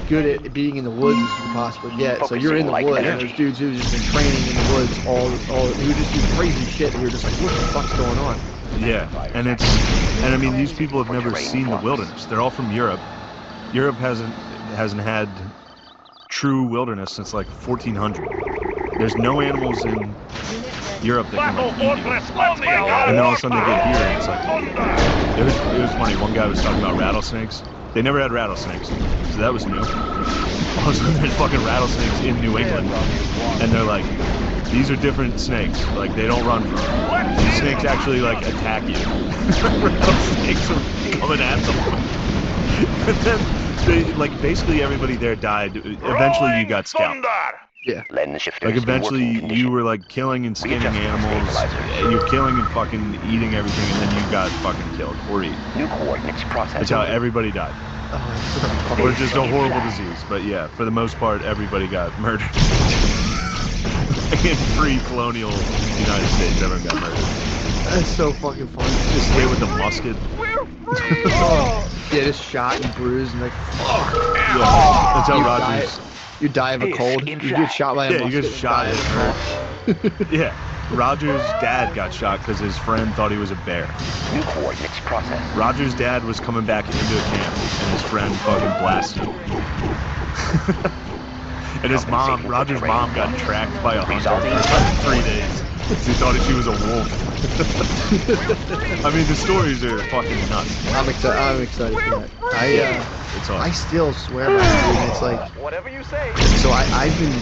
good at being in the woods as you could possibly get. So you're in the woods, and those dudes who've just been training in the woods who would just do crazy shit, and you're just like, what the fuck's going on? Yeah, and I mean, these people have never seen the wilderness. They're all from Europe. Europe hasn't had true wilderness since like 1400. There's no animals in Europe that can like eat you. And then all of a sudden they get here and it's like, it was funny. One guy was talking about rattlesnakes. They never had rattlesnakes, so that was new. All of a sudden there's fucking rattlesnakes in New England, and they're like, these are different snakes. Like they don't run from them. These snakes actually like attack you. Rattlesnakes are coming at them. And then basically everybody there died. Eventually you got scalped. Yeah. Like eventually you were like killing and skinning animals. You're killing and fucking eating everything, and then you got fucking killed or eaten. That's how everybody died. Or just a horrible disease. But yeah, for the most part, everybody got murdered. In pre-colonial United States, everyone got murdered. That's so fucking funny. Just stay with the musket. Yeah, just shot and bruised and like, fuck. Yeah, that's how Rogers. You die of a cold. You get shot by a musket. Yeah, you get shot and hurt. Yeah, Roger's dad got shot because his friend thought he was a bear. Roger's dad was coming back into a camp and his friend fucking blasted him. And his mom, Roger's mom, got tracked by a hunter for like 3 days. He thought she was a wolf. I mean, the stories are fucking nuts. I'm excited for that. It's awesome. I still swear by it, dude. It's like, whatever you say. So I've been,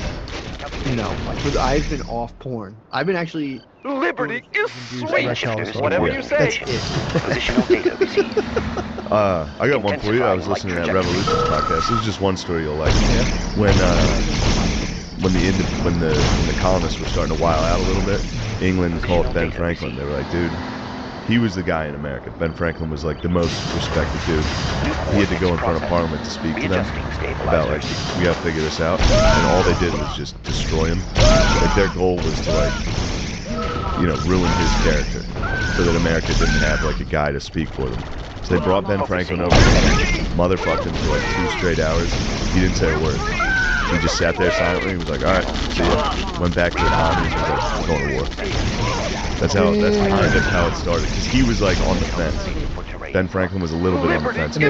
I've been off porn. I've been actually. Liberty is sweet. Whatever you say. That's it. Positional data received. I got one for you. I was listening to that Revolutions podcast. This is just one story you'll like. When the colonists were starting to wild out a little bit, England called Ben Franklin. They were like, dude, he was the guy in America. Ben Franklin was like the most respected dude. He had to go in front of Parliament to speak to them about like, we gotta figure this out. And all they did was just destroy him. Like their goal was to like, ruin his character so that America didn't have like a guy to speak for them. So they brought Ben Franklin over, motherfucked him for like 2 straight hours. He didn't say a word. He just sat there silently. He was like, all right, see ya. Went back to the colonies and was like, we're going to war. That's kind of how it started. Because he was like on the fence. Ben Franklin was a little bit on the fence. And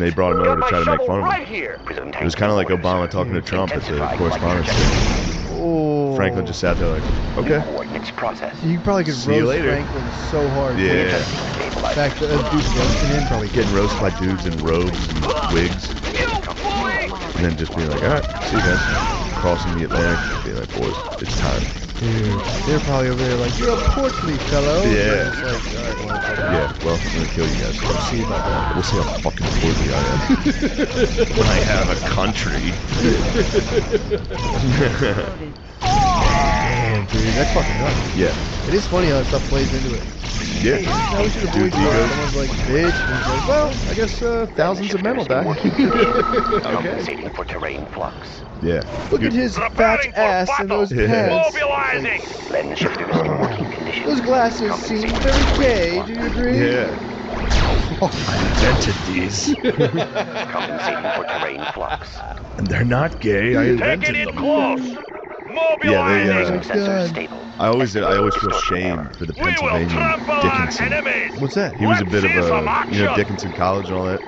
they brought him over to try to make fun of him. It was kind of like Obama talking to Trump at the correspondence thing. Franklin just sat there like, okay. You probably could roast Franklin so hard. Yeah. In fact, dudes roasting him, probably getting roasted by dudes in robes and wigs. And then just being like, alright, see you guys. Crossing the Atlantic, being like, boys, it's time. Dude, they're probably over there like, you're a portly fellow. Yeah. Like, alright, yeah, well, I'm gonna kill you guys. We'll see about that. We'll see how fucking portly I am. When I have a country. Damn, dude, that's fucking nuts. Yeah. It is funny how that stuff plays into it. Yeah. Now we should avoid someone's like, bitch, and he's like, well, I guess thousands of men will die. Okay. For terrain flux. Yeah. Look at his fat ass and those pants. Those glasses seem very gay, do you agree? Yeah. I invented these. Compensating for terrain flux. And they're not gay, I invented them. Yeah, I always feel shame for the Pennsylvania Dickinson. What's that? He was a bit of a, Dickinson College and all that.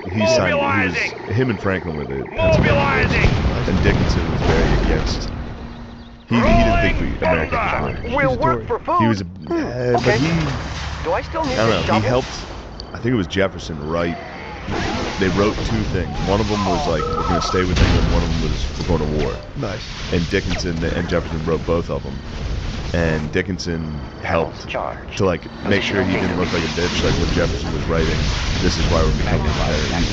Him and Franklin were the Pennsylvania. And Dickinson was very against. He didn't think America could do it. We'll work for food. He was, but he. Do I still need I don't know. He helped. I think it was Jefferson write. They wrote 2 things. One of them was like, we're going to stay with England. One of them was, we're going to war. Nice. And Dickinson and Jefferson wrote both of them. And Dickinson helped to like make sure he didn't look like a bitch. Like when Jefferson was writing, this is why we're becoming independent.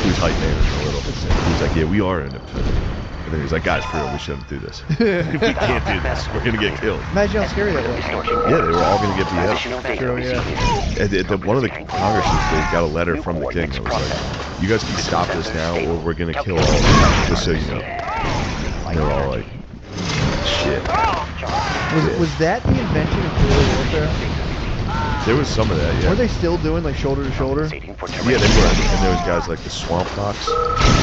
He was hype man a little. He was like, yeah, we are independent. And then he was like, guys, for real, we shouldn't do this. We can't do this. We're going to get killed. Imagine how scary that was. Yeah, they were all going to get beat up. True, yeah. One of the congresses, they got a letter from the king that was like, you guys can stop this now or we're going to kill all of you, just so you know. And they were all like, Yeah. Was that the invention of guerrilla warfare? There was some of that, yeah. Were they still doing like shoulder to shoulder? Yeah, they were. And there was guys like the Swamp Fox.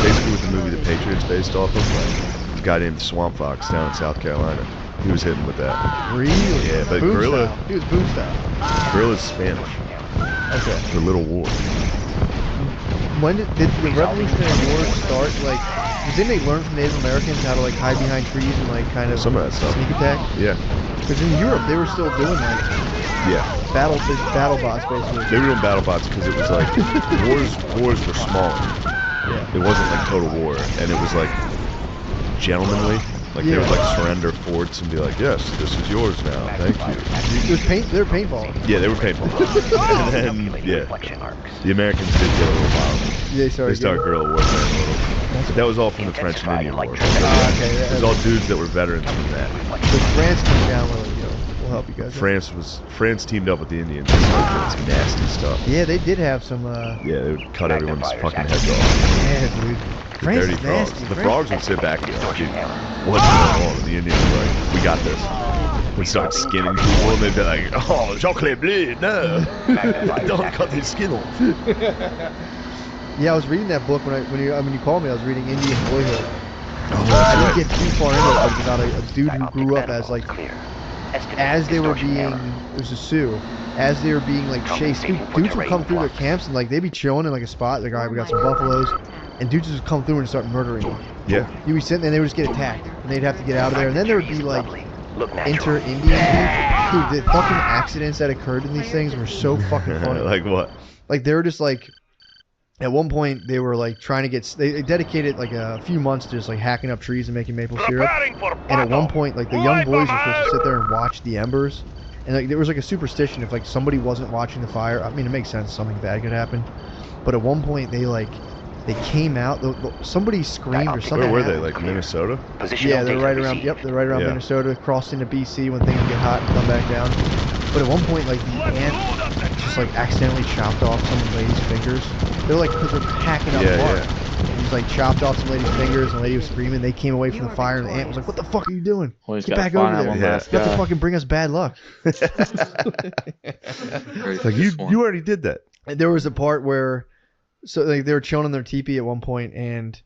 Basically what the movie The Patriot's based off of. Like, a guy named Swamp Fox down in South Carolina. He was hitting with that. Really? Yeah, but boom guerrilla... Style. He was boom style. Guerrilla's Spanish. Okay. The Little War. When did the Revolutionary War start? Like, didn't they learn from Native Americans how to like hide behind trees and like kind of some of that stuff. Sneak attack? Yeah. Because in Europe they were still doing like battle bots basically. They were doing battle bots because it was like wars were smaller. Yeah. It wasn't like total war, and it was like gentlemanly. Like they would like surrender forts and be like, "Yes, this is yours now. Thank you." It was they were paintballing. Yeah, they were paintballing. And then the Americans did get a little wild. Yeah, they started guerrilla warfare a little. But that was all from the French and Indian War. Okay. It was all dudes that were veterans from that. So France came down with, we'll help you guys. France teamed up with the Indians and started doing some nasty stuff. Yeah, they did have some. Yeah, they would cut everyone's fucking heads off. Yeah, dude. France dirty is frogs. nasty. The frogs would sit back and be like, dude, what's going on? And the Indians were like, we got this. We'd start skinning people and they'd be like, oh, chocolate bleu, no. Don't cut their skin off. Yeah, I was reading that book when you called me. I was reading Indian Boyhood. I didn't get too far into it. It was about a dude who grew up as like, as they were being, it was a Sioux, as they were being like chased. Dudes would come through their camps and like they'd be chilling in like a spot. Like, all right, we got some buffaloes, and dudes would just come through and start murdering them. Yeah. You'd be sitting there and they would just get attacked, and they'd have to get out of there. And then there would be like inter-Indian beef. Dude, the fucking accidents that occurred in these things were so fucking funny. Like what? Like they were just like. At one point, they were like trying to get. They dedicated like a few months to just like hacking up trees and making maple syrup. And at one point, like the young boys were supposed to sit there and watch the embers. And like there was like a superstition if like somebody wasn't watching the fire. I mean, it makes sense something bad could happen. But at one point, they came out. Somebody screamed or something. Where were they? Like Minnesota? Yeah, they're right around. Yep, they're right around Minnesota. Crossed into BC when things get hot and come back down. But at one point, like the ant just like accidentally chopped off some lady's fingers. They're like, because they're hacking up bark. And he's like chopped off some lady's fingers, and the lady was screaming. They came away from the fire, and the ant was like, "What the fuck are you doing? Get back over there! You have to fucking bring us bad luck." It's like you already did that. And there was a part where, so like they were chilling in their teepee at one point, and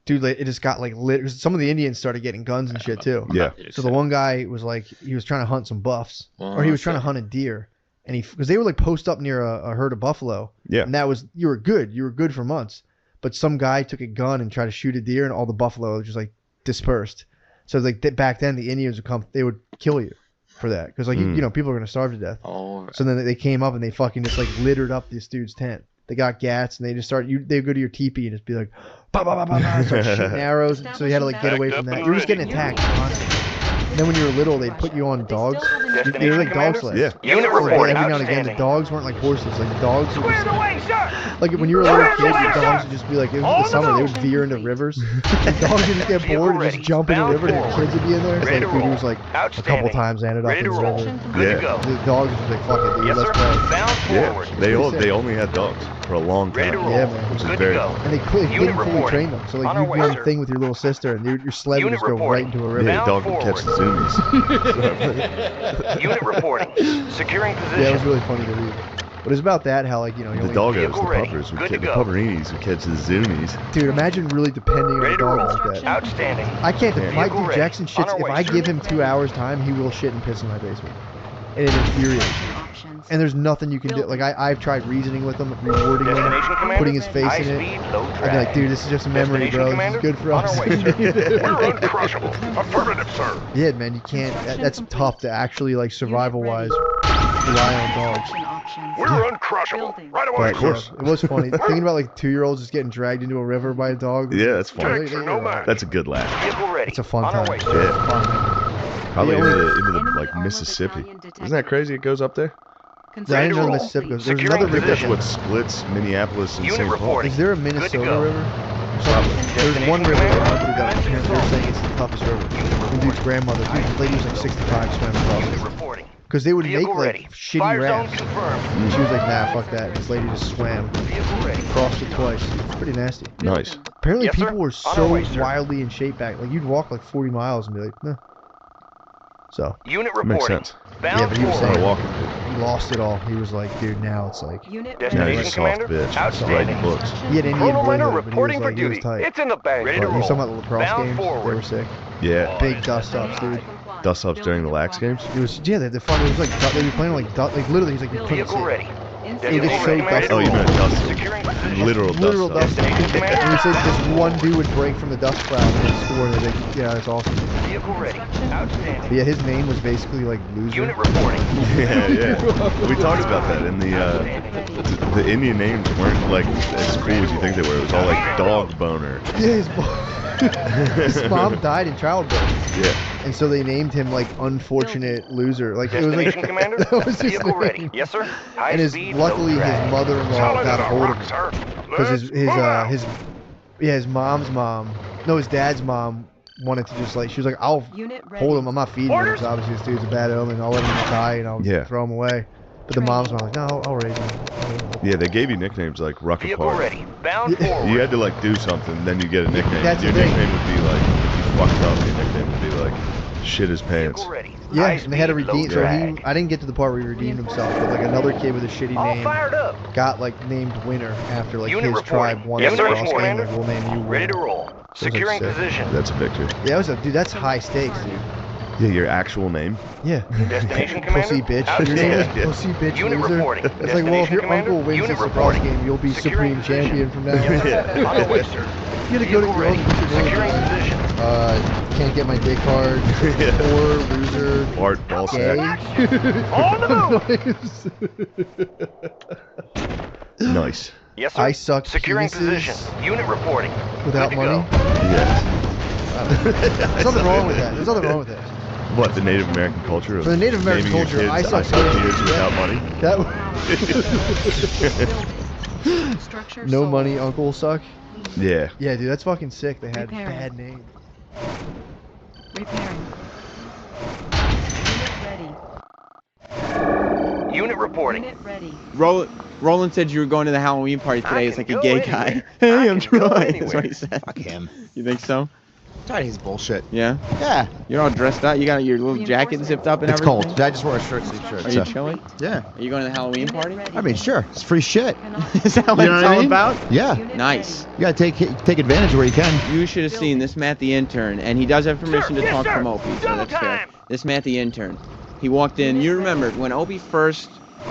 dude, like, it just got like lit. Some of the Indians started getting guns and shit too. Yeah. So the one guy was like, he was trying to hunt some buffs, or he was trying to hunt a deer. And because they were like post up near a herd of buffalo. Yeah. And that was, you were good for months. But some guy took a gun and tried to shoot a deer, and all the buffalo just like dispersed. So like back then, the Indians would come, they would kill you for that. Because like, you know, people are going to starve to death. Oh. So then they came up and they fucking just like littered up this dude's tent. They got gats and they just they'd go to your teepee and just be like, bah, bah, bah, bah, bah, start shooting arrows. So you had to like get away from that. You were just getting attacked constantly. And then when you were little, they'd put you on dogs. They were like dog sleds. Yeah. Unit So report. every now and again, the dogs weren't like horses. Like the dogs would just, like when you were a little kid, the dogs would just be like, it was the summer, they would veer into rivers. The dogs would just get bored and just jump in the river, and the kids would be in there. It's like, dude, it was like a couple times I ended up in the river. Yeah. The dogs was like, fuck it, dude, let's play. Yeah. They only had dogs for a long time. Yeah, man. Which is very And they didn't fully train them. So like you'd be on the thing with your little sister, and your sled would just go right into a river. Yeah, the dog would catch the zoomies. Unit reporting. Securing position. Yeah, it was really funny to read. But it's about that, how like, you know, The doggos, the puppers, the pupperinis would catch the zoomies. Dude, imagine really depending on a dog like that. Outstanding. I can't. Dude, Jackson shits. If I give him 2 hours time, he will shit and piss in my basement, and it infuriates me. And there's nothing you can do. Like I've tried reasoning with him, rewarding him, putting his face in it. I'd be like, dude, this is just a memory, bro. This is good for us. We're uncrushable. Affirmative, sir. Yeah, man, you can't. That's tough to actually like survival-wise rely on dogs. We're uncrushable. Right away. But, of course, it was funny thinking about like 2-year-olds just getting dragged into a river by a dog. Yeah, that's funny. They That's a good laugh. It's a fun time. Yeah. Probably into the like Mississippi. Isn't that crazy? It goes up there. I didn't know the Mississippi goes. There's another river. That's what splits Minneapolis and St. Paul. Is there a Minnesota river? Probably. There's one river that nobody got. They're saying it's the toughest river. One dude's grandmother, the lady was like 65, swam across it. Because they would make like shitty rafts. And she was like, nah, fuck that. And this lady just swam. Crossed it twice. It's pretty nasty. Nice. Apparently people were so wildly in shape back. Like you'd walk like 40 miles and be like, nah. So Unit That makes reporting. sense. yeah, but he was saying walk. he lost it all. He was like, dude, now it's like Now he's a Destination soft commander. bitch. Outstanding. Writing books. he had Indian Chrono miner boyhood, but he was reporting for like he was duty. tight. It's in the bag. Ready to But he roll. was talking about the lacrosse Bound games. They forward. were sick. Yeah. Big dust ups, dude. Dust ups during the lax games. It was the fun. It was like they'd be playing like literally. He's like you couldn't Vehicle sit. ready. It was so dusty. Oh, you meant dust ups. Securing position. Literal dust ups. And he said this one dude would break from the dust cloud and score. And they're like, yeah, that's awesome. Vehicle ready. Outstanding. But yeah, his name was basically like loser. Unit reporting. Yeah. We talked about that in the Indian names weren't like as cool as you think they were. It was all like dog boner. Yeah, his mom died in childbirth. Yeah. And so they named him like unfortunate loser. Like it was like Destination commander. that was his Vehicle ready. name. Yes, sir. High And speed. luckily low his drag. mother-in-law got a hold of him because his mom's mom, no, his dad's mom wanted to just like she was like, I'll hold him. I'm not feeding him because obviously this dude's a bad omen. I'll let him die and I'll throw him away. But the mom's mom was like, no, I'll raise him. Yeah, they gave you nicknames like Rucker Vehicle Park. ready. Bound forward. You had to like do something, then you get a nickname. That's Your the thing. nickname would be like, if you fucked up, your nickname would be like, shit his pants. Yeah, and they had to redeem. So I didn't get to the part where he redeemed himself, but like another kid with a shitty name fired up. got like named winner after like Unit his tribe won Yes, the sir. cross game. Like we'll name you Ready winner. to roll. So it's, Securing like, sick. position. That's a victory. Yeah, it was dude. That's high stakes, dude. Yeah, your actual name. Yeah. Destination commander. Pussy bitch. Your name is Pussy bitch Unit loser. reporting. It's like, well, if your Destination uncle wins commander. this Unit lacrosse reporting. game, you'll be Securing supreme champion from now on. On the way, sir. You gotta go to Vehicle girls. ready. What's your name? Securing position. Can't get my dick hard. Or loser. Bart Ballsack. Gay. On the move. Nice. Yes, sir. I suck Securing penises position. Unit reporting. without Good to money. go. Yes. There's nothing wrong with that. There's nothing wrong with that. What, the Native American culture? Of For the Native American naming your culture, I kids suck kids penises. without money? That no money, uncle suck. Yeah. Yeah, dude, that's fucking sick. They had bad names. Repairing. Unit reporting. Unit ready. Roland said you were going to the Halloween party today. It's like a gay guy. I Hey, I'm can go trying. anywhere. That's what he said. Fuck him. You think so? He's bullshit. Yeah? Yeah. You're all dressed up. You got your little jacket zipped up and It's everything? cold. I just wore a short sleeve shirt. Are so. you chilling? Yeah. Are you going to the Halloween party? I mean, sure. It's free shit. Is that what You know it's what I all mean? about? Yeah. Nice. You gotta take advantage where you can. You should have seen this Matt the intern, and he does have permission to talk from Opie, so that's fair. This Matt the intern. He walked in. You remember when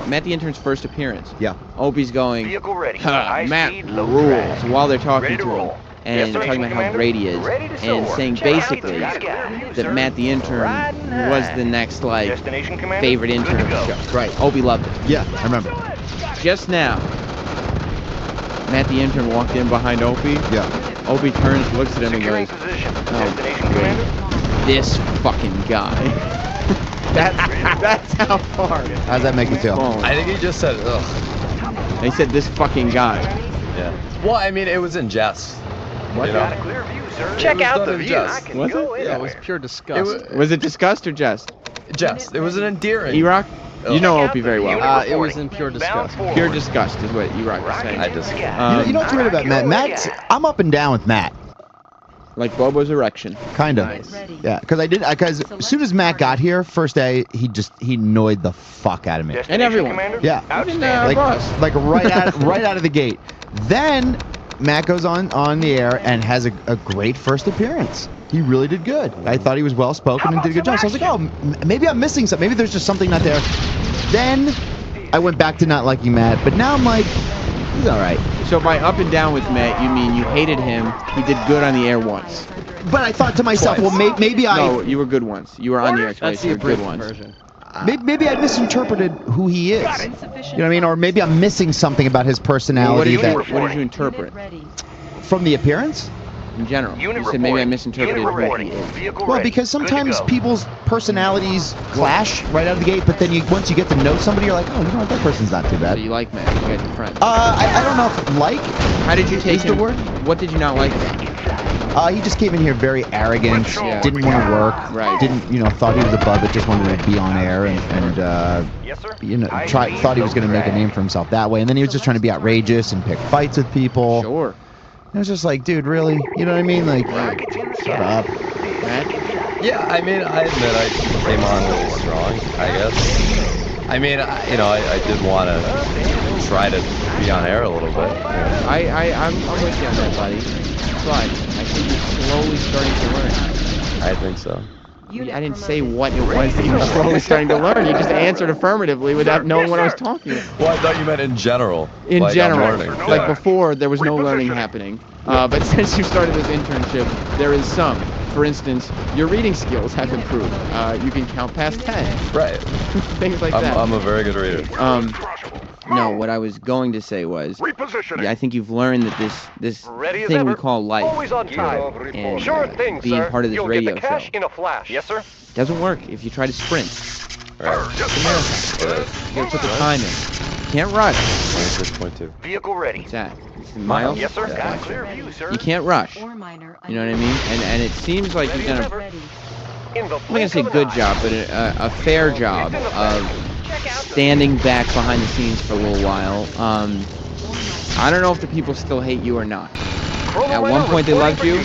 Matt the intern's first appearance. Yeah. Opie's going, Vehicle ready. Matt Speed, low rules, drag. while they're talking Ready to to him. roll. And Yes, sir. talking about how Commander. great he is, Ready to and soar. saying Check out basically the sky. that Matt the intern Riding high. was the next like Destination commander. favorite Good to intern go. of the show. Right. Opie loved it. Yeah, I remember. Just now, Matt the intern walked in behind Opie. Yeah. Opie turns, looks at him, and Securing goes, position. "Oh, Destination great. commander. This fucking guy." That's how far. How's that make you feel? I think he just said, ugh. They said this fucking guy. Yeah. Well, I mean, it was in jest. What? You know? Got a clear view, sir. It Check was out done the in view. jest. I can Was go it? Yeah, it was anywhere. pure disgust. Was it disgust or jest? Jest. It was an endearing. E-Rock? You know Check out Opie the very unit well. It was reporting. in pure Bound disgust. forward. Pure disgust is what E-Rock was saying. I disagree. You know what's weird about Matt? Matt's, I'm up and down with Matt. Like Bobo's erection. Kind of. Nice. Yeah, because as soon as Matt got here, first day, he annoyed the fuck out of me. And everyone. Commander. Yeah. Outstanding. Like right out of the gate. Then Matt goes on the air and has a great first appearance. He really did good. I thought he was well spoken and did a good job. So I was like, oh, maybe I'm missing something. Maybe there's just something not there. Then I went back to not liking Matt, but now I'm like, he's all right. So by up and down with Matt, you mean you hated him, he did good on the air once. But I thought to myself, Twice. well, maybe No, you were good once. You were on the air twice. You were good once. version. Maybe I misinterpreted who he is. You know what I mean? Or maybe I'm missing something about his personality What did you interpret? from the appearance. In general. Unit You said maybe I reporting. misinterpreted Unit who reporting. he is. Vehicle Well, ready. because Good to sometimes go. people's personalities clash right out of the gate, but then once you get to know somebody, you're like, oh, you know what, that person's not too So bad. you like Matt. You guys are friends. I don't know if like. How did you take is him? the word? What did you not like about him? He just came in here very arrogant, Yeah. didn't want to work, Right. didn't, thought he was above it, just wanted to be on air and Yes, sir. thought he was going to make a name for himself that way. And then he was just trying to be outrageous and pick fights with people. Sure. It was just like, dude, really? You know what I mean? Like, shut up. Matt? Yeah, I mean, I admit I came on a little strong, I guess. I mean, I did want to try to be on air a little bit. I'm with you on that, buddy. But I think you're slowly starting to learn. I think so. I didn't say what it was that you were slowly starting to learn. You just answered affirmatively without knowing what I was talking about. Well, I thought you meant in general. In like general. I'm learning. Like before, there was no learning happening. But since you started this internship, there is some. For instance, your reading skills have improved. You can count past 10. Right. Things like that. I'm a very good reader. No, what I was going to say was, I think you've learned that this thing we call life, Always on time. and Sure thing, being sir. part of this You'll radio get the cash show in a flash. Yes, sir. doesn't work if you try to sprint. Right. You gotta put the time in. Can't rush. 26.2. Vehicle ready. What's that? Miles? Yes, sir. Yeah. Got a clear view, sir. You can't rush. You know what I mean? And it seems like you've done I'm not gonna say good job, but a fair job of standing back behind the scenes for a little while. I don't know if the people still hate you or not. At one point they loved you.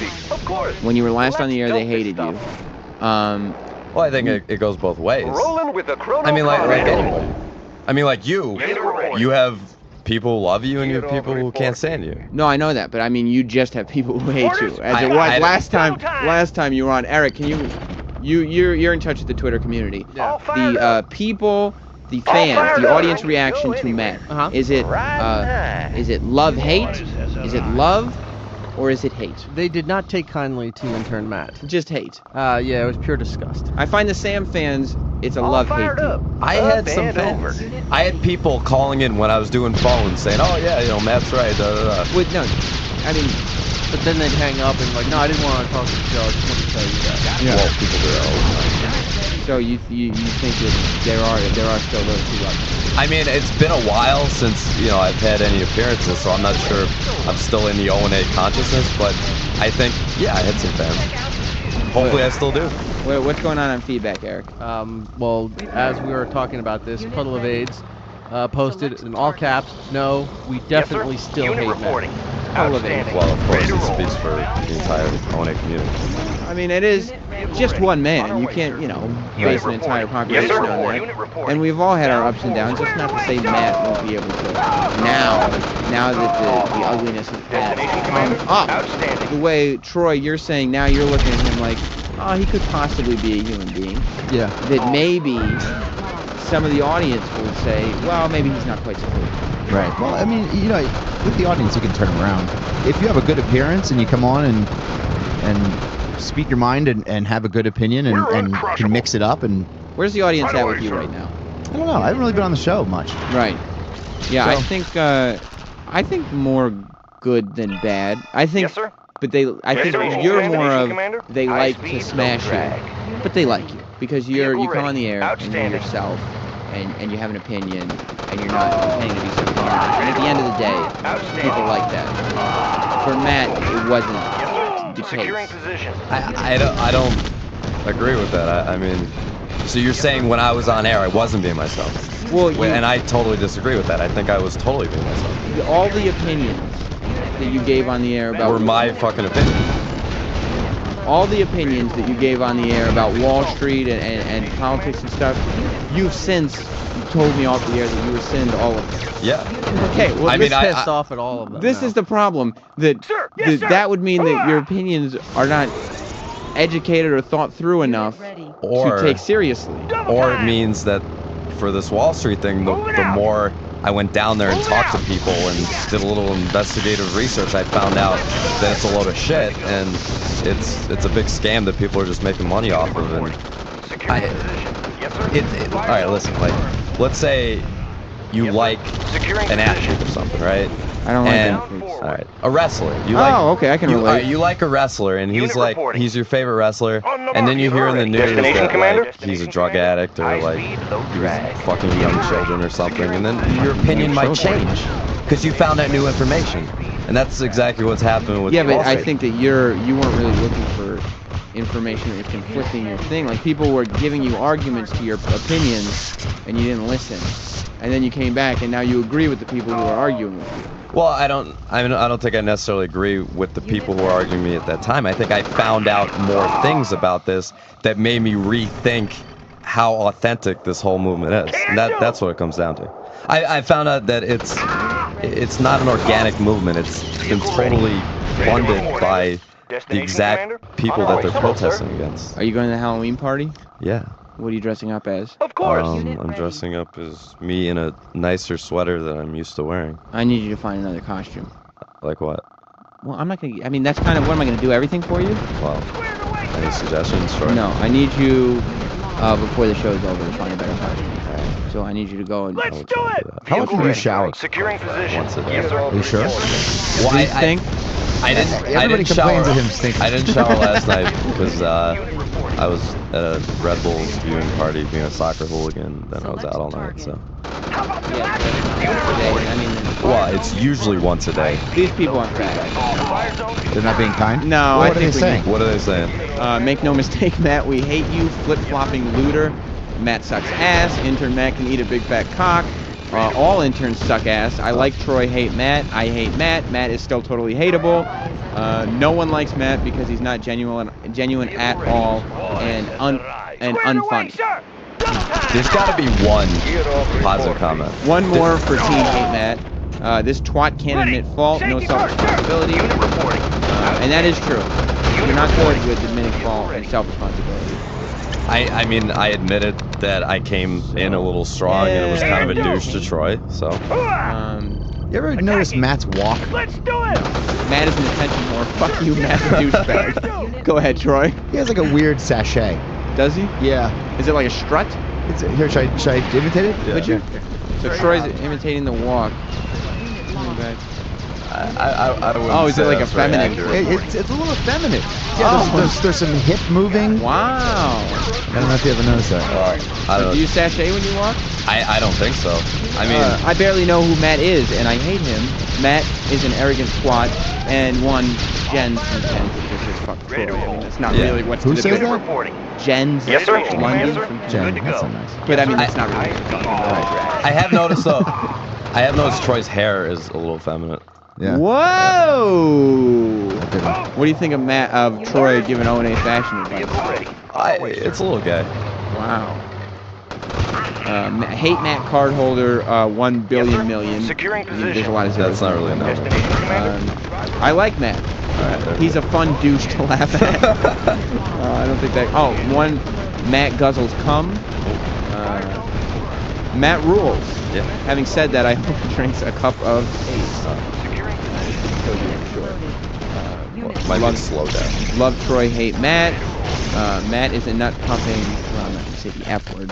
When you were last on the air, they hated you. Well, I think it goes both ways. Rolling with the chrono. I mean, like anybody. I mean, like you have people who love you and you have people who can't stand you. No, I know that, but I mean, you just have people who hate you. As it was last time. Last time you were on, Eric. Can you're in touch with the Twitter community? Yeah. The people, the fans, the audience reaction to Matt. Is it love hate? Is it love? Or is it hate? They did not take kindly to intern Matt. Just hate. Yeah, it was pure disgust. I find the Sam fans, it's a love-hate deal. I had some fans. I had people calling in when I was doing phones saying, "Oh yeah, Matt's right." Wait, no, I mean, but then they'd hang up and like, "No, I didn't want to talk to the show. I just wanted to tell you that." Yeah. Well, people do that all the time. So you think that there are still those who love you? I mean, it's been a while since I've had any appearances, so I'm not sure if I'm still in the O&A consciousness. But I think, I had some fans. Hopefully, I still do. Wait, what's going on feedback, Eric? Well, as we were talking about this, Puddle of AIDS posted in all caps, "No, we definitely still hate Matt." Puddle of AIDS. Well, of course, it speaks for the entire O&A community. I mean, it is just one man. You can't, base an entire population on that. And we've all had our ups and downs. It's not to say Matt won't be able to now that the ugliness of Pat come up. The way, Troy, you're saying now you're looking at him like, oh, he could possibly be a human being. Yeah. That maybe some of the audience will say, well, maybe he's not quite so cool. Right. Well, I mean, with the audience, you can turn around. If you have a good appearance and you come on and speak your mind and have a good opinion and can mix it up and... Where's the audience at with you right now? I don't know. I haven't really been on the show much. Right. Yeah, So- I think more good than bad. I think... Yes, sir. But I think you're more of they like to smash you, but they like you because you come on the air and you're yourself, and you have an opinion, and you're not pretending to be something you're not. And at the end of the day, people like that. For Matt, it wasn't the case. I don't agree with that. I mean, so you're saying when I was on air, I wasn't being myself? Well, and I totally disagree with that. I think I was totally being myself. All the opinions that you gave on the air about were my fucking opinions. All the opinions that you gave on the air about Wall Street and politics and stuff, you've since told me off the air that you rescind all of them. Yeah. Okay, well, you're pissed off at all of them. This is the problem. That would mean that your opinions are not educated or thought through enough to take seriously. Or it means that for this Wall Street thing, the more I went down there and talked to people and did a little investigative research, I found out that it's a load of shit and it's a big scam that people are just making money off of. And all right, listen, like, let's say you like an athlete or something, right? I don't like athletes. All right, a wrestler. Okay, I can relate. You like a wrestler, and he's your favorite wrestler, and then you hear in the news that like, he's a drug addict or like he's fucking young children or something, and then your opinion might change because you found out new information, and that's exactly what's happening with. Yeah, but I think that you weren't really looking for information that was conflicting your thing. Like people were giving you arguments to your opinions, and you didn't listen. and then you came back, and now you agree with the people who are arguing with you. Well, I don't think I necessarily agree with the people who were arguing me at that time. I think I found out more things about this that made me rethink how authentic this whole movement is. And that's what it comes down to. I found out that it's not an organic movement. It's been totally funded by the exact people that they're protesting against. Are you going to the Halloween party? Yeah. What are you dressing up as? Of course. I'm dressing up as me in a nicer sweater that I'm used to wearing. I need you to find another costume. Like what? Well, I'm not going to... I mean, that's kind of... What am I going to do? Everything for you? Well, any suggestions? Sure. No, I need you, before the show's over, to find a better costume. So I need you to go and... Let's do it! How often do you shower? Securing position. Once a day. Yes, sir. Are you sure? Well, I stink? Everybody complains of him stinking. I didn't shower last night because I was at a Red Bulls viewing party being a soccer hooligan. Then I was out all night, so. Well, it's usually once a day. These people aren't bad. They're not being kind? No, What are they saying? What are they saying? Make no mistake, Matt, we hate you, flip-flopping looter. Matt sucks ass. Intern Matt can eat a big fat cock. All interns suck ass. I like Troy, hate Matt. I hate Matt. Matt is still totally hateable. No one likes Matt because he's not genuine at all and unfunny. There's got to be one positive comment. One more for Team Hate Matt. This twat can't admit fault, no self-responsibility. And that is true. You're not good with admitting fault and self-responsibility. I mean, I admitted that I came in a little strong and it was kind of a douche to Troy, so. You ever notice Matt's walk? Let's do it! Matt is an attention whore. Fuck you, Matt, douchebag. Go ahead, Troy. He has like a weird sachet. Does he? Yeah. Is it like a strut? Here, should I imitate it? Yeah. Would you? So Troy's imitating the walk. Coming back. I wouldn't Oh, is it say like a that's very feminine? accurate. It's a little effeminate. Yeah, there's some hip moving. Wow. I don't know if you ever noticed that. I don't Do you sachet when you walk? I don't think so. I mean, I barely know who Matt is, and I hate him. Matt is an arrogant twat, and Jen's content because it's fuck Troy. I mean, it's not really what's Who to says debate. that? Jen's Yes, sir. London Yes, from Jen, that's so nice. But I mean, it's not really. I have noticed though. I have noticed Troy's hair is a little effeminate. Yeah. Whoa! What do you think of Troy giving O&A fashion advice? It's a little gay. Wow. Hate Matt card holder, 1 billion million. Securing There's a lot of zeros. That's not really a number. I like Matt. He's a fun douche to laugh at. I don't think that. Oh, one Matt guzzles cum. Matt rules. Yeah. Having said that, I hope he drinks a cup of Ace. Might be slow down. Love Troy, hate Matt. Matt is a nut pumping. Well, I'm not gonna say the F word.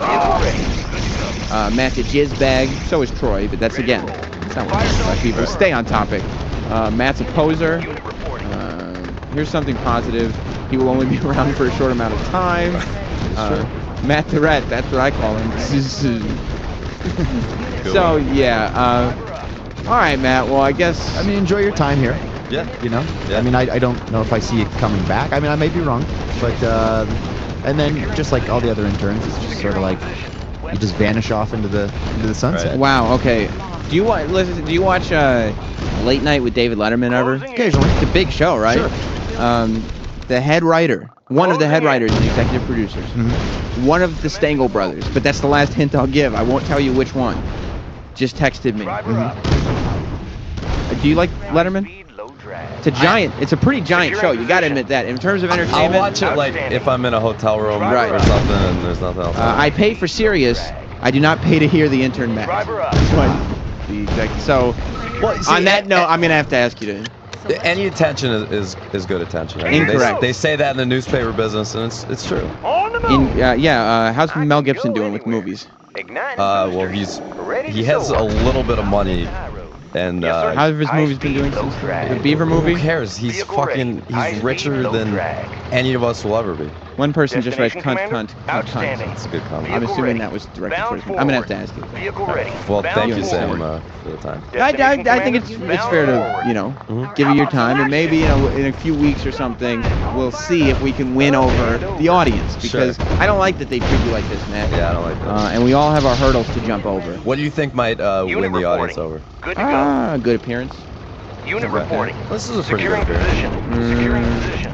Matt's a jizz bag. So is Troy, but that's again. That's not what my people. Stay on topic. Matt's a poser. Here's something positive. He will only be around for a short amount of time. Matt the Rat. That's what I call him. So yeah. All right, Matt. Well, I guess. I mean, enjoy your time here. Yeah. You know? Yeah. I mean, I don't know if I see it coming back. I mean, I may be wrong, but and then just like all the other interns, it's just sort of like you just vanish off into the sunset. Right. Wow. Okay. Do you watch? Listen. Do you watch Late Night with David Letterman ever? Occasionally. It's a big show, right? Sure. The head writer, one of the head writers and executive producers, one of the Stengel brothers, but that's the last hint I'll give. I won't tell you which one. Just texted me. Do you like Letterman? It's a giant. It's a pretty giant show. You gotta admit that. In terms of entertainment, I'll watch it like if I'm in a hotel room or something and there's nothing else. I pay for Sirius. I do not pay to hear the intern Matt. So, on that note, I'm gonna have to ask you to. Any attention is good attention. I mean, Incorrect. They say that in the newspaper business, and it's true. How's Mel Gibson doing with movies? Well, he has a little bit of money, and how have his movies been doing since the Beaver movie? Who cares? He's richer than any of us will ever be. One person just writes cunt, cunt, cunt, cunt. That's a good comment. I'm assuming that was directed towards me. I'm gonna have to ask you. Well, thank you, Sam, for the time. I think it's fair to, you know, give you your time, and maybe, you know, in a few weeks or something, we'll see if we can win over the audience, because I don't like that they treat you like this, Matt. Yeah, I don't like that. And we all have our hurdles to jump over. What do you think might win the audience over? Good to go. Good appearance. Unit reporting. This is a pretty good appearance. Securing position.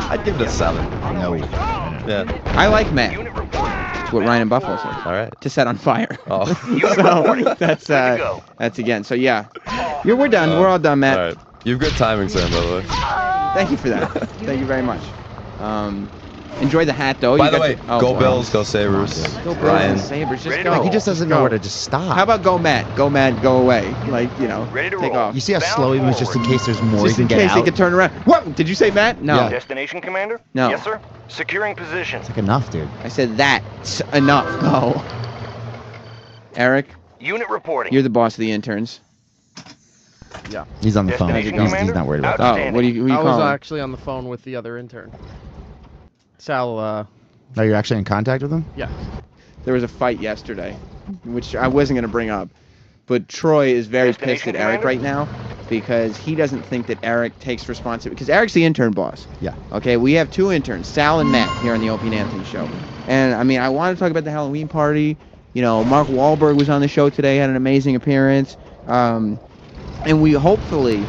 I'd give it a 7. No. Yeah. I like Matt. That's what Ryan and Buffalo said. All right. To set on fire. Oh. So that's again. So yeah, we're done. We're all done, Matt. All right. You have good timing, Sam, by the way. Thank you for that. Thank you very much. Enjoy the hat, though. By the way, go Bills, go Sabres. Go Bills Ryan. and Sabres. Just go. Like, he just doesn't know where to just stop. How about go Matt? Go Matt, go away. Like, you know, take off. You see how slow he was just in case there's more Just he in can get case he out? could turn around. What? Did you say Matt? No. Yeah. Destination, Commander? No. Yes, sir. Securing position. It's like enough, dude. I said that's enough. Go. Eric, Unit reporting. you're the boss of the interns. Yeah. He's on the phone. Destination, He's Commander? not worried about that. Oh, Outstanding. what do you I was call him? actually on the phone with the other intern. Sal, Are you actually in contact with him? yeah. There was a fight yesterday, which I wasn't going to bring up, but Troy is very pissed at Eric right now because he doesn't think that Eric takes responsibility. Because Eric's the intern boss. Yeah. Okay, we have 2 interns, Sal and Matt, here on the Opie and Anthony show. And I mean, I want to talk about the Halloween party. You know, Mark Wahlberg was on the show today, had an amazing appearance. And we hopefully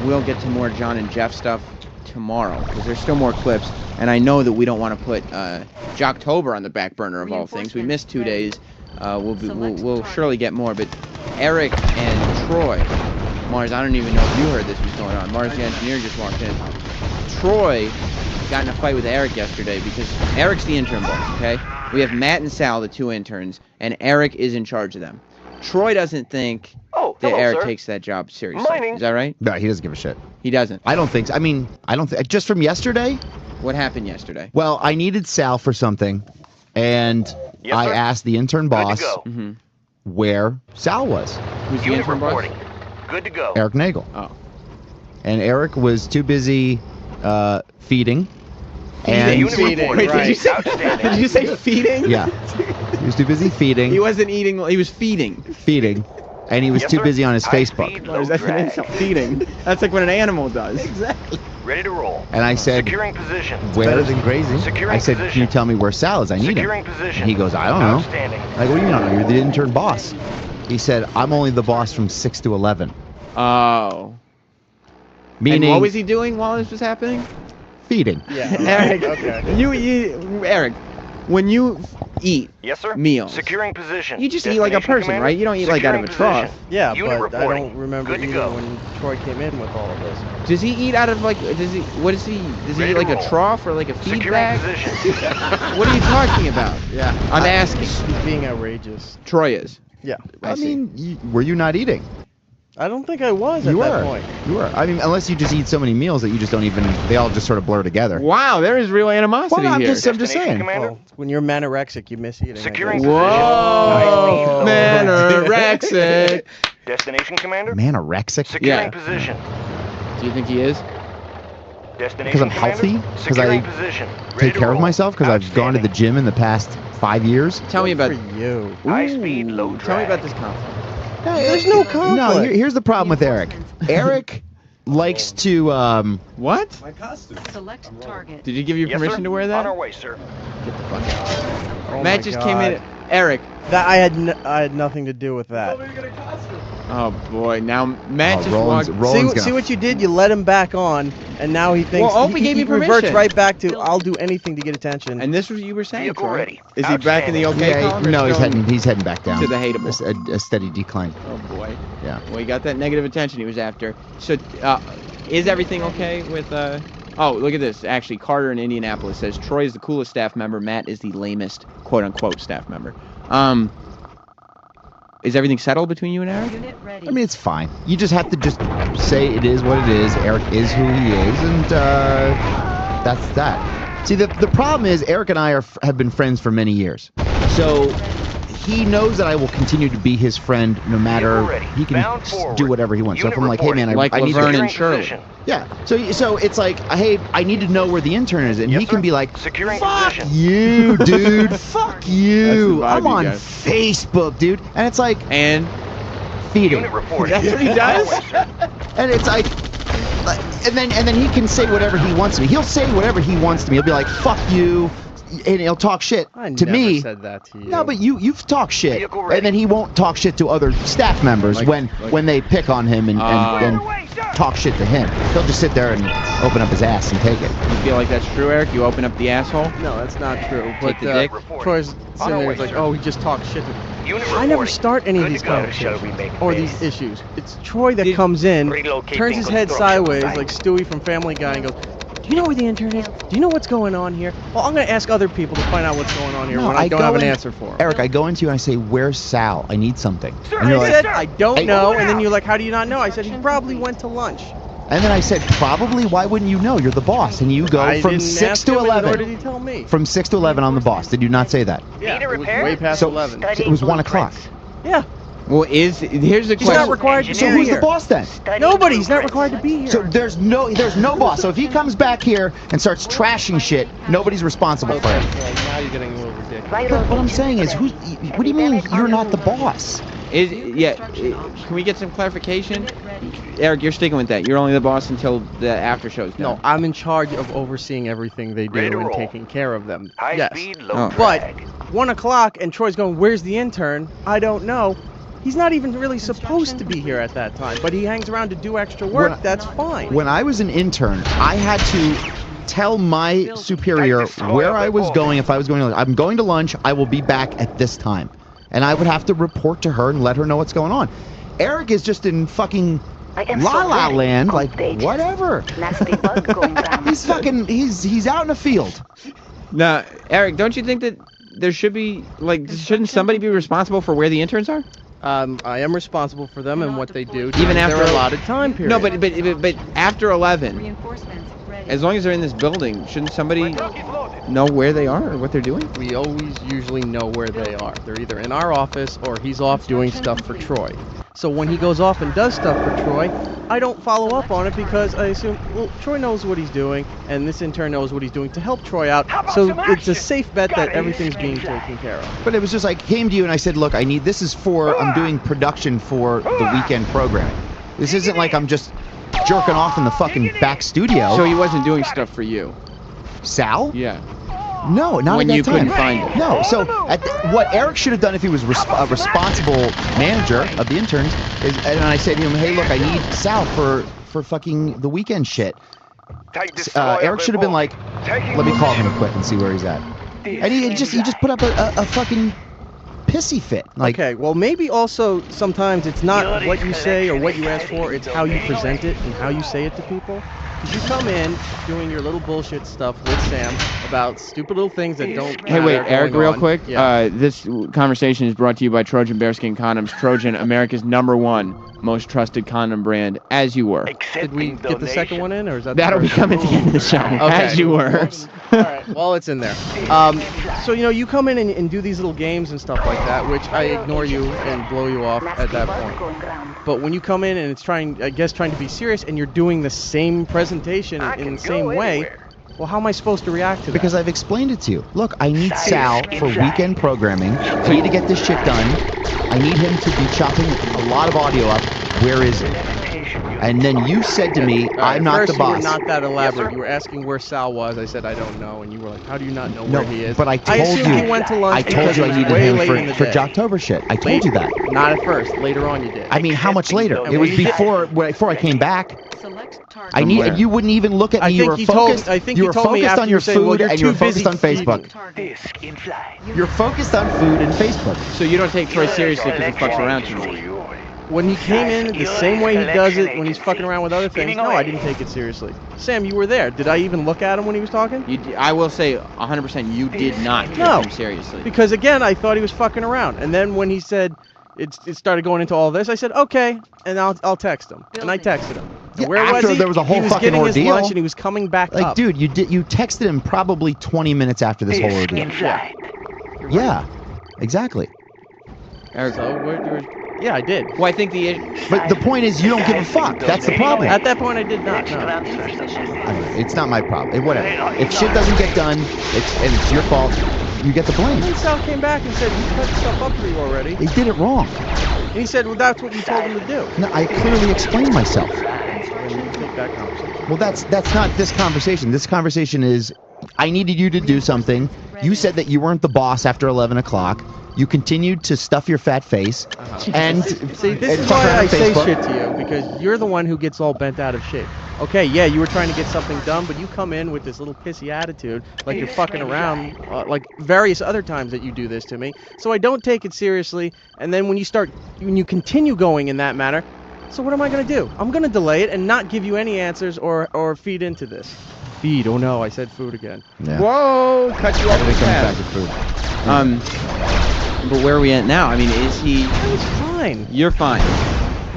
will get to more John and Jeff stuff tomorrow because there's still more clips. And I know that we don't want to put Jocktober on the back burner of all things. We missed 2 days. We'll surely get more. But Eric and Troy, Mars, I don't even know if you heard this was going on. Mars, the engineer, just walked in. Troy got in a fight with Eric yesterday because Eric's the intern boss, okay? We have Matt and Sal, the 2 interns, and Eric is in charge of them. Troy doesn't think that Eric takes that job seriously. Is that right? No, he doesn't give a shit. He doesn't. I don't think so. I mean, I don't think. Just from yesterday? What happened yesterday? Well, I needed Sal for something, and I asked the intern boss where Sal was. Who's the intern boss? Good to go. Eric Nagel. Oh. And Eric was too busy feeding. Feeding. Wait, right. did you say feeding? Yeah. He was too busy feeding. He wasn't eating, he was feeding. Feeding. And he was too busy on his Facebook. That's an insult. Feeding. That's like what an animal does. Exactly. Ready to roll. And I said, Securing position. better than crazy. Securing I said, position. can you tell me where Sal is? I need Securing him. position. And he goes, I don't know. Outstanding. Like, what do you know? You're the intern boss. He said, I'm only the boss from 6 to 11. Oh. Meaning, and what was he doing while this was happening? Feeding. Yeah. Eric, Okay. Eric, when you eat Yes, sir. meals, Securing position. you just eat like a Destination, person, Commander? right? You don't eat like out of a Securing trough. position. Yeah, Unit but I reporting. don't remember Good to eating go. when Troy came in with all of this. Does he eat out of like, does he Ready eat to like roll. a trough or like a feed Securing bag? position. What are you talking about? Yeah. I'm asking. He's being outrageous. Troy is. Yeah. I mean, were you not eating? I don't think I was at You that were. point. You were. I mean, unless you just eat so many meals that you just don't even, they all just sort of blur together. Wow, there is real animosity Well, I'm here. just saying. Well, when you're manorexic, you miss eating. Securing Whoa, manorexic. Destination, Commander. Manorexic? Securing position. Do you think he is? Destination, Because I'm Commander. healthy? Because I Securing position. Ready take to care of roll. myself? Because I've gone to the gym in the past 5 years? Tell me about you. High speed, low drag. Tell me about this conflict. There's no conflict. No, here's the problem with Eric. Eric likes to, What? My costume. Select target. Did you give you Yes, permission sir. to wear that? On our way, sir. Get the fuck out. Oh Matt my just God. came in. Eric. That I had nothing to do with that. Oh boy, now Matt just Roland's See, see what you did? You let him back on, and now he thinks Well, Opie he gave me reverts permission. right back to I'll do anything to get attention. And this was you were saying, Vehicle Troy. ready. Is he back in the okay column? or no, still he's heading back down. to the hateable. A steady decline. Oh boy. Yeah. Well, he got that negative attention he was after. So, is everything okay with? Oh, look at this. Actually, Carter in Indianapolis says Troy is the coolest staff member. Matt is the lamest, quote unquote, staff member. Is everything settled between you and Eric? Unit ready. I mean, it's fine. You just have to just say it is what it is. Eric is who he is, and that's that. See, the problem is Eric and I have been friends for many years. So he knows that I will continue to be his friend no matter. He can do whatever he wants. So if I'm like, hey man, I need Laverne to. and Shirley. Yeah. So it's like, hey, I need to know where the intern is, and he can be like, fuck you, dude. Fuck you. I'm on Facebook, dude. And it's like, and feed it. That's what he does. And it's like, and then he can say whatever he wants to me. He'll say whatever he wants to me. He'll be like, fuck you. And he'll talk shit to me. Said that to you. No, but you've talked shit, and then he won't talk shit to other staff members when they pick on him and talk shit to him. He'll just sit there and open up his ass and take it. You feel like that's true, Eric? You open up the asshole? No, that's not true. Take the dick? Troy's sitting there like, oh, he just talks shit to me. I never start any of these conversations or these issues. It's Troy that comes in, turns his head sideways like Stewie from Family Guy and goes, do you know where the intern is? Do you know what's going on here? Well, I'm going to ask other people to find out what's going on here when I don't have an answer for him. Eric, I go into you and I say, where's Sal? I need something. And I said, I don't know. And then you're like, how do you not know? I said, he probably went to lunch. And then I said, probably? Why wouldn't you know? You're the boss. And you go from 6 to 11. Nor did he tell me. From 6 to 11, I'm the boss. Did you not say that? Yeah, it was way past 11. So it was 1 o'clock. Yeah. Well, here's the question. He's not required to be here. So who's the boss then? Nobody's not required to be here. So there's no boss. So if he comes back here and starts trashing shit, nobody's responsible for it. Now you're getting a little ridiculous. But what I'm saying is, what do you mean you're not the boss? Can we get some clarification? Eric, you're sticking with that. You're only the boss until the after show's done. No, I'm in charge of overseeing everything they do and taking care of them. Yes. Oh. But 1 o'clock and Troy's going, where's the intern? I don't know. He's not even really supposed to be here at that time, but he hangs around to do extra work. That's fine. When I was an intern, I had to tell my superior where I was going. If I was going to lunch, I'm going to lunch, I will be back at this time. And I would have to report to her and let her know what's going on. Eric is just in fucking La La Land, like, whatever. He's out in the field. Now, Eric, don't you think that there should be, shouldn't somebody be responsible for where the interns are? I am responsible for them and what they do. Even after their allotted time period. No, but after 11, as long as they're in this building, shouldn't somebody know where they are or what they're doing? We always usually know where they are. They're either in our office or he's off doing stuff for Troy. So when he goes off and does stuff for Troy, I don't follow up on it because I assume, well, Troy knows what he's doing, and this intern knows what he's doing to help Troy out. So it's a safe bet that everything's being taken care of. But it was just like, came to you and I said, look, I'm doing production for the weekend programming. This isn't like I'm just jerking off in the fucking back studio. So he wasn't doing stuff for you? Sal? Yeah. No, not when at that you time. couldn't find it. No, so what Eric should have done if he was a responsible manager of the interns is, and I said to him, hey, look, I need Sal for fucking the weekend shit. Eric should have been like, let me call him quick and see where he's at. And he just put up a fucking pissy fit. Like, okay, well, maybe also sometimes it's not what you say or what you ask for, it's how you present it and how you say it to people. Because you come in doing your little bullshit stuff with Sam about stupid little things that don't Hey, wait, Eric, real quick. Yeah. This conversation is brought to you by Trojan Bearskin Condoms. Trojan, America's #1 most trusted condom brand, as you were. Did we get the second one in, or is that That'll be coming at the end of the show, as you were. All right, well, it's in there. So, you come in and do these little games and stuff like that, which I ignore you and blow you off at that point. But when you come in and it's trying to be serious, and you're doing the same presentation in the same way, well, how am I supposed to react to that? Because I've explained it to you. Look, I need Sal for weekend programming. I need to get this shit done. I need him to be chopping a lot of audio up. Where is it? And then you said to me, I'm not the boss. First, you were not that elaborate. You were asking where Sal was. I said, I don't know. And you were like, how do you not know where he is? But I told assumed you. He went to lunch I told you I needed him for Jocktober shit. I told you that. Not at first. Later on you did. I mean, how much later? It was before I came back. You wouldn't even look at me. You were focused. You were focused on your food and you were focused on Facebook. You're focused on food and Facebook. So you don't take Troy seriously because he fucks around too much. When he came in the same way he does it when he's fucking around with other things, no, I didn't take it seriously. Sam, you were there. Did I even look at him when he was talking? I will say 100% you did not take him seriously. Because again, I thought he was fucking around. And then when he said it started going into all this, I said, okay, and I'll text him. And I texted him. Yeah, where after was he? There was a whole he was fucking getting ordeal. His lunch and he was coming back up. Dude, you texted him probably 20 minutes after this whole ordeal. Yeah, exactly. Eric, so yeah, I did. Well, I think But the point is, you don't give a fuck. That's the problem. At that point, I did not. No. I don't know. It's not my problem. Whatever. If shit doesn't get done, it's your fault. You get the blame. And then Sal came back and said he cut stuff up for you already. They did it wrong. And he said, well, that's what you told him to do. No, I clearly explained myself. Take that conversation. Well, that's not this conversation. This conversation is, I needed you to do something. You said that you weren't the boss after 11 o'clock. You continued to stuff your fat face. And see, this is why I say shit to you, because you're the one who gets all bent out of shape. Okay, yeah, you were trying to get something done, but you come in with this little pissy attitude, like you're fucking around, like various other times that you do this to me. So I don't take it seriously, and then when you continue going in that manner, so what am I going to do? I'm going to delay it and not give you any answers or feed into this. Feed, oh no, I said food again. Yeah. Whoa, cut you off. Everything comes back to food. But where are we at now? I mean, is he... I was fine. You're fine.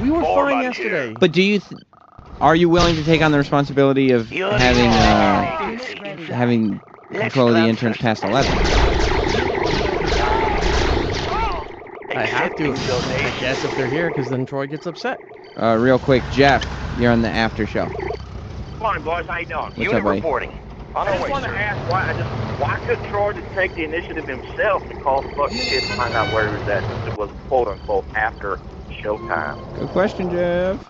We were fine yesterday. But do you... Are you willing to take on the responsibility of having control of the interns past 11? I have to, I guess, if they're here, because then Troy gets upset. Real quick, Jeff, you're on the after show. Morning, boys. How you doing? What's Unit up, buddy? reporting. I just want to ask why couldn't Troy just take the initiative himself to call the fucking kid to find out where he was at, since it was quote unquote after showtime? Good question, Jeff.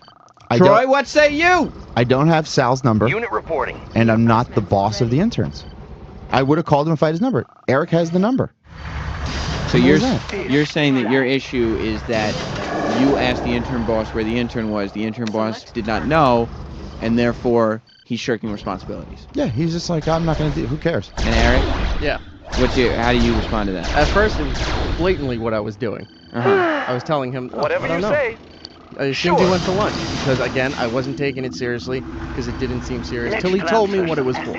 Troy, what say you? I don't have Sal's number. Unit reporting. And I'm not the boss of the interns. I would have called him if I had his number. Eric has the number. So you're saying that your issue is that you asked the intern boss where the intern was. The intern boss did not know, and therefore he's shirking responsibilities. Yeah, he's just like, I'm not going to do. Who cares? And Eric? Yeah. How do you respond to that? At first, it was blatantly what I was doing. I was telling him, whatever you say. I assumed he went to lunch because, again, I wasn't taking it seriously because it didn't seem serious till he told me what it was for.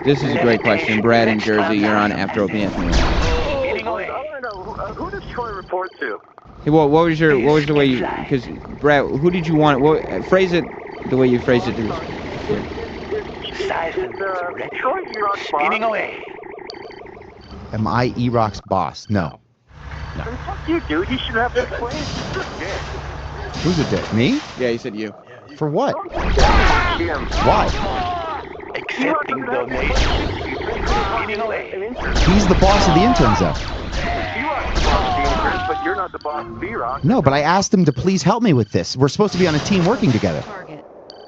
This is a great question. Brad in Jersey, you're on after Open Anthony. I want to know, who does Troy report to? Hey, what was the way you? Because Brad, who did you want? Phrase it the way you phrased it to me. Troy Erock's boss? Away. Am I E-Rock's boss? No. Then fuck you, dude. He should have to explain. Who's a dick? Me? Yeah, he said you. For what? Why? Accepting donations. Away. He's the boss of the interns, though. E-Rock's the boss of the interns, but you're not the boss of E-Rock. No, but I asked him to please help me with this. We're supposed to be on a team working together.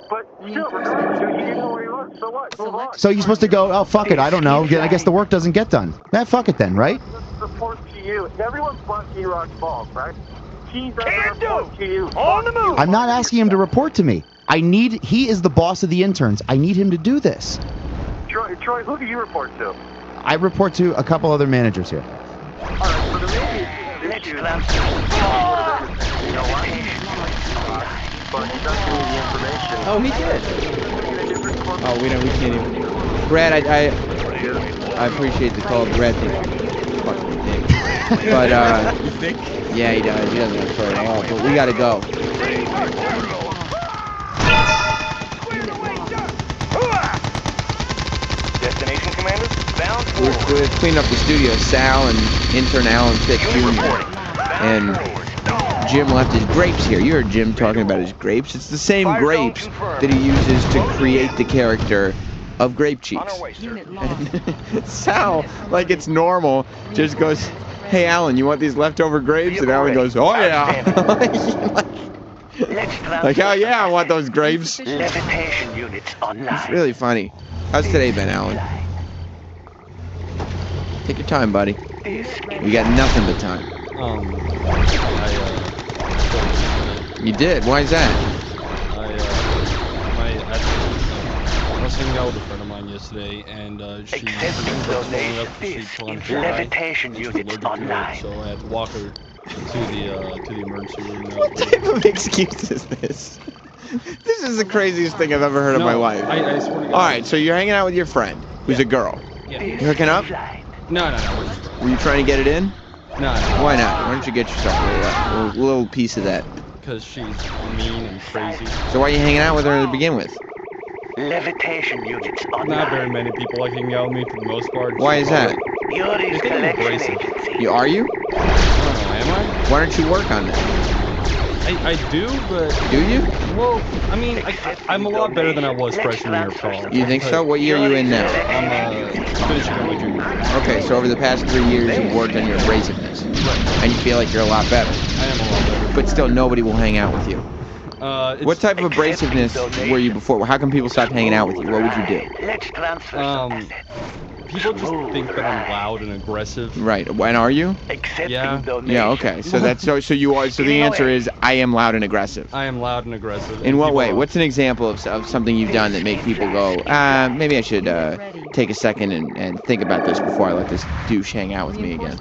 But still, regardless, dude, you didn't know where he was. So what? Move on. So you're supposed to go, oh, fuck it, I don't know. I guess the work doesn't get done. Fuck it then, right? Report to you. Everyone's but E-Rock's fault, right? He doesn't report to you. On the move. I'm not asking him to report to me. He is the boss of the interns. I need him to do this. Troy, who do you report to? I report to a couple other managers here. Alright, so the maybe if you have issues, you know what? But he's not giving me the information. Oh, he did. Oh, we can't even. Brad, I appreciate the call. Brad thinks fucking dick. But yeah, he does. He doesn't want to throw it all. But we gotta go. Destination commanders bound. We're cleaning up the studio. Sal and intern Alan Thick Jr. and Jim left his grapes here. You heard Jim talking about his grapes. It's the same grapes that he uses to create the character of Grape Cheeks. And Sal, like it's normal, just goes, "Hey Alan, you want these leftover grapes?" And Alan goes, "Oh yeah." Like, oh yeah, I want those grapes. Levitation units online. It's really funny. How's today been, Alan? Take your time, buddy. We got nothing but time. You did? Why is that? I was hanging out with a friend of mine yesterday, and she levitation units online. So I had to walk her to the emergency room. What type of excuse is this? This is the craziest thing I've ever heard in my life. I swear to God. All right, so you're hanging out with your friend, who's a girl. Yeah. You hooking up? No. Were you trying to get it in? No. Why not? Why don't you get yourself a little piece of that? Because she's mean and crazy. So why are you hanging out with her to begin with? Levitation units online. Not very many people like hanging out with me for the most part. Why is that? Yuri's collection agency. Are you? I don't know, am I? Why don't you work on that? I do, but... Do you? Well, I mean, I'm a lot better than I was freshman year of college. You think so? What year are you in now? I'm finishing up my junior year. Okay, so over the past 3 years, you've worked on your abrasiveness. Right. And you feel like you're a lot better. I am a lot better. But still, nobody will hang out with you. What type of abrasiveness were you before? How come people stopped hanging out with you? What would you do? People just think that I'm loud and aggressive. Right. And are you? Yeah. Yeah. Okay. So that's so you are. So the answer is I am loud and aggressive. I am loud and aggressive. In what way? What's an example of something you've done that make people go, maybe I should take a second and think about this before I let this douche hang out with me again?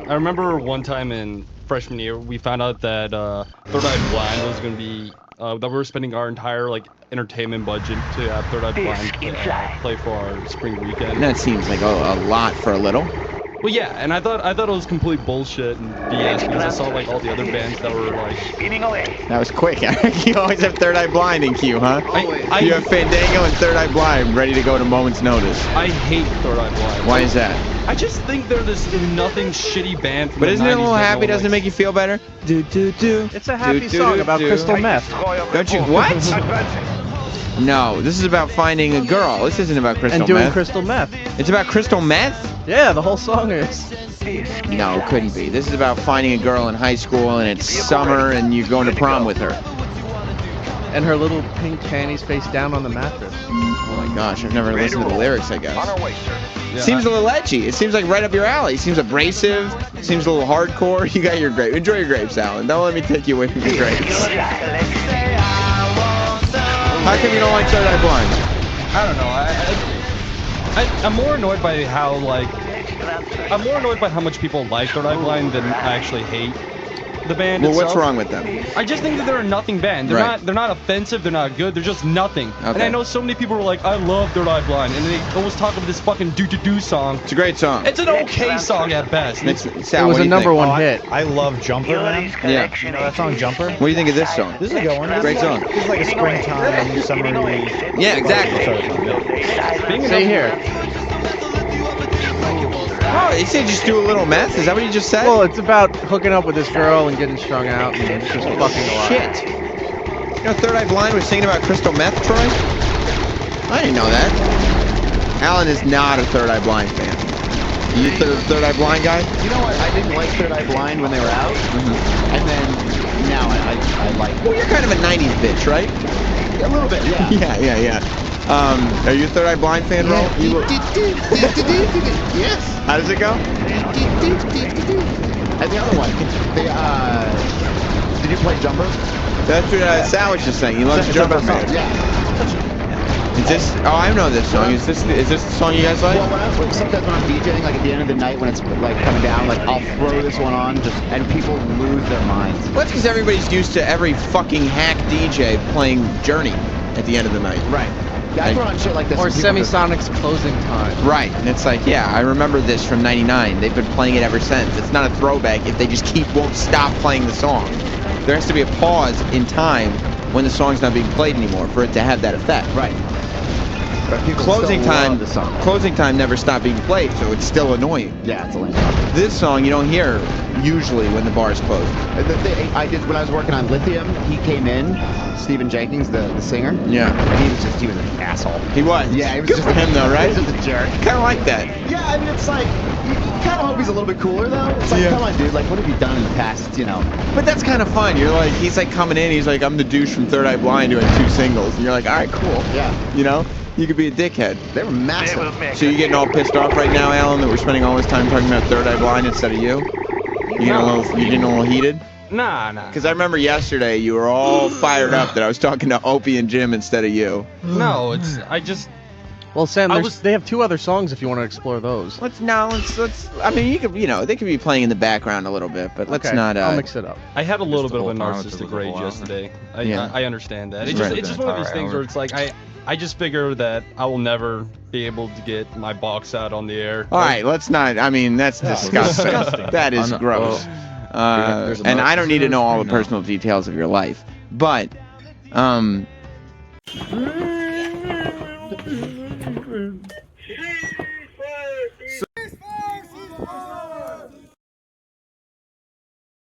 I remember one time in freshman year, we found out that Third Eye Blind was going to be that we were spending our entire entertainment budget to have Third Eye Blind play for our spring weekend. That seems like a lot for a little. Well, yeah, and I thought it was complete bullshit and BS because I saw all the other bands that were That was quick. You always have Third Eye Blind in queue, huh? You have Fandango and Third Eye Blind ready to go at a moment's notice. I hate Third Eye Blind. Why is that? I just think they're this nothing shitty band from But the isn't it a 90s little that happy? no one Doesn't it make you feel better? Do do do. It's a happy song about crystal meth. Don't you? What? No, this is about finding a girl. This isn't about crystal meth. And doing crystal meth. It's about crystal meth? Yeah, the whole song is. No, it couldn't be. This is about finding a girl in high school and it's summer and you're going to prom with her. And her little pink panties face down on the mattress. Oh my gosh, I've never listened to the lyrics, I guess. Seems a little edgy. It seems like right up your alley. It seems abrasive. It seems a little hardcore. You got your grape. Enjoy your grapes, Alan. Don't let me take you away from your grapes. How come you don't like Third Eye Blind? I don't know. I'm more annoyed by how I'm more annoyed by how much people like Third Eye Blind than I actually hate the band Well, itself. what's wrong with them? I just think that they're a nothing band. They're not offensive. They're not good. They're just nothing. Okay. And I know so many people are like, I love Third Eye Blind, and they always talk about this fucking do-do-do song. It's a great song. It's an okay song at best. Sal, It was what do a you number think? one hit. I love Jumper, man. Yeah. You know that song, Jumper? What do you think of this song? This is a good one. Great song. This is like a springtime, summery... Yeah, exactly. Say here. Oh, he said just do a little meth? Is that what he just said? Well, it's about hooking up with this girl and getting strung out and just fucking a lot. Shit. You know Third Eye Blind was singing about crystal meth, Troy? I didn't know that. Alan is not a Third Eye Blind fan. Are you Third Eye Blind guy? You know what? I didn't like Third Eye Blind when they were out, and then now I like them. Well, you're kind of a 90s bitch, right? A little bit, yeah. Yeah. Are you a Third Eye Blind fan, Ro? Yes. How does it go? And the other one, did you play Jumper? That's what Sal was just saying. He loves Jumper, man. Yeah. Is this? Oh, I know this song. Is this the song you guys like? Well, sometimes when I'm DJing, at the end of the night when it's coming down, I'll throw this one on, and people lose their minds. Well, that's because everybody's used to every fucking hack DJ playing Journey at the end of the night. Right. Yeah, I throw on shit like this. Or Semisonic's Closing Time. Right, and it's like, yeah, I remember this from '99. They've been playing it ever since. It's not a throwback if they just won't stop playing the song. There has to be a pause in time when the song's not being played anymore for it to have that effect. Right. But people Closing still time. love the song. Closing time never stopped being played, so it's still annoying. Yeah, it's a lame. This song you don't hear usually when the bar is closed. I did when I was working on Lithium. He came in, Stephen Jenkins, the singer. Yeah. And he was an asshole. He was. Yeah, he was Good just for him though, right? He was just a jerk. Kind of like that. Yeah, I mean it's like you kind of hope he's a little bit cooler though. It's like, come on, dude. What have you done in the past? But that's kind of fun. You're like, he's like coming in. He's like, I'm the douche from Third Eye Blind doing 2 singles, and you're like, all right, cool. Yeah. You know. You could be a dickhead. They were massive. So you getting all pissed off right now, Alan, that we're spending all this time talking about Third Eye Blind instead of you? You getting a little heated? Nah. Because I remember yesterday you were all fired up that I was talking to Opie and Jim instead of you. No, Well, Sam, they have 2 other songs if you want to explore those. Let's. I mean, you could, they could be playing in the background a little bit, but let's not. I'll mix it up. I had a little bit of a narcissistic rage yesterday. I understand that. It's just one of these things where it's like I just figure that I will never be able to get my box out on the air. All right, let's not. I mean, that's disgusting. That is gross. And I don't need to know all the personal details of your life, but